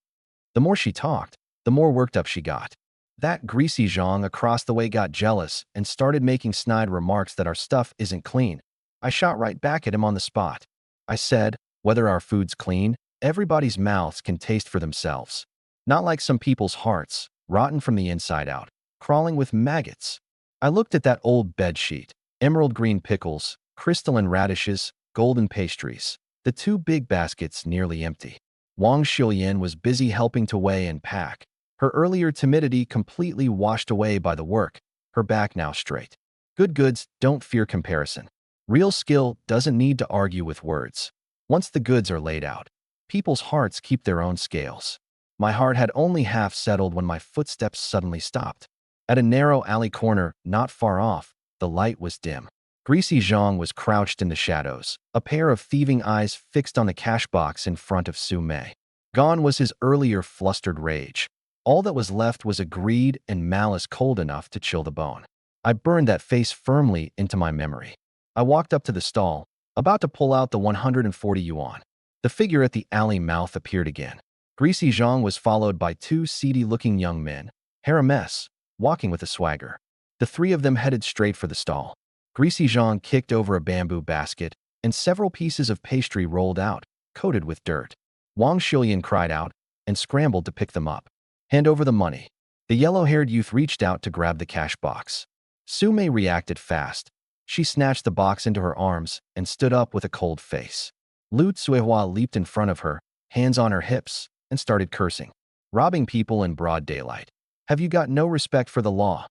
The more she talked, the more worked up she got. That greasy Zhang across the way got jealous and started making snide remarks that our stuff isn't clean. I shot right back at him on the spot. I said, whether our food's clean, everybody's mouths can taste for themselves. Not like some people's hearts, rotten from the inside out, crawling with maggots. I looked at that old bed sheet, emerald green pickles, crystalline radishes, golden pastries, the two big baskets nearly empty. Wang Xiuyan was busy helping to weigh and pack, her earlier timidity completely washed away by the work, her back now straight. Good goods don't fear comparison. Real skill doesn't need to argue with words. Once the goods are laid out, people's hearts keep their own scales. My heart had only half settled when my footsteps suddenly stopped. At a narrow alley corner, not far off, the light was dim. Greasy Zhang was crouched in the shadows, a pair of thieving eyes fixed on the cash box in front of Su Mei. Gone was his earlier flustered rage. All that was left was a greed and malice cold enough to chill the bone. I burned that face firmly into my memory. I walked up to the stall, about to pull out the 140 yuan. The figure at the alley mouth appeared again. Greasy Zhang was followed by two seedy-looking young men, Harames, walking with a swagger. The three of them headed straight for the stall. Greasy Zhang kicked over a bamboo basket, and several pieces of pastry rolled out, coated with dirt. Wang Xiuyan cried out and scrambled to pick them up. Hand over the money. The yellow-haired youth reached out to grab the cash box. Su Mei reacted fast. She snatched the box into her arms and stood up with a cold face. Lu Tsuehua leaped in front of her, hands on her hips, and started cursing. Robbing people in broad daylight. Have you got no respect for the law?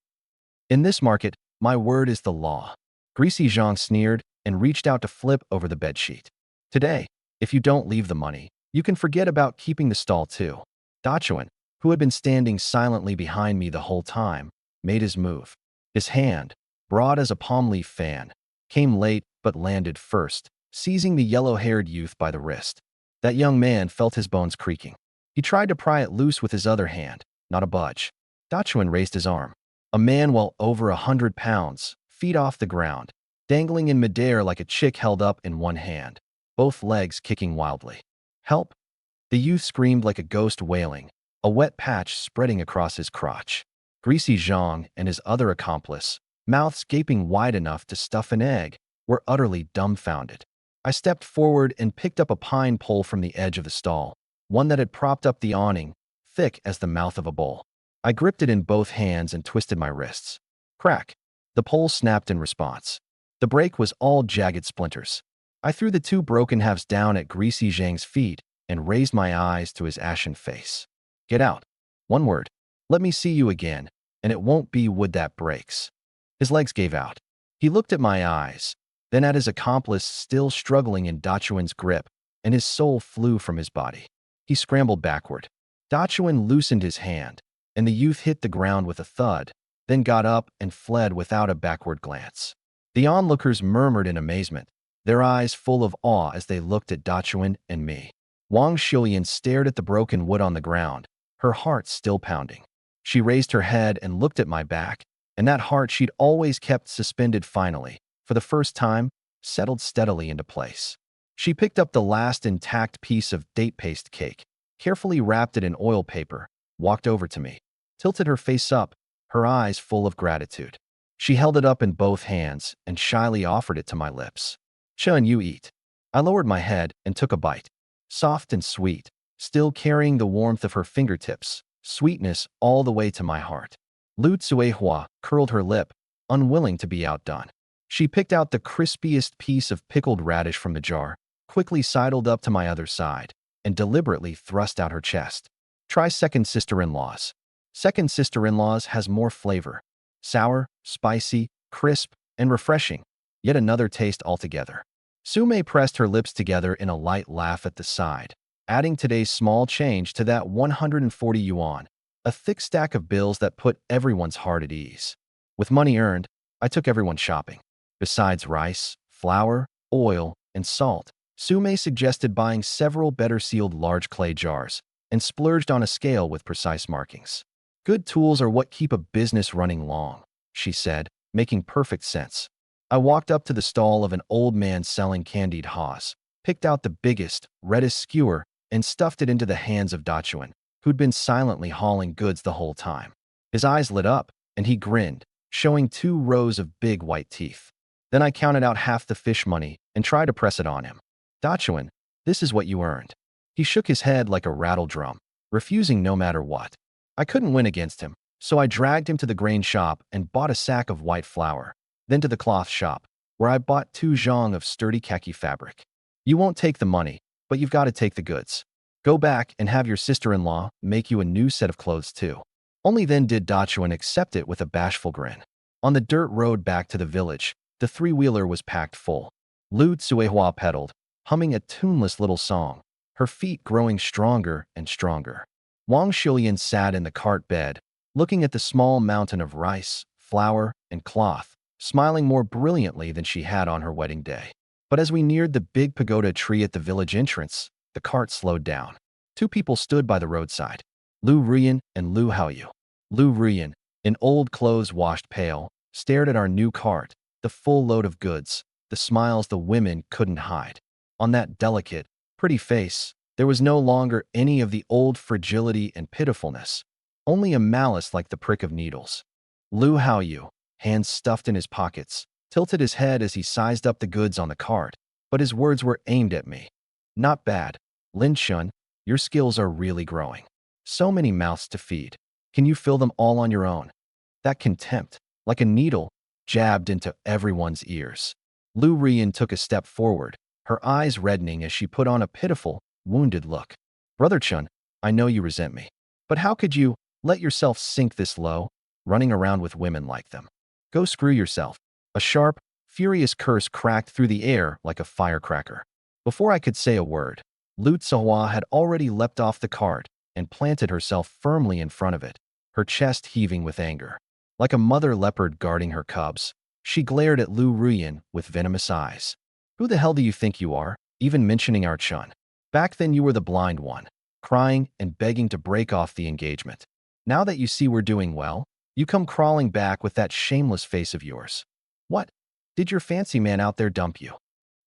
In this market, my word is the law. Greasy Zhang sneered and reached out to flip over the bedsheet. Today, if you don't leave the money, you can forget about keeping the stall too. Dachuan, who had been standing silently behind me the whole time, made his move. His hand, broad as a palm leaf fan, came late but landed first, seizing the yellow-haired youth by the wrist. That young man felt his bones creaking. He tried to pry it loose with his other hand, not a budge. Dachuan raised his arm. A man well over 100 pounds, feet off the ground, dangling in midair like a chick held up in one hand, both legs kicking wildly. Help! The youth screamed like a ghost wailing, a wet patch spreading across his crotch. Greasy Zhang and his other accomplice, mouths gaping wide enough to stuff an egg, were utterly dumbfounded. I stepped forward and picked up a pine pole from the edge of the stall, one that had propped up the awning, thick as the mouth of a bull. I gripped it in both hands and twisted my wrists. Crack! The pole snapped in response. The break was all jagged splinters. I threw the two broken halves down at Greasy Zhang's feet and raised my eyes to his ashen face. Get out. One word. Let me see you again, and it won't be wood that breaks. His legs gave out. He looked at my eyes, then at his accomplice still struggling in Dachuan's grip, and his soul flew from his body. He scrambled backward. Dachuan loosened his hand, and the youth hit the ground with a thud, then got up and fled without a backward glance. The onlookers murmured in amazement, their eyes full of awe as they looked at Dachuan and me. Wang Xiuyan stared at the broken wood on the ground, her heart still pounding. She raised her head and looked at my back, and that heart she'd always kept suspended finally, for the first time, settled steadily into place. She picked up the last intact piece of date paste cake, carefully wrapped it in oil paper, walked over to me, tilted her face up, her eyes full of gratitude. She held it up in both hands and shyly offered it to my lips. Chun, you eat. I lowered my head and took a bite. Soft and sweet, still carrying the warmth of her fingertips, sweetness all the way to my heart. Lu Tsuehua curled her lip, unwilling to be outdone. She picked out the crispiest piece of pickled radish from the jar, quickly sidled up to my other side, and deliberately thrust out her chest. Try second sister-in-law's. Second sister-in-law's has more flavor. Sour, spicy, crisp, and refreshing. Yet another taste altogether. Su Mei pressed her lips together in a light laugh at the side, adding today's small change to that 140 yuan, a thick stack of bills that put everyone's heart at ease. With money earned, I took everyone shopping. Besides rice, flour, oil, and salt, Su Mei suggested buying several better-sealed large clay jars and splurged on a scale with precise markings. Good tools are what keep a business running long, she said, making perfect sense. I walked up to the stall of an old man selling candied haws, picked out the biggest, reddest skewer, and stuffed it into the hands of Dachuan. who'd been silently hauling goods the whole time. His eyes lit up, and he grinned, showing 2 rows of big white teeth. Then I counted out half the fish money and tried to press it on him. "Dachuan, this is what you earned." He shook his head like a rattle drum, refusing no matter what. I couldn't win against him, so I dragged him to the grain shop and bought a sack of white flour, then to the cloth shop, where I bought 2 zhang of sturdy khaki fabric. "You won't take the money, but you've got to take the goods. Go back and have your sister-in-law make you a new set of clothes too." Only then did Dachuan accept it with a bashful grin. On the dirt road back to the village, the 3-wheeler was packed full. Lu Tsuehua pedaled, humming a tuneless little song, her feet growing stronger and stronger. Wang Xiulian sat in the cart bed, looking at the small mountain of rice, flour, and cloth, smiling more brilliantly than she had on her wedding day. But as we neared the big pagoda tree at the village entrance, the cart slowed down. 2 people stood by the roadside, Lu Ruyan and Lu Haoyu. Lu Ruyan, in old clothes washed pale, stared at our new cart, the full load of goods, the smiles the women couldn't hide. On that delicate, pretty face, there was no longer any of the old fragility and pitifulness, only a malice like the prick of needles. Lu Haoyu, hands stuffed in his pockets, tilted his head as he sized up the goods on the cart, but his words were aimed at me. "Not bad. Lin Shun, your skills are really growing. So many mouths to feed. Can you fill them all on your own?" That contempt, like a needle, jabbed into everyone's ears. Lu Rian took a step forward, her eyes reddening as she put on a pitiful, wounded look. "Brother Chun, I know you resent me, but how could you let yourself sink this low, running around with women like them? Go screw yourself." A sharp, furious curse cracked through the air like a firecracker. Before I could say a word, Lu Tsuehua had already leapt off the cart and planted herself firmly in front of it, her chest heaving with anger. Like a mother leopard guarding her cubs, she glared at Lu Ruyan with venomous eyes. "Who the hell do you think you are, even mentioning our Chun? Back then you were the blind one, crying and begging to break off the engagement. Now that you see we're doing well, you come crawling back with that shameless face of yours. What? Did your fancy man out there dump you?"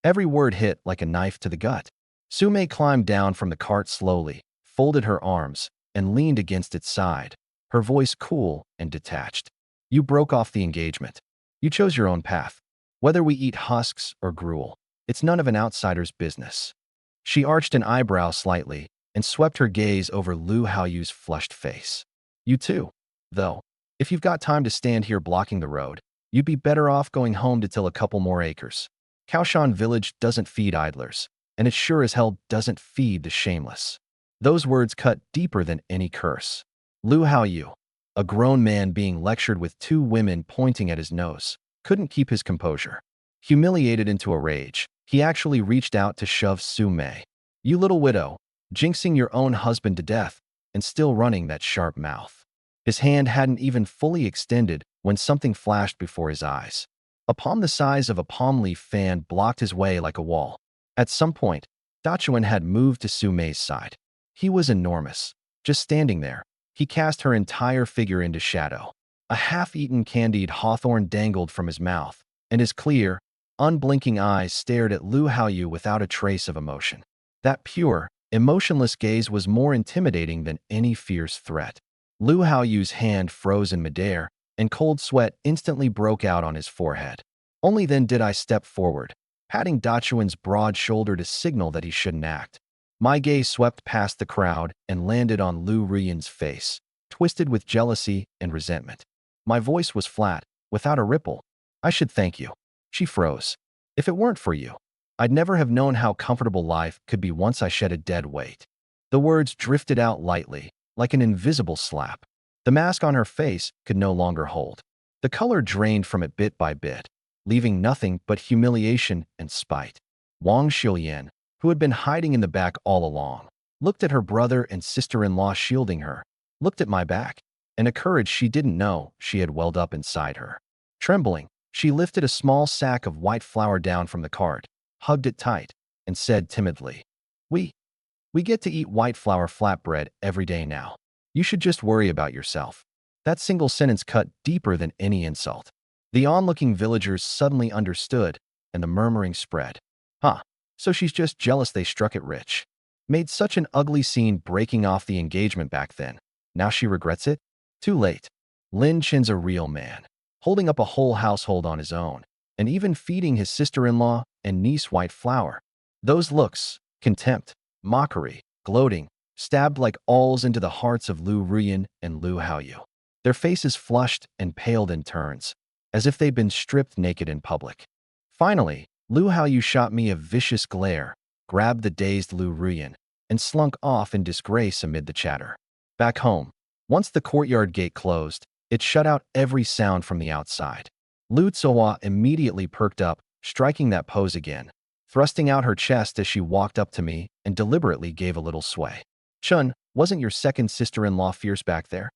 Every word hit like a knife to the gut. Sume climbed down from the cart slowly, folded her arms, and leaned against its side, her voice cool and detached. "You broke off the engagement. You chose your own path. Whether we eat husks or gruel, it's none of an outsider's business." She arched an eyebrow slightly and swept her gaze over Lu Haoyu's flushed face. "You too, though. If you've got time to stand here blocking the road, you'd be better off going home to till a couple more acres. Kaoshan Village doesn't feed idlers, and it sure as hell doesn't feed the shameless." Those words cut deeper than any curse. Lu Haoyu, a grown man being lectured with 2 women pointing at his nose, couldn't keep his composure. Humiliated into a rage, he actually reached out to shove Su Mei. "You little widow, jinxing your own husband to death, and still running that sharp mouth." His hand hadn't even fully extended when something flashed before his eyes. A palm the size of a palm leaf fan blocked his way like a wall. At some point, Dachuan had moved to Su Mei's side. He was enormous. Just standing there, he cast her entire figure into shadow. A half-eaten candied hawthorn dangled from his mouth, and his clear, unblinking eyes stared at Lu Haoyu without a trace of emotion. That pure, emotionless gaze was more intimidating than any fierce threat. Lu Haoyu's hand froze in midair, and cold sweat instantly broke out on his forehead. Only then did I step forward, patting Dachuan's broad shoulder to signal that he shouldn't act. My gaze swept past the crowd and landed on Lu Ruyan's face, twisted with jealousy and resentment. My voice was flat, without a ripple. "I should thank you." She froze. "If it weren't for you, I'd never have known how comfortable life could be once I shed a dead weight." The words drifted out lightly, like an invisible slap. The mask on her face could no longer hold. The color drained from it bit by bit, leaving nothing but humiliation and spite. Wang Xiulian, who had been hiding in the back all along, looked at her brother and sister-in-law shielding her, looked at my back, and a courage she didn't know she had welled up inside her. Trembling, she lifted a small sack of white flour down from the cart, hugged it tight, and said timidly, We get to eat white flour flatbread every day now. You should just worry about yourself." That single sentence cut deeper than any insult. The onlooking villagers suddenly understood, and the murmuring spread. "Huh, so she's just jealous they struck it rich." Made such an ugly scene breaking off the engagement back then. Now she regrets it? Too late. Lin Chin's a real man, holding up a whole household on his own, and even feeding his sister-in-law and niece white flour. Those looks, contempt, mockery, gloating, stabbed like awls into the hearts of Lu Ruyan and Lu Haoyu. Their faces flushed and paled in turns, as if they'd been stripped naked in public. Finally, Lu Haoyu shot me a vicious glare, grabbed the dazed Lu Ruyan, and slunk off in disgrace amid the chatter. Back home, once the courtyard gate closed, it shut out every sound from the outside. Lu Tsuhua immediately perked up, striking that pose again, thrusting out her chest as she walked up to me and deliberately gave a little sway. Chun, wasn't your second sister-in-law fierce back there?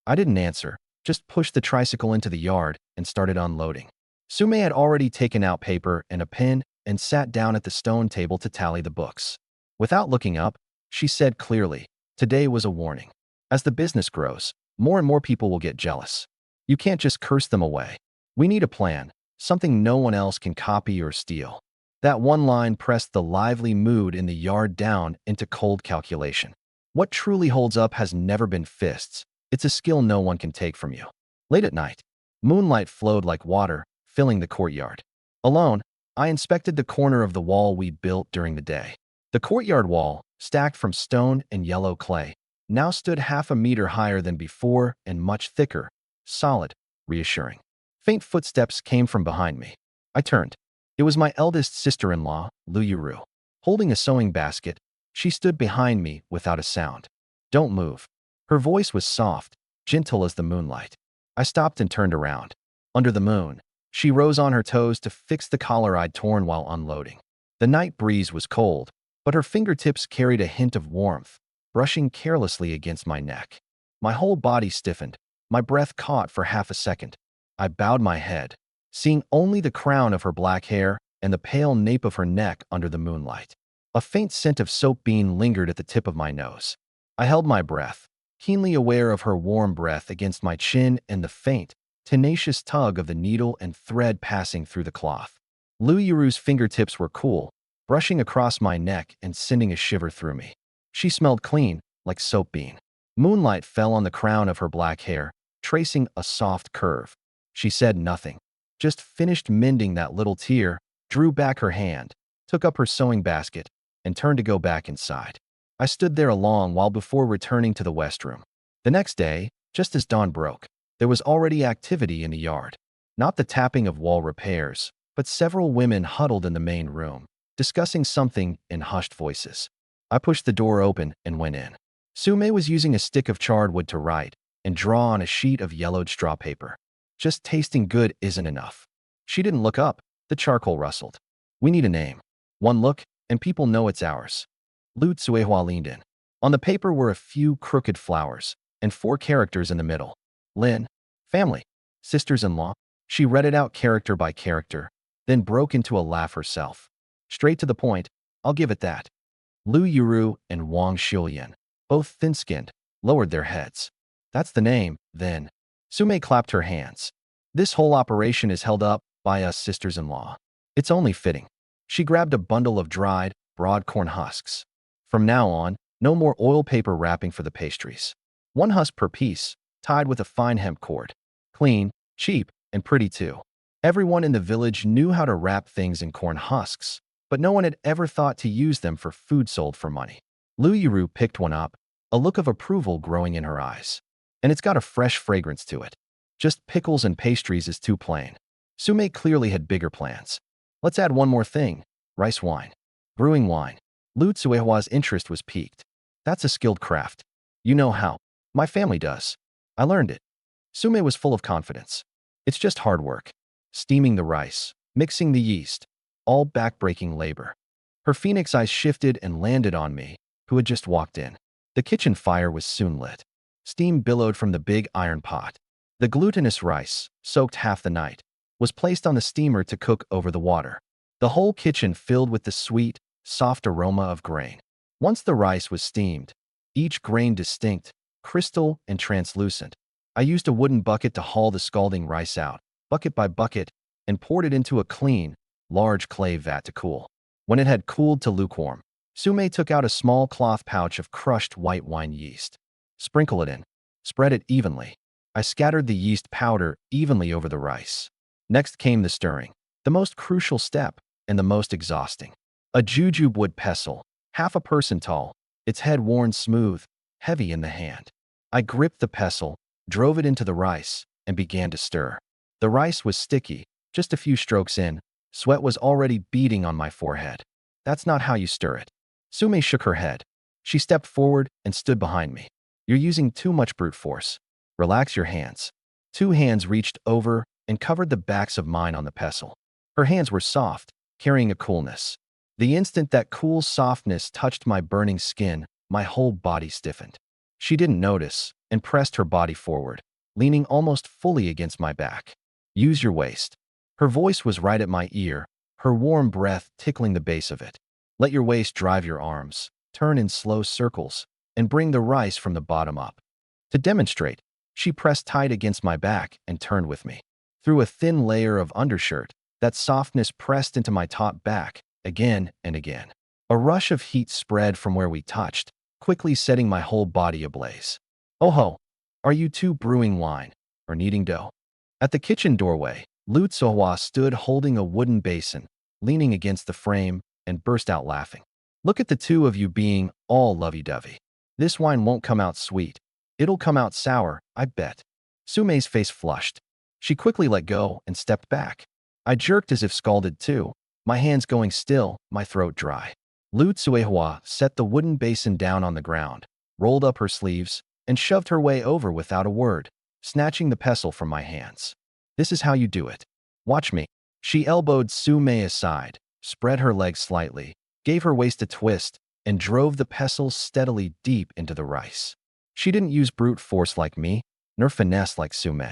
I didn't answer, just pushed the tricycle into the yard and started unloading. Sume had already taken out paper and a pen and sat down at the stone table to tally the books. Without looking up, she said clearly, today was a warning. As the business grows, more and more people will get jealous. You can't just curse them away. We need a plan, something no one else can copy or steal. That one line pressed the lively mood in the yard down into cold calculation. What truly holds up has never been fists. It's a skill no one can take from you. Late at night, moonlight flowed like water, filling the courtyard. Alone, I inspected the corner of the wall we'd built during the day. The courtyard wall, stacked from stone and yellow clay, now stood half a meter higher than before and much thicker, solid, reassuring. Faint footsteps came from behind me. I turned. It was my eldest sister-in-law, Lu Yuru. Holding a sewing basket, she stood behind me without a sound. Don't move. Her voice was soft, gentle as the moonlight. I stopped and turned around. Under the moon, she rose on her toes to fix the collar I'd torn while unloading. The night breeze was cold, but her fingertips carried a hint of warmth, brushing carelessly against my neck. My whole body stiffened, my breath caught for half a second. I bowed my head, seeing only the crown of her black hair and the pale nape of her neck under the moonlight. A faint scent of soap bean lingered at the tip of my nose. I held my breath, keenly aware of her warm breath against my chin and the faint, tenacious tug of the needle and thread passing through the cloth. Lu Yuru's fingertips were cool, brushing across my neck and sending a shiver through me. She smelled clean, like soap bean. Moonlight fell on the crown of her black hair, tracing a soft curve. She said nothing, just finished mending that little tear, drew back her hand, took up her sewing basket, and turned to go back inside. I stood there a long while before returning to the west room. The next day, just as dawn broke, there was already activity in the yard. Not the tapping of wall repairs, but several women huddled in the main room, discussing something in hushed voices. I pushed the door open and went in. Sume was using a stick of charred wood to write and draw on a sheet of yellowed straw paper. Just tasting good isn't enough. She didn't look up. The charcoal rustled. We need a name. One look, and people know it's ours. Lu Tsuehua leaned in. On the paper were a few crooked flowers, and 4 characters in the middle. Lin, family, sisters-in-law. She read it out character by character, then broke into a laugh herself. Straight to the point, I'll give it that. Lu Yuru and Wang Xiuyan, both thin-skinned, lowered their heads. That's the name, then. Sume clapped her hands. This whole operation is held up by us sisters-in-law. It's only fitting. She grabbed a bundle of dried, broad corn husks. From now on, no more oil paper wrapping for the pastries. 1 husk per piece, tied with a fine hemp cord. Clean, cheap, and pretty too. Everyone in the village knew how to wrap things in corn husks, but no one had ever thought to use them for food sold for money. Lu Yuru picked one up, a look of approval growing in her eyes. And it's got a fresh fragrance to it. Just pickles and pastries is too plain. Sume clearly had bigger plans. Let's add one more thing, rice wine. Brewing wine. Lu Tsuehua's interest was piqued. That's a skilled craft. You know how. My family does. I learned it. Sume was full of confidence. It's just hard work. Steaming the rice, mixing the yeast, all back-breaking labor. Her phoenix eyes shifted and landed on me, who had just walked in. The kitchen fire was soon lit. Steam billowed from the big iron pot. The glutinous rice, soaked half the night, was placed on the steamer to cook over the water. The whole kitchen filled with the sweet, soft aroma of grain. Once the rice was steamed, each grain distinct, crystal and translucent, I used a wooden bucket to haul the scalding rice out, bucket by bucket, and poured it into a clean, large clay vat to cool. When it had cooled to lukewarm, Sume took out a small cloth pouch of crushed white wine yeast. Sprinkle it in. Spread it evenly. I scattered the yeast powder evenly over the rice. Next came the stirring, the most crucial step and the most exhausting. A jujube wood pestle, half a person tall, its head worn smooth, heavy in the hand. I gripped the pestle, drove it into the rice, and began to stir. The rice was sticky. Just a few strokes in, sweat was already beading on my forehead. That's not how you stir it. Sume shook her head. She stepped forward and stood behind me. You're using too much brute force. Relax your hands. 2 hands reached over and covered the backs of mine on the pestle. Her hands were soft, carrying a coolness. The instant that cool softness touched my burning skin, my whole body stiffened. She didn't notice and pressed her body forward, leaning almost fully against my back. Use your waist. Her voice was right at my ear, her warm breath tickling the base of it. Let your waist drive your arms, turn in slow circles, and bring the rice from the bottom up. To demonstrate, she pressed tight against my back and turned with me. Through a thin layer of undershirt, that softness pressed into my taut back, again and again. A rush of heat spread from where we touched, quickly setting my whole body ablaze. Oh ho! Are you two brewing wine or kneading dough? At the kitchen doorway, Lu Tsohua stood holding a wooden basin, leaning against the frame, and burst out laughing. Look at the two of you being all lovey-dovey. This wine won't come out sweet. It'll come out sour, I bet. Sume's face flushed. She quickly let go and stepped back. I jerked as if scalded too, my hands going still, my throat dry. Lu Tsuehua set the wooden basin down on the ground, rolled up her sleeves, and shoved her way over without a word, snatching the pestle from my hands. This is how you do it. Watch me. She elbowed Sume aside, spread her legs slightly, gave her waist a twist, and drove the pestle steadily deep into the rice. She didn't use brute force like me, nor finesse like Sume.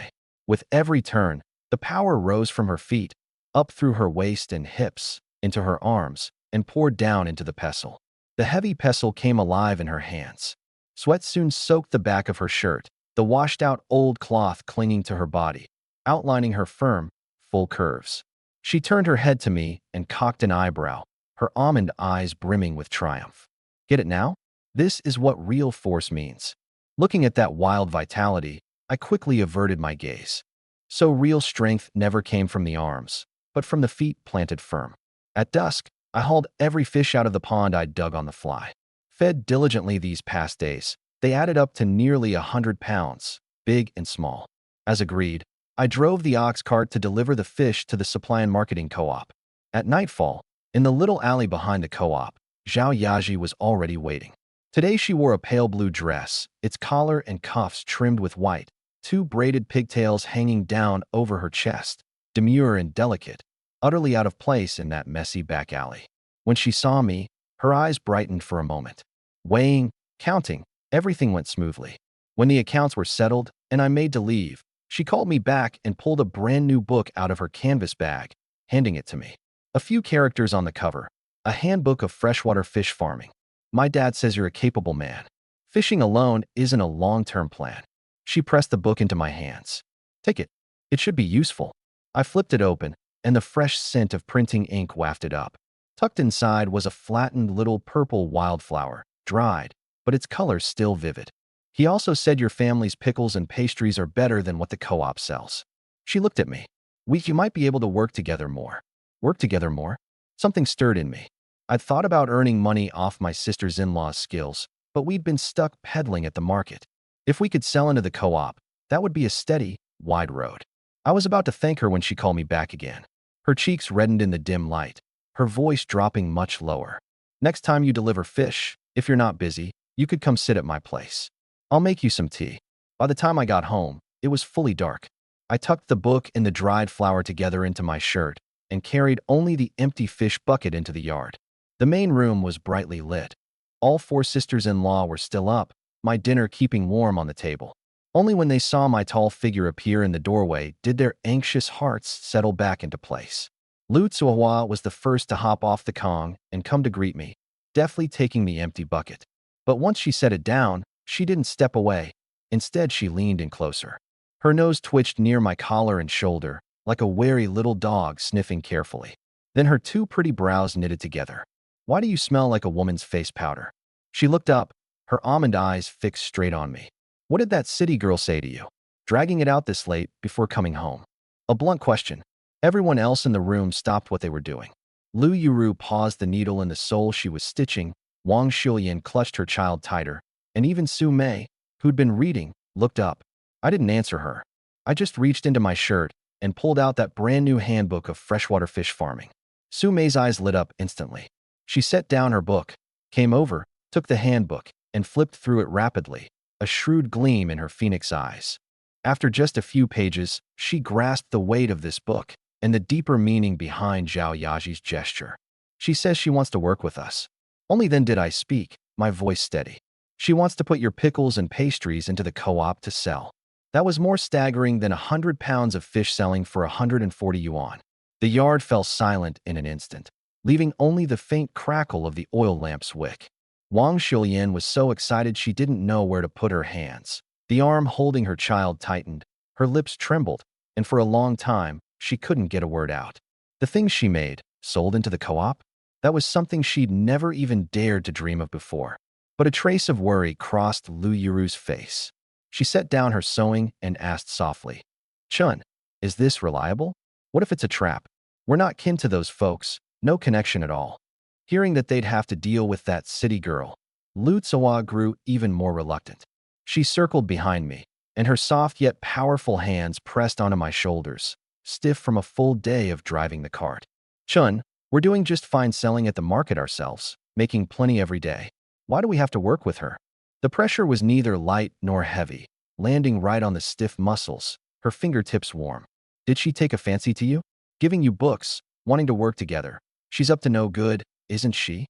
With every turn, the power rose from her feet, up through her waist and hips, into her arms, and poured down into the pestle. The heavy pestle came alive in her hands. Sweat soon soaked the back of her shirt, the washed-out old cloth clinging to her body, outlining her firm, full curves. She turned her head to me and cocked an eyebrow, her almond eyes brimming with triumph. Get it now? This is what real force means. Looking at that wild vitality, I quickly averted my gaze. So real strength never came from the arms, but from the feet planted firm. At dusk, I hauled every fish out of the pond I'd dug on the fly. Fed diligently these past days, they added up to nearly 100 pounds, big and small. As agreed, I drove the ox cart to deliver the fish to the supply and marketing co-op. At nightfall, in the little alley behind the co-op, Zhao Yaji was already waiting. Today she wore a pale blue dress, its collar and cuffs trimmed with white, 2 braided pigtails hanging down over her chest, demure and delicate, utterly out of place in that messy back alley. When she saw me, her eyes brightened for a moment. Weighing, counting, everything went smoothly. When the accounts were settled and I made to leave, she called me back and pulled a brand new book out of her canvas bag, handing it to me. A few characters on the cover, a handbook of freshwater fish farming. My dad says you're a capable man. Fishing alone isn't a long-term plan. She pressed the book into my hands. Take it. It should be useful. I flipped it open, and the fresh scent of printing ink wafted up. Tucked inside was a flattened little purple wildflower, dried, but its color still vivid. He also said your family's pickles and pastries are better than what the co-op sells. She looked at me. You might be able to work together more. Work together more? Something stirred in me. I'd thought about earning money off my sister's-in-law's skills, but we'd been stuck peddling at the market. If we could sell into the co-op, that would be a steady, wide road. I was about to thank her when she called me back again. Her cheeks reddened in the dim light, her voice dropping much lower. Next time you deliver fish, if you're not busy, you could come sit at my place. I'll make you some tea. By the time I got home, it was fully dark. I tucked the book and the dried flour together into my shirt and carried only the empty fish bucket into the yard. The main room was brightly lit. All 4 sisters-in-law were still up, my dinner keeping warm on the table. Only when they saw my tall figure appear in the doorway did their anxious hearts settle back into place. Lu Tsuehua was the first to hop off the Kong and come to greet me, deftly taking the empty bucket. But once she set it down, she didn't step away. Instead, she leaned in closer. Her nose twitched near my collar and shoulder, like a wary little dog sniffing carefully. Then her 2 pretty brows knitted together. Why do you smell like a woman's face powder? She looked up, her almond eyes fixed straight on me. What did that city girl say to you? Dragging it out this late before coming home. A blunt question. Everyone else in the room stopped what they were doing. Lu Yuru paused the needle in the sole she was stitching, Wang Shulian clutched her child tighter, and even Su Mei, who'd been reading, looked up. I didn't answer her. I just reached into my shirt and pulled out that brand new handbook of freshwater fish farming. Su Mei's eyes lit up instantly. She set down her book, came over, took the handbook, and flipped through it rapidly, a shrewd gleam in her phoenix eyes. After just a few pages, she grasped the weight of this book and the deeper meaning behind Zhao Yaji's gesture. She says she wants to work with us. Only then did I speak, my voice steady. She wants to put your pickles and pastries into the co-op to sell. That was more staggering than 100 pounds of fish selling for 140 yuan. The yard fell silent in an instant, leaving only the faint crackle of the oil lamp's wick. Wang Shulian was so excited she didn't know where to put her hands. The arm holding her child tightened, her lips trembled, and for a long time, she couldn't get a word out. The things she made, sold into the co-op? That was something she'd never even dared to dream of before. But a trace of worry crossed Lu Yuru's face. She set down her sewing and asked softly, Chun, is this reliable? What if it's a trap? We're not kin to those folks, no connection at all. Hearing that they'd have to deal with that city girl, Lu Tsawa grew even more reluctant. She circled behind me, and her soft yet powerful hands pressed onto my shoulders, stiff from a full day of driving the cart. Chun, we're doing just fine selling at the market ourselves, making plenty every day. Why do we have to work with her? The pressure was neither light nor heavy, landing right on the stiff muscles, her fingertips warm. Did she take a fancy to you? Giving you books, wanting to work together. She's up to no good, isn't she?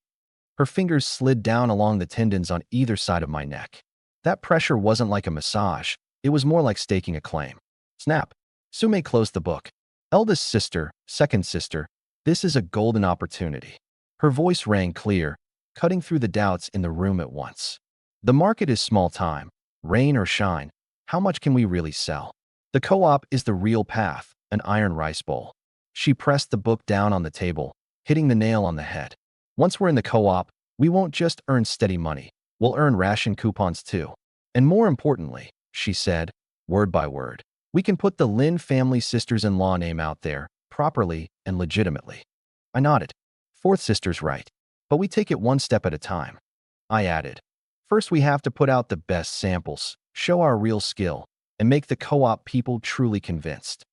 Her fingers slid down along the tendons on either side of my neck. That pressure wasn't like a massage, it was more like staking a claim. Snap. Sume closed the book. Eldest sister, second sister, this is a golden opportunity. Her voice rang clear, cutting through the doubts in the room at once. The market is small time. Rain or shine, how much can we really sell? The co-op is the real path, an iron rice bowl. She pressed the book down on the table, hitting the nail on the head. Once we're in the co-op, we won't just earn steady money. We'll earn ration coupons too. And more importantly, she said, word by word, we can put the Lin family sisters-in-law name out there, properly and legitimately. I nodded. Fourth sister's right. But we take it one step at a time. I added. First we have to put out the best samples, show our real skill, and make the co-op people truly convinced.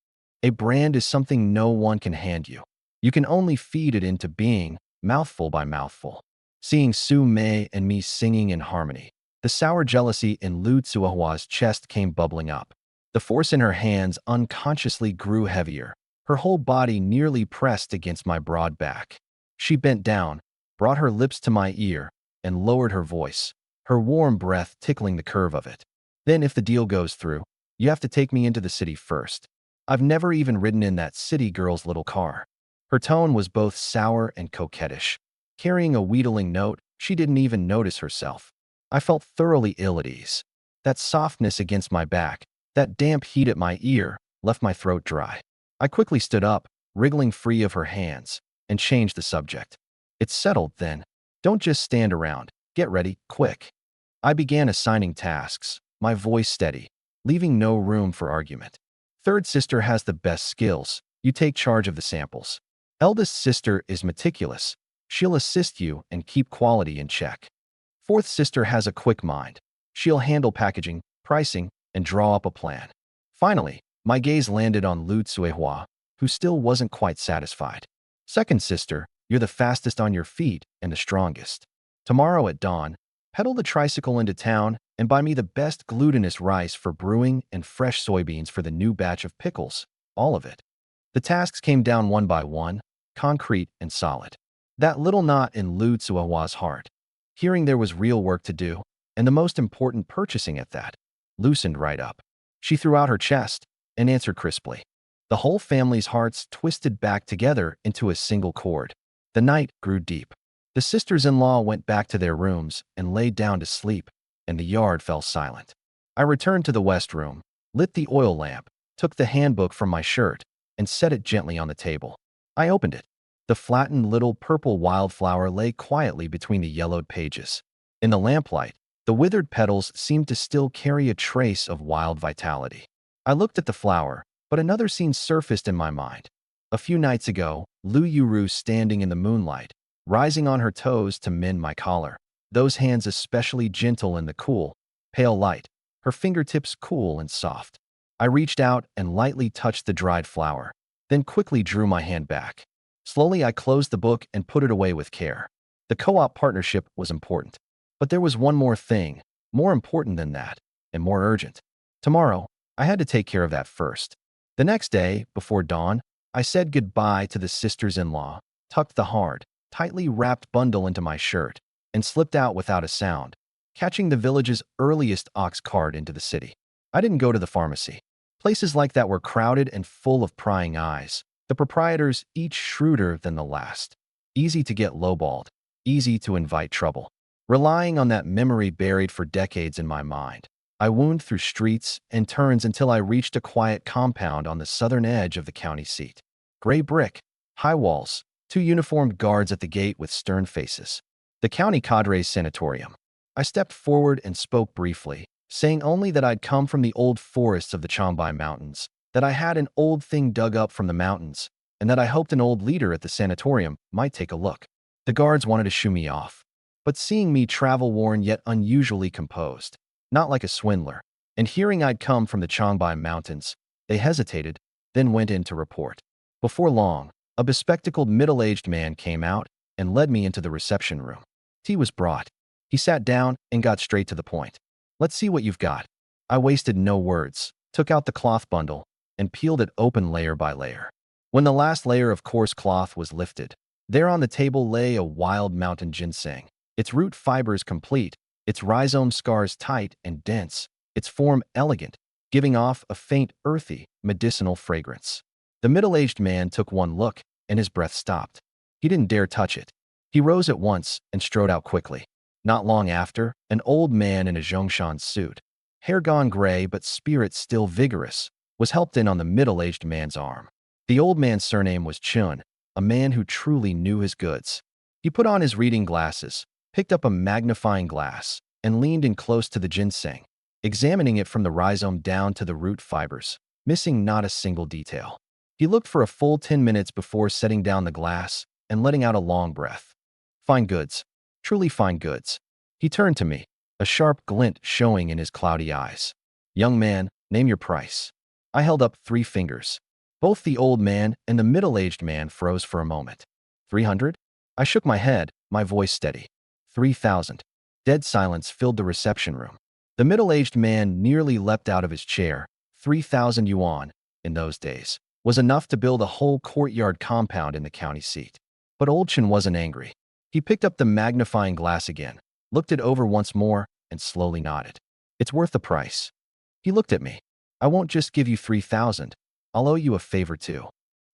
A brand is something no one can hand you. You can only feed it into being, mouthful by mouthful. Seeing Su Mei and me singing in harmony, the sour jealousy in Lu Tsuahua's chest came bubbling up. The force in her hands unconsciously grew heavier, her whole body nearly pressed against my broad back. She bent down, brought her lips to my ear, and lowered her voice, her warm breath tickling the curve of it. Then if the deal goes through, you have to take me into the city first. I've never even ridden in that city girl's little car. Her tone was both sour and coquettish. Carrying a wheedling note, she didn't even notice herself. I felt thoroughly ill at ease. That softness against my back, that damp heat at my ear, left my throat dry. I quickly stood up, wriggling free of her hands, and changed the subject. It's settled, then. Don't just stand around. Get ready, quick. I began assigning tasks, my voice steady, leaving no room for argument. Third sister has the best skills. You take charge of the samples. Eldest sister is meticulous. She'll assist you and keep quality in check. Fourth sister has a quick mind. She'll handle packaging, pricing, and draw up a plan. Finally, my gaze landed on Lu Tsuehua, who still wasn't quite satisfied. Second sister, you're the fastest on your feet and the strongest. Tomorrow at dawn, pedal the tricycle into town and buy me the best glutinous rice for brewing and fresh soybeans for the new batch of pickles, all of it. The tasks came down one by one, concrete and solid. That little knot in Lu Tsuehua's heart, hearing there was real work to do, and the most important purchasing at that, loosened right up. She threw out her chest and answered crisply. The whole family's hearts twisted back together into a single chord. The night grew deep. The sisters-in-law went back to their rooms and laid down to sleep, and the yard fell silent. I returned to the west room, lit the oil lamp, took the handbook from my shirt, and set it gently on the table. I opened it. The flattened little purple wildflower lay quietly between the yellowed pages. In the lamplight, the withered petals seemed to still carry a trace of wild vitality. I looked at the flower, but another scene surfaced in my mind. A few nights ago, Lu Yuru standing in the moonlight, rising on her toes to mend my collar. Those hands especially gentle in the cool, pale light, her fingertips cool and soft. I reached out and lightly touched the dried flower, then quickly drew my hand back. Slowly, I closed the book and put it away with care. The co-op partnership was important. But there was one more thing, more important than that, and more urgent. Tomorrow, I had to take care of that first. The next day, before dawn, I said goodbye to the sisters-in-law, tucked the hard, tightly wrapped bundle into my shirt, and slipped out without a sound, catching the village's earliest ox cart into the city. I didn't go to the pharmacy. Places like that were crowded and full of prying eyes, the proprietors each shrewder than the last. Easy to get lowballed, easy to invite trouble. Relying on that memory buried for decades in my mind, I wound through streets and turns until I reached a quiet compound on the southern edge of the county seat. Gray brick, high walls, two uniformed guards at the gate with stern faces. The county cadre's sanatorium. I stepped forward and spoke briefly, saying only that I'd come from the old forests of the Changbai Mountains, that I had an old thing dug up from the mountains, and that I hoped an old leader at the sanatorium might take a look. The guards wanted to shoo me off. But seeing me travel-worn yet unusually composed, not like a swindler, and hearing I'd come from the Changbai Mountains, they hesitated, then went in to report. Before long, a bespectacled middle-aged man came out and led me into the reception room. Tea was brought. He sat down and got straight to the point. "Let's see what you've got." I wasted no words, took out the cloth bundle, and peeled it open layer by layer. When the last layer of coarse cloth was lifted, there on the table lay a wild mountain ginseng. Its root fibers complete, its rhizome scars tight and dense, its form elegant, giving off a faint, earthy, medicinal fragrance. The middle-aged man took one look, and his breath stopped. He didn't dare touch it. He rose at once and strode out quickly. Not long after, an old man in a Zhongshan suit, hair gone gray but spirit still vigorous, was helped in on the middle-aged man's arm. The old man's surname was Chun, a man who truly knew his goods. He put on his reading glasses, picked up a magnifying glass, and leaned in close to the ginseng, examining it from the rhizome down to the root fibers, missing not a single detail. He looked for a full 10 minutes before setting down the glass and letting out a long breath. "Fine goods. Truly fine goods." He turned to me, a sharp glint showing in his cloudy eyes. "Young man, name your price." I held up 3 fingers. Both the old man and the middle-aged man froze for a moment. 300? I shook my head, my voice steady. 3,000. Dead silence filled the reception room. The middle-aged man nearly leapt out of his chair. 3,000 yuan, in those days, was enough to build a whole courtyard compound in the county seat. But Old Chen wasn't angry. He picked up the magnifying glass again, looked it over once more, and slowly nodded. "It's worth the price." He looked at me. "I won't just give you 3,000. I'll owe you a favor too."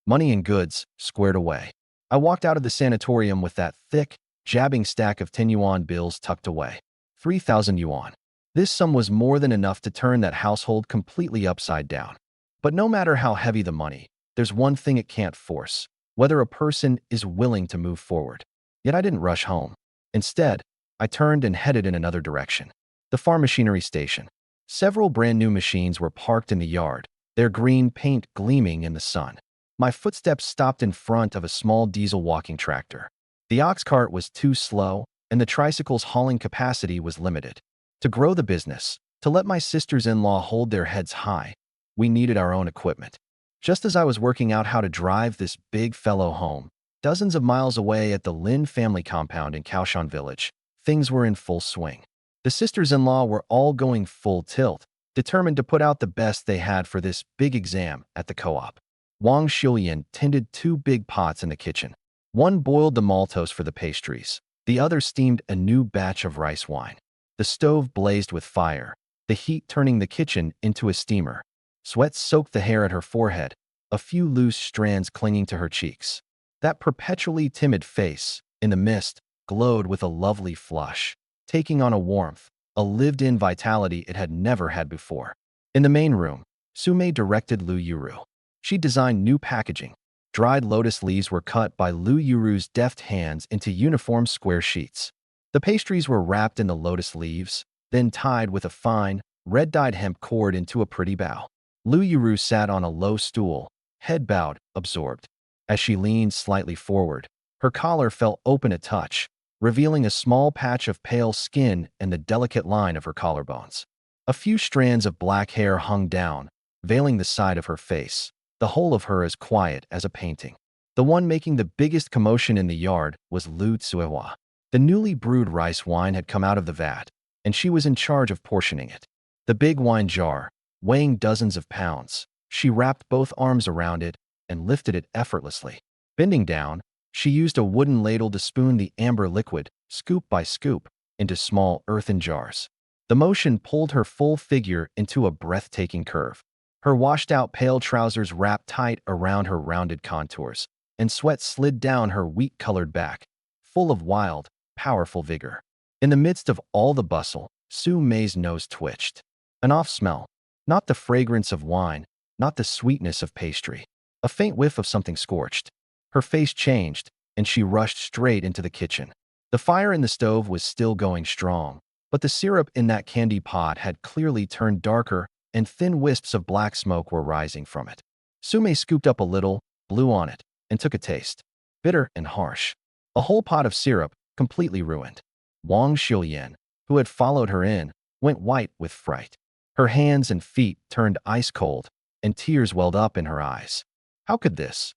Money and goods, squared away. I walked out of the sanatorium with that thick, jabbing stack of 10 yuan bills tucked away. 3,000 yuan. This sum was more than enough to turn that household completely upside down. But no matter how heavy the money, there's one thing it can't force: whether a person is willing to move forward. Yet I didn't rush home. Instead, I turned and headed in another direction. The farm machinery station. Several brand new machines were parked in the yard, their green paint gleaming in the sun. My footsteps stopped in front of a small diesel walking tractor. The ox cart was too slow, and the tricycle's hauling capacity was limited. To grow the business, to let my sisters-in-law hold their heads high, we needed our own equipment. Just as I was working out how to drive this big fellow home, dozens of miles away at the Lin family compound in Kaoshan village, things were in full swing. The sisters-in-law were all going full tilt, determined to put out the best they had for this big exam at the co-op. Wang Xiuyan tended 2 big pots in the kitchen. One boiled the maltose for the pastries. The other steamed a new batch of rice wine. The stove blazed with fire, the heat turning the kitchen into a steamer. Sweat soaked the hair at her forehead, a few loose strands clinging to her cheeks. That perpetually timid face, in the mist, glowed with a lovely flush, taking on a warmth, a lived-in vitality it had never had before. In the main room, Sumei directed Lu Yuru. She designed new packaging, Dried lotus leaves were cut by Lu Yuru's deft hands into uniform square sheets. The pastries were wrapped in the lotus leaves, then tied with a fine, red-dyed hemp cord into a pretty bow. Lu Yuru sat on a low stool, head bowed, absorbed. As she leaned slightly forward, her collar fell open a touch, revealing a small patch of pale skin and the delicate line of her collarbones. A few strands of black hair hung down, veiling the side of her face, the whole of her as quiet as a painting. The one making the biggest commotion in the yard was Lu Tsuehua. The newly brewed rice wine had come out of the vat, and she was in charge of portioning it. The big wine jar, weighing dozens of pounds, she wrapped both arms around it and lifted it effortlessly. Bending down, she used a wooden ladle to spoon the amber liquid, scoop by scoop, into small earthen jars. The motion pulled her full figure into a breathtaking curve. Her washed-out pale trousers wrapped tight around her rounded contours, and sweat slid down her wheat-colored back, full of wild, powerful vigor. In the midst of all the bustle, Su Mei's nose twitched. An off smell, not the fragrance of wine, not the sweetness of pastry. A faint whiff of something scorched. Her face changed, and she rushed straight into the kitchen. The fire in the stove was still going strong, but the syrup in that candy pot had clearly turned darker, and thin wisps of black smoke were rising from it. Su-mei scooped up a little, blew on it, and took a taste. Bitter and harsh. A whole pot of syrup, completely ruined. Wang Xiuyan, who had followed her in, went white with fright. Her hands and feet turned ice cold, and tears welled up in her eyes. How could this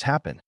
happen?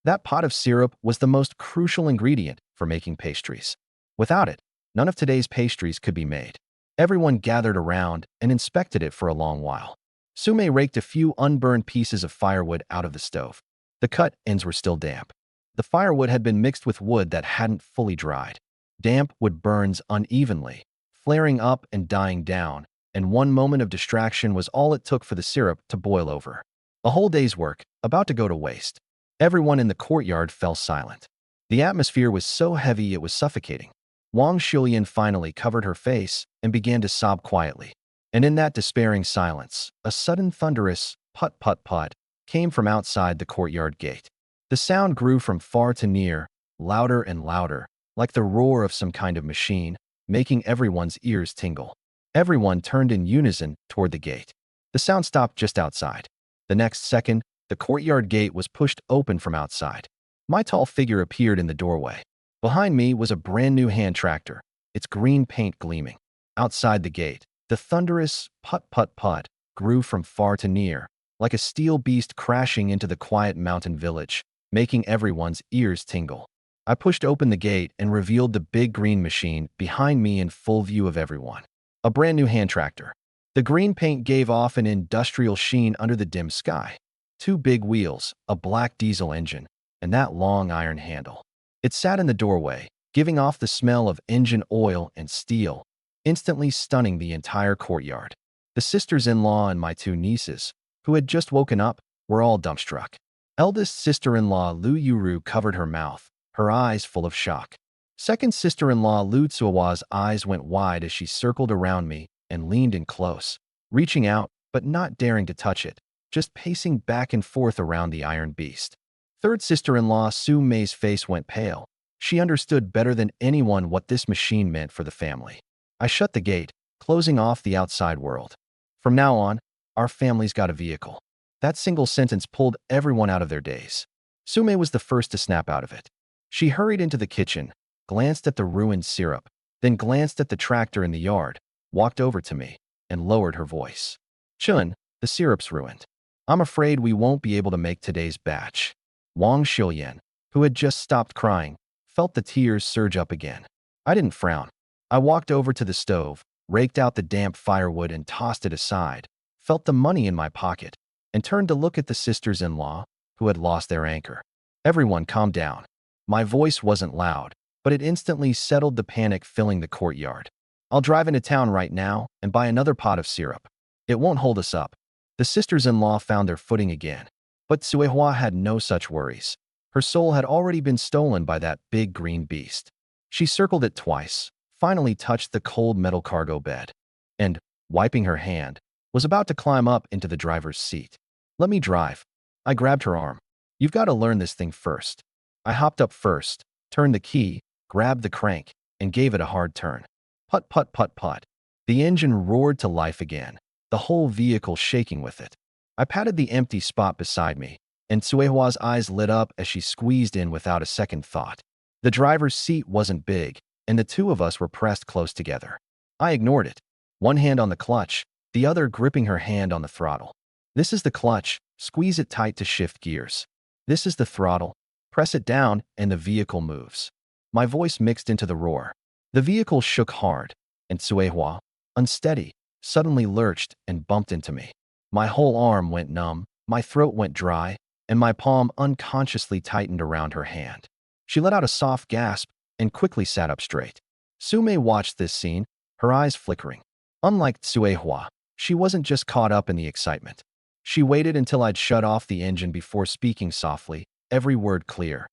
That pot of syrup was the most crucial ingredient for making pastries. Without it, none of today's pastries could be made. Everyone gathered around and inspected it for a long while. Su-mei raked a few unburned pieces of firewood out of the stove. The cut ends were still damp. The firewood had been mixed with wood that hadn't fully dried. Damp wood burns unevenly, flaring up and dying down, and one moment of distraction was all it took for the syrup to boil over. A whole day's work, about to go to waste. Everyone in the courtyard fell silent. The atmosphere was so heavy it was suffocating. Wang Xiuyan finally covered her face and began to sob quietly. And in that despairing silence, a sudden thunderous put-put-put came from outside the courtyard gate. The sound grew from far to near, louder and louder, like the roar of some kind of machine, making everyone's ears tingle. Everyone turned in unison toward the gate. The sound stopped just outside. The next second, the courtyard gate was pushed open from outside. My tall figure appeared in the doorway. Behind me was a brand new hand tractor, its green paint gleaming. Outside the gate, the thunderous put-put-put grew from far to near, like a steel beast crashing into the quiet mountain village, making everyone's ears tingle. I pushed open the gate and revealed the big green machine behind me in full view of everyone. A brand new hand tractor. The green paint gave off an industrial sheen under the dim sky. 2 big wheels, a black diesel engine, and that long iron handle. It sat in the doorway, giving off the smell of engine oil and steel, instantly stunning the entire courtyard. The sisters-in-law and my 2 nieces, who had just woken up, were all dumbstruck. Eldest sister-in-law Lu Yuru covered her mouth, her eyes full of shock. Second sister-in-law Lu Tsuowa's eyes went wide as she circled around me and leaned in close, reaching out but not daring to touch it, just pacing back and forth around the iron beast. Third sister-in-law Su Mei's face went pale. She understood better than anyone what this machine meant for the family. I shut the gate, closing off the outside world. From now on, our family's got a vehicle. That single sentence pulled everyone out of their daze. Su Mei was the first to snap out of it. She hurried into the kitchen, glanced at the ruined syrup, then glanced at the tractor in the yard, walked over to me, and lowered her voice. Chun, the syrup's ruined. I'm afraid we won't be able to make today's batch. Wang Xiuyan, who had just stopped crying, felt the tears surge up again. I didn't frown. I walked over to the stove, raked out the damp firewood and tossed it aside, felt the money in my pocket, and turned to look at the sisters-in-law, who had lost their anchor. Everyone calmed down. My voice wasn't loud, but it instantly settled the panic filling the courtyard. I'll drive into town right now and buy another pot of syrup. It won't hold us up. The sisters-in-law found their footing again. But Tsuehua had no such worries. Her soul had already been stolen by that big green beast. She circled it twice, finally touched the cold metal cargo bed, and, wiping her hand, was about to climb up into the driver's seat. Let me drive. I grabbed her arm. You've got to learn this thing first. I hopped up first, turned the key, grabbed the crank, and gave it a hard turn. Put, put, put, put. The engine roared to life again, the whole vehicle shaking with it. I patted the empty spot beside me, and Suehwa's eyes lit up as she squeezed in without a second thought. The driver's seat wasn't big, and the two of us were pressed close together. I ignored it, one hand on the clutch, the other gripping her hand on the throttle. This is the clutch, squeeze it tight to shift gears. This is the throttle, press it down, and the vehicle moves. My voice mixed into the roar. The vehicle shook hard, and Suehwa, unsteady, suddenly lurched and bumped into me. My whole arm went numb, my throat went dry, and my palm unconsciously tightened around her hand. She let out a soft gasp and quickly sat up straight. Sume watched this scene, her eyes flickering. Unlike Suehwa, she wasn't just caught up in the excitement. She waited until I'd shut off the engine before speaking softly, every word clear.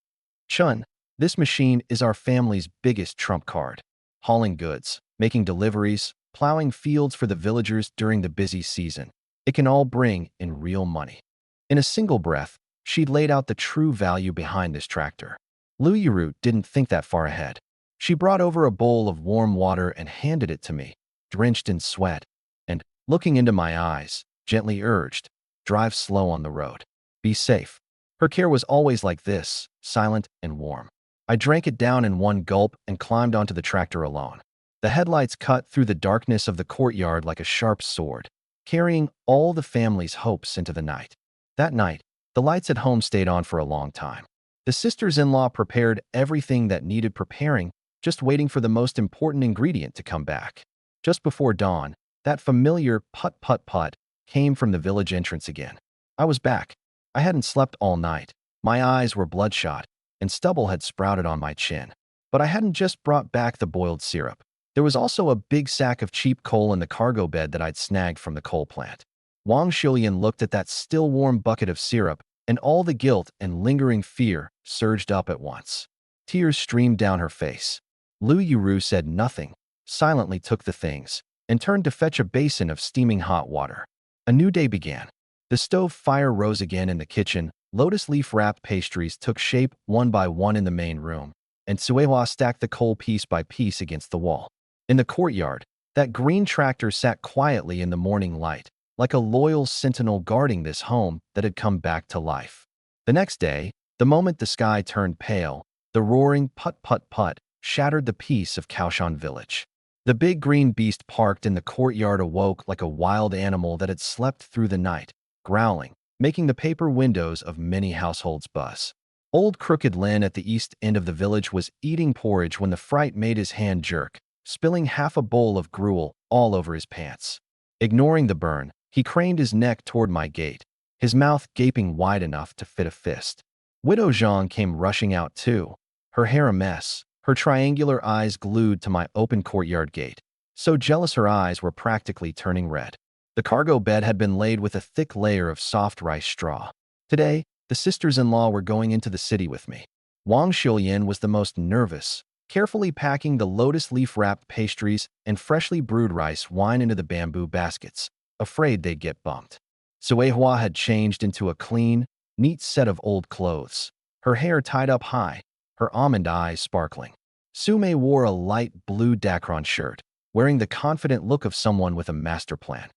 Chun, this machine is our family's biggest trump card. Hauling goods, making deliveries, plowing fields for the villagers during the busy season. It can all bring in real money. In a single breath, she'd laid out the true value behind this tractor. Lu Yiru didn't think that far ahead. She brought over a bowl of warm water and handed it to me, drenched in sweat, and, looking into my eyes, gently urged, drive slow on the road. Be safe. Her care was always like this, silent and warm. I drank it down in one gulp and climbed onto the tractor alone. The headlights cut through the darkness of the courtyard like a sharp sword, carrying all the family's hopes into the night. That night, the lights at home stayed on for a long time. The sisters-in-law prepared everything that needed preparing, just waiting for the most important ingredient to come back. Just before dawn, that familiar put-put-put came from the village entrance again. I was back. I hadn't slept all night. My eyes were bloodshot, and stubble had sprouted on my chin. But I hadn't just brought back the boiled syrup. There was also a big sack of cheap coal in the cargo bed that I'd snagged from the coal plant. Wang Shilian looked at that still warm bucket of syrup, and all the guilt and lingering fear surged up at once. Tears streamed down her face. Lu Yiru said nothing, silently took the things, and turned to fetch a basin of steaming hot water. A new day began. The stove fire rose again in the kitchen, lotus leaf-wrapped pastries took shape one by one in the main room, and Suehwa stacked the coal piece by piece against the wall. In the courtyard, that green tractor sat quietly in the morning light, like a loyal sentinel guarding this home that had come back to life. The next day, the moment the sky turned pale, the roaring put-put-put shattered the peace of Kaoshan village. The big green beast parked in the courtyard awoke like a wild animal that had slept through the night, growling, making the paper windows of many households buzz. Old Crooked Lin at the east end of the village was eating porridge when the fright made his hand jerk, spilling half a bowl of gruel all over his pants. Ignoring the burn, he craned his neck toward my gate, his mouth gaping wide enough to fit a fist. Widow Zhang came rushing out too, her hair a mess, her triangular eyes glued to my open courtyard gate. So jealous her eyes were practically turning red. The cargo bed had been laid with a thick layer of soft rice straw. Today, the sisters-in-law were going into the city with me. Wang Shilian was the most nervous, carefully packing the lotus leaf-wrapped pastries and freshly brewed rice wine into the bamboo baskets, afraid they'd get bumped. Suehwa had changed into a clean, neat set of old clothes, her hair tied up high, her almond eyes sparkling. Sume wore a light blue Dacron shirt, wearing the confident look of someone with a master plan.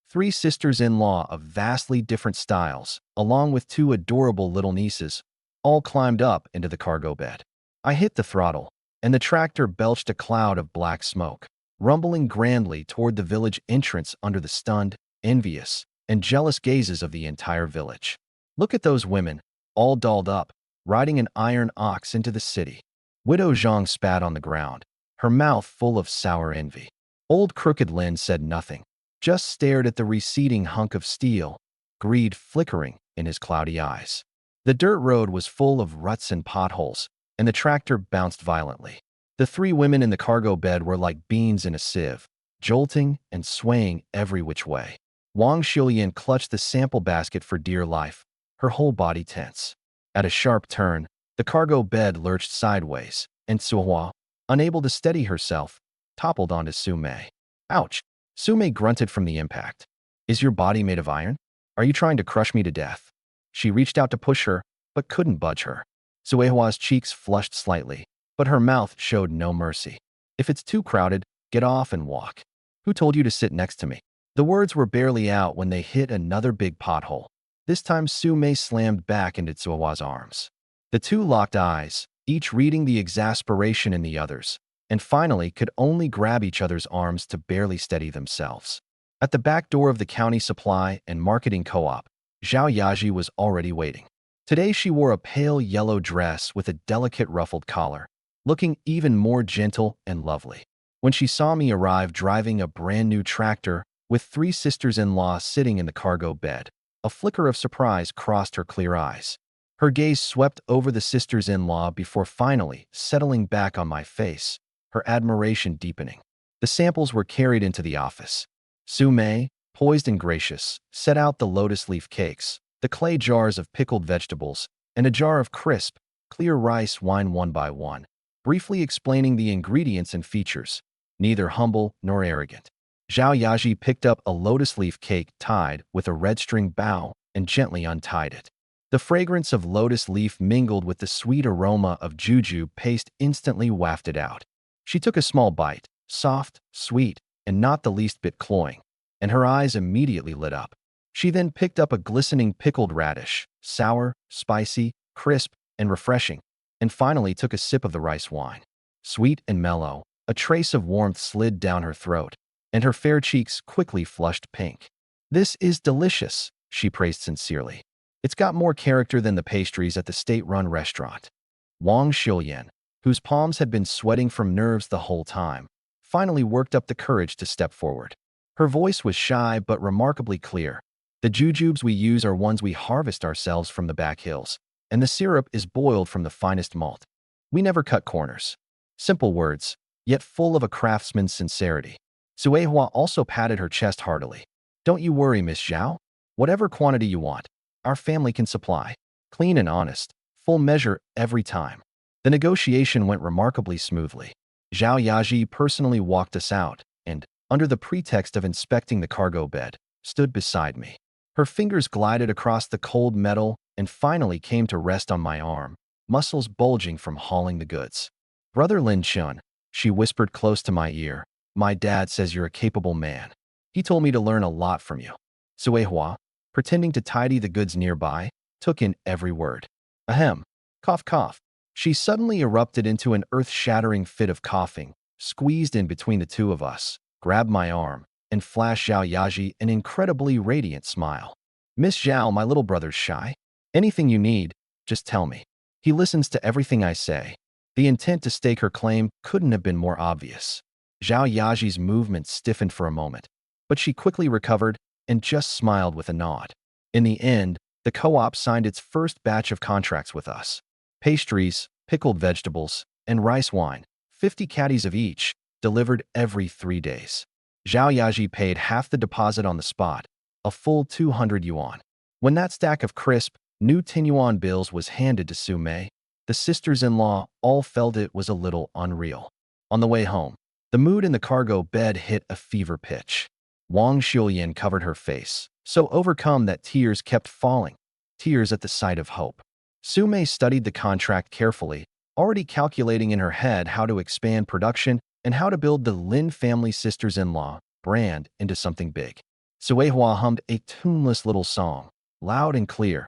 Three sisters-in-law of vastly different styles, along with two adorable little nieces, all climbed up into the cargo bed. I hit the throttle, and the tractor belched a cloud of black smoke, rumbling grandly toward the village entrance under the stunned, envious, and jealous gazes of the entire village. Look at those women, all dolled up, riding an iron ox into the city. Widow Zhang spat on the ground, her mouth full of sour envy. Old Crooked Lin said nothing, just stared at the receding hunk of steel, greed flickering in his cloudy eyes. The dirt road was full of ruts and potholes, and the tractor bounced violently. The three women in the cargo bed were like beans in a sieve, jolting and swaying every which way. Wang Shilian clutched the sample basket for dear life, her whole body tense. At a sharp turn, the cargo bed lurched sideways, and Suehwa, unable to steady herself, toppled onto Sume. Ouch! Sume grunted from the impact. Is your body made of iron? Are you trying to crush me to death? She reached out to push her, but couldn't budge her. Suehua's cheeks flushed slightly, but her mouth showed no mercy. If it's too crowded, get off and walk. Who told you to sit next to me? The words were barely out when they hit another big pothole. This time Su Mei slammed back into Suehua's arms. The two locked eyes, each reading the exasperation in the others, and finally could only grab each other's arms to barely steady themselves. At the back door of the county supply and marketing co-op, Zhao Yaji was already waiting. Today she wore a pale yellow dress with a delicate ruffled collar, looking even more gentle and lovely. When she saw me arrive driving a brand new tractor with three sisters-in-law sitting in the cargo bed, a flicker of surprise crossed her clear eyes. Her gaze swept over the sisters-in-law before finally settling back on my face, her admiration deepening. The samples were carried into the office. Su Mei, poised and gracious, set out the lotus leaf cakes, the clay jars of pickled vegetables, and a jar of crisp, clear rice wine one by one, briefly explaining the ingredients and features, neither humble nor arrogant. Zhao Yaji picked up a lotus leaf cake tied with a red string bow and gently untied it. The fragrance of lotus leaf mingled with the sweet aroma of juju paste instantly wafted out. She took a small bite, soft, sweet, and not the least bit cloying, and her eyes immediately lit up. She then picked up a glistening pickled radish, sour, spicy, crisp, and refreshing, and finally took a sip of the rice wine. Sweet and mellow, a trace of warmth slid down her throat, and her fair cheeks quickly flushed pink. "This is delicious," she praised sincerely. "It's got more character than the pastries at the state-run restaurant." Wang Xiuyan, whose palms had been sweating from nerves the whole time, finally worked up the courage to step forward. Her voice was shy but remarkably clear. "The jujubes we use are ones we harvest ourselves from the back hills, and the syrup is boiled from the finest malt. We never cut corners." Simple words, yet full of a craftsman's sincerity. Suehua also patted her chest heartily. "Don't you worry, Miss Zhao. Whatever quantity you want, our family can supply. Clean and honest, full measure every time." The negotiation went remarkably smoothly. Zhao Yaji personally walked us out and, under the pretext of inspecting the cargo bed, stood beside me. Her fingers glided across the cold metal and finally came to rest on my arm, muscles bulging from hauling the goods. "Brother Lin Chun," she whispered close to my ear, "my dad says you're a capable man. He told me to learn a lot from you." Suehua, pretending to tidy the goods nearby, took in every word. "Ahem. Cough, cough." She suddenly erupted into an earth-shattering fit of coughing, squeezed in between the two of us, grabbed my arm, and flashed Zhao Yaji an incredibly radiant smile. "Miss Zhao, my little brother's shy. Anything you need, just tell me. He listens to everything I say." The intent to stake her claim couldn't have been more obvious. Zhao Yaji's movements stiffened for a moment, but she quickly recovered and just smiled with a nod. In the end, the co-op signed its first batch of contracts with us. Pastries, pickled vegetables, and rice wine, 50 caddies of each, delivered every 3 days. Zhao Yaji paid half the deposit on the spot, a full 200 yuan. When that stack of crisp, new 10 yuan bills was handed to Su Mei, the sisters-in-law all felt it was a little unreal. On the way home, the mood in the cargo bed hit a fever pitch. Wang Xiuyan covered her face, so overcome that tears kept falling, tears at the sight of hope. Su Mei studied the contract carefully, already calculating in her head how to expand production and how to build the Lin family sisters-in-law brand into something big. Suehua hummed a tuneless little song, loud and clear.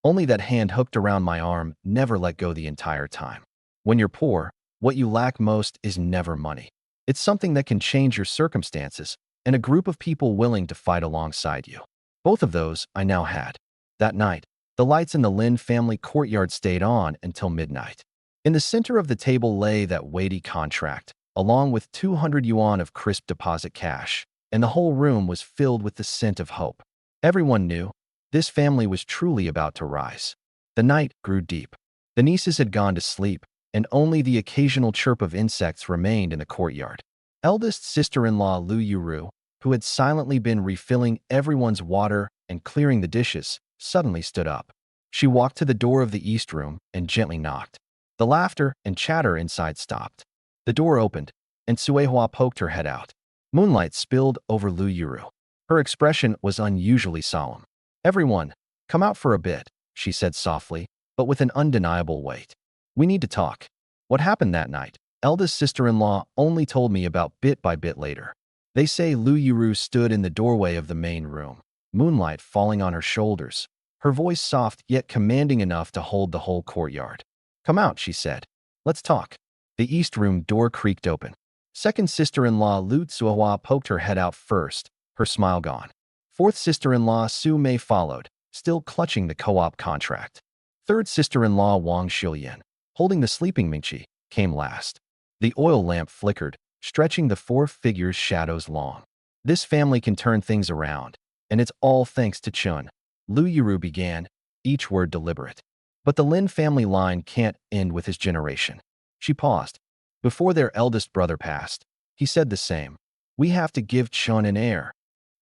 Only that hand hooked around my arm never let go the entire time. When you're poor, what you lack most is never money. It's something that can change your circumstances and a group of people willing to fight alongside you. Both of those I now had. That night, the lights in the Lin family courtyard stayed on until midnight. In the center of the table lay that weighty contract, along with 200 yuan of crisp deposit cash, and the whole room was filled with the scent of hope. Everyone knew this family was truly about to rise. The night grew deep. The nieces had gone to sleep, and only the occasional chirp of insects remained in the courtyard. Eldest sister-in-law Lu Yuru, who had silently been refilling everyone's water and clearing the dishes, suddenly stood up. She walked to the door of the east room and gently knocked. The laughter and chatter inside stopped. The door opened, and Suehua poked her head out. Moonlight spilled over Lu Yuru. Her expression was unusually solemn. "Everyone, come out for a bit," she said softly, but with an undeniable weight. We need to talk. What happened that night? Eldest sister-in-law only told me about bit by bit later. They say Lu Yuru stood in the doorway of the main room, moonlight falling on her shoulders, her voice soft yet commanding enough to hold the whole courtyard. Come out, she said. Let's talk. The east room door creaked open. Second sister-in-law Lu Tsuhua poked her head out first, her smile gone. Fourth sister-in-law Su Mei followed, still clutching the co-op contract. Third sister-in-law Wang Xiuyan, holding the sleeping Mingqi, came last. The oil lamp flickered, stretching the four figures' shadows long. This family can turn things around, and it's all thanks to Chun. Lu Yuru began, each word deliberate. But the Lin family line can't end with his generation. She paused. Before their eldest brother passed, he said the same. We have to give Chun an heir.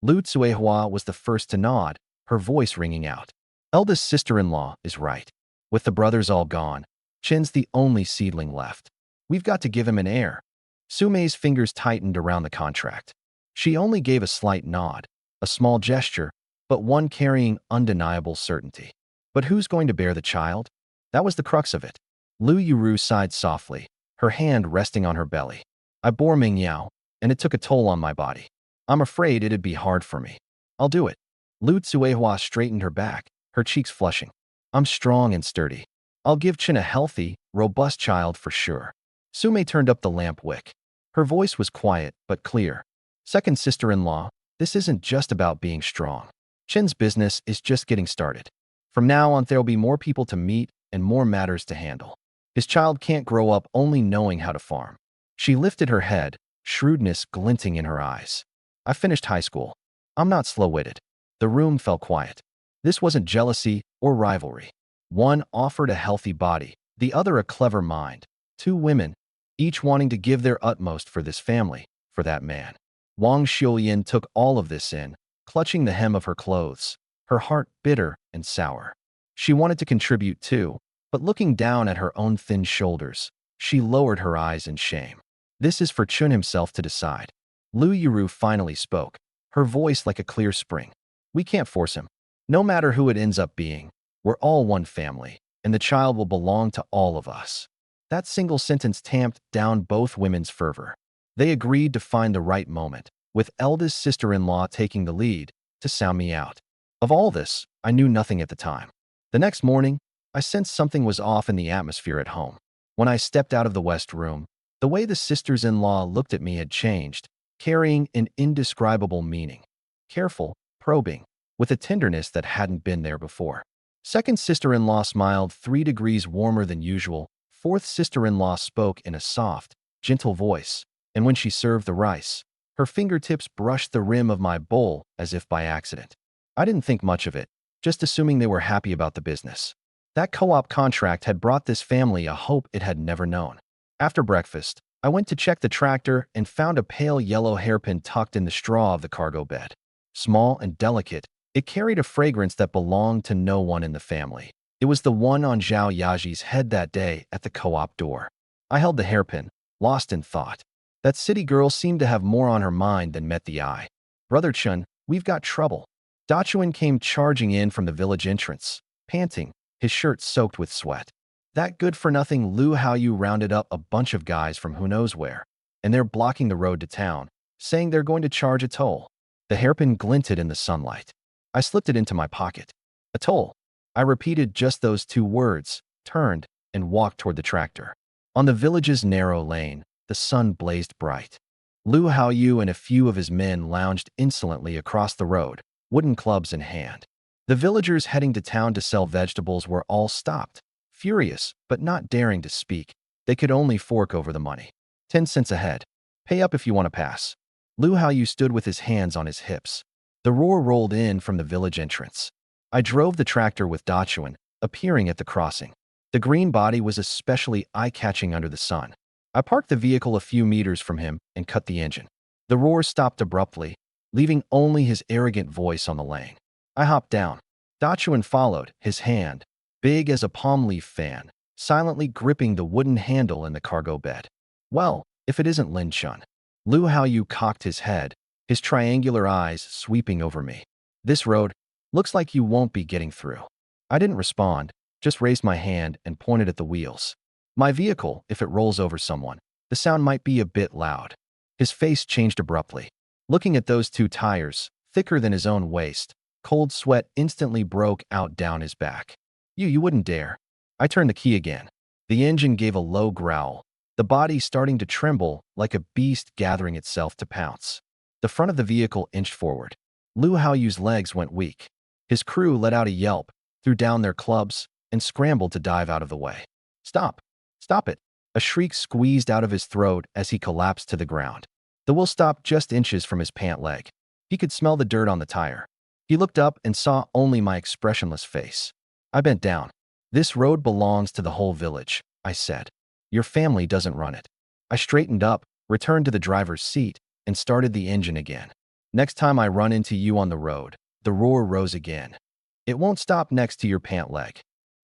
Lu Tsuehua was the first to nod, her voice ringing out. Eldest sister-in-law is right. With the brothers all gone, Chen's the only seedling left. We've got to give him an heir. Su Mei's fingers tightened around the contract. She only gave a slight nod, a small gesture, but one carrying undeniable certainty. But who's going to bear the child? That was the crux of it. Lu Yuru sighed softly, her hand resting on her belly. I bore Ming Yao, and it took a toll on my body. I'm afraid it'd be hard for me. I'll do it. Lu Tsuehua straightened her back, her cheeks flushing. I'm strong and sturdy. I'll give Chen a healthy, robust child for sure. Su Mei turned up the lamp wick. Her voice was quiet but clear. Second sister-in-law, this isn't just about being strong. Chen's business is just getting started. From now on, there'll be more people to meet and more matters to handle. His child can't grow up only knowing how to farm. She lifted her head, shrewdness glinting in her eyes. I finished high school. I'm not slow-witted. The room fell quiet. This wasn't jealousy or rivalry. One offered a healthy body, the other a clever mind. Two women, each wanting to give their utmost for this family, for that man. Wang Xiuyan took all of this in, clutching the hem of her clothes, her heart bitter and sour. She wanted to contribute too, but looking down at her own thin shoulders, she lowered her eyes in shame. This is for Chun himself to decide. Lu Yuru finally spoke, her voice like a clear spring. We can't force him. No matter who it ends up being, we're all one family, and the child will belong to all of us. That single sentence tamped down both women's fervor. They agreed to find the right moment, with eldest sister-in-law taking the lead, to sound me out. Of all this, I knew nothing at the time. The next morning, I sensed something was off in the atmosphere at home. When I stepped out of the west room, the way the sisters-in-law looked at me had changed, carrying an indescribable meaning. Careful, probing, with a tenderness that hadn't been there before. Second sister-in-law smiled 3 degrees warmer than usual. Fourth sister-in-law spoke in a soft, gentle voice, and when she served the rice, her fingertips brushed the rim of my bowl as if by accident. I didn't think much of it, just assuming they were happy about the business. That co-op contract had brought this family a hope it had never known. After breakfast, I went to check the tractor and found a pale yellow hairpin tucked in the straw of the cargo bed. Small and delicate, it carried a fragrance that belonged to no one in the family. It was the one on Zhao Yaji's head that day at the co-op door. I held the hairpin, lost in thought. That city girl seemed to have more on her mind than met the eye. Brother Chun, we've got trouble. Dachuan came charging in from the village entrance, panting, his shirt soaked with sweat. That good-for-nothing Lu Haoyu rounded up a bunch of guys from who knows where, and they're blocking the road to town, saying they're going to charge a toll. The hairpin glinted in the sunlight. I slipped it into my pocket. A toll. I repeated just those 2 words, turned, and walked toward the tractor. On the village's narrow lane, the sun blazed bright. Lu Haoyu and a few of his men lounged insolently across the road, wooden clubs in hand. The villagers heading to town to sell vegetables were all stopped, furious but not daring to speak. They could only fork over the money. 10 cents a head. Pay up if you want to pass. Lu Haoyu stood with his hands on his hips. The roar rolled in from the village entrance. I drove the tractor with Dachuan, appearing at the crossing. The green body was especially eye-catching under the sun. I parked the vehicle a few meters from him and cut the engine. The roar stopped abruptly, leaving only his arrogant voice on the lane. I hopped down. Dachuan followed, his hand, big as a palm leaf fan, silently gripping the wooden handle in the cargo bed. Well, if it isn't Lin Chun. Lu Haoyu cocked his head, his triangular eyes sweeping over me. This road, looks like you won't be getting through. I didn't respond, just raised my hand and pointed at the wheels. My vehicle, if it rolls over someone, the sound might be a bit loud. His face changed abruptly. Looking at those two tires, thicker than his own waist, cold sweat instantly broke out down his back. You wouldn't dare. I turned the key again. The engine gave a low growl, the body starting to tremble like a beast gathering itself to pounce. The front of the vehicle inched forward. Lu Haoyu's legs went weak. His crew let out a yelp, threw down their clubs, and scrambled to dive out of the way. Stop! Stop it! A shriek squeezed out of his throat as he collapsed to the ground. The wheel stopped just inches from his pant leg. He could smell the dirt on the tire. He looked up and saw only my expressionless face. I bent down. This road belongs to the whole village, I said. Your family doesn't run it. I straightened up, returned to the driver's seat, and started the engine again. Next time I run into you on the road, the roar rose again. It won't stop next to your pant leg.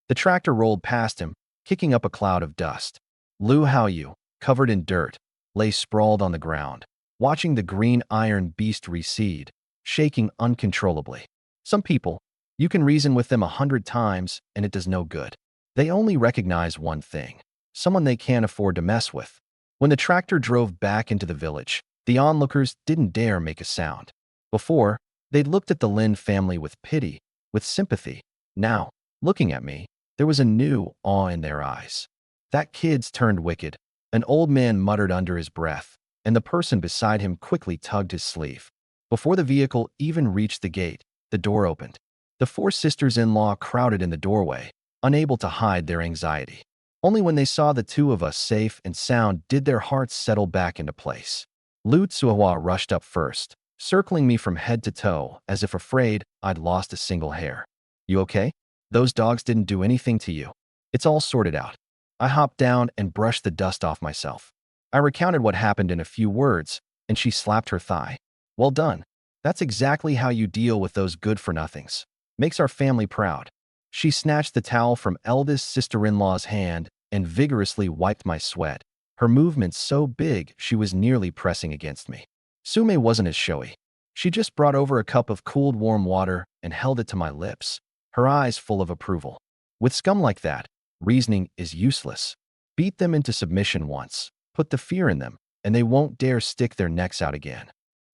The tractor rolled past him, kicking up a cloud of dust. Lu Haoyu, covered in dirt, lay sprawled on the ground, watching the green iron beast recede, shaking uncontrollably. Some people, you can reason with them 100 times and it does no good. They only recognize one thing, someone they can't afford to mess with. When the tractor drove back into the village, the onlookers didn't dare make a sound. Before, they'd looked at the Lin family with pity, with sympathy. Now, looking at me, there was a new awe in their eyes. That kid's turned wicked, an old man muttered under his breath, and the person beside him quickly tugged his sleeve. Before the vehicle even reached the gate, the door opened. The four sisters-in-law crowded in the doorway, unable to hide their anxiety. Only when they saw the two of us safe and sound did their hearts settle back into place. Lu Tsuhua rushed up first, circling me from head to toe as if afraid I'd lost a single hair. You okay? Those dogs didn't do anything to you. It's all sorted out. I hopped down and brushed the dust off myself. I recounted what happened in a few words, and she slapped her thigh. Well done. That's exactly how you deal with those good-for-nothings. Makes our family proud. She snatched the towel from eldest sister-in-law's hand and vigorously wiped my sweat, her movements so big she was nearly pressing against me. Sume wasn't as showy. She just brought over a cup of cooled warm water and held it to my lips, her eyes full of approval. With scum like that, reasoning is useless. Beat them into submission once, put the fear in them, and they won't dare stick their necks out again.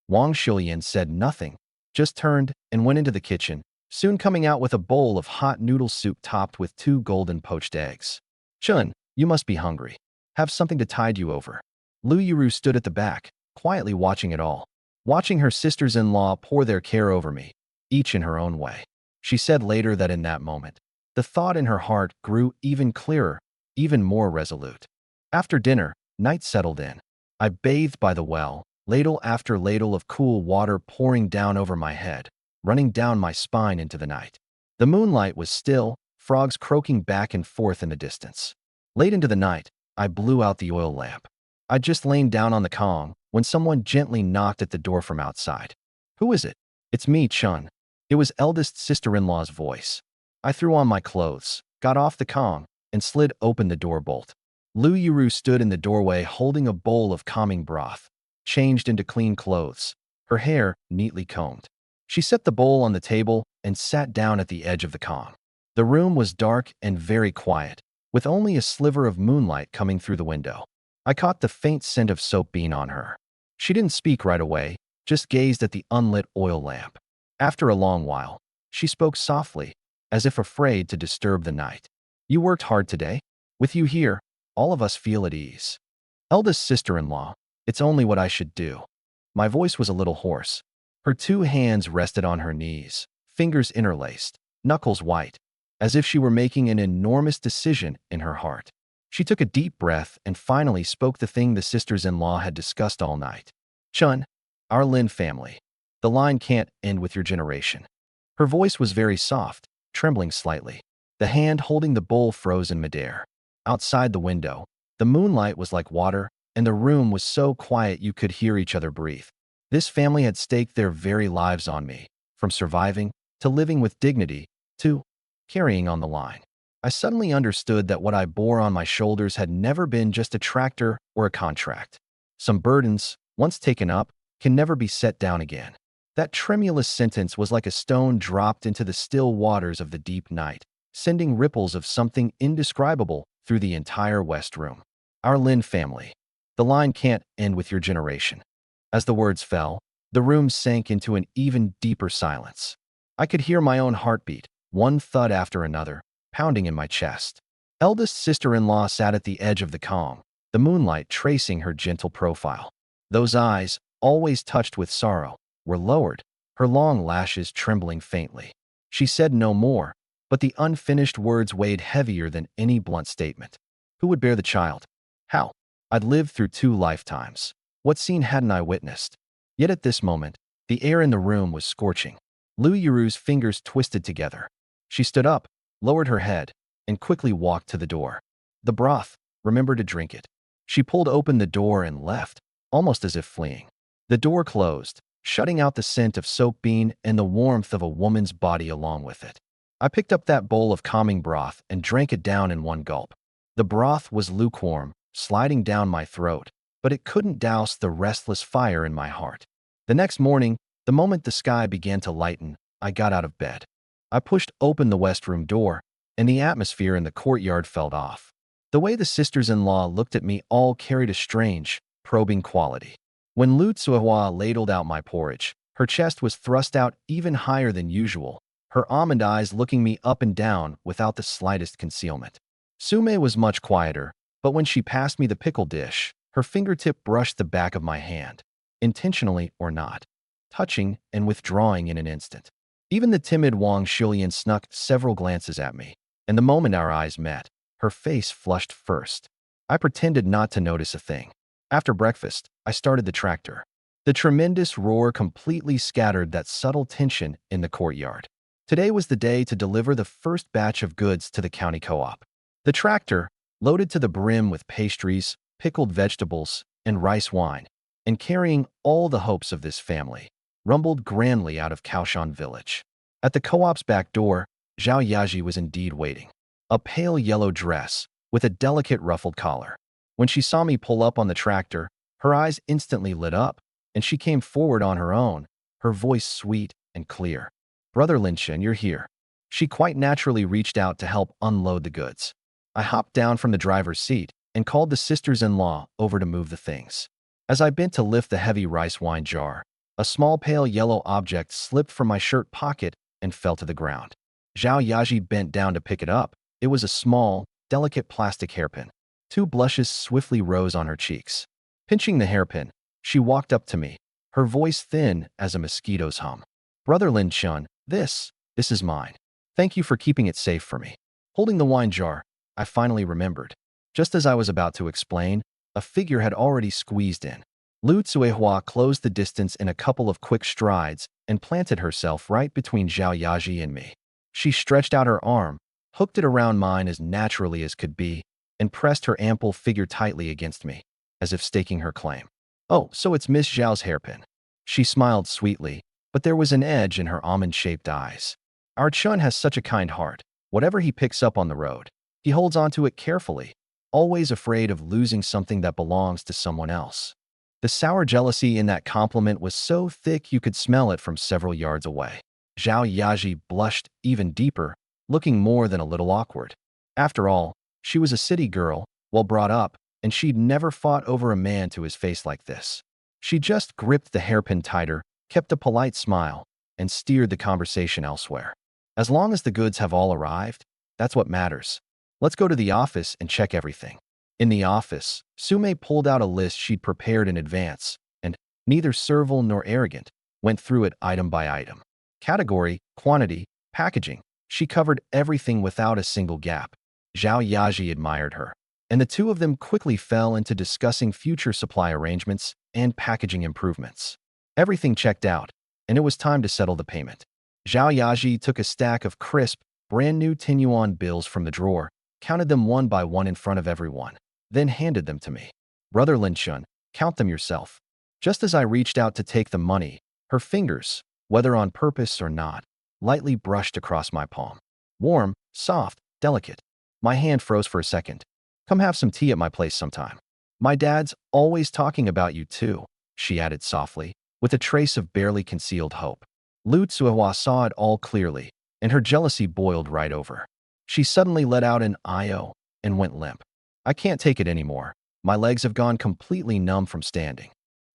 Wang Shulian said nothing, just turned and went into the kitchen, soon coming out with a bowl of hot noodle soup topped with 2 golden poached eggs. Chun, you must be hungry. Have something to tide you over. Lu Yuru stood at the back, quietly watching it all, watching her sisters-in-law pour their care over me, each in her own way. She said later that in that moment, the thought in her heart grew even clearer, even more resolute. After dinner, night settled in. I bathed by the well, ladle after ladle of cool water pouring down over my head, running down my spine into the night. The moonlight was still, frogs croaking back and forth in the distance. Late into the night, I blew out the oil lamp. I'd just lain down on the Kong when someone gently knocked at the door from outside. Who is it? It's me, Chun. It was eldest sister-in-law's voice. I threw on my clothes, got off the Kong, and slid open the door bolt. Lu Yuru stood in the doorway holding a bowl of calming broth, changed into clean clothes, her hair neatly combed. She set the bowl on the table and sat down at the edge of the Kong. The room was dark and very quiet, with only a sliver of moonlight coming through the window. I caught the faint scent of soap bean on her. She didn't speak right away, just gazed at the unlit oil lamp. After a long while, she spoke softly, as if afraid to disturb the night. You worked hard today? With you here, all of us feel at ease. Eldest sister-in-law, it's only what I should do. My voice was a little hoarse. Her 2 hands rested on her knees, fingers interlaced, knuckles white, as if she were making an enormous decision in her heart. She took a deep breath and finally spoke the thing the sisters-in-law had discussed all night. Chun, our Lin family. The line can't end with your generation. Her voice was very soft, trembling slightly. The hand holding the bowl froze in midair. Outside the window, the moonlight was like water, and the room was so quiet you could hear each other breathe. This family had staked their very lives on me, from surviving, to living with dignity, to carrying on the line. I suddenly understood that what I bore on my shoulders had never been just a tractor or a contract. Some burdens, once taken up, can never be set down again. That tremulous sentence was like a stone dropped into the still waters of the deep night, sending ripples of something indescribable through the entire West Room. Our Lin family. The line can't end with your generation. As the words fell, the room sank into an even deeper silence. I could hear my own heartbeat, one thud after another, pounding in my chest. Eldest sister-in-law sat at the edge of the calm, the moonlight tracing her gentle profile. Those eyes, always touched with sorrow, were lowered, her long lashes trembling faintly. She said no more, but the unfinished words weighed heavier than any blunt statement. Who would bear the child? How? I'd lived through 2 lifetimes. What scene hadn't I witnessed? Yet at this moment, the air in the room was scorching. Lu Yuru's fingers twisted together. She stood up, lowered her head, and quickly walked to the door. The broth, remember to drink it. She pulled open the door and left, almost as if fleeing. The door closed, shutting out the scent of soap bean and the warmth of a woman's body along with it. I picked up that bowl of calming broth and drank it down in one gulp. The broth was lukewarm, sliding down my throat, but it couldn't douse the restless fire in my heart. The next morning, the moment the sky began to lighten, I got out of bed. I pushed open the West Room door, and the atmosphere in the courtyard felt off. The way the sisters-in-law looked at me all carried a strange, probing quality. When Lu Tsuehua ladled out my porridge, her chest was thrust out even higher than usual, her almond eyes looking me up and down without the slightest concealment. Sume was much quieter, but when she passed me the pickle dish, her fingertip brushed the back of my hand, intentionally or not, touching and withdrawing in an instant. Even the timid Wang Shulian snuck several glances at me, and the moment our eyes met, her face flushed first. I pretended not to notice a thing. After breakfast, I started the tractor. The tremendous roar completely scattered that subtle tension in the courtyard. Today was the day to deliver the first batch of goods to the county co-op. The tractor, loaded to the brim with pastries, pickled vegetables, and rice wine, and carrying all the hopes of this family, rumbled grandly out of Kaoshan village. At the co-op's back door, Zhao Yaji was indeed waiting. A pale yellow dress, with a delicate ruffled collar. When she saw me pull up on the tractor, her eyes instantly lit up, and she came forward on her own, her voice sweet and clear. "Brother Linshen, you're here." She quite naturally reached out to help unload the goods. I hopped down from the driver's seat and called the sisters-in-law over to move the things. As I bent to lift the heavy rice wine jar, a small pale yellow object slipped from my shirt pocket and fell to the ground. Zhao Yaji bent down to pick it up. It was a small, delicate plastic hairpin. 2 blushes swiftly rose on her cheeks. Pinching the hairpin, she walked up to me, her voice thin as a mosquito's hum. "Brother Lin Chun, this is mine. Thank you for keeping it safe for me." Holding the wine jar, I finally remembered. Just as I was about to explain, a figure had already squeezed in. Lu Tsuehua closed the distance in a couple of quick strides and planted herself right between Zhao Yaji and me. She stretched out her arm, hooked it around mine as naturally as could be, and pressed her ample figure tightly against me, as if staking her claim. "Oh, so it's Miss Zhao's hairpin." She smiled sweetly, but there was an edge in her almond-shaped eyes. "Our Chun has such a kind heart. Whatever he picks up on the road, he holds onto it carefully, always afraid of losing something that belongs to someone else." The sour jealousy in that compliment was so thick you could smell it from several yards away. Zhao Yaji blushed even deeper, looking more than a little awkward. After all, she was a city girl, well brought up, and she'd never fought over a man to his face like this. She just gripped the hairpin tighter, kept a polite smile, and steered the conversation elsewhere. "As long as the goods have all arrived, that's what matters. Let's go to the office and check everything." In the office, Sume pulled out a list she'd prepared in advance, and, neither servile nor arrogant, went through it item by item. Category, quantity, packaging. She covered everything without a single gap. Zhao Yaji admired her, and the 2 of them quickly fell into discussing future supply arrangements and packaging improvements. Everything checked out, and it was time to settle the payment. Zhao Yaji took a stack of crisp, brand-new 10 yuan bills from the drawer, counted them one by one in front of everyone, then handed them to me. "Brother Lin Chun, count them yourself." Just as I reached out to take the money, her fingers, whether on purpose or not, lightly brushed across my palm. Warm, soft, delicate. My hand froze for a second. "Come have some tea at my place sometime. My dad's always talking about you too," she added softly, with a trace of barely concealed hope. Lu Tsuehua saw it all clearly, and her jealousy boiled right over. She suddenly let out an "I-O" and went limp. I can't take it anymore. My legs have gone completely numb from standing.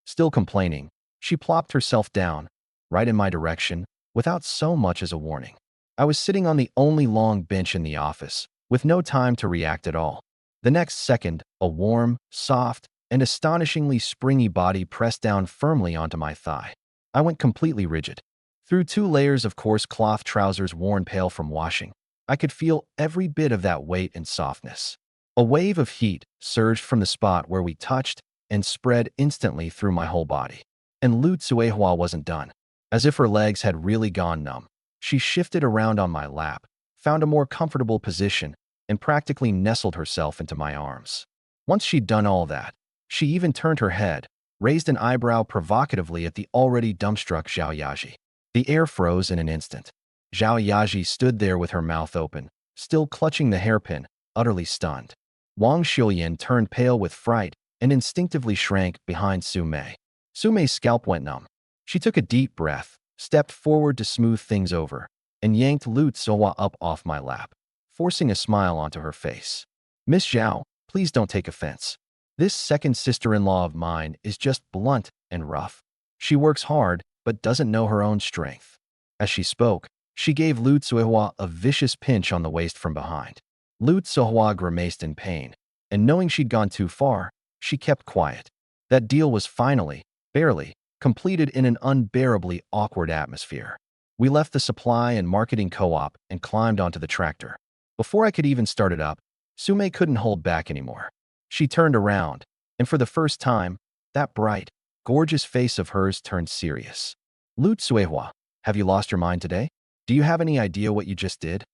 Still complaining, she plopped herself down, right in my direction, without so much as a warning. I was sitting on the only long bench in the office, with no time to react at all. The next second, a warm, soft, and astonishingly springy body pressed down firmly onto my thigh. I went completely rigid. Through 2 layers of coarse cloth trousers worn pale from washing, I could feel every bit of that weight and softness. A wave of heat surged from the spot where we touched and spread instantly through my whole body. And Lu Tsuehua wasn't done. As if her legs had really gone numb, she shifted around on my lap, found a more comfortable position, and practically nestled herself into my arms. Once she'd done all that, she even turned her head, raised an eyebrow provocatively at the already dumbstruck Zhao Yaji. The air froze in an instant. Zhao Yaji stood there with her mouth open, still clutching the hairpin, utterly stunned. Wang Xiuyan turned pale with fright and instinctively shrank behind Su Mei. Su Mei's scalp went numb. She took a deep breath, stepped forward to smooth things over, and yanked Lu Tsuehua up off my lap, forcing a smile onto her face. "Miss Zhao, please don't take offense. This second sister-in-law of mine is just blunt and rough. She works hard, but doesn't know her own strength." As she spoke, she gave Lu Tsuehua a vicious pinch on the waist from behind. Lu Tsuehua grimaced in pain, and knowing she'd gone too far, she kept quiet. That deal was finally, barely, completed in an unbearably awkward atmosphere. We left the supply and marketing co-op and climbed onto the tractor. Before I could even start it up, Sume couldn't hold back anymore. She turned around, and for the first time, that bright, gorgeous face of hers turned serious. "Lu Tsuehua, have you lost your mind today? Do you have any idea what you just did?"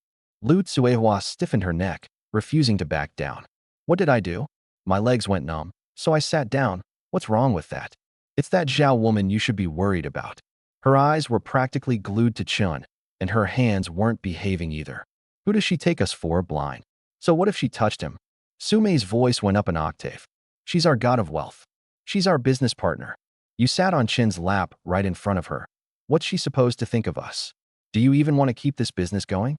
Lu Tsuehua stiffened her neck, refusing to back down. "What did I do?" My legs went numb, so I sat down. "What's wrong with that? It's that Zhao woman you should be worried about." Her eyes were practically glued to Chun, and her hands weren't behaving either. "Who does she take us for, blind? So what if she touched him?" Sumei's voice went up an octave. "She's our god of wealth. She's our business partner. You sat on Chin's lap right in front of her. What's she supposed to think of us? Do you even want to keep this business going?"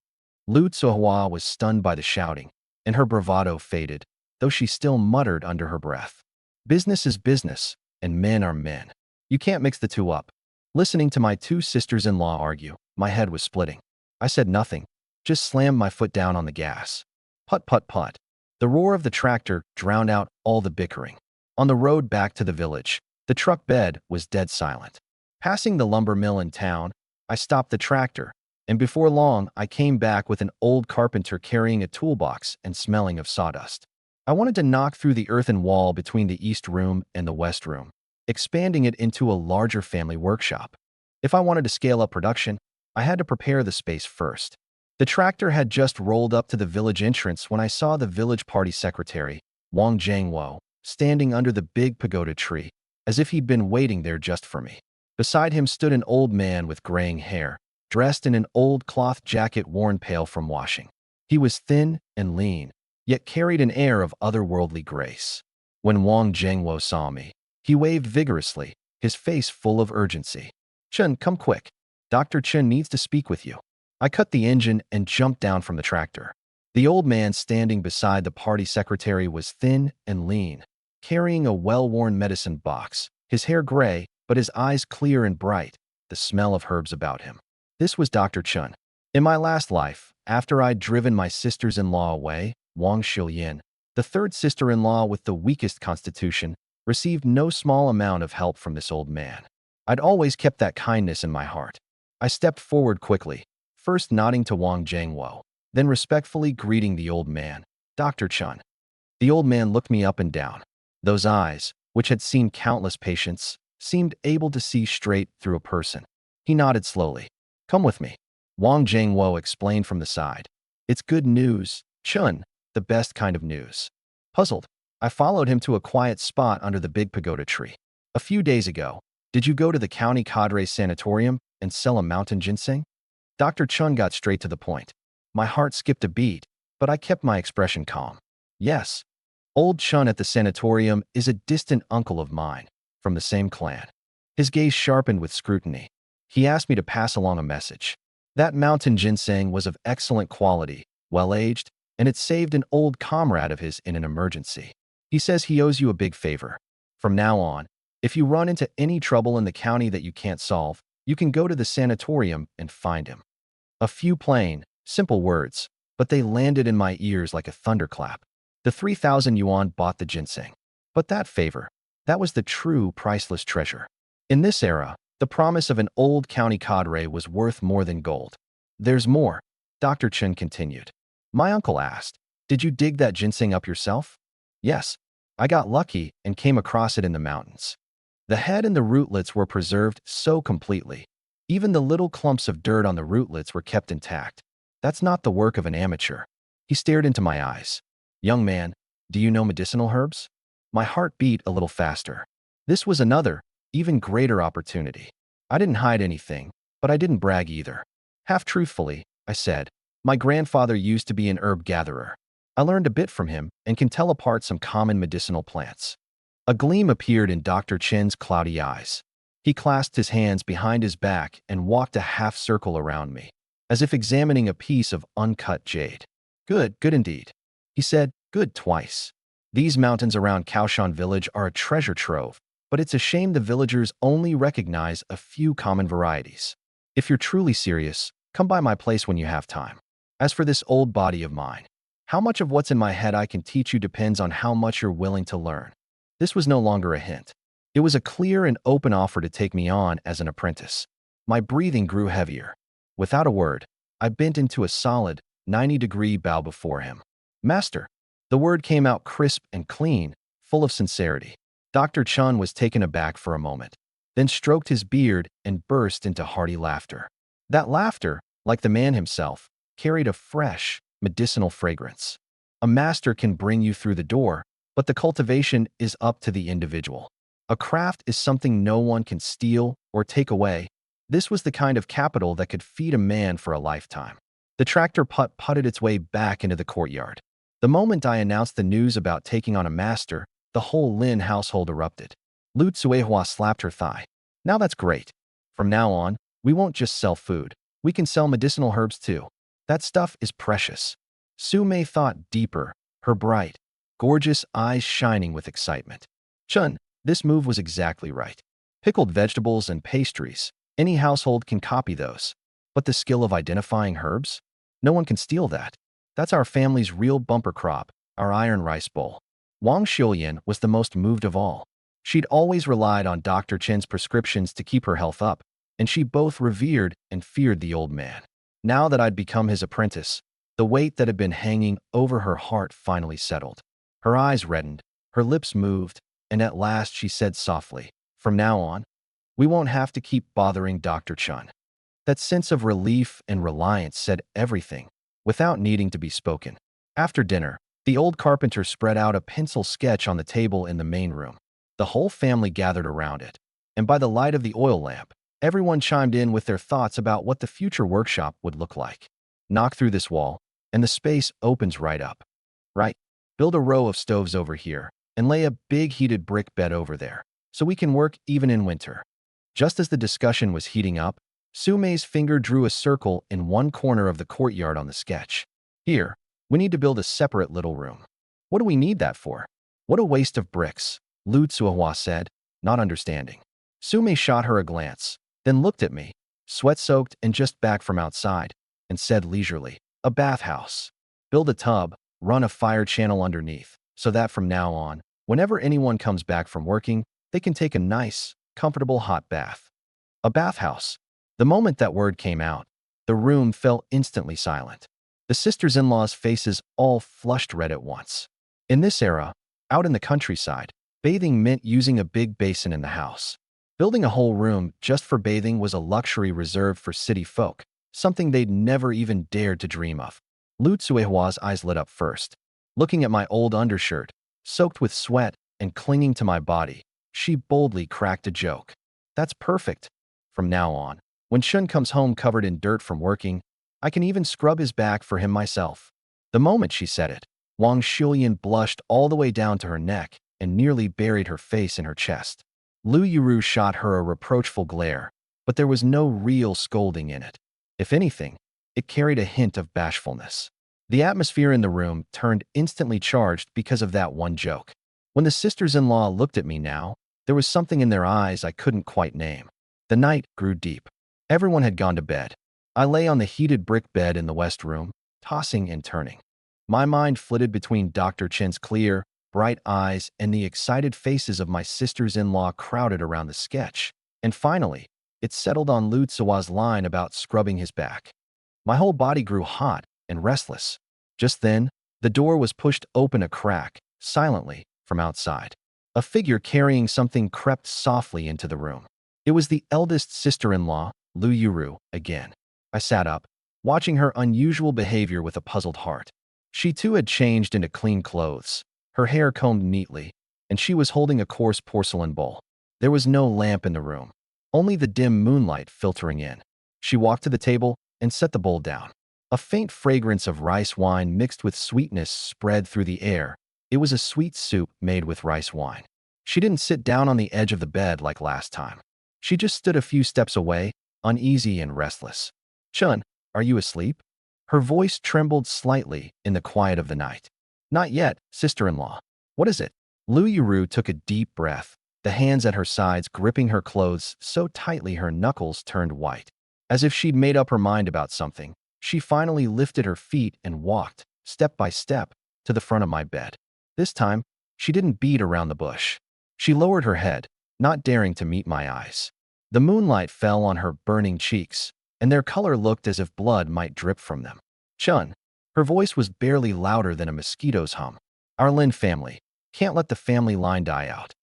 Lu Tsuehua was stunned by the shouting, and her bravado faded, though she still muttered under her breath. "Business is business, and men are men. You can't mix the two up." Listening to my 2 sisters-in-law argue, my head was splitting. I said nothing, just slammed my foot down on the gas. Put put put. The roar of the tractor drowned out all the bickering. On the road back to the village, the truck bed was dead silent. Passing the lumber mill in town, I stopped the tractor, and before long I came back with an old carpenter carrying a toolbox and smelling of sawdust. I wanted to knock through the earthen wall between the east room and the west room, expanding it into a larger family workshop. If I wanted to scale up production, I had to prepare the space first. The tractor had just rolled up to the village entrance when I saw the village party secretary, Wang Jiangwo, standing under the big pagoda tree, as if he'd been waiting there just for me. Beside him stood an old man with graying hair, dressed in an old cloth jacket worn pale from washing. He was thin and lean, yet carried an air of otherworldly grace. When Wang Jiangwo saw me, he waved vigorously, his face full of urgency. "Chun, come quick. Dr. Chun needs to speak with you." I cut the engine and jumped down from the tractor. The old man standing beside the party secretary was thin and lean, carrying a well-worn medicine box, his hair gray, but his eyes clear and bright, the smell of herbs about him. This was Dr. Chun. In my last life, after I'd driven my sisters-in-law away, Wang Xiuyan, the third sister-in-law with the weakest constitution, received no small amount of help from this old man. I'd always kept that kindness in my heart. I stepped forward quickly, first nodding to Wang Jiangwo, then respectfully greeting the old man, "Dr. Chun." The old man looked me up and down. Those eyes, which had seen countless patients, seemed able to see straight through a person. He nodded slowly. "Come with me," Wang Jiangwo explained from the side. "It's good news, Chun, the best kind of news." Puzzled, I followed him to a quiet spot under the big pagoda tree. "A few days ago, did you go to the county cadre sanatorium and sell a mountain ginseng?" Dr. Chun got straight to the point. My heart skipped a beat, but I kept my expression calm. "Yes. Old Chun at the sanatorium is a distant uncle of mine, from the same clan." His gaze sharpened with scrutiny. He asked me to pass along a message. That mountain ginseng was of excellent quality, well-aged, and it saved an old comrade of his in an emergency. He says he owes you a big favor. From now on, if you run into any trouble in the county that you can't solve, you can go to the sanatorium and find him. A few plain, simple words, but they landed in my ears like a thunderclap. The 3,000 yuan bought the ginseng. But that favor, that was the true priceless treasure. In this era, the promise of an old county cadre was worth more than gold. There's more, Dr. Chen continued. My uncle asked, did you dig that ginseng up yourself? Yes, I got lucky and came across it in the mountains. The head and the rootlets were preserved so completely. Even the little clumps of dirt on the rootlets were kept intact. That's not the work of an amateur. He stared into my eyes. Young man, do you know medicinal herbs? My heart beat a little faster. This was another, even greater opportunity. I didn't hide anything, but I didn't brag either. Half truthfully, I said, my grandfather used to be an herb gatherer. I learned a bit from him and can tell apart some common medicinal plants. A gleam appeared in Dr. Chen's cloudy eyes. He clasped his hands behind his back and walked a half circle around me, as if examining a piece of uncut jade. Good indeed. He said, good twice. These mountains around Kaoshan village are a treasure trove, but it's a shame the villagers only recognize a few common varieties. If you're truly serious, come by my place when you have time. As for this old body of mine, how much of what's in my head I can teach you depends on how much you're willing to learn. This was no longer a hint. It was a clear and open offer to take me on as an apprentice. My breathing grew heavier. Without a word, I bent into a solid, 90-degree bow before him. Master. The word came out crisp and clean, full of sincerity. Dr. Chen was taken aback for a moment, then stroked his beard and burst into hearty laughter. That laughter, like the man himself, carried a fresh, medicinal fragrance. A master can bring you through the door, but the cultivation is up to the individual. A craft is something no one can steal or take away. This was the kind of capital that could feed a man for a lifetime. The tractor putted its way back into the courtyard. The moment I announced the news about taking on a master, the whole Lin household erupted. Lu Tsuehua slapped her thigh. Now that's great. From now on, we won't just sell food. We can sell medicinal herbs too. That stuff is precious. Su Mei thought deeper, her bright, gorgeous eyes shining with excitement. Chun, this move was exactly right. Pickled vegetables and pastries, any household can copy those. But the skill of identifying herbs? No one can steal that. That's our family's real bumper crop, our iron rice bowl. Wang Xiuyan was the most moved of all. She'd always relied on Dr. Chen's prescriptions to keep her health up, and she both revered and feared the old man. Now that I'd become his apprentice, the weight that had been hanging over her heart finally settled. Her eyes reddened, her lips moved, and at last she said softly, from now on, we won't have to keep bothering Dr. Chen. That sense of relief and reliance said everything, without needing to be spoken. After dinner, the old carpenter spread out a pencil sketch on the table in the main room. The whole family gathered around it, and by the light of the oil lamp, everyone chimed in with their thoughts about what the future workshop would look like. Knock through this wall, and the space opens right up. Right? Build a row of stoves over here, and lay a big heated brick bed over there, so we can work even in winter. Just as the discussion was heating up, Su Mei's finger drew a circle in one corner of the courtyard on the sketch. Here, we need to build a separate little room. What do we need that for? What a waste of bricks, Lu Tsuehua said, not understanding. Su Mei shot her a glance, then looked at me, sweat-soaked and just back from outside, and said leisurely, a bathhouse. Build a tub, run a fire channel underneath, so that from now on, whenever anyone comes back from working, they can take a nice, comfortable hot bath. A bathhouse. The moment that word came out, the room fell instantly silent. The sisters-in-law's faces all flushed red at once. In this era, out in the countryside, bathing meant using a big basin in the house. Building a whole room just for bathing was a luxury reserved for city folk, something they'd never even dared to dream of. Lu Tsuehua's eyes lit up first. Looking at my old undershirt, soaked with sweat and clinging to my body, she boldly cracked a joke. That's perfect. From now on, when Shun comes home covered in dirt from working, I can even scrub his back for him myself. The moment she said it, Wang Xiuyan blushed all the way down to her neck and nearly buried her face in her chest. Lu Yuru shot her a reproachful glare, but there was no real scolding in it. If anything, it carried a hint of bashfulness. The atmosphere in the room turned instantly charged because of that one joke. When the sisters-in-law looked at me now, there was something in their eyes I couldn't quite name. The night grew deep. Everyone had gone to bed. I lay on the heated brick bed in the west room, tossing and turning. My mind flitted between Dr. Chen's clear, bright eyes and the excited faces of my sisters-in-law crowded around the sketch. And finally, it settled on Lu Tsua's line about scrubbing his back. My whole body grew hot and restless. Just then, the door was pushed open a crack, silently, from outside. A figure carrying something crept softly into the room. It was the eldest sister-in-law, Lu Yuru, again. I sat up, watching her unusual behavior with a puzzled heart. She too had changed into clean clothes, her hair combed neatly, and she was holding a coarse porcelain bowl. There was no lamp in the room, only the dim moonlight filtering in. She walked to the table and set the bowl down. A faint fragrance of rice wine mixed with sweetness spread through the air. It was a sweet soup made with rice wine. She didn't sit down on the edge of the bed like last time. She just stood a few steps away, uneasy and restless. "Chun, are you asleep?" Her voice trembled slightly in the quiet of the night. "Not yet, sister-in-law. What is it?" Lu Yuru took a deep breath, the hands at her sides gripping her clothes so tightly her knuckles turned white. As if she'd made up her mind about something, she finally lifted her feet and walked, step by step, to the front of my bed. This time, she didn't beat around the bush. She lowered her head, not daring to meet my eyes. The moonlight fell on her burning cheeks, and their color looked as if blood might drip from them. "Chun." Her voice was barely louder than a mosquito's hum. "Our Lin family. Can't let the family line die out.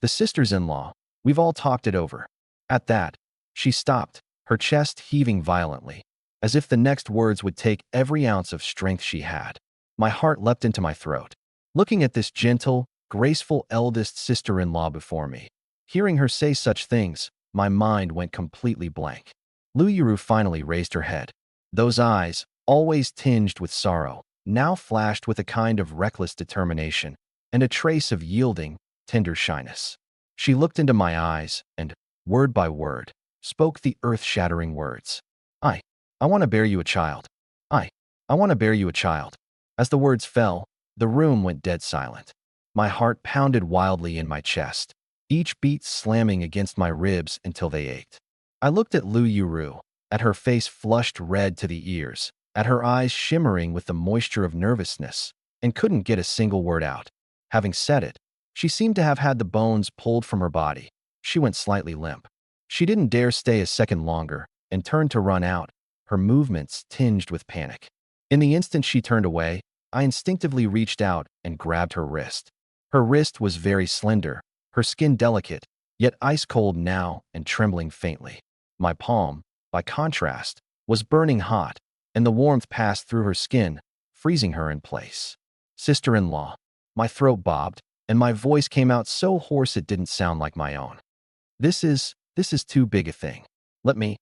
The sisters-in-law. We've all talked it over." At that, she stopped, her chest heaving violently, as if the next words would take every ounce of strength she had. My heart leapt into my throat. Looking at this gentle, graceful eldest sister-in-law before me, hearing her say such things, my mind went completely blank. Lu Yuru finally raised her head. Those eyes, always tinged with sorrow, now flashed with a kind of reckless determination and a trace of yielding, tender shyness. She looked into my eyes and, word by word, spoke the earth-shattering words. I want to bear you a child. I want to bear you a child." As the words fell, the room went dead silent. My heart pounded wildly in my chest, each beat slamming against my ribs until they ached. I looked at Lu Yuru, at her face flushed red to the ears, at her eyes shimmering with the moisture of nervousness, and couldn't get a single word out. Having said it, she seemed to have had the bones pulled from her body. She went slightly limp. She didn't dare stay a second longer and turned to run out, her movements tinged with panic. In the instant she turned away, I instinctively reached out and grabbed her wrist. Her wrist was very slender, her skin delicate, yet ice-cold now and trembling faintly. My palm, by contrast, was burning hot, and the warmth passed through her skin, freezing her in place. "Sister-in-law." My throat bobbed, and my voice came out so hoarse it didn't sound like my own. This is too big a thing. Let me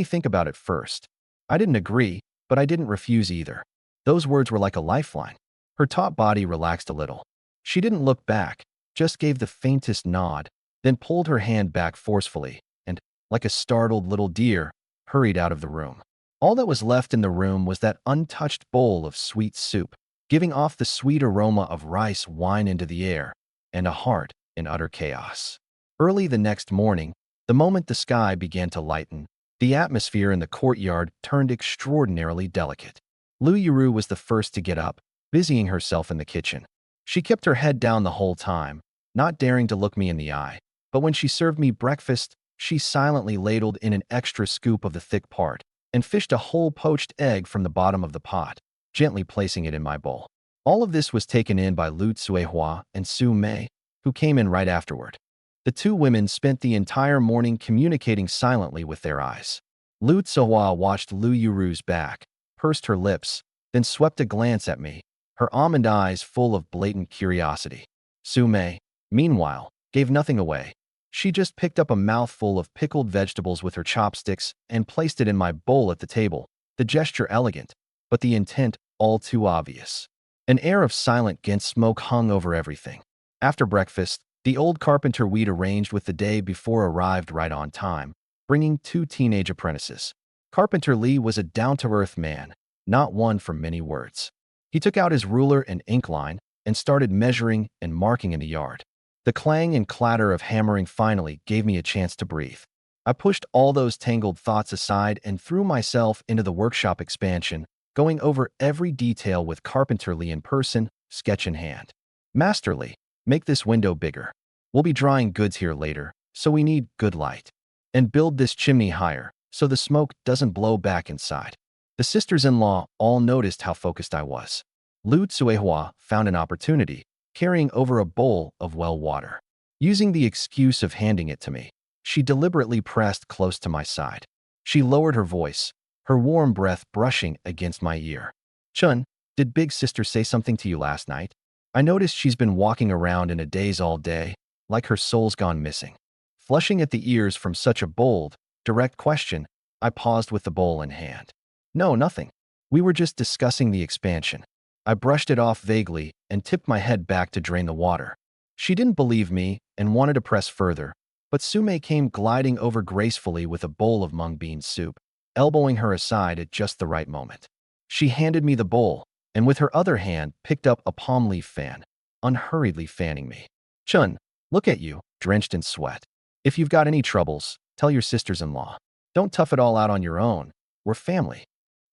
think about it first." I didn't agree, but I didn't refuse either. Those words were like a lifeline. Her taut body relaxed a little. She didn't look back, just gave the faintest nod, then pulled her hand back forcefully and, like a startled little deer, hurried out of the room. All that was left in the room was that untouched bowl of sweet soup, giving off the sweet aroma of rice wine into the air, and a heart in utter chaos. Early the next morning, the moment the sky began to lighten, the atmosphere in the courtyard turned extraordinarily delicate. Lu Yuru was the first to get up, busying herself in the kitchen. She kept her head down the whole time, not daring to look me in the eye, but when she served me breakfast, she silently ladled in an extra scoop of the thick part and fished a whole poached egg from the bottom of the pot, gently placing it in my bowl. All of this was taken in by Lu Tsuehua and Su Mei, who came in right afterward. The two women spent the entire morning communicating silently with their eyes. Lu Tsuehua watched Lu Yuru's back, pursed her lips, then swept a glance at me, her almond eyes full of blatant curiosity. Su Mei, meanwhile, gave nothing away. She just picked up a mouthful of pickled vegetables with her chopsticks and placed it in my bowl at the table, the gesture elegant, but the intent all too obvious. An air of silent Ghent smoke hung over everything. After breakfast, the old carpenter we'd arranged with the day before arrived right on time, bringing 2 teenage apprentices. Carpenter Lee was a down-to-earth man, not one for many words. He took out his ruler and ink line and started measuring and marking in the yard. The clang and clatter of hammering finally gave me a chance to breathe. I pushed all those tangled thoughts aside and threw myself into the workshop expansion, going over every detail with Carpenter Lee in person, sketch in hand. Master Lee, make this window bigger. We'll be drying goods here later, so we need good light. And build this chimney higher, so the smoke doesn't blow back inside. The sisters-in-law all noticed how focused I was. Lu Tsuehua found an opportunity, carrying over a bowl of well water. Using the excuse of handing it to me, she deliberately pressed close to my side. She lowered her voice, her warm breath brushing against my ear. Chun, did Big Sister say something to you last night? I noticed she's been walking around in a daze all day, like her soul's gone missing. Flushing at the ears from such a bold, direct question, I paused with the bowl in hand. No, nothing. We were just discussing the expansion. I brushed it off vaguely and tipped my head back to drain the water. She didn't believe me and wanted to press further, but Sume came gliding over gracefully with a bowl of mung bean soup, elbowing her aside at just the right moment. She handed me the bowl, and with her other hand picked up a palm leaf fan, unhurriedly fanning me. Chun, look at you, drenched in sweat. If you've got any troubles, tell your sisters-in-law. Don't tough it all out on your own. We're family.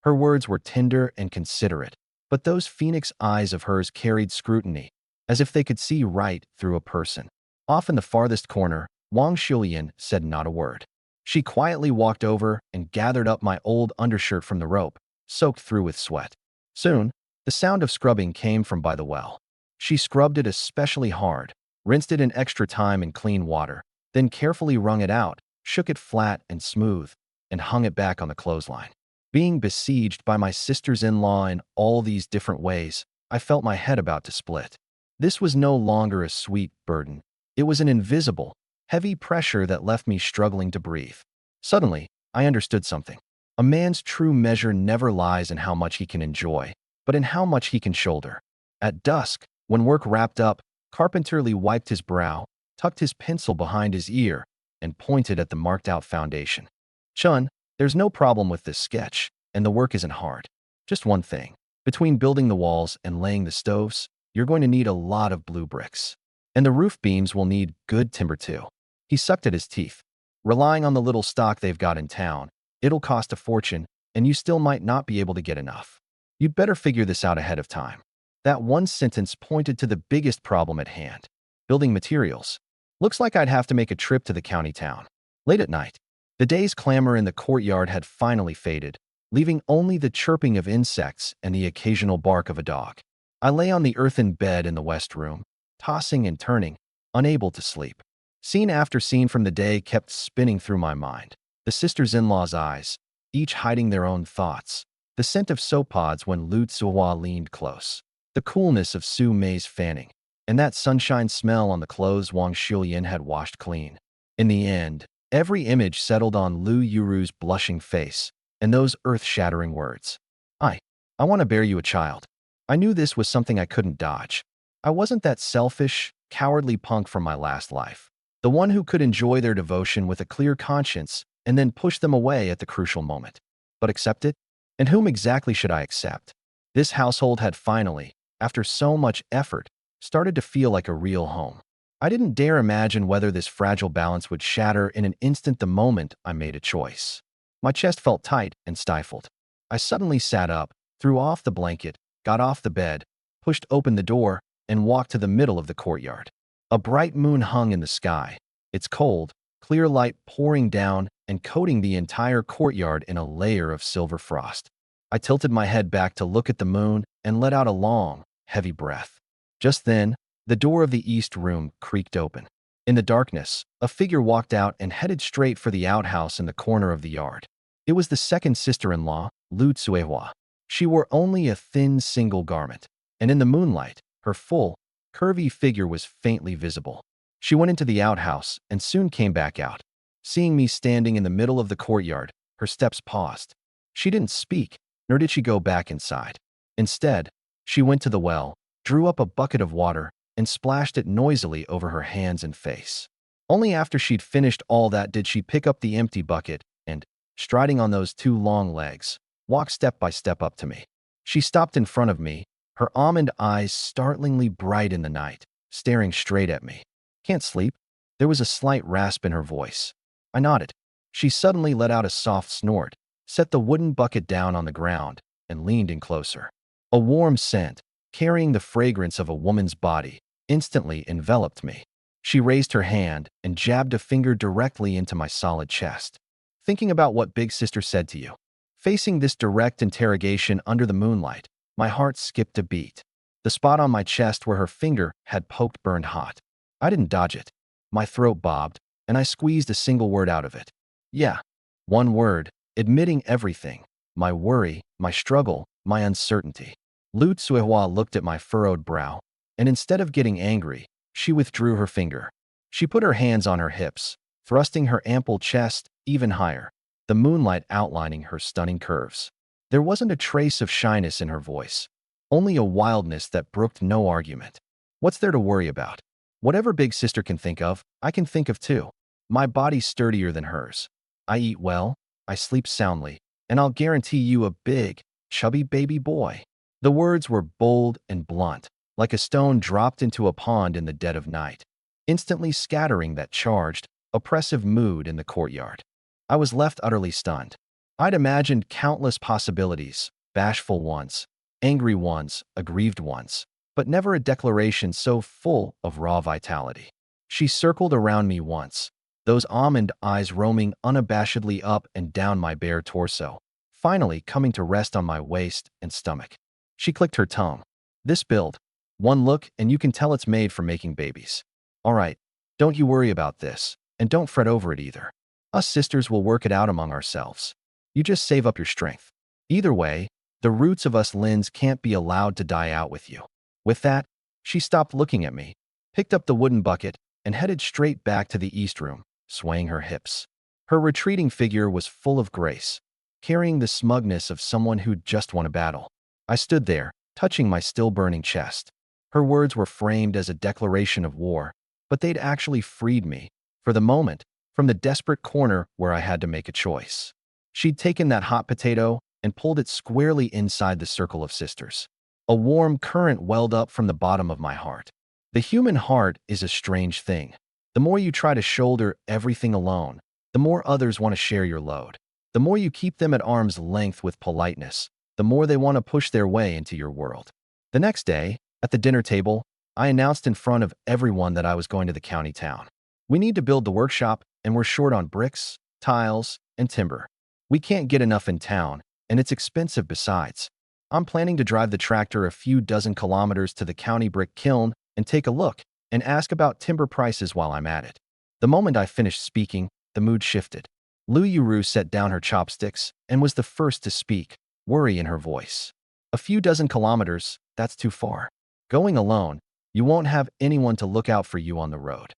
Her words were tender and considerate, but those phoenix eyes of hers carried scrutiny, as if they could see right through a person. Off in the farthest corner, Wang Shulian said not a word. She quietly walked over and gathered up my old undershirt from the rope, soaked through with sweat. Soon, the sound of scrubbing came from by the well. She scrubbed it especially hard, rinsed it in extra time in clean water, then carefully wrung it out, shook it flat and smooth, and hung it back on the clothesline. Being besieged by my sisters-in-law in all these different ways, I felt my head about to split. This was no longer a sweet burden. It was an invisible, heavy pressure that left me struggling to breathe. Suddenly, I understood something. A man's true measure never lies in how much he can enjoy, but in how much he can shoulder. At dusk, when work wrapped up, Carpenter Lee wiped his brow, tucked his pencil behind his ear, and pointed at the marked-out foundation. Chun, there's no problem with this sketch, and the work isn't hard. Just one thing. Between building the walls and laying the stoves, you're going to need a lot of blue bricks. And the roof beams will need good timber too. He sucked at his teeth. Relying on the little stock they've got in town, it'll cost a fortune, and you still might not be able to get enough. You'd better figure this out ahead of time. That one sentence pointed to the biggest problem at hand. Building materials. Looks like I'd have to make a trip to the county town. Late at night, the day's clamor in the courtyard had finally faded, leaving only the chirping of insects and the occasional bark of a dog. I lay on the earthen bed in the west room, tossing and turning, unable to sleep. Scene after scene from the day kept spinning through my mind. The sisters-in-law's eyes, each hiding their own thoughts. The scent of soap pods when Lu Tsuhua leaned close. The coolness of Su Mei's fanning. And that sunshine smell on the clothes Wang Shulian had washed clean. In the end, every image settled on Lu Yuru's blushing face and those earth-shattering words. I want to bear you a child. I knew this was something I couldn't dodge. I wasn't that selfish, cowardly punk from my last life. The one who could enjoy their devotion with a clear conscience and then push them away at the crucial moment. But accept it? And whom exactly should I accept? This household had finally, after so much effort, started to feel like a real home. I didn't dare imagine whether this fragile balance would shatter in an instant the moment I made a choice. My chest felt tight and stifled. I suddenly sat up, threw off the blanket, got off the bed, pushed open the door, and walked to the middle of the courtyard. A bright moon hung in the sky, its cold, clear light pouring down and coating the entire courtyard in a layer of silver frost. I tilted my head back to look at the moon and let out a long, heavy breath. Just then, the door of the east room creaked open. In the darkness, a figure walked out and headed straight for the outhouse in the corner of the yard. It was the second sister-in-law, Lu Tsuehua. She wore only a thin single garment, and in the moonlight, her full, curvy figure was faintly visible. She went into the outhouse and soon came back out. Seeing me standing in the middle of the courtyard, her steps paused. She didn't speak, nor did she go back inside. Instead, she went to the well, drew up a bucket of water, and splashed it noisily over her hands and face. Only after she'd finished all that did she pick up the empty bucket and, striding on those two long legs, walk step by step up to me. She stopped in front of me, her almond eyes startlingly bright in the night, staring straight at me. Can't sleep? There was a slight rasp in her voice. I nodded. She suddenly let out a soft snort, set the wooden bucket down on the ground, and leaned in closer. A warm scent, carrying the fragrance of a woman's body, instantly enveloped me. She raised her hand and jabbed a finger directly into my solid chest. Thinking about what Big Sister said to you. Facing this direct interrogation under the moonlight, my heart skipped a beat. The spot on my chest where her finger had poked burned hot. I didn't dodge it. My throat bobbed, and I squeezed a single word out of it. Yeah. One word, admitting everything. My worry, my struggle, my uncertainty. Lu Tsuehua looked at my furrowed brow, and instead of getting angry, she withdrew her finger. She put her hands on her hips, thrusting her ample chest even higher, the moonlight outlining her stunning curves. There wasn't a trace of shyness in her voice, only a wildness that brooked no argument. What's there to worry about? Whatever Big Sister can think of, I can think of too. My body's sturdier than hers. I eat well, I sleep soundly, and I'll guarantee you a big, chubby baby boy. The words were bold and blunt, like a stone dropped into a pond in the dead of night, instantly scattering that charged, oppressive mood in the courtyard. I was left utterly stunned. I'd imagined countless possibilities, bashful ones, angry ones, aggrieved ones, but never a declaration so full of raw vitality. She circled around me once, those almond eyes roaming unabashedly up and down my bare torso, finally coming to rest on my waist and stomach. She clicked her tongue. This build, one look and you can tell it's made for making babies. All right, don't you worry about this, and don't fret over it either. Us sisters will work it out among ourselves. You just save up your strength. Either way, the roots of us Lins can't be allowed to die out with you. With that, she stopped looking at me, picked up the wooden bucket, and headed straight back to the east room, swaying her hips. Her retreating figure was full of grace, carrying the smugness of someone who'd just won a battle. I stood there, touching my still-burning chest. Her words were framed as a declaration of war, but they'd actually freed me, for the moment, from the desperate corner where I had to make a choice. She'd taken that hot potato and pulled it squarely inside the circle of sisters. A warm current welled up from the bottom of my heart. The human heart is a strange thing. The more you try to shoulder everything alone, the more others want to share your load. The more you keep them at arm's length with politeness, the more they want to push their way into your world. The next day, at the dinner table, I announced in front of everyone that I was going to the county town. We need to build the workshop, and we're short on bricks, tiles, and timber. We can't get enough in town, and it's expensive besides. I'm planning to drive the tractor a few dozen kilometers to the county brick kiln and take a look and ask about timber prices while I'm at it. The moment I finished speaking, the mood shifted. Lu Yuru set down her chopsticks and was the first to speak, worry in her voice. A few dozen kilometers, that's too far. Going alone, you won't have anyone to look out for you on the road.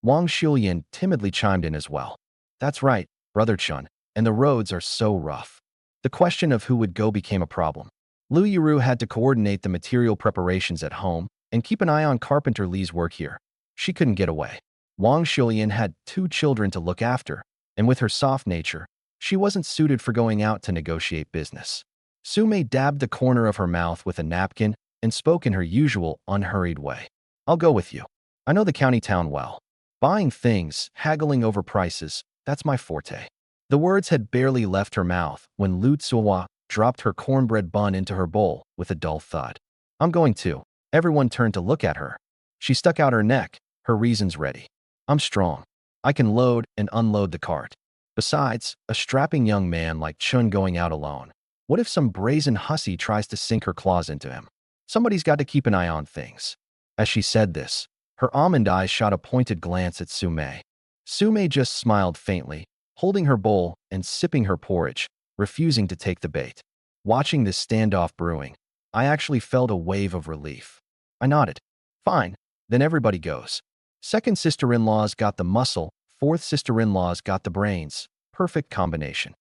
Wang Shulian timidly chimed in as well. That's right, Brother Chun, and the roads are so rough. The question of who would go became a problem. Lu Yuru had to coordinate the material preparations at home and keep an eye on Carpenter Lee's work here. She couldn't get away. Wang Shulian had 2 children to look after, and with her soft nature, she wasn't suited for going out to negotiate business. Sume dabbed the corner of her mouth with a napkin and spoke in her usual unhurried way. I'll go with you. I know the county town well. Buying things, haggling over prices, that's my forte. The words had barely left her mouth when Lu Tsuwa dropped her cornbread bun into her bowl with a dull thud. I'm going too. Everyone turned to look at her. She stuck out her neck, her reasons ready. I'm strong. I can load and unload the cart. Besides, a strapping young man like Chun going out alone. What if some brazen hussy tries to sink her claws into him? Somebody's got to keep an eye on things. As she said this, her almond eyes shot a pointed glance at Sume. Sume just smiled faintly, holding her bowl and sipping her porridge, refusing to take the bait. Watching this standoff brewing, I actually felt a wave of relief. I nodded. Fine, then everybody goes. Second sister-in-law's got the muscle, fourth sister-in-law's got the brains. Perfect combination.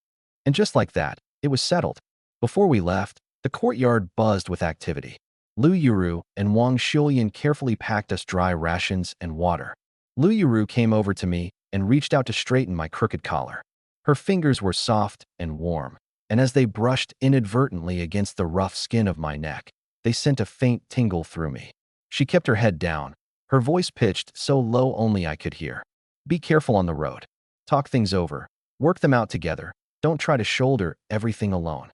And just like that, it was settled. Before we left, the courtyard buzzed with activity. Lu Yuru and Wang Shulian carefully packed us dry rations and water. Lu Yuru came over to me and reached out to straighten my crooked collar. Her fingers were soft and warm, and as they brushed inadvertently against the rough skin of my neck, They sent a faint tingle through me. She kept her head down, her voice pitched so low only I could hear. Be careful on the road. Talk things over. Work them out together. Don't try to shoulder everything alone.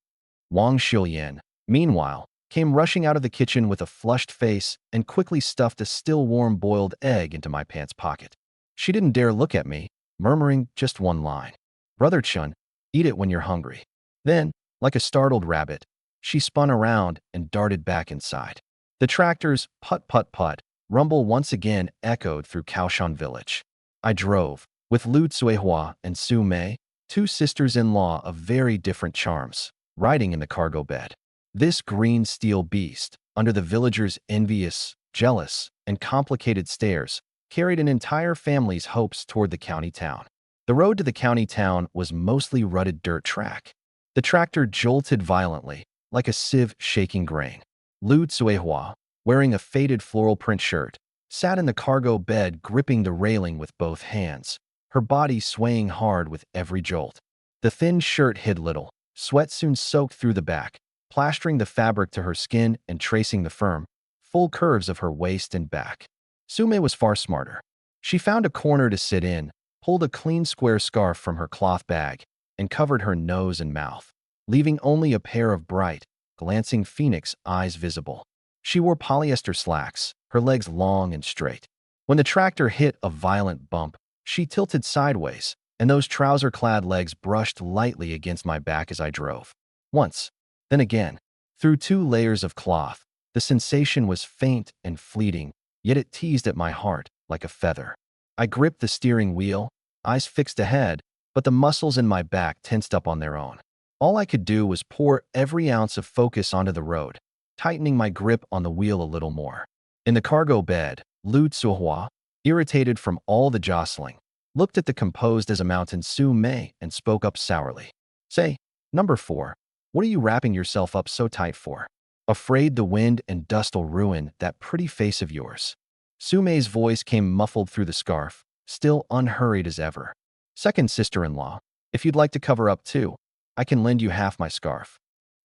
Wang Xiuyan, meanwhile, came rushing out of the kitchen with a flushed face and quickly stuffed a still warm boiled egg into my pants pocket. She didn't dare look at me, murmuring just one line. Brother Chun, eat it when you're hungry. Then, like a startled rabbit, she spun around and darted back inside. The tractor's put-put-put rumble once again echoed through Kaoshan village. I drove, with Lu Tsuehua and Su Mei, two sisters-in-law of very different charms, riding in the cargo bed. This green steel beast, under the villagers' envious, jealous, and complicated stares, carried an entire family's hopes toward the county town. The road to the county town was mostly rutted dirt track. The tractor jolted violently, like a sieve shaking grain. Lu Tsuehua, wearing a faded floral print shirt, sat in the cargo bed gripping the railing with both hands, her body swaying hard with every jolt. The thin shirt hid little. Sweat soon soaked through the back, plastering the fabric to her skin and tracing the firm, full curves of her waist and back. Sume was far smarter. She found a corner to sit in, pulled a clean square scarf from her cloth bag, and covered her nose and mouth, leaving only a pair of bright, glancing phoenix eyes visible. She wore polyester slacks, her legs long and straight. When the tractor hit a violent bump, she tilted sideways, and those trouser-clad legs brushed lightly against my back as I drove. Once, then again, through 2 layers of cloth, the sensation was faint and fleeting, yet it teased at my heart like a feather. I gripped the steering wheel, eyes fixed ahead, but the muscles in my back tensed up on their own. All I could do was pour every ounce of focus onto the road, tightening my grip on the wheel a little more. In the cargo bed, Lu Tsuhua, irritated from all the jostling, looked at the composed as a mountain Su Mei and spoke up sourly. Say, number 4, what are you wrapping yourself up so tight for? Afraid the wind and dust'll ruin that pretty face of yours. Su Mei's voice came muffled through the scarf, still unhurried as ever. Second sister-in-law, if you'd like to cover up too, I can lend you half my scarf.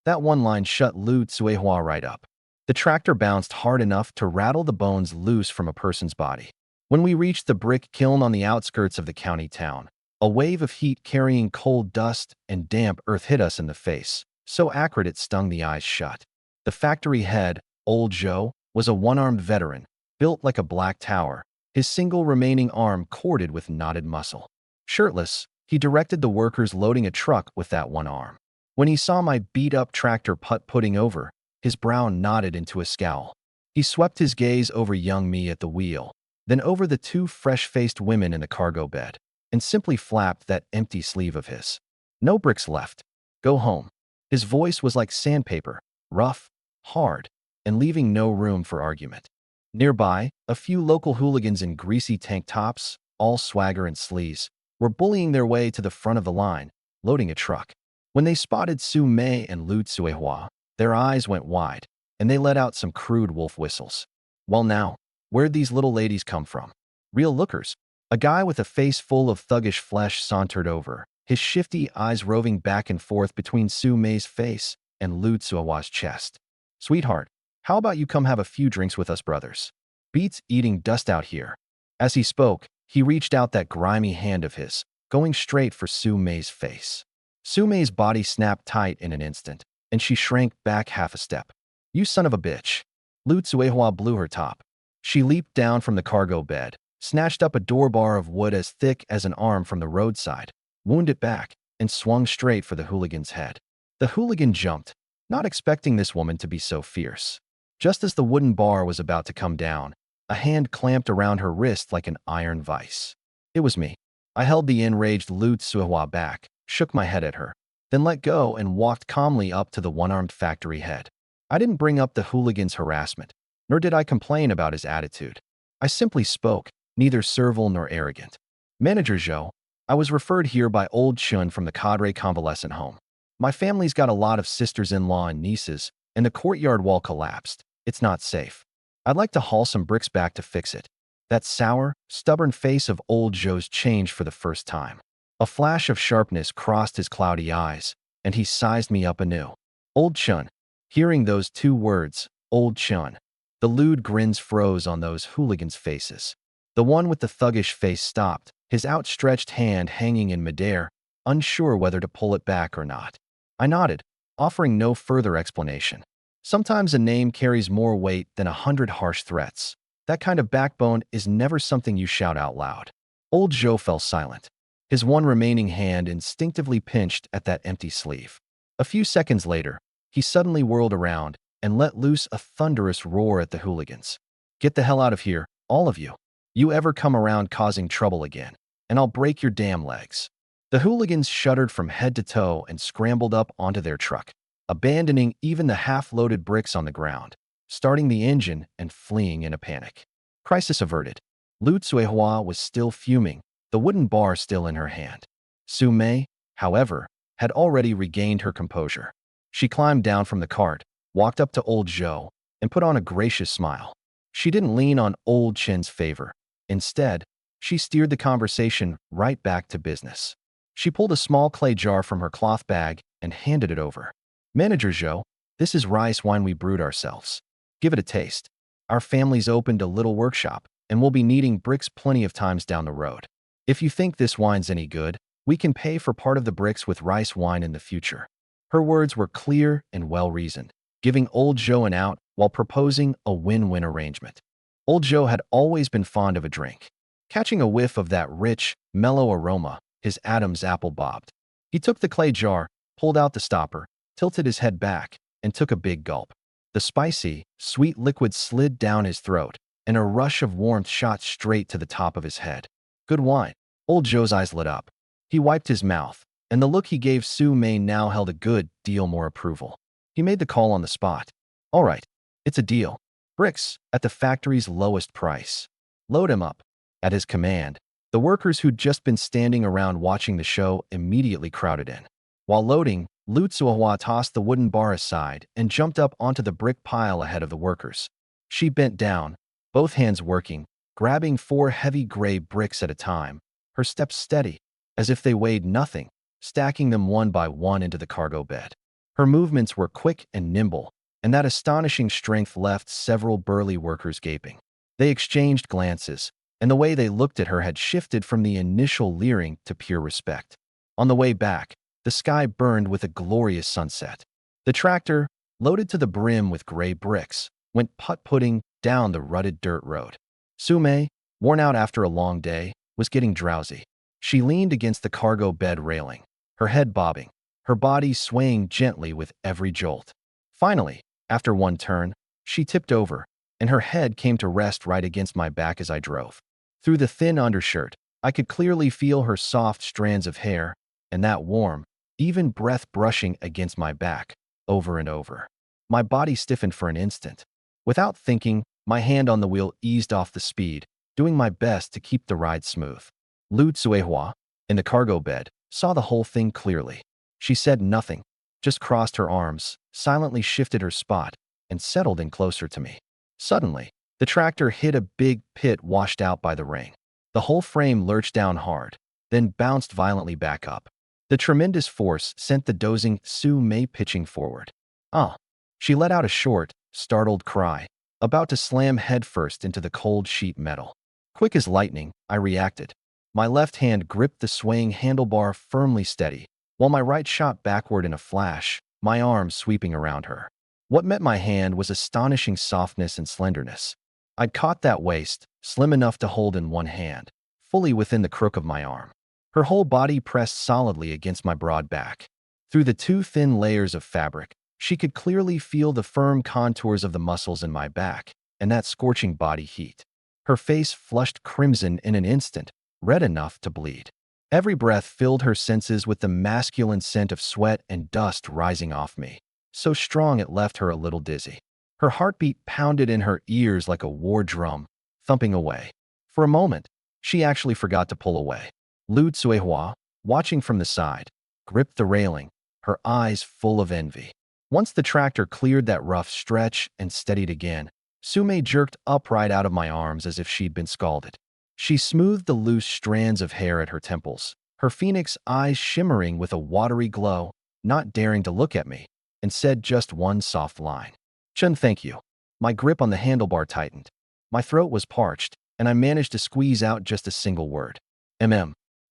That one line shut Lu Tsuehua right up. The tractor bounced hard enough to rattle the bones loose from a person's body. When we reached the brick kiln on the outskirts of the county town, a wave of heat carrying cold dust and damp earth hit us in the face, so acrid it stung the eyes shut. The factory head, Old Joe, was a one-armed veteran, built like a black tower, his single remaining arm corded with knotted muscle. Shirtless, he directed the workers loading a truck with that one arm. When he saw my beat-up tractor putt-putting over, his brow knotted into a scowl. He swept his gaze over young me at the wheel, then over the 2 fresh-faced women in the cargo bed, and simply flapped that empty sleeve of his. No bricks left. Go home. His voice was like sandpaper, rough, hard, and leaving no room for argument. Nearby, a few local hooligans in greasy tank tops, all swagger and sleaze, were bullying their way to the front of the line, loading a truck. When they spotted Su Mei and Lu Tsuehua, their eyes went wide, and they let out some crude wolf whistles. Well now, where'd these little ladies come from? Real lookers. A guy with a face full of thuggish flesh sauntered over, his shifty eyes roving back and forth between Su Mei's face and Lu Tsuehua's chest. Sweetheart, how about you come have a few drinks with us brothers? Beats eating dust out here. As he spoke, he reached out that grimy hand of his, going straight for Su Mei's face. Su Mei's body snapped tight in an instant, and she shrank back half a step. You son of a bitch. Lu Tsuehua blew her top. She leaped down from the cargo bed, snatched up a door bar of wood as thick as an arm from the roadside, wound it back, and swung straight for the hooligan's head. The hooligan jumped, not expecting this woman to be so fierce. Just as the wooden bar was about to come down, a hand clamped around her wrist like an iron vice. It was me. I held the enraged Lu Tsuehua back, shook my head at her, then let go and walked calmly up to the one-armed factory head. I didn't bring up the hooligan's harassment, nor did I complain about his attitude. I simply spoke, neither servile nor arrogant. Manager Zhou, I was referred here by old Chun from the cadre convalescent home. My family's got a lot of sisters-in-law and nieces, and the courtyard wall collapsed. It's not safe. I'd like to haul some bricks back to fix it. That sour, stubborn face of old Zhou's changed for the first time. A flash of sharpness crossed his cloudy eyes, and he sized me up anew. Old Chun. Hearing those 2 words, Old Chun. The lewd grins froze on those hooligans' faces. The one with the thuggish face stopped, his outstretched hand hanging in midair, unsure whether to pull it back or not. I nodded, offering no further explanation. Sometimes a name carries more weight than 100 harsh threats. That kind of backbone is never something you shout out loud. Old Joe fell silent. His one remaining hand instinctively pinched at that empty sleeve. A few seconds later, he suddenly whirled around and let loose a thunderous roar at the hooligans. "Get the hell out of here, all of you. You ever come around causing trouble again, and I'll break your damn legs." The hooligans shuddered from head to toe and scrambled up onto their truck, abandoning even the half-loaded bricks on the ground, starting the engine and fleeing in a panic. Crisis averted. Lu Tsuehua was still fuming, the wooden bar still in her hand. Su Mei, however, had already regained her composure. She climbed down from the cart, walked up to Old Zhou, and put on a gracious smile. She didn't lean on Old Chen's favor. Instead, she steered the conversation right back to business. She pulled a small clay jar from her cloth bag and handed it over. "Manager Zhou, this is rice wine we brewed ourselves. Give it a taste. Our family's opened a little workshop, and we'll be needing bricks plenty of times down the road. If you think this wine's any good, we can pay for part of the bricks with rice wine in the future." Her words were clear and well-reasoned, giving Old Zhou an out while proposing a win-win arrangement. Old Zhou had always been fond of a drink. Catching a whiff of that rich, mellow aroma, his Adam's apple bobbed. He took the clay jar, pulled out the stopper, tilted his head back, and took a big gulp. The spicy, sweet liquid slid down his throat, and a rush of warmth shot straight to the top of his head. "Good wine." Old Zhou's eyes lit up. He wiped his mouth, and the look he gave Su Mei now held a good deal more approval. He made the call on the spot. "All right, it's a deal. Bricks at the factory's lowest price. Load him up." At his command, the workers who'd just been standing around watching the show immediately crowded in. While loading, Lu Tsuehua tossed the wooden bar aside and jumped up onto the brick pile ahead of the workers. She bent down, both hands working, grabbing 4 heavy gray bricks at a time, her steps steady, as if they weighed nothing, stacking them one by one into the cargo bed. Her movements were quick and nimble, and that astonishing strength left several burly workers gaping. They exchanged glances, and the way they looked at her had shifted from the initial leering to pure respect. On the way back, the sky burned with a glorious sunset. The tractor, loaded to the brim with gray bricks, went putt-putting down the rutted dirt road. Su Mei, worn out after a long day, was getting drowsy. She leaned against the cargo bed railing, her head bobbing, her body swaying gently with every jolt. Finally, after one turn, she tipped over, and her head came to rest right against my back as I drove. Through the thin undershirt, I could clearly feel her soft strands of hair and that warm, even breath brushing against my back, over and over. My body stiffened for an instant. Without thinking, my hand on the wheel eased off the speed, doing my best to keep the ride smooth. Lu Tsuehua, in the cargo bed, saw the whole thing clearly. She said nothing, just crossed her arms, silently shifted her spot, and settled in closer to me. Suddenly, the tractor hit a big pit washed out by the rain. The whole frame lurched down hard, then bounced violently back up. The tremendous force sent the dozing Su Mei pitching forward. "Ah!" She let out a short, startled cry, about to slam headfirst into the cold sheet metal. Quick as lightning, I reacted. My left hand gripped the swaying handlebar firmly steady, while my right shot backward in a flash, my arms sweeping around her. What met my hand was astonishing softness and slenderness. I'd caught that waist, slim enough to hold in one hand, fully within the crook of my arm. Her whole body pressed solidly against my broad back. Through the 2 thin layers of fabric, she could clearly feel the firm contours of the muscles in my back and that scorching body heat. Her face flushed crimson in an instant, red enough to bleed. Every breath filled her senses with the masculine scent of sweat and dust rising off me, so strong it left her a little dizzy. Her heartbeat pounded in her ears like a war drum, thumping away. For a moment, she actually forgot to pull away. Lu Tsuehua, watching from the side, gripped the railing, her eyes full of envy. Once the tractor cleared that rough stretch and steadied again, Su Mei jerked upright out of my arms as if she'd been scalded. She smoothed the loose strands of hair at her temples, her phoenix eyes shimmering with a watery glow, not daring to look at me, and said just one soft line. "Chun, thank you." My grip on the handlebar tightened. My throat was parched, and I managed to squeeze out just a single word.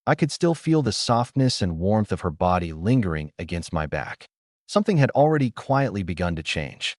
I could still feel the softness and warmth of her body lingering against my back. Something had already quietly begun to change.